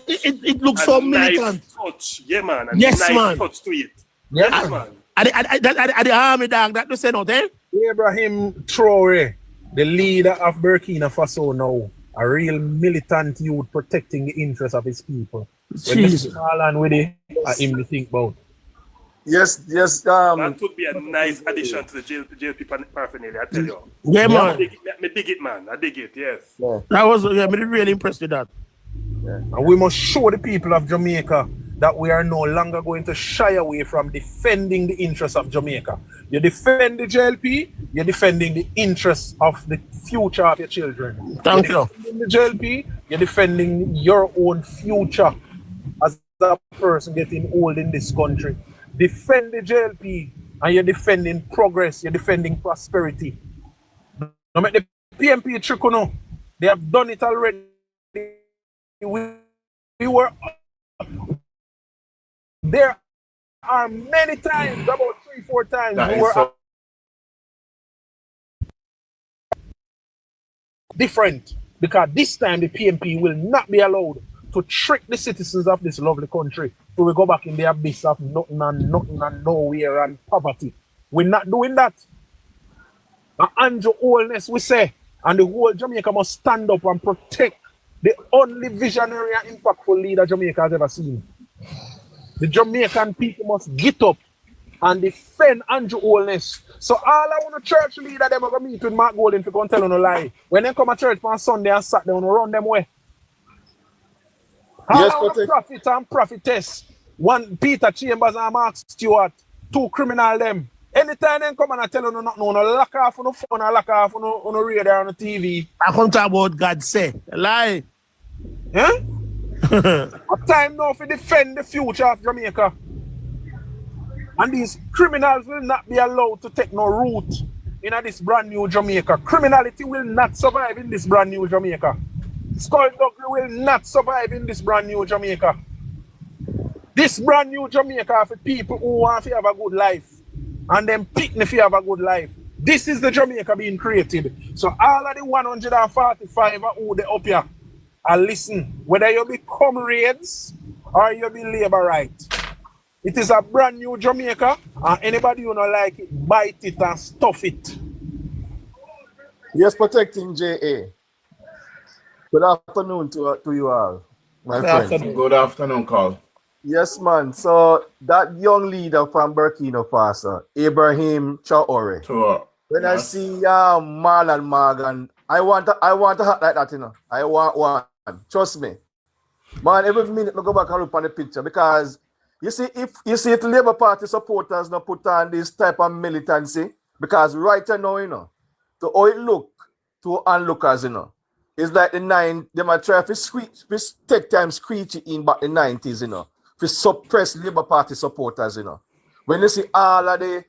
It looks so militant. Touch. Yeah, man. And yes, nice man. Touch to it. Yes, man. The army dog that you say not, eh? Ibrahim Traore, the leader of Burkina Faso now, a real militant youth protecting the interests of his people. When Mr. Marlon with it, him to think about. Yes. That would be a nice addition to the JLP paraphernalia, I tell you. Yeah, man. Me dig it, man. I dig it, yes. Yeah. That was, me really impressed with that. Yeah. And we must show the people of Jamaica that we are no longer going to shy away from defending the interests of Jamaica. You defend the JLP, you're defending the interests of the future of your children. Thank you. You're defending the JLP, you're defending your own future as a person getting old in this country. Defend the JLP and you're defending progress, you're defending prosperity. Now make the PMP trick, no. They have done it already. We were there are many times, about 3-4 times, That we were so different because this time the PMP will not be allowed to trick the citizens of this lovely country. So we go back in the abyss of nothing and nowhere and poverty. We're not doing that. And Andrew Holness, we say, and the whole Jamaica must stand up and protect the only visionary and impactful leader Jamaica has ever seen. The Jamaican people must get up and defend Andrew Holness. So all I want a church leader, them are going to meet with Mark Golden to go and tell them no lie. When they come to church on Sunday and Saturday, they want to run them away. All I want a prophet and prophetess. One Peter Chambers and Mark Stewart. 2 criminal them. Anytime they come and I tell you nothing, no lock off on the phone and lock off on the radio on the TV. I come talk about God say. Lie. Huh? A time now to defend the future of Jamaica. And these criminals will not be allowed to take no root in this brand new Jamaica. Criminality will not survive in this brand new Jamaica. Skullduggery will not survive in this brand new Jamaica. This brand new Jamaica for people who want to have a good life. And then pick if you have a good life. This is the Jamaica being created. So all of the 145 who they up here, and listen, whether you be comrades or you be labor right, it is a brand new Jamaica, and anybody who don't like it, bite it and stuff it. Yes, protecting JA. Good afternoon to you all, my friend. Good afternoon, Carl. Yes, man. So that young leader from Burkina Faso, Ibrahim Traore, when I see Marlon Morgan, I want a hat like that, you know. I want one. Trust me. Man, every minute I go back and look on the picture because you see if the Labour Party supporters not put on this type of militancy, because right now, you know, to how it look to onlookers, you know, it's like they might try to take time screechy in back the 90s, you know, to suppress Labour Party supporters, you know. When you see all of the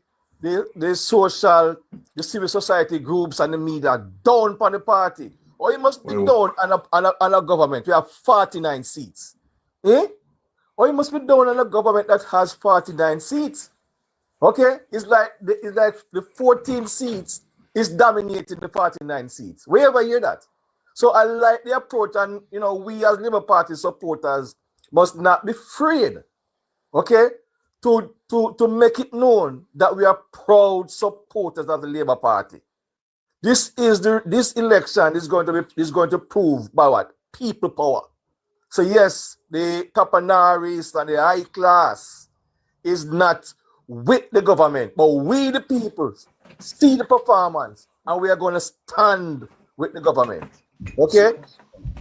social, the civil society groups and the media down on the party, or it must be down on a government. We have 49 seats. Or it must be down on a government that has 49 seats. Okay? It's like the 14 seats is dominating the 49 seats. Where ever hear that? So I like the approach, and you know, we as Labour Party supporters must not be afraid, okay, to make it known that we are proud supporters of the Labour Party. This election is going to prove by what? People power. So yes, the Tapanaris and the high class is not with the government, but we the people see the performance and we are going to stand with the government. Okay?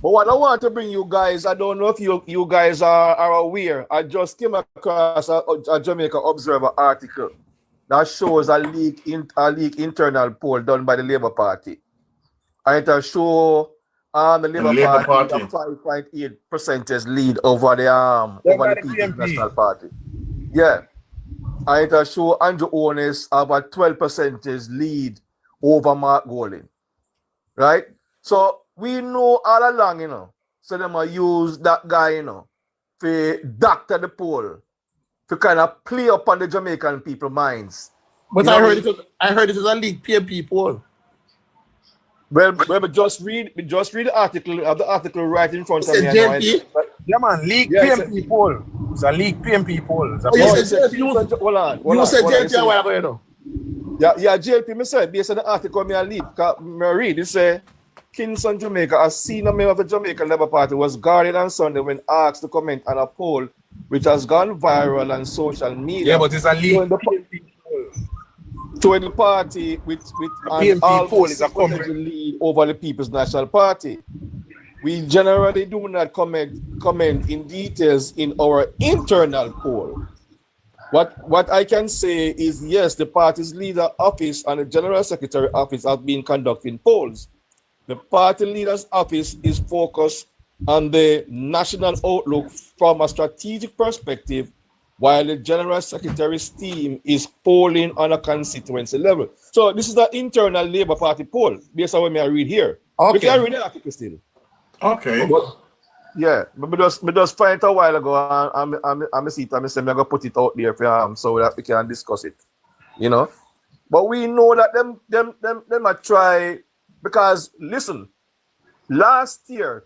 But what I want to bring you guys, I don't know if you guys are aware, I just came across a Jamaica Observer article that shows a leak internal poll done by the Labour Party. And it'll show the Labour Party 5.8% lead over the People's National Party. Yeah. And it'll show Andrew Holness have a 12% lead over Mark Golding. Right? So we know all along, you know, so they might use that guy, you know, to doctor the poll, to kind of play upon the Jamaican people's minds. But I heard it was a leaked PMP poll. Well, just read the article. I have the article right in front of me. Yeah, man, leaked PMP poll. It's a leaked PMP poll. Hold on. You said JLP a while ago, you know. Yeah, JLP, me say, based on the article me leak, me read, it say, Kingston, Jamaica, a senior member of the Jamaican Labour Party was guarded on Sunday when asked to comment on a poll which has gone viral on social media. Yeah, but it's a leak. Showing the party with PMP poll is a lead over the People's National Party. We generally do not comment in details in our internal poll. What I can say is, yes, the party's leader office and the general secretary office have been conducting polls. The party leader's office is focused on the national outlook from a strategic perspective, while the general secretary's team is polling on a constituency level. So this is the internal Labour Party poll, based on what I read here. Okay. We can read the article still. Okay. But, yeah, but we just find it a while ago, and I see it, and I say I'm going to put it out there for so that we can discuss it. You know? But we know that them might try. Because, listen, last year,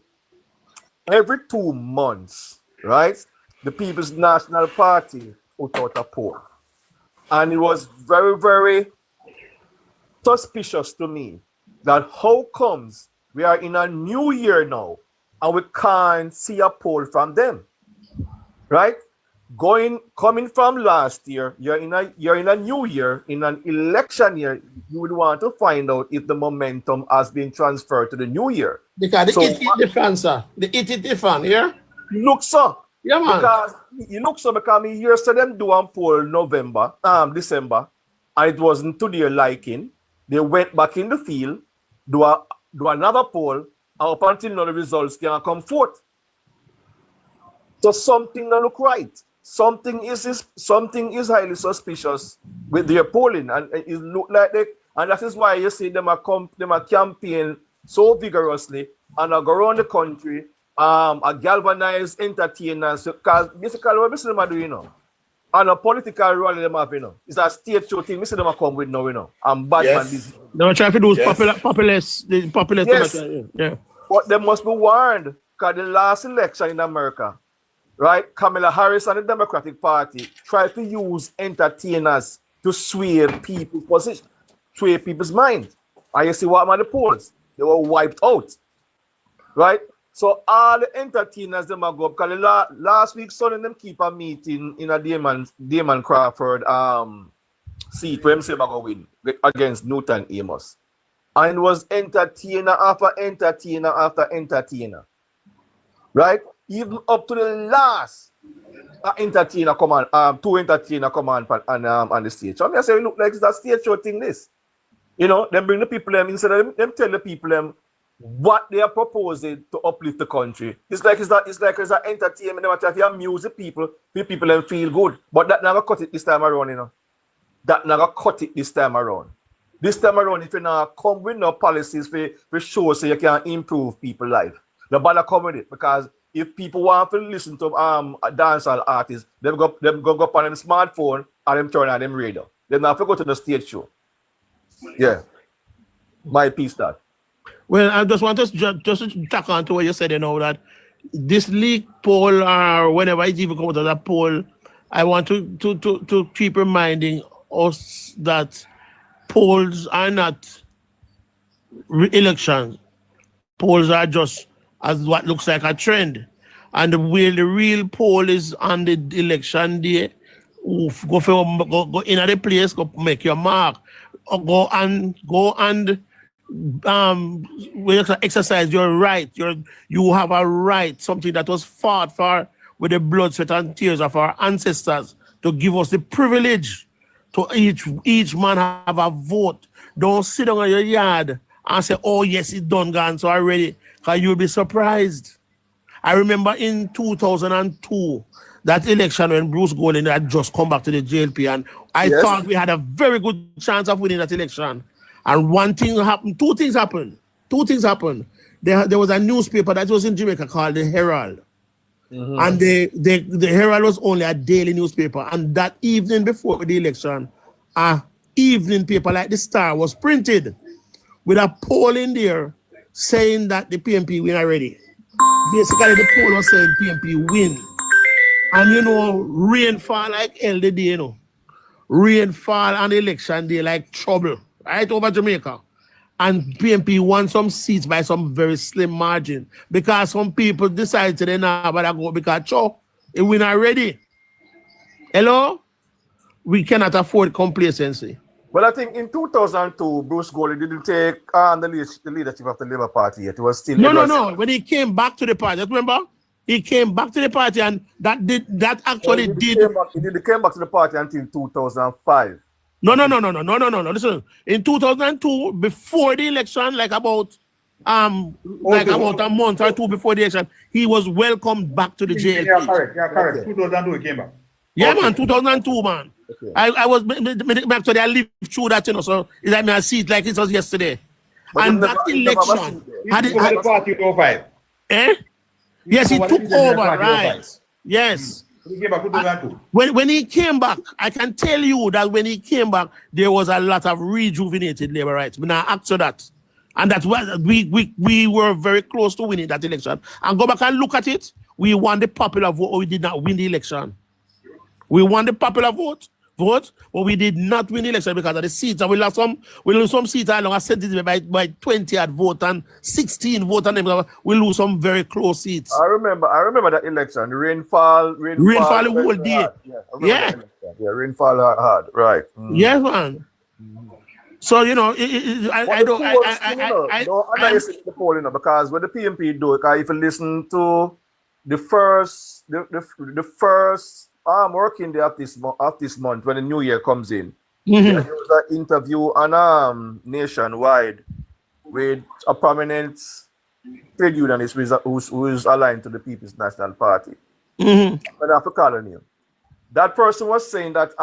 every 2 months, right, the People's National Party put out a poll. And it was very, very suspicious to me that how comes we are in a new year now and we can't see a poll from them, right? Coming from last year, you're in a new year, in an election year, you would want to find out if the momentum has been transferred to the new year. Because the fan, sir. The fan, yeah? Look so. Yeah, man. Because me years to them do a poll December, and it wasn't to their liking. They went back in the field, do another poll, and up until now the results can come forth. So something don't look right. Something is highly suspicious with their polling, and it look like and that is why you see them are campaign so vigorously and go around the country, galvanize entertainers, because basically what we see them are doing, you know, and a political rally them have, you know, it's a state show thing. We see them are come with now, you know, and bad man. They were trying to do populist. Yes. Yeah. But they must be warned, because the last election in America, right, Kamala Harris and the Democratic Party tried to use entertainers to sway people's position, sway people's mind. And you see what happened at the polls? They were wiped out, right? So all the entertainers them are go up, because last week Sunday them keep a meeting in a Damon Crawford seat where him say go win against Newton Amos. And was entertainer after entertainer after entertainer. Right? Even up to the last entertainer come on, two entertainer come on the stage. So I say, look like it's a stage show thing this. You know, them bring the people them instead of them tell the people them what they are proposing to uplift the country. It's like it's an entertainment. They want to amuse the people them feel good. But that never cut it this time around, you know. That never cut it this time around. This time around, if you not come with no policies for show so you can improve people's life, the bother come with it. Because if people want to listen to dancehall artists, them go up on them smartphone and them turn on them radio. They not have to go to the stage show. Yeah. My piece that. Well, I just want to just tack on to what you said, you know, that this league poll or whenever it even comes to a poll, I want to keep reminding us that polls are not elections. Polls are just as what looks like a trend. And the real poll is on the election day. Go in at the place, go make your mark. Or go and exercise your right. You have a right, something that was fought for with the blood, sweat, and tears of our ancestors to give us the privilege to each man have a vote. Don't sit down on your yard and say, oh yes, it's done, gone, so already, because you'll be surprised. I remember in 2002, that election when Bruce Golding had just come back to the JLP, and I thought we had a very good chance of winning that election. And one thing happened, two things happened. There was a newspaper that was in Jamaica called the Herald. Mm-hmm. And the Herald was only a daily newspaper. And that evening before the election, a evening paper like the Star was printed with a poll in there saying that the PMP win already. Basically, the poll was saying PMP win. And you know, rainfall like hell the day, you know. Rainfall on election day like trouble, right over Jamaica. And PMP won some seats by some very slim margin because some people decided to now but I go because it win already. Hello? We cannot afford complacency. Well, I think in 2002, Bruce Golding didn't take the leadership of the Labour Party yet. It was still... No. When he came back to the party, remember? He came back to the party and he came back to the party until 2005. No. Listen, in 2002, before the election, like about a month or two before the election, he was welcomed back to the JLP. Yeah, correct. 2002 he came back. Yeah, man, 2002, man. Okay. I was actually I lived through that, you know, so it's like me I see it like it was yesterday. But and that election had the party 2005. Eh? Yes, he took over, right? Yes. He came back 2002. When he came back, I can tell you that when he came back, there was a lot of rejuvenated labor rights. But now after that, and that's why we were very close to winning that election. And go back and look at it. We won the popular vote, or we did not win the election. We won the popular vote, but we did not win the election because of the seats. And we lost some seats along. I said this by 20 at vote and 16 vote, and we lose some very close seats. I remember that election. Rainfall the whole day. Yeah, rainfall hard. Right. Mm. Yeah, man. So you know, I don't underestimate the poll, you know, because when the PMP do it, if you listen to the first working day of this month when the new year comes in, there was an interview on Nationwide with a prominent trade unionist who is aligned to the People's National Party. I have to call her name. That person was saying that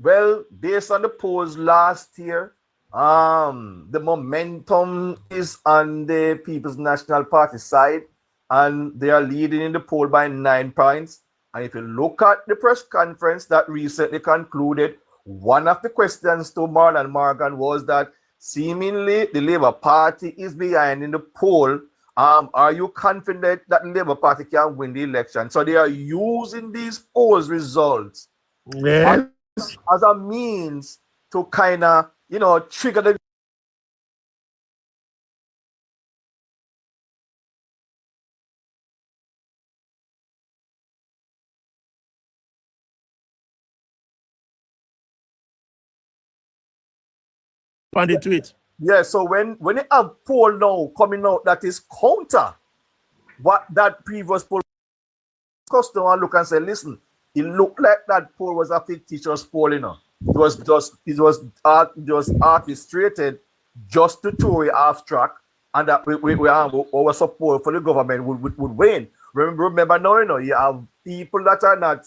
well, based on the polls last year, the momentum is on the People's National Party side, and they are leading in the poll by 9 points. And if you look at the press conference that recently concluded, one of the questions to Marlon Morgan was that seemingly the Labour Party is behind in the poll. Are you confident that the Labour Party can win the election? So they are using these polls results as a means to kind of, you know, trigger the on the tweet. Yeah, so when you have poll now coming out that is counter what that previous poll, customer look and say, listen, it looked like that poll was a fictitious poll, you know. It was orchestrated just to throw it off track, and that our support for the government would win. Remember now, you know, you have people that are not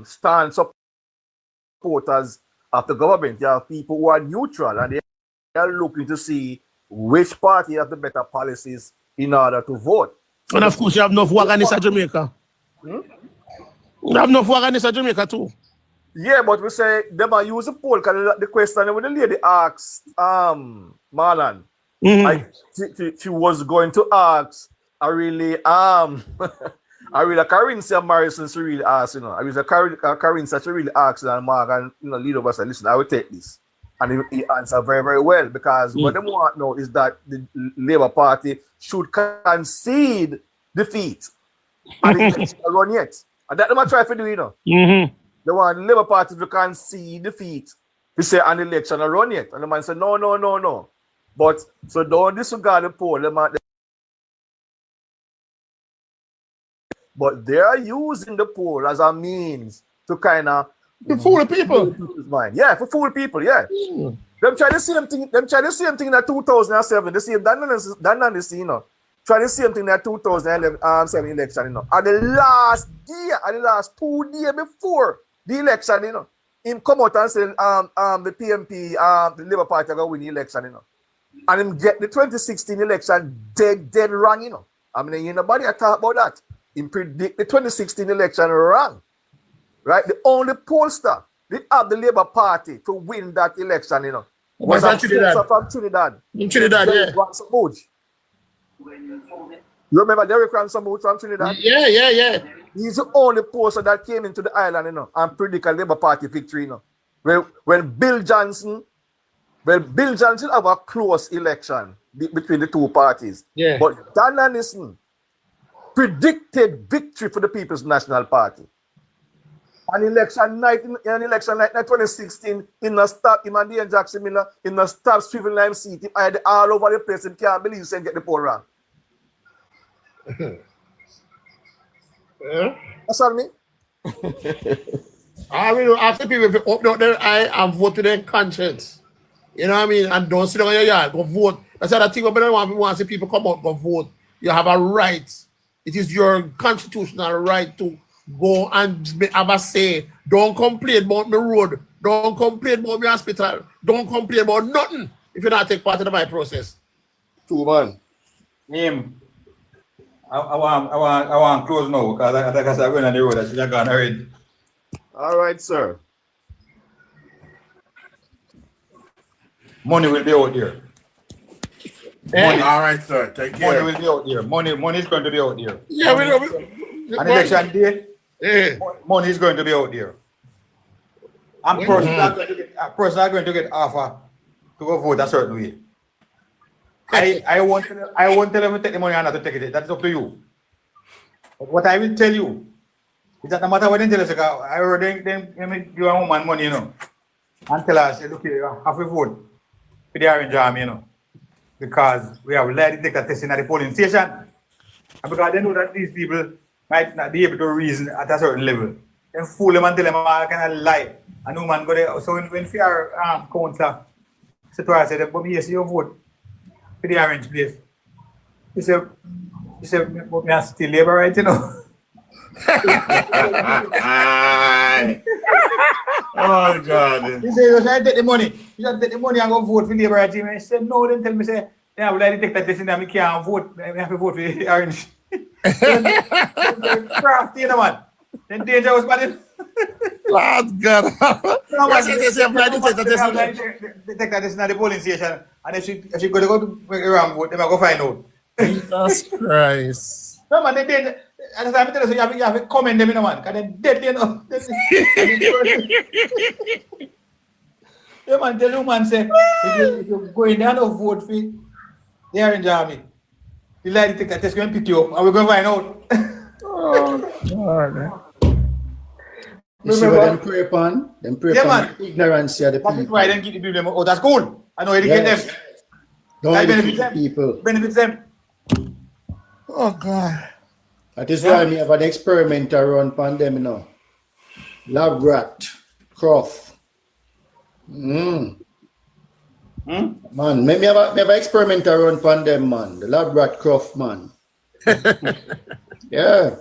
stand supporters of the government. You have people who are neutral, and they are looking to see which party has the better policies in order to vote. So and of course, you have enough Waganese at Jamaica. You have enough Waganese at Jamaica too. Yeah, but we say they might use a poll because the question when the lady asked Marlon, she was going to ask a really Carinthia Morrison, she really asked, you know, I was a Carinthia, she really asked, and Mark and you know, leader was said, listen, I will take this. And he answered very, very well, because what they want now is that the Labour Party should concede defeat. And it's not run yet. And that they might try to do, you know. They want the Labour Party to concede defeat. We say an election not run yet. And the man said, no. But so don't disregard the poll. But they are using the poll as a means to kind of fool people. Mind. Yeah, for fool people, yeah. Them try the same thing. Them try the same thing in 2007. The same Dan you know. Try the same thing in 2007 election, you know. And the last 2 days before the election, you know, him come out and say the PMP, the Labour Party are gonna win the election, you know. And him get the 2016 election dead wrong, you know. I mean, you nobody talk about that. Him predict the 2016 election wrong. Right? The only pollster that have the Labour Party to win that election, you know, was from Trinidad. Trinidad, yeah. You remember Derek Ransom from Trinidad? Yeah. He's the only pollster that came into the island, you know, and predict a Labour Party victory, you know. When Bill Johnson have a close election between the two parties. Yeah. But Dan Anderson predicted victory for the People's National Party. On election night, in 2016, in the stop him and Ian Jackson Miller, in the stop Swivel Lime seat, I had all over the place and can't believe he get the poll wrong. That's all me. I mean, after people if you open up their eye and vote with their conscience. You know what I mean? And don't sit down in your yard, go vote. That's the thing we want to see people come out, go vote. You have a right. It is your constitutional right to go and have a say. Don't complain about the road. Don't complain about the hospital. Don't complain about nothing if you not take part in my process. Two man. Name. I want to close now because I said I'm going on the road. I should have gone already. All right, sir. Money will be out there. Money. All right, sir. Take care. Money will be out there. Money is going to be out there. Yeah, we know. An election day. Yeah. Money is going to be out there. I'm personally going to get offer to go vote a certain way. I won't tell them to take the money or not to take it. That's up to you. But what I will tell you is that no matter what they tell us, I heard them give a woman money, you know, and tell us, look here, you have to vote for the Orange Army, you know, because we have lie detector testing at the polling station. And because they know that these people might not be able to reason at a certain level. Then fool them and tell them all kind of lie. And no man go there. So when fear counselor said to her, I said, but yes, you vote for the Orange place. He said, but me are still labor, right, you know? Oh, God. He said, you should take the money. You should take the money and go vote for labor, right? He said, no, then tell me, say, yeah, well, I detect that this and I can't vote. I have to vote for the Orange. Crafty, you know, man. Then dangerous, man. Lord God. Detect that this is not the polling station. And if she go to wrong vote, they might go find out. Jesus Christ. No, man, they and I'm telling you, you have to comment them, you know, man. Because they're dead, you know. Yeah, man, tell you, man, say, if you go in there and vote for the Orange Army, the lie detector test going to pick you up, and we're going to find out. Oh, God. You see what them pray upon? Them pray Yeah, upon man. ignorance of the That is people. why them keep the people out of school. I know educate Yes. them. Don't That educate benefits them. people. Benefits them. Oh God. That is why me have an experiment run upon them, you know. Lab rat, Croft. Man, me have an experiment run upon them, man. The lab rat Croft, man. Yeah.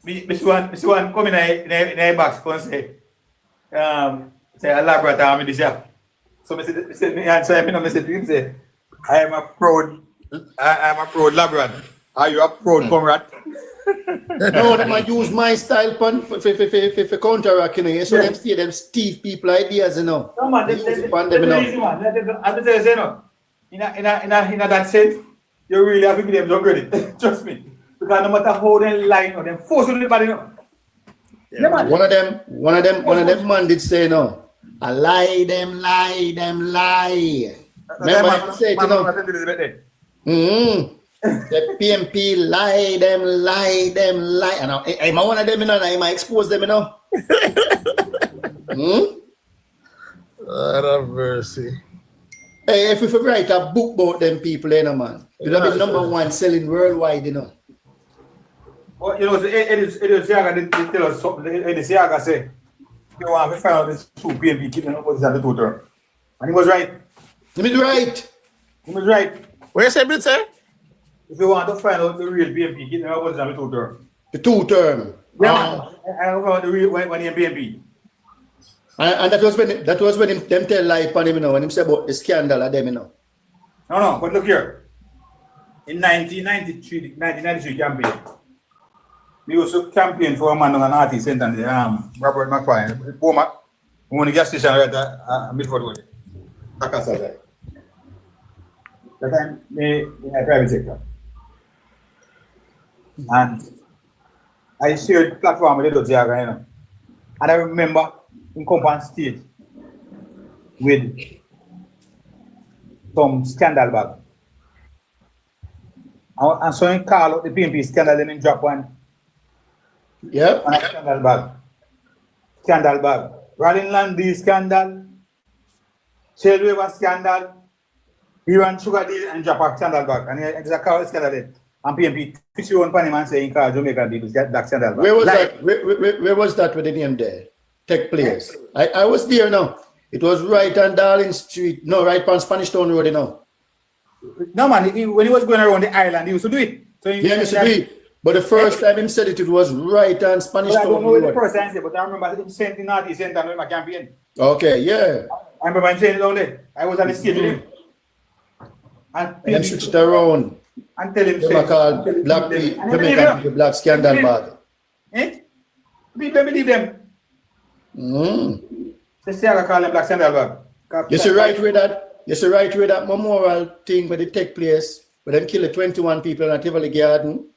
This one come in a box and say a laboratory this year. So I say to him say, I am a proud lab rat. Are you a proud comrade? No, them I use my style for counteract, you know. So them see them Steve people ideas, you know. No man, They use it upon them, you know. I'm tell you, no. In that sense, you really have to give them some credit. Trust me. Because no matter how they lie, them force everybody, you know. Yeah, man. One of them man did say, no, I lie them. Remember I said, you know. The PMP lie them. And I'm one of them, you know, and I might expose them, you know. Lord have mercy. Hey, if we write a book about them people, you know, man, you'd have been #1 selling worldwide, you know. Well, you know, it is Siaga did tell us something. It is Siaga say, you want to find out this two PMP keeping up with the two term. And he was right. He was right. He was right. What you say, Blitz, sir? If you want to find out the real PMP, keeping up with the two term. The two term. Yeah, I found the real when he PMP. And that was when them tell lie upon him, you know, when him say about the scandal of them, you know. No, but look here. In 1993 campaign, we used to campaign for a man on an artist center, Robert McFine, Poma, who won the gas station right at Milford Road. That time, in a private sector. And I shared platform with the Ziaga, you know. And I remember in Company State with some scandal bag. And so in call out the PMP scandal, then in drop one. Yeah. And a scandal bag. Scandal bag. Rolling Landy scandal. Shell River scandal. We run sugar deal and drop a scandal bag. And it's a call scandal then. And PMP fish you on Panama and say in call Jamaica deal that scandal bag. Where was that? Where was that with the name there? Take place. I was there now. It was right on Darling Street. No, right on Spanish Town Road, you know. No man, when he was going around the island, he used to do it. So he used to do it. But the first time he said it was right on Spanish Town Road. I don't know the first time, but I remember him saying the North East Center in my campaign. Okay, yeah. I remember him saying it down there. I was on the stage with him. And them switched it around. And tell him they called black people, Jamaican, the black scandal bag. Eh? People believe them. They say I call them black scandal bag. You see right where that memorial thing where it take place, where them killed 21 people in a Tivoli Garden.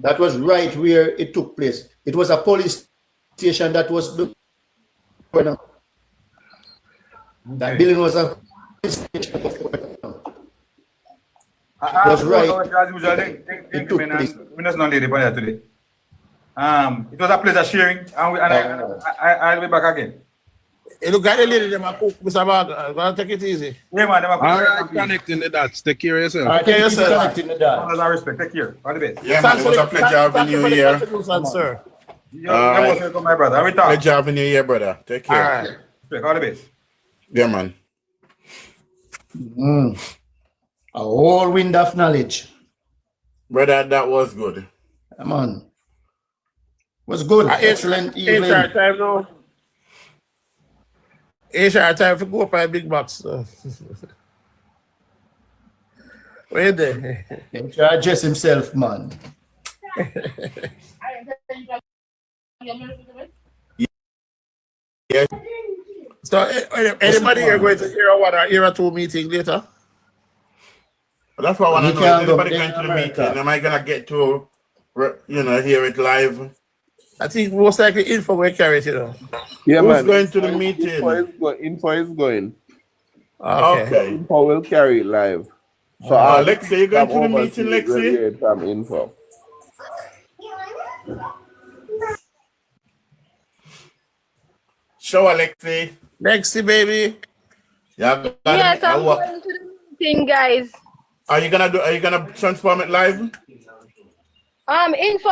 That was right where it took place. It was a police station that was built. That building was a police station. That's right. It took place. We just not lady about that today. It was a pleasure sharing, and I'll be back again. You look at the lady, them a cook, Mr. Bag. Gonna take it easy. Yeah, man, them a cook. All right, connecting the dots. Take care of yourself. All right, take care of yourself. Connecting the dots. All respect. Take care. All the best. Yeah, man, it was a pleasure having you here. Sir. You're welcome, my brother. Every time. Pleasure having you here, brother. Take care. All right. Respect. All the best. Yeah, man. A whole wind of knowledge. Brother, that was good. Come on. Was good. Excellent evening. HR time now. HR time for go up by big box. Where there? HR adjust himself, man. Yeah. So anybody here going to hear a 2 meeting later? That's what I want to know. Is anybody going to the meeting? Am I going to get to, hear it live? I think most likely Info will carry it, you know. Yeah, Who's man. going to the meeting? Info is going. Okay. Info will carry it live. So Lexi, you going to the meeting, Lexi? From Info. Show Alexi. Lexi, baby. Yeah. Yes, I'm going to the meeting, guys. Are you gonna transform it live? Info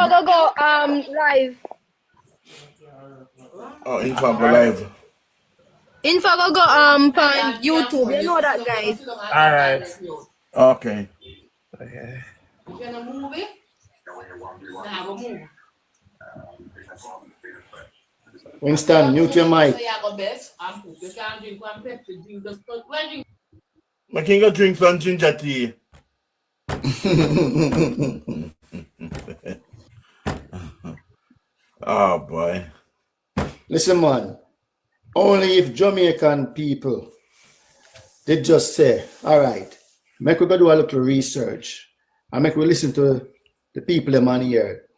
go live. Oh, info go live. Info go on YouTube. You know that, guys. All right. Okay. Okay. You gonna move it? Nah, we move. Winston, mute your mic. So you go best. You can't drink one Pepsi. Drink just one drink. I can go drink some ginger tea. Oh boy. Listen, man. Only if Jamaican people they just say, all right, make we go do a little research and make we listen to the people them on here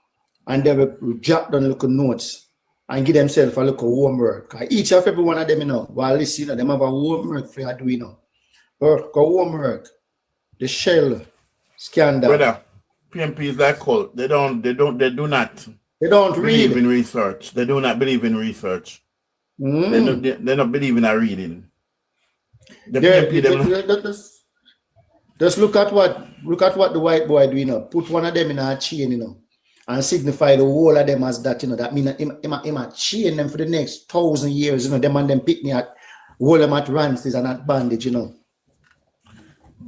and they will jot down little notes and give themselves a little homework. Each of every one of them, you know, while listening, them have a homework for you to do, you know. Or homework, the Shell scandal. Brother, PMP is like cult. They do not read believe in research. They do not believe in research. They don't believe in a reading. Just look at what the white boy do, you know. Put one of them in a chain, you know, and signify the whole of them as that, you know. That means him a chain them for the next 1,000 years, you know. Them and them pick me at hold them at rances and at bandage, you know.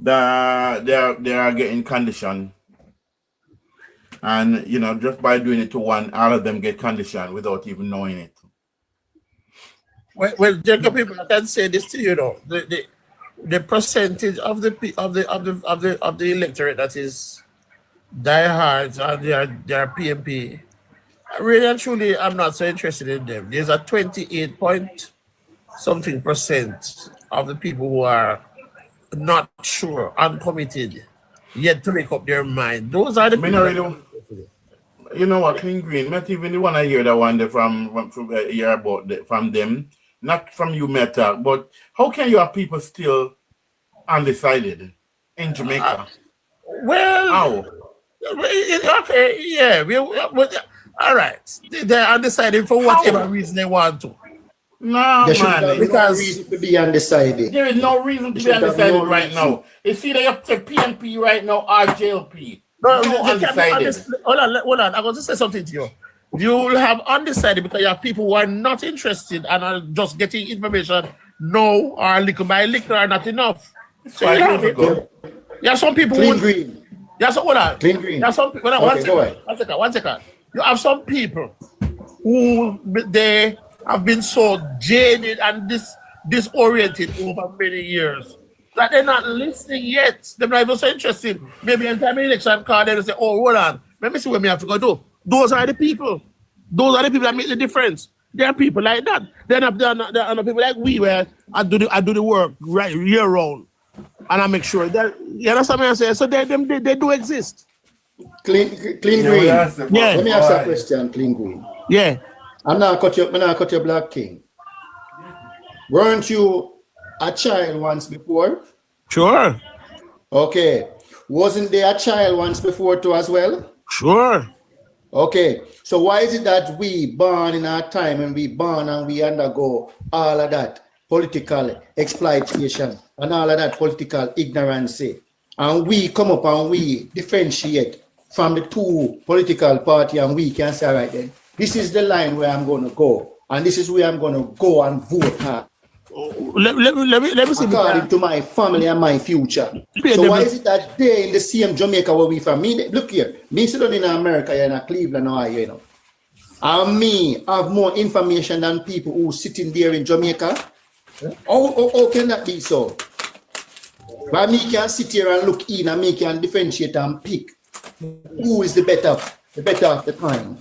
They are getting conditioned. And you know, just by doing it to one, all of them get conditioned without even knowing it. Well, Jacob, people can say this to you, know, the percentage of the electorate that is diehards and they are PMP. Really and truly, I'm not so interested in them. There's a 28% of the people who are not sure, uncommitted, yet to make up their mind. Those are the people. You know what, Clean Green, not even the one I hear that one from hear about from them, not from you, Meta, but how can you have people still undecided in Jamaica? Well, how? Okay, yeah, all right. They're undecided for whatever reason they want to. No, man. Because reason to be undecided. There is no reason to be undecided right now. It's either you have to PNP right now or JLP. No, undecided. Hold on. I'm going to say something to you. You will have undecided because you have people who are not interested and are just getting information no or little by little are not enough. So you have it. You have some people Clean Green. You have some, hold on. Clean Green. You have some people. One second. You have some people who they have been so jaded and disoriented over many years that they're not listening yet. They're not even so interested. Maybe in time of election card, they say, oh, hold on, let me see what we have to go do. Those are the people. Those are the people that make the difference. There are people like that. They're not people like we where I do the work right year round. And I make sure that, you understand what I'm saying? So they do exist. Clean Green. Yeah. Let me ask a question, Clean Green. Yeah. I'm not cut your Black King. Weren't you a child once before? Sure. Okay. Wasn't there a child once before too as well? Sure. Okay. So why is it that we born in our time and we born and we undergo all of that political exploitation and all of that political ignorance, and we come up and we differentiate from the two political party and we can say, all right then, this is the line where I'm going to go and this is where I'm going to go and vote hard. Let me see. According to my family and my future. So why is it that they in the same Jamaica where we from? Me, look here, me sit down in America, in Cleveland, Ohio, you know. And me have more information than people who sitting there in Jamaica. How can that be so? But me can sit here and look in and me can differentiate and pick who is the better of the time.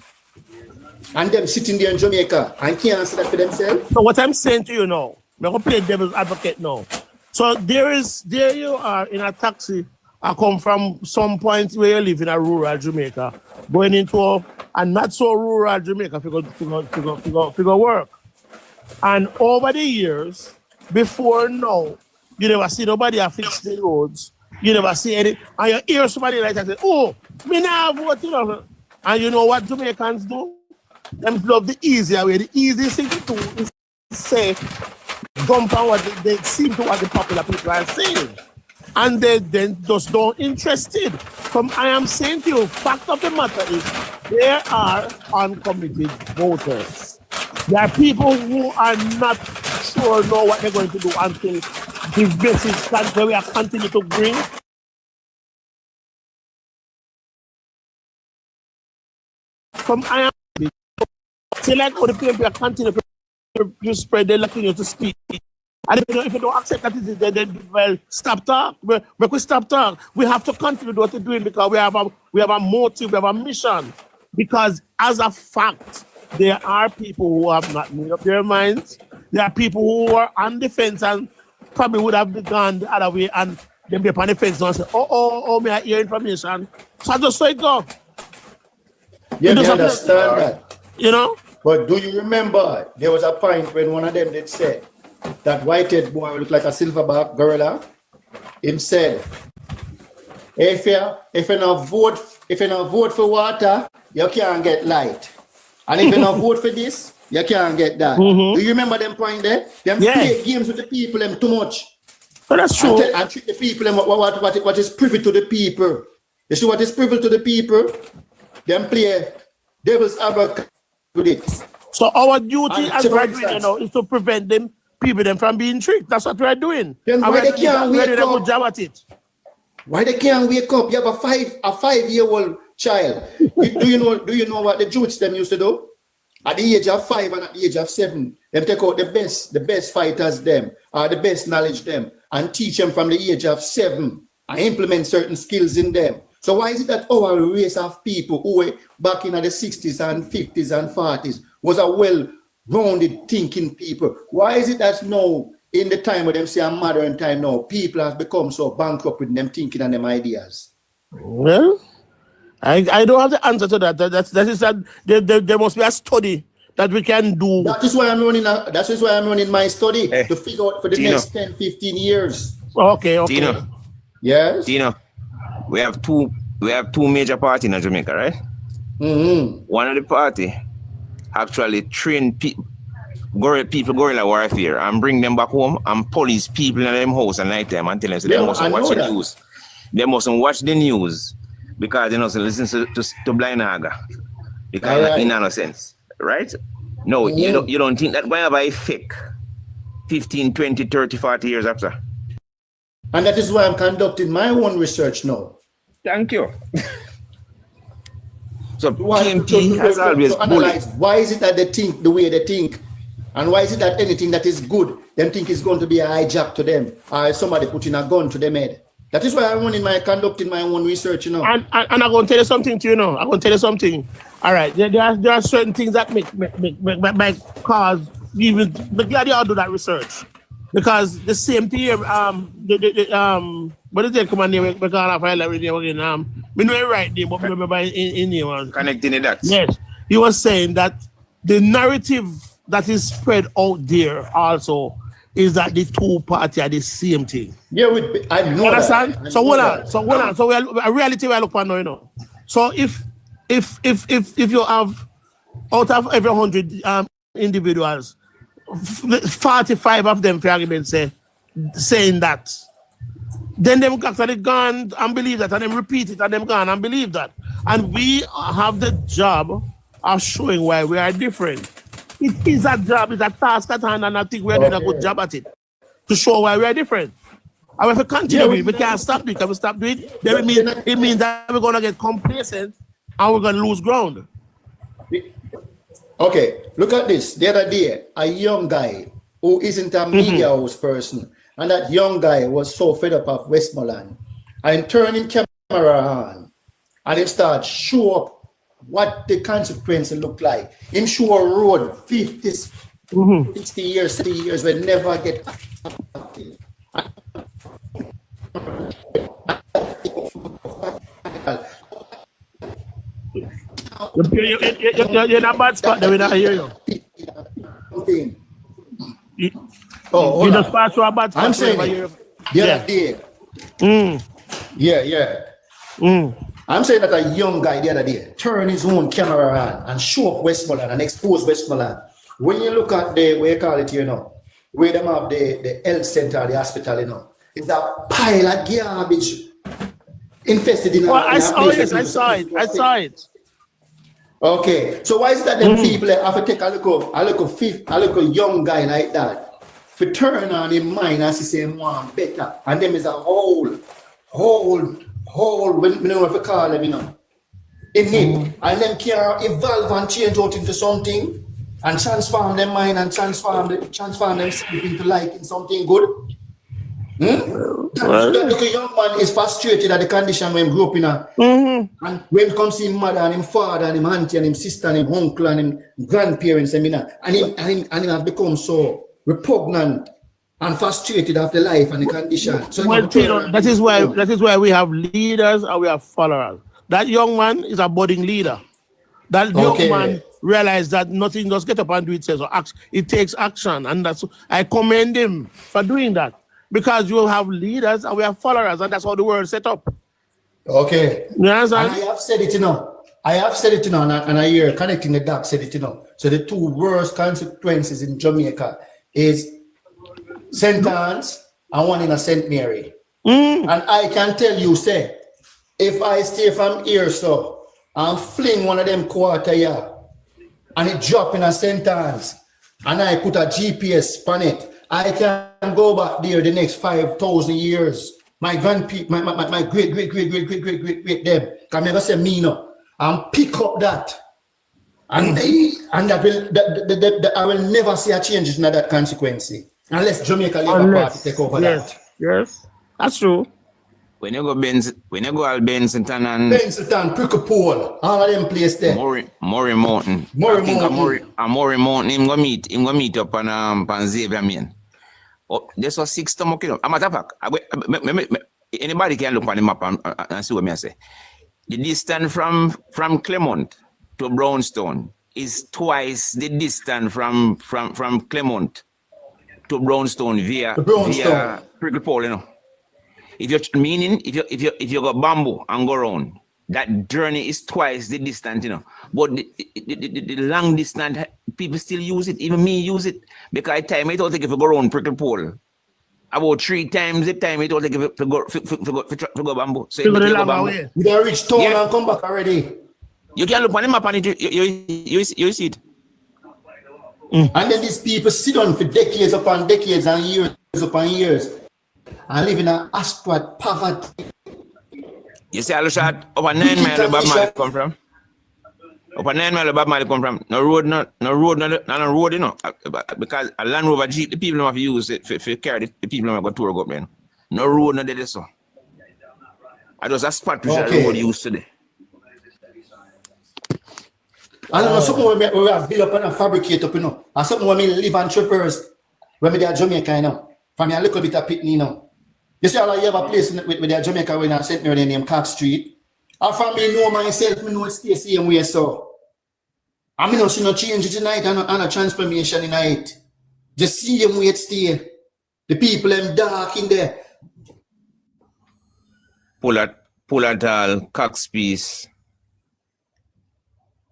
And them sitting there in Jamaica and can't answer that for themselves. So what I'm saying to you now, I'm going to play devil's advocate now. So there you are in a taxi. I come from some point where you live in a rural Jamaica, going into a not so rural Jamaica figure work. And over the years, before now, you never see nobody fix the roads. You never see any, and you hear somebody like that say, oh, me now vote, you know. And you know what Jamaicans do? Them love the easier way. The easiest thing to do is say, jump on what they seem to what the popular people are saying. And they then just don't interested. I am saying to you, fact of the matter is, there are uncommitted voters. There are people who are not sure know what they're going to do until the message that we are continue to bring. I am say like how the people are continue to spread their continue to speak. And if you don't accept that, then well, stop talk. We stop talk. We have to continue what we're doing because we have a motive, we have a mission. Because as a fact, there are people who have not made up their minds. There are people who are on the fence and probably would have gone the other way and then be upon the fence and say, may I hear information? So I just say go. Yeah, I understand that. You know? But do you remember there was a point when one of them did say that white-head boy looked like a silverback gorilla? Him said, if you not vote for water, you can't get light. And if you not vote for this, you can't get that. Mm-hmm. Do you remember them point there? Them play games with the people them too much. Oh, that's true. And treat the people them what is privy to the people. You see what is privy to the people? Them play devil's advocate with it. So our duty as graduates, is to prevent people from being tricked. That's what we're doing. Then why they can't wake up? Good job at it. Why they can't wake up? You have a 5-year-old child. do you know what the Jews them used to do? At the age of 5 and at the age of 7, them take out the best fighters them, or the best knowledge them, and teach them from the age of 7 and implement certain skills in them. So why is it that our race of people who were back in the 60s and 50s and 40s was a well-rounded thinking people? Why is it that now, in the time of them say a modern time now, people have become so bankrupt with them thinking and them ideas? Well, I don't have the answer to that. There must be a study that we can do. That is why I'm running my study to figure out for the next 10, 15 years. Okay. Dino. Yes. Dino, we have two major parties in Jamaica, right? Mm-hmm. One of the party actually train people guerrilla warfare and bring them back home and police people in them house at night time and tell them so they mustn't watch the news. They mustn't watch the news because they mustn't listen to Blind Haga because in innocence, right? No, you don't think that going to be fake 15, 20, 30, 40 years after? And that is why I'm conducting my own research now. Thank you. So PMP has always analyze why is it that they think the way they think, and why is it that anything that is good, them think is going to be a hijack to them, or somebody putting a gun to them head. That is why I'm conducting my own research, you know. And I'm going to tell you something to you know. I'm going to tell you something. All right, there are certain things that make cause even the glad you all do that research. Because the same thing here, what is it come on name? We can't have highlight radio again. We know it right name, but remember in name. Connecting the dots. Yes. He was saying that the narrative that is spread out there also is that the two parties are the same thing. Yeah, I know. Understand? That. So hold on. So a reality we are looking at now, you know. So if you have out of every 100 individuals, 45 of them, for argument's sake, saying that, then them actually gone and believe that, and them repeat it, and them gone and believe that. And we have the job of showing why we are different. It is a job, it's a task at hand, and I think we're doing a good job at it to show why we are different. And if we continue, we can't stop because we stop doing it, then it means that we're going to get complacent and we're going to lose ground. Okay, look at this. The other day, a young guy who isn't a media house person, and that young guy was so fed up of Westmoreland, and turning camera on, and he start show up what the consequences look like. In show a road 50, 60 years, 70 years will never get. You're in a bad spot that we not hear you. You just pass through a bad spot. I'm saying the other day. I'm saying that a young guy the other day turned his own camera on and show up Westmoreland and expose Westmoreland when you look at the, where you call it, you know, where them have the health center, the hospital, you know, it's a pile of garbage infested in Well, a place. I saw it. Okay, so why is that them people have to take a little young guy like that for turn on him mind and say one better, and them is a whole, when you know if you call them, you know, in it, and them can evolve and change out into something and transform their mind and transform themselves into liking something good. That little young man is frustrated at the condition when he grew up in a and when he comes to his mother and his father and his auntie and his sister and his uncle and his grandparents and him have become so repugnant and frustrated after life and the condition. So well, that is why we have leaders and we have followers. That young man is a budding leader. That young man realized that nothing just get up and do it. So it takes action, and I commend him for doing that. Because you have leaders and we have followers, and that's how the world set up. Okay. You understand? And I have said it, you know. And I hear connecting the dots said it, you know. So the two worst consequences in Jamaica is St. Anne's and one in a St. Mary. And I can tell you, say, if I stay from here, so, and fling one of them quarter here, and it drop in a St. Anne's, and I put a GPS on it, I can go back there the next 5,000 years. My great them can never say me no, and pick up that, and I will never see a change in that consequence unless Jamaica Labour Party take over that. Yes, that's true. When you go Bensington and Bensington, Prickle all of them place there. Murray Mountain. Murray Mountain, him go meet up on Xavier Main. Oh, this was 6 stomach, you know. I'm at a fact. Anybody can look on the map and see what I say. The distance from Clermont to Brownstone is twice the distance from Clermont to Brownstone via Prickle Pole, you know. If you go Bamboo and go around, that journey is twice the distance, you know. But the long distance, people still use it. Even me use it. Because time it will take if you go around Prickle Pole. About 3 times the time it will take if you go Bamboo. So you go Bamboo. You don't reach town and come back already. You can look on the map and you see it. And then these people sit on for decades upon decades and years upon years and live in an astral poverty. You see, I look at over 9 miles where Bob Marley come from. Over 9 miles where Bob Marley come from. No road, you know. Because a Land Rover Jeep, the people don't have to use it for carry the people don't have to tour up there. No road, no there, so. I just a spot which the road used today. I don't know, something where we have built up and fabricate up, you know. And something where we live and traverse, when we are Jamaica, you know. From a little bit of Pitney, you know. You see, you have a place with the Jamaica when I sent me named Cox Street. And from me know myself, me know it stay same way, so. I mean, no see no change tonight and a transformation tonight. Just see them way it stay. The people them dark in there. Pull at all, Cox piece.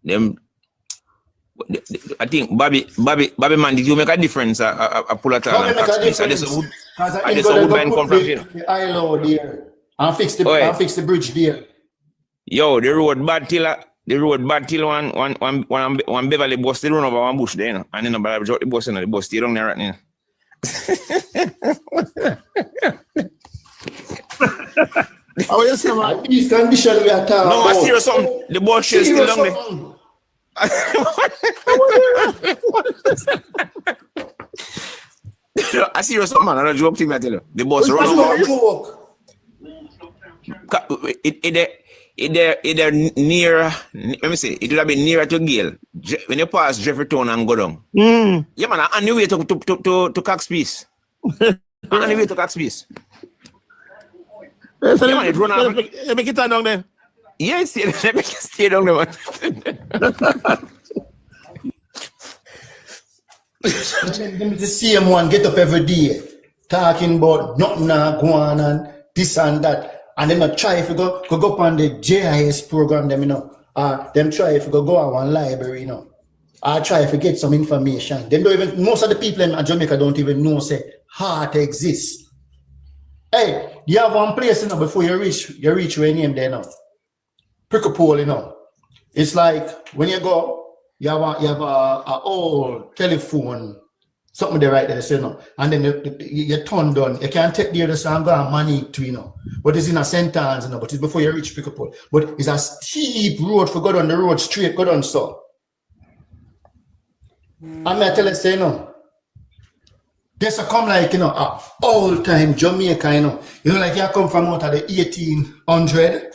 Them. I think Bobby man, did you make a difference? I pull at all. I just would man come from here. The island there. And fix the bridge there. Yo, the road bad till one Beverly bus still run over one bush there, you know. And then the bus, you know, the bus still down there right now. How you say, man? These conditions we are talking about. No, I see something. The bus is still down there. I see you something, man. I don't joke to me, I tell you. The boss run over. Either near, let me say, it would have been nearer to Gale. When you pass Jefferton and go down. Yeah, man, on the way to Cox Piece. On the way to Cox Piece. Yeah, man, it run out. Make it down there. Yeah, stay down there, man. The same one get up every day talking about nothing go on and this and that. And then try if you go up on the JIS program, them, you know, them try if you go on one library, you know. I try to get some information. They don't even, most of the people in Jamaica don't even know say heart exists. Hey, you have one place, you know, before you reach where your name there now. Prickapole, you know. It's like when you go, you have a old telephone, something there right there, so, you know, and then you turn down. You can't take the other side and go and money to, you know. But it's in a sentence, you know, but it's before you reach Prickapole. But it's a steep road for go down the road straight, go down so. And I tell you, say, you know, this a come like, you know, a old time Jamaica, you know, like you come from out of the 1800.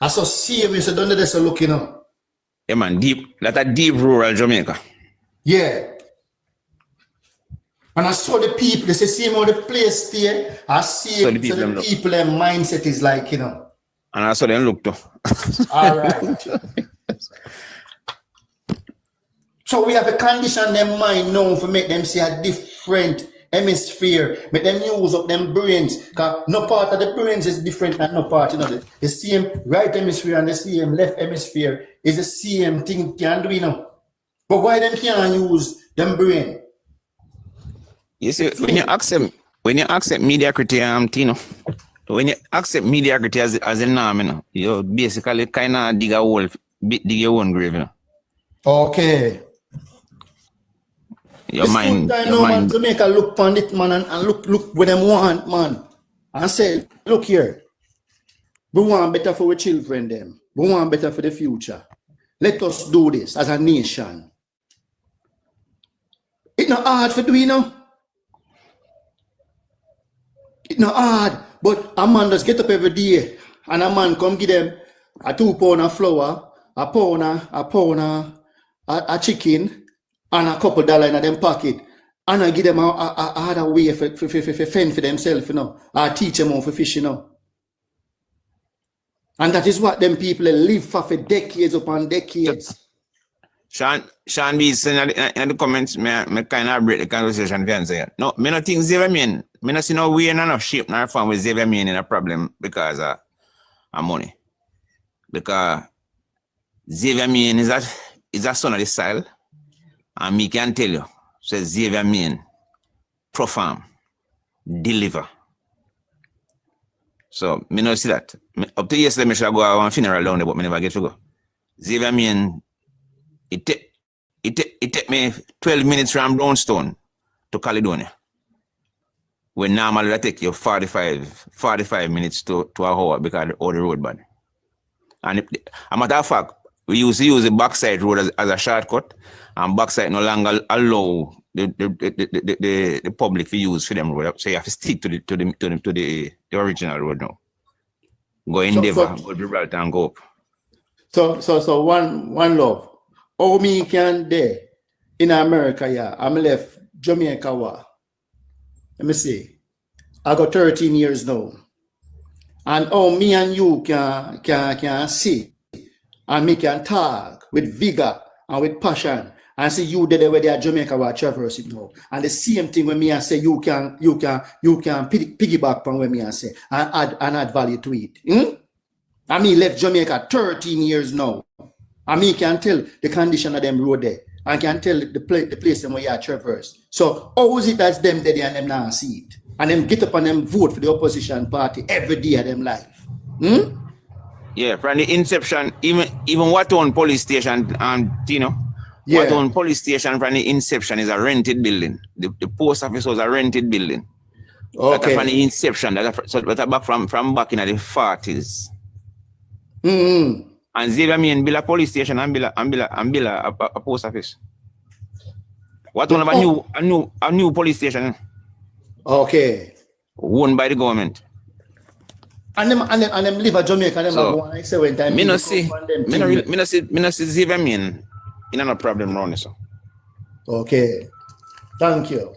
I saw serious, so don't this look, you know. Yeah, man, that's a deep rural Jamaica. Yeah. And I saw the people, they say, see how the place there. I see So it, the people, so the people, their mindset is like, you know. And I saw them look too. All right. So we have to condition their mind now to make them see a different hemisphere, make them use up them brains. Because no part of the brains is different than no part, you know. The same right hemisphere and the same left hemisphere is the same thing can do, you know. But why them can't use them brain? You see, when you accept mediocrity, Tino, when you accept mediocrity as a norm, you know, you basically kind of dig your own grave, you know. Okay. Your mind. Man, Jamaica look upon it, man, and look what them want, man. And say, look here. We want better for our children, them. We want better for the future. Let us do this as a nation. It's not hard for doing, you know. It's not hard, but a man just get up every day and a man come give them a 2 pound of flour, a pound of chicken, and a couple dollars in them pocket. And I give them a other way for fend for themselves, you know. I teach them how to fish, you know. And that is what them people live for decades upon decades. Sean B saying in the comments, me kind of break the conversation for answer. No, me not think Xavier Mean. Me not see no way in enough shape nor form with Xavier Mean in a problem because of money. Because Xavier Mean is a son of the soil. And me can tell you, so Xavier Mean, perform, deliver. So, me not see that. Up to yesterday, I should go to a funeral down there, but I never get to go. Xavier Mean, it take me 12 minutes from Brownstone to Caledonia. When normally that take you 45 minutes to an hour because of the road bad. And a matter of fact, we used to use the backside road as a shortcut, and backside no longer allow the public to use for them road. So you have to stick to the original road now. Go Endeavour, go Gibraltar and go up. So one love. How me can there in America, yeah, I'm left Jamaica. Let me see. I got 13 years now. And how me and you can see and me can talk with vigor and with passion and see you there where they are Jamaica were traverse it now. And the same thing when me and say you can piggyback from when me and say and add value to it. And me left Jamaica 13 years now. And me can tell the condition of them road there. I can tell the place them where you are traverse. So how is it that's them there and them now see it? And them get up and them vote for the opposition party every day of them life. Yeah, from the inception, even Watown police station, Tino, Yeah. Watown police station from the inception is a rented building. The post office was a rented building. Okay. That's from the inception. That's back from back in the 40s. And Xavier Mean build a police station and build a post office. What one of a new police station? Okay. Owned by the government. And them live at Jamaica. Them So, go and say when time. Me no see Xavier Mean in no problem around this. Okay. Thank you.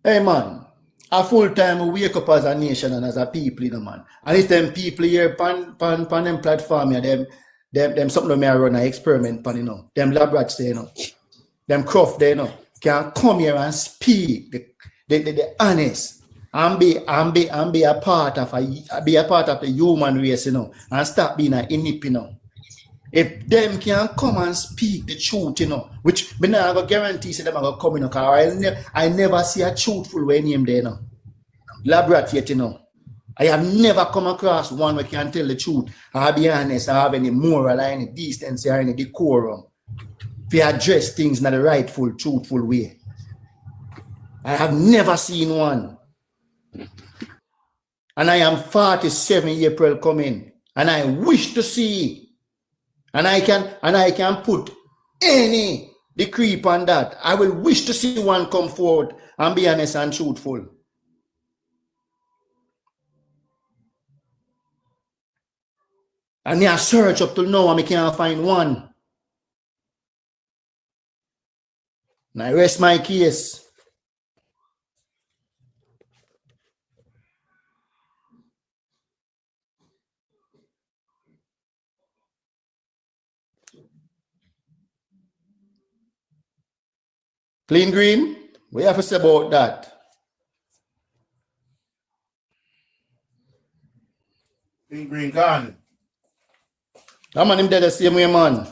Hey man, a full time we wake up as a nation and as a people, you know, man. And it's them people here pan them platform here, them something may run an experiment pan, you know. Them lab rats there, you know. Them cruft there, you know, can come here and speak the honest and be a part of the human race, you know, and stop being an inip, you know. If them can come and speak the truth, you know, which me not gonna guarantee say them are gonna come in, because I never see a truthful way name there, you know. Labrat yet, you know. I have never come across one where can tell the truth, or be honest, or have any moral, or any decency, or any decorum. If you address things in the rightful, truthful way. I have never seen one. And I am 47 April coming, and I wish to see, and I can put any decree on that. I will wish to see one come forward and be honest and truthful. And I search up till now and I can't find one. And I rest my case. Clean Green, we have to say about that. Clean Green gone. That man him dead the same way, man.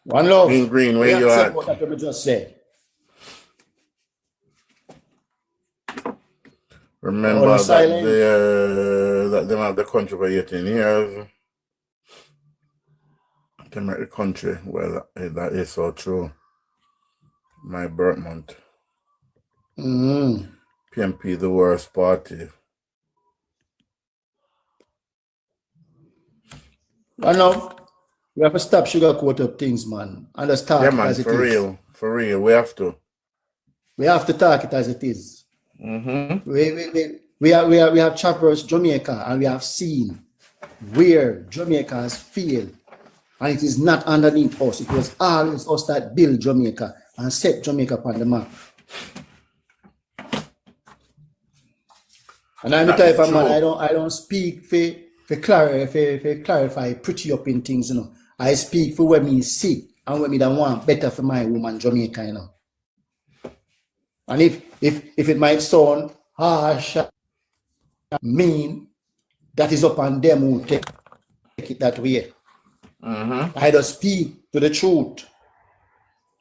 One love. Clean Green, where you at? What that we just said. Remember that them have the country for 18 years. To make the country, well, that is so true. My birth month. PMP, the worst party. I know. We have to stop sugarcoat up things, man. And let's talk Yeah, man, as it for is. real. For real, we have to. We have to talk it as it is. We have traversed Jamaica, and we have seen where Jamaica has failed. And it is not underneath us. It was always us that built Jamaica and set Jamaica on the map. And I'm the type of man, I don't speak for clarify pretty up in things, you know. I speak for what me see and what me that want better for my woman Jamaica, you know. And if it might sound harsh, mean, that is upon them who take it that way. I just speak to the truth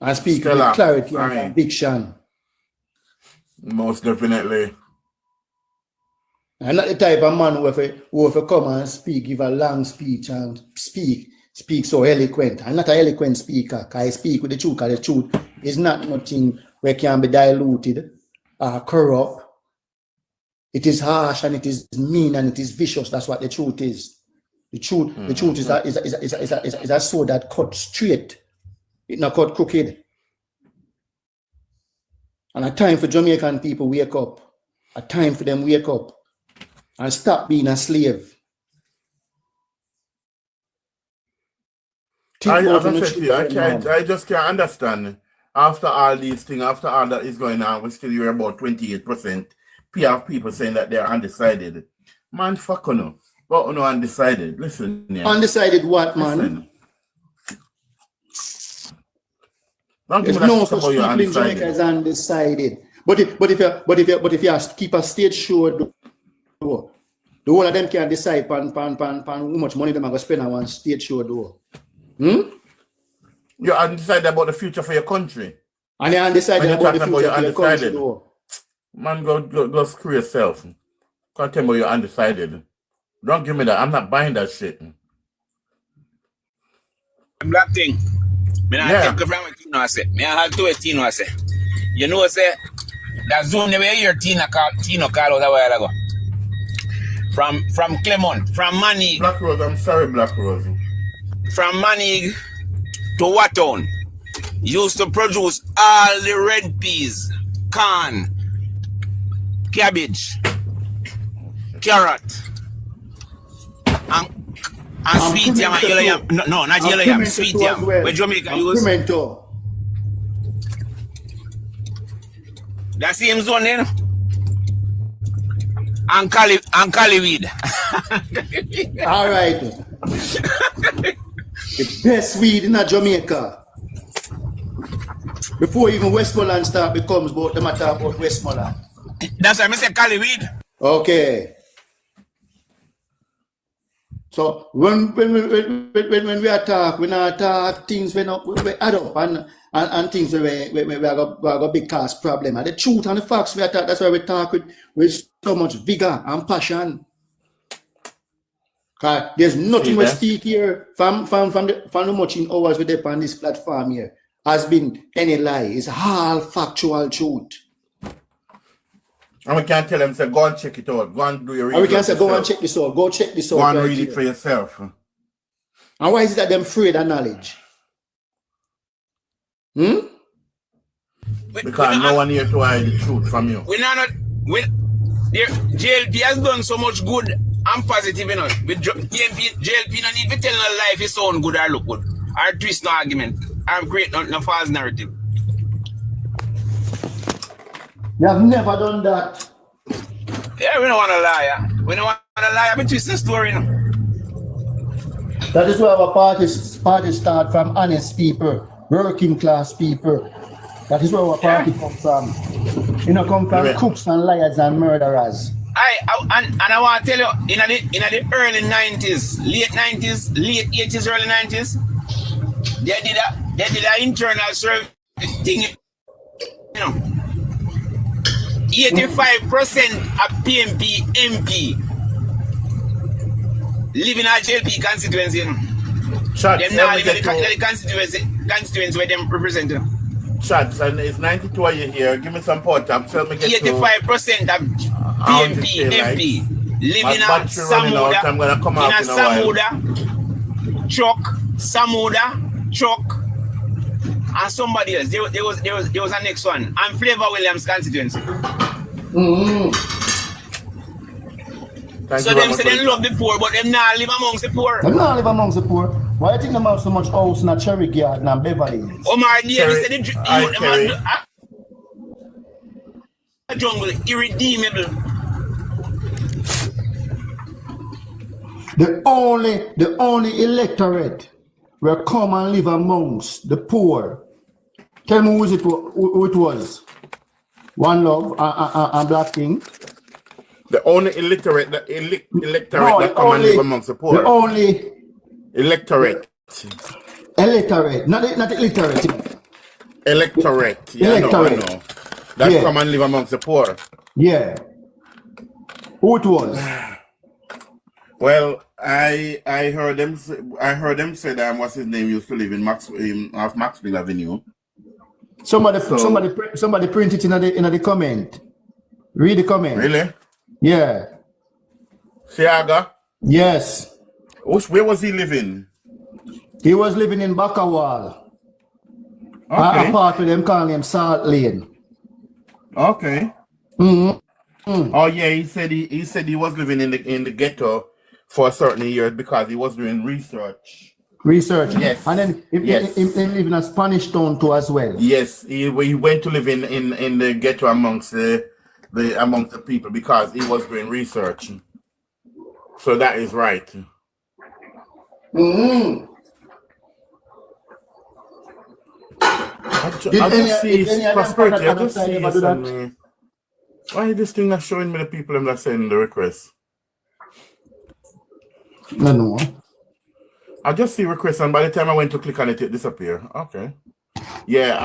and speak with clarity and conviction. Most definitely. I'm not the type of man who if come and speak, give a long speech and speak so eloquent. I'm not an eloquent speaker. I speak with the truth, because the truth is not nothing where can be diluted or corrupt. It is harsh and it is mean and it is vicious. That's what the truth is. The truth is a sword that cut straight. It not cut crooked. And a time for Jamaican people wake up. A time for them wake up and stop being a slave. I just can't understand. After all these things, after all that is going on, we still hear about 28% of people saying that they're undecided. Man, fuck no. But no, undecided. Listen, yeah. Undecided what, man? There's no such people in Jamaica as undecided. But if you keep a state show, the whole of them can decide pan how much money them are going to spend on one state show though. You're undecided about the future for your country. And you're undecided about the future for your country though. Man, go screw yourself. Can't tell me you're undecided. Don't give me that. I'm not buying that shit. Black thing. Me not take from what Tino say. Me have to what Tino say. You know say that zone where you hear Tino call out a while ago. From Clermont, from Manig. Black Rose, I'm sorry, Black Rose. From Manig to Wattown. Used to produce all the red peas, corn, cabbage, carrot, and sweet yam and yellow yam. No, not yellow yam, sweet yam. Where Jamaica use. Pimento. That same zone then. And Cali weed. All right. The best weed in Jamaica. Before even Westmoreland start becomes about the matter about Westmoreland. That's why I say Cali weed. Okay. So when we attack, we not attack things we add up and things we got a big cause problem. And the truth and the facts we attack, that's why we talk with so much vigor and passion. Cause there's nothing we speak here from the much in hours we dip on this platform here has been any lie. It's all factual truth. And we can tell them, say, go and check it out. Go and do your research. And we can say, go and check this out. Go check this out. Go and read it for yourself. And why is it that them afraid of knowledge? Because no one here to hide the truth from you. JLP has done so much good and positive, you know. With JLP no need to tell no life is sound good or look good. Or twist no argument. Or create no false narrative. You have never done that. Yeah, we don't want to lie. We don't want to lie. I'm twist the story, you know. That is where our party start from honest people, working class people. That is where our party comes from. You know, come from crooks and liars and murderers. And I want to tell you, in the early 90s, late 90s, late 80s, early 90s, they did an internal survey thing, you know. 85% of PMP MP live in a JLP constituency. Them not live in the constituency where them represent. Shots, and it's 92 a year here. Give me some pot up. So me get 85% of PMP MP live in a Samuda, Chuck, and somebody else. There was a next one. And Flavor Williams constituency. So them say they love the poor, but them not live amongst the poor. Them not live amongst the poor. Why do you think them have so much house in a Cherry Garden and Beverly Hills? Omar Davis said the jungle irredeemable. The only electorate will come and live amongst the poor. Tell me who it was. One Love and Black King. The only electorate that come and live amongst the poor. The only electorate. Not illiterate. Electorate. Yeah, Electorate. I know. That come and live amongst the poor. Yeah. Who it was? Well, I heard them say that what's his name used to live in off Maxwell Avenue. Somebody print it in the comment. Read the comment. Really? Yeah. Siaga? Yes. Where was he living? He was living in Bakawal. Okay. A part with them calling him Salt Lane. Okay. Oh yeah, he said he was living in the ghetto for a certain years because he was doing research. Yes. And then he lived in a Spanish town too as well. Yes, he went to live in the ghetto amongst the people because he was doing research. So that is right. I just see prosperity. I just see why is this thing not showing me the people I'm not sending the request? No. I just see requests, and by the time I went to click on it, it disappeared. Okay. Yeah.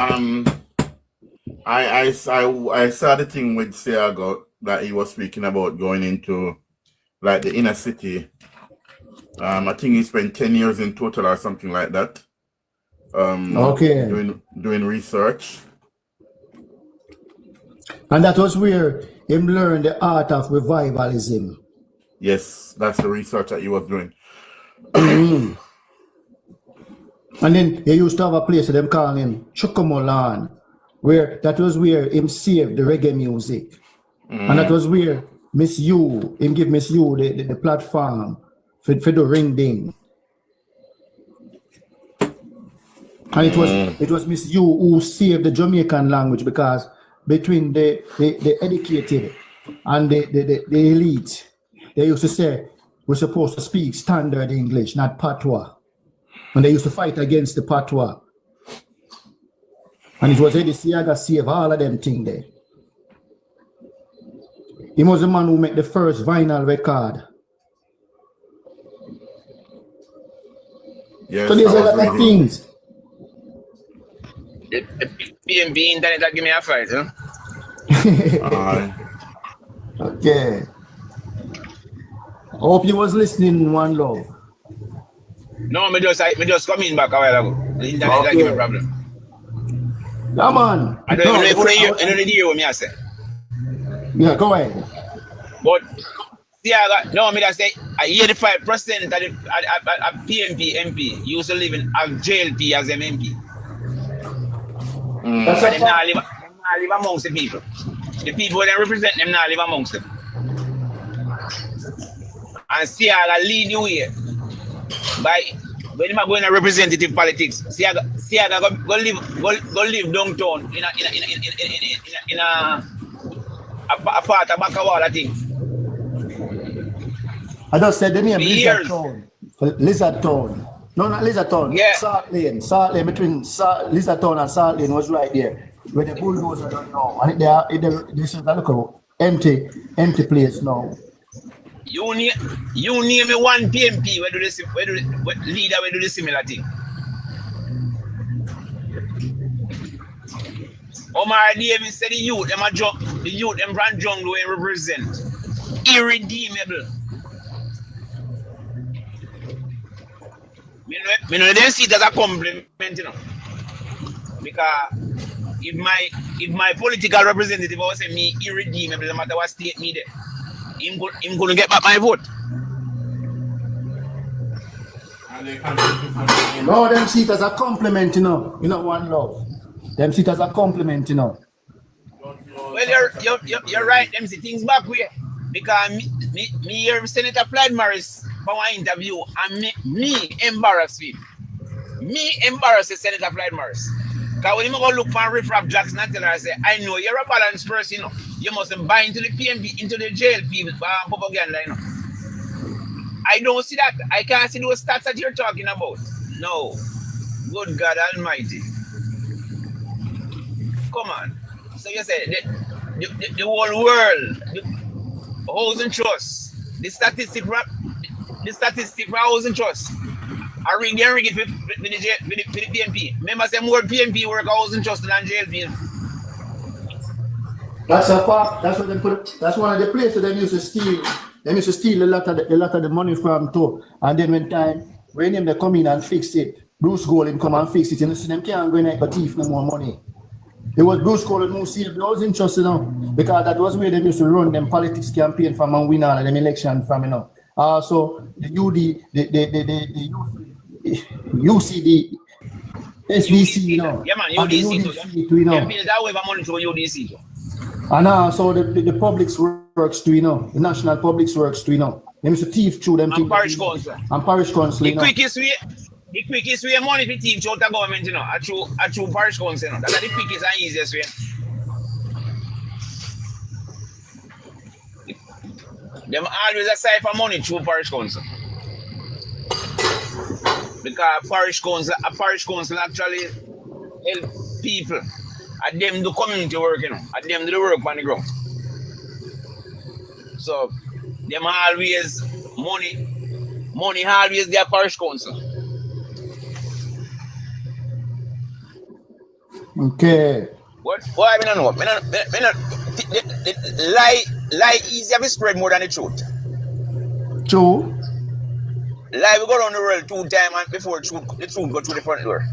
I saw the thing with Siago that he was speaking about going into like the inner city. I think he spent 10 years in total or something like that. Okay. Doing research. And that was where him learned the art of revivalism. Yes, that's the research that he was doing. And then he used to have a place that them call him Chukomolan, where that was where him saved the reggae music. And that was where Miss You, him give Miss You the platform for the ring ding. And it was Miss You who saved the Jamaican language, because between the educated and the elite, they used to say we're supposed to speak standard English, not patois. And they used to fight against the patois. And it was Eddie Siaga saved all of them things there. He was the man who made the first vinyl record. Yes, So there's I a was lot of reading. things. The PMP internet that give me a fight, you know? Okay. I hope you was listening, One Love. No, me just come in back a while ago. The internet that give me a problem. Yeah, man. I don't even know if you hear what me I say. Yeah, go ahead. But see, I just say 85% of the PMP MP used to live in a JLP as MP. That's and a them not live amongst the people. The people that represent them not live amongst them. And Siaga lead the way by when him going to representative politics. Siaga go live downtown in a part of Bakawala thing. I just said the name Lizard Town. Lizard Town. No, not Lizard Town. Yeah. Salt Lane between Lizard Town and Salt Lane was right there. Where the bulldozer don't know. And this is a look empty place now. You name me one PMP where leader will do the similar thing. Omar Davis said the youth them from jungle and represent irredeemable. Me know them see it as a compliment, you know. Because if my political representative was say me irredeemable, no matter what state me there, him gonna get back my vote. No, them see it as a compliment, you know. You know, One Love. Them see it as a compliment, you know. Well, you're right. Them see things back way because me hear Senator Floyd Morris for one interview and me embarrass him. Me embarrass Senator Floyd Morris. Because when you go look for Riff-Raff Jackson and tell her, I say, I know you're a balanced person, you know. You mustn't buy into the PMP, into the JLP with propaganda, you know. I don't see that. I can't see those stats that you're talking about. No. Good God Almighty. Come on. So you say the whole world, the housing trust, the statistic for housing trust. I ring it for the PMP. Remember, say more PMP work housing trust than JLP. That's a fact. That's what they put. That's one of the places they used to steal. They used to steal a lot of the money from too. And then when they come in and fix it, Bruce Golding come and fix it. And you see them can't go in and thief no more money. It was Bruce Golding who saved the housing trust, you know, because that was where they used to run them politics campaign from and win all of them election from, you know. So the UCD, SBC, you know. Yeah, man, and the UDC too, you know. That way money to UDC too. And also the public works too, you know. The national public works too, you know. They used to thief through them. And parish council. And parish council, you know. The quickest way money to thief out the government, you know, through parish council, you know. That's the quickest and easiest way. Them always aside for money through parish council. Because parish council actually help people. And them do community work, you know. And them do the work on the ground. So them always money always their parish council. Okay. What? Why I don't know? Lie easier to spread more than the truth. True. Lie we go around the world 2 times before the truth go through the front door.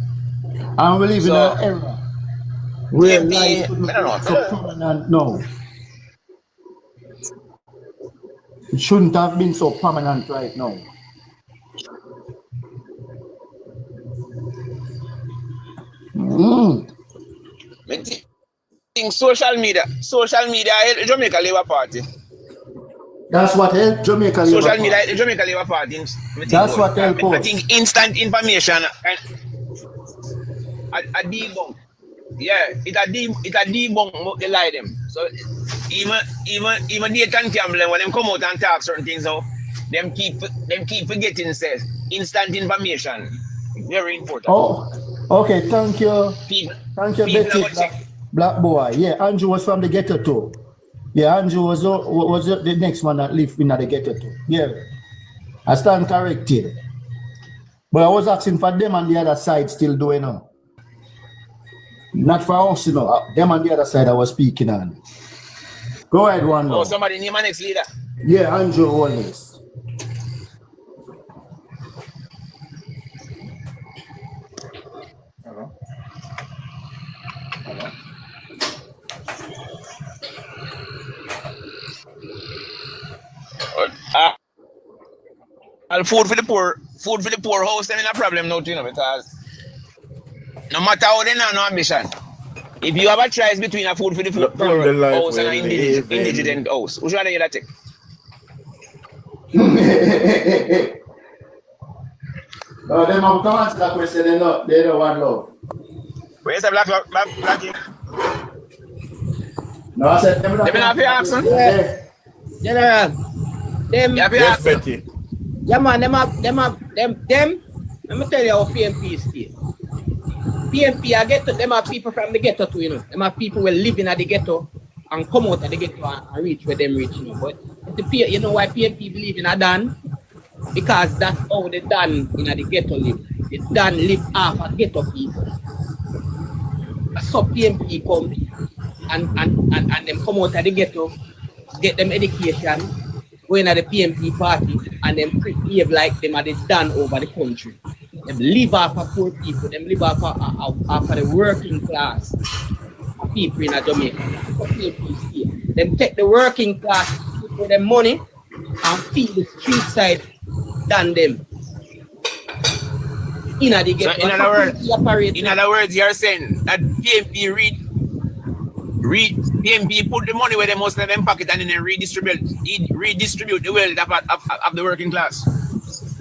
And we live in an era where lie I don't know. so prominent now. It shouldn't have been so prominent right now. I think social media help Jamaica Labour Party. That's what helped Jamaica Labour Social Party. media help Jamaica Labour Party. That's what helped us. I think instant information a debunk. Yeah, it a debunk the lie them. So even Nathan Campbell when them come out and talk certain things now, them keep forgetting says instant information. Very important. Oh, okay, thank you. Thank you, Betty. Black boy. Yeah, Andrew was from the ghetto too. Yeah, Andrew was the next one that lived in the ghetto too. Yeah. I stand corrected. But I was asking for them on the other side still doing it. Not for us, you know. Them on the other side I was speaking on. Go ahead, one. Oh, somebody name my next leader. Yeah, Andrew Wallace. And food for the poor house, them in a problem now, you know, because no matter how they know, no ambition. If you have a choice between a food for the poor house and an indigent house, which one do you take? No, them have come answer that question, they don't want love. Where's the black? No, I said them not have your accent? Yeah. General. Them. You have your accent? Yeah, man, them. Let me tell you how PMP is still. PMP, I get to them are people from the ghetto too, you know. Them are people who live in the ghetto and come out of the ghetto and reach where them reach, you know. But you know why PMP believe in a Dan? Because that's how the Dan in the ghetto live. The Dan live half a ghetto people. So PMP come and them come out of the ghetto, get them education, go in at the PMP party, and then behave like them are the Dan over the country. Them live off of poor people, them live off of the working class people in Jamaica. Them take the working class people them money and feed the street side than them. In other words, you're saying that PMP PMP put the money where they must in them pocket and then redistribute the wealth of the working class.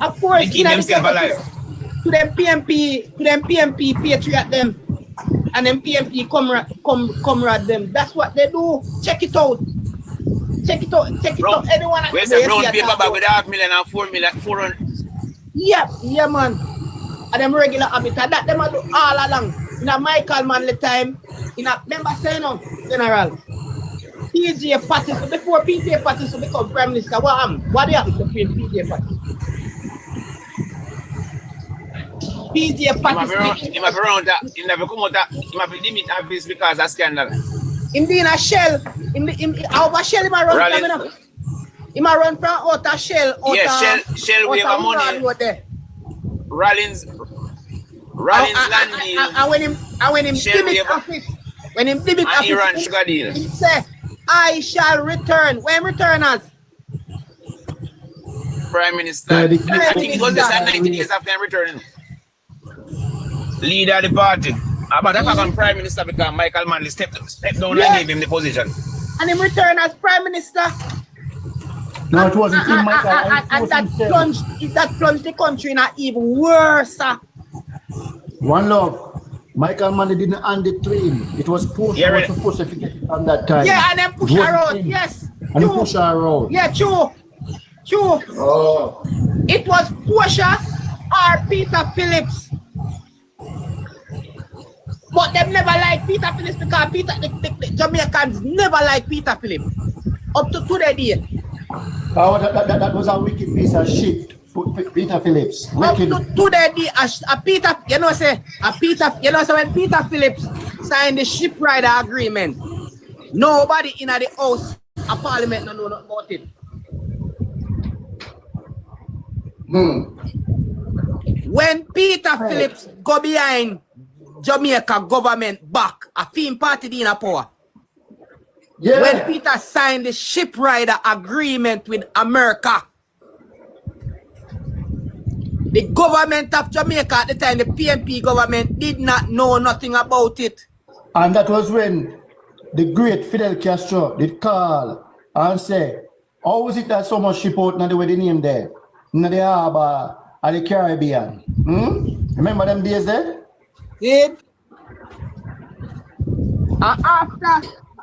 Of course, to keep themselves alive. To them PMP patriot them, and them PMP comrade them. That's what they do. Check it out. Anyone where's the brown paper bag with $500,000 and 4 million 400? Yeah, man. And them regular habitat that them do all along. In a Michael Manley time, remember saying no, General. PJ Patterson, before PJ Patterson become Prime Minister, what do you have to PJ Patterson? PJ Patterson. He might be around that. He never come out that. He might be limit office because of scandal. Him being a shell. Over shell he might run from him. He might run from outer shell. Shell we have money. Rollins land deal. And when him limit office, he say, I shall return. When return as? Prime Minister. I think it was just 90 days after him returning. Leader of the party. But I become Prime Minister because Michael Manley stepped down and gave him the position. And him return as Prime Minister. No, it wasn't him, Michael. And that plunged the country in an even worse. One love. Michael Manley didn't hand it to him. It was Portia who was supposed to get it on that time. Yeah, and then push her out. Yes. And he push her out. Yeah, true. Oh. It was Portia or Peter Phillips. But them never like Peter Phillips because the Jamaicans never like Peter Phillips. Up to today. That was a wicked piece of shit. Peter Phillips. Wicked. Up to today, Peter, when Peter Phillips signed the ship rider agreement, nobody in the house of parliament know nothing about it. When Peter Phillips go behind Jamaica government back, a theme party in a power. Yeah. When Peter signed the ship rider agreement with America, the government of Jamaica at the time, the PMP government, did not know nothing about it. And that was when the great Fidel Castro did call and say, how is it that so much ship out now the way they name there? In the harbor of the Caribbean. Remember them days there? Yeah. And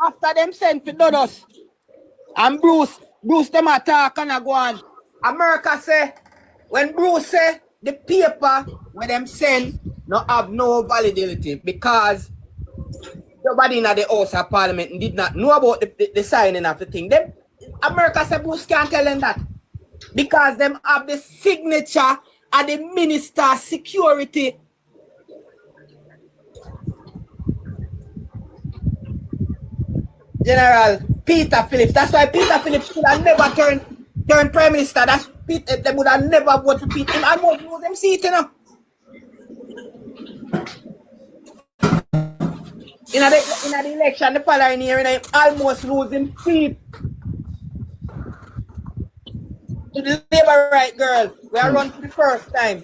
after them sent for Dodos and Bruce them attack and go on. America say, when Bruce say the paper where them send no have no validity because nobody in the House of Parliament did not know about the signing of the thing. Them America say Bruce can't tell them that because them have the signature are the Minister of Security. General Peter Phillips. That's why Peter Phillips should have never turned Prime Minister. That's Peter, they would have never voted for Peter. Him almost lose them seat, you know. In the election, the following year, he almost lose him seat. To the Labour right girl. We are run for the first time.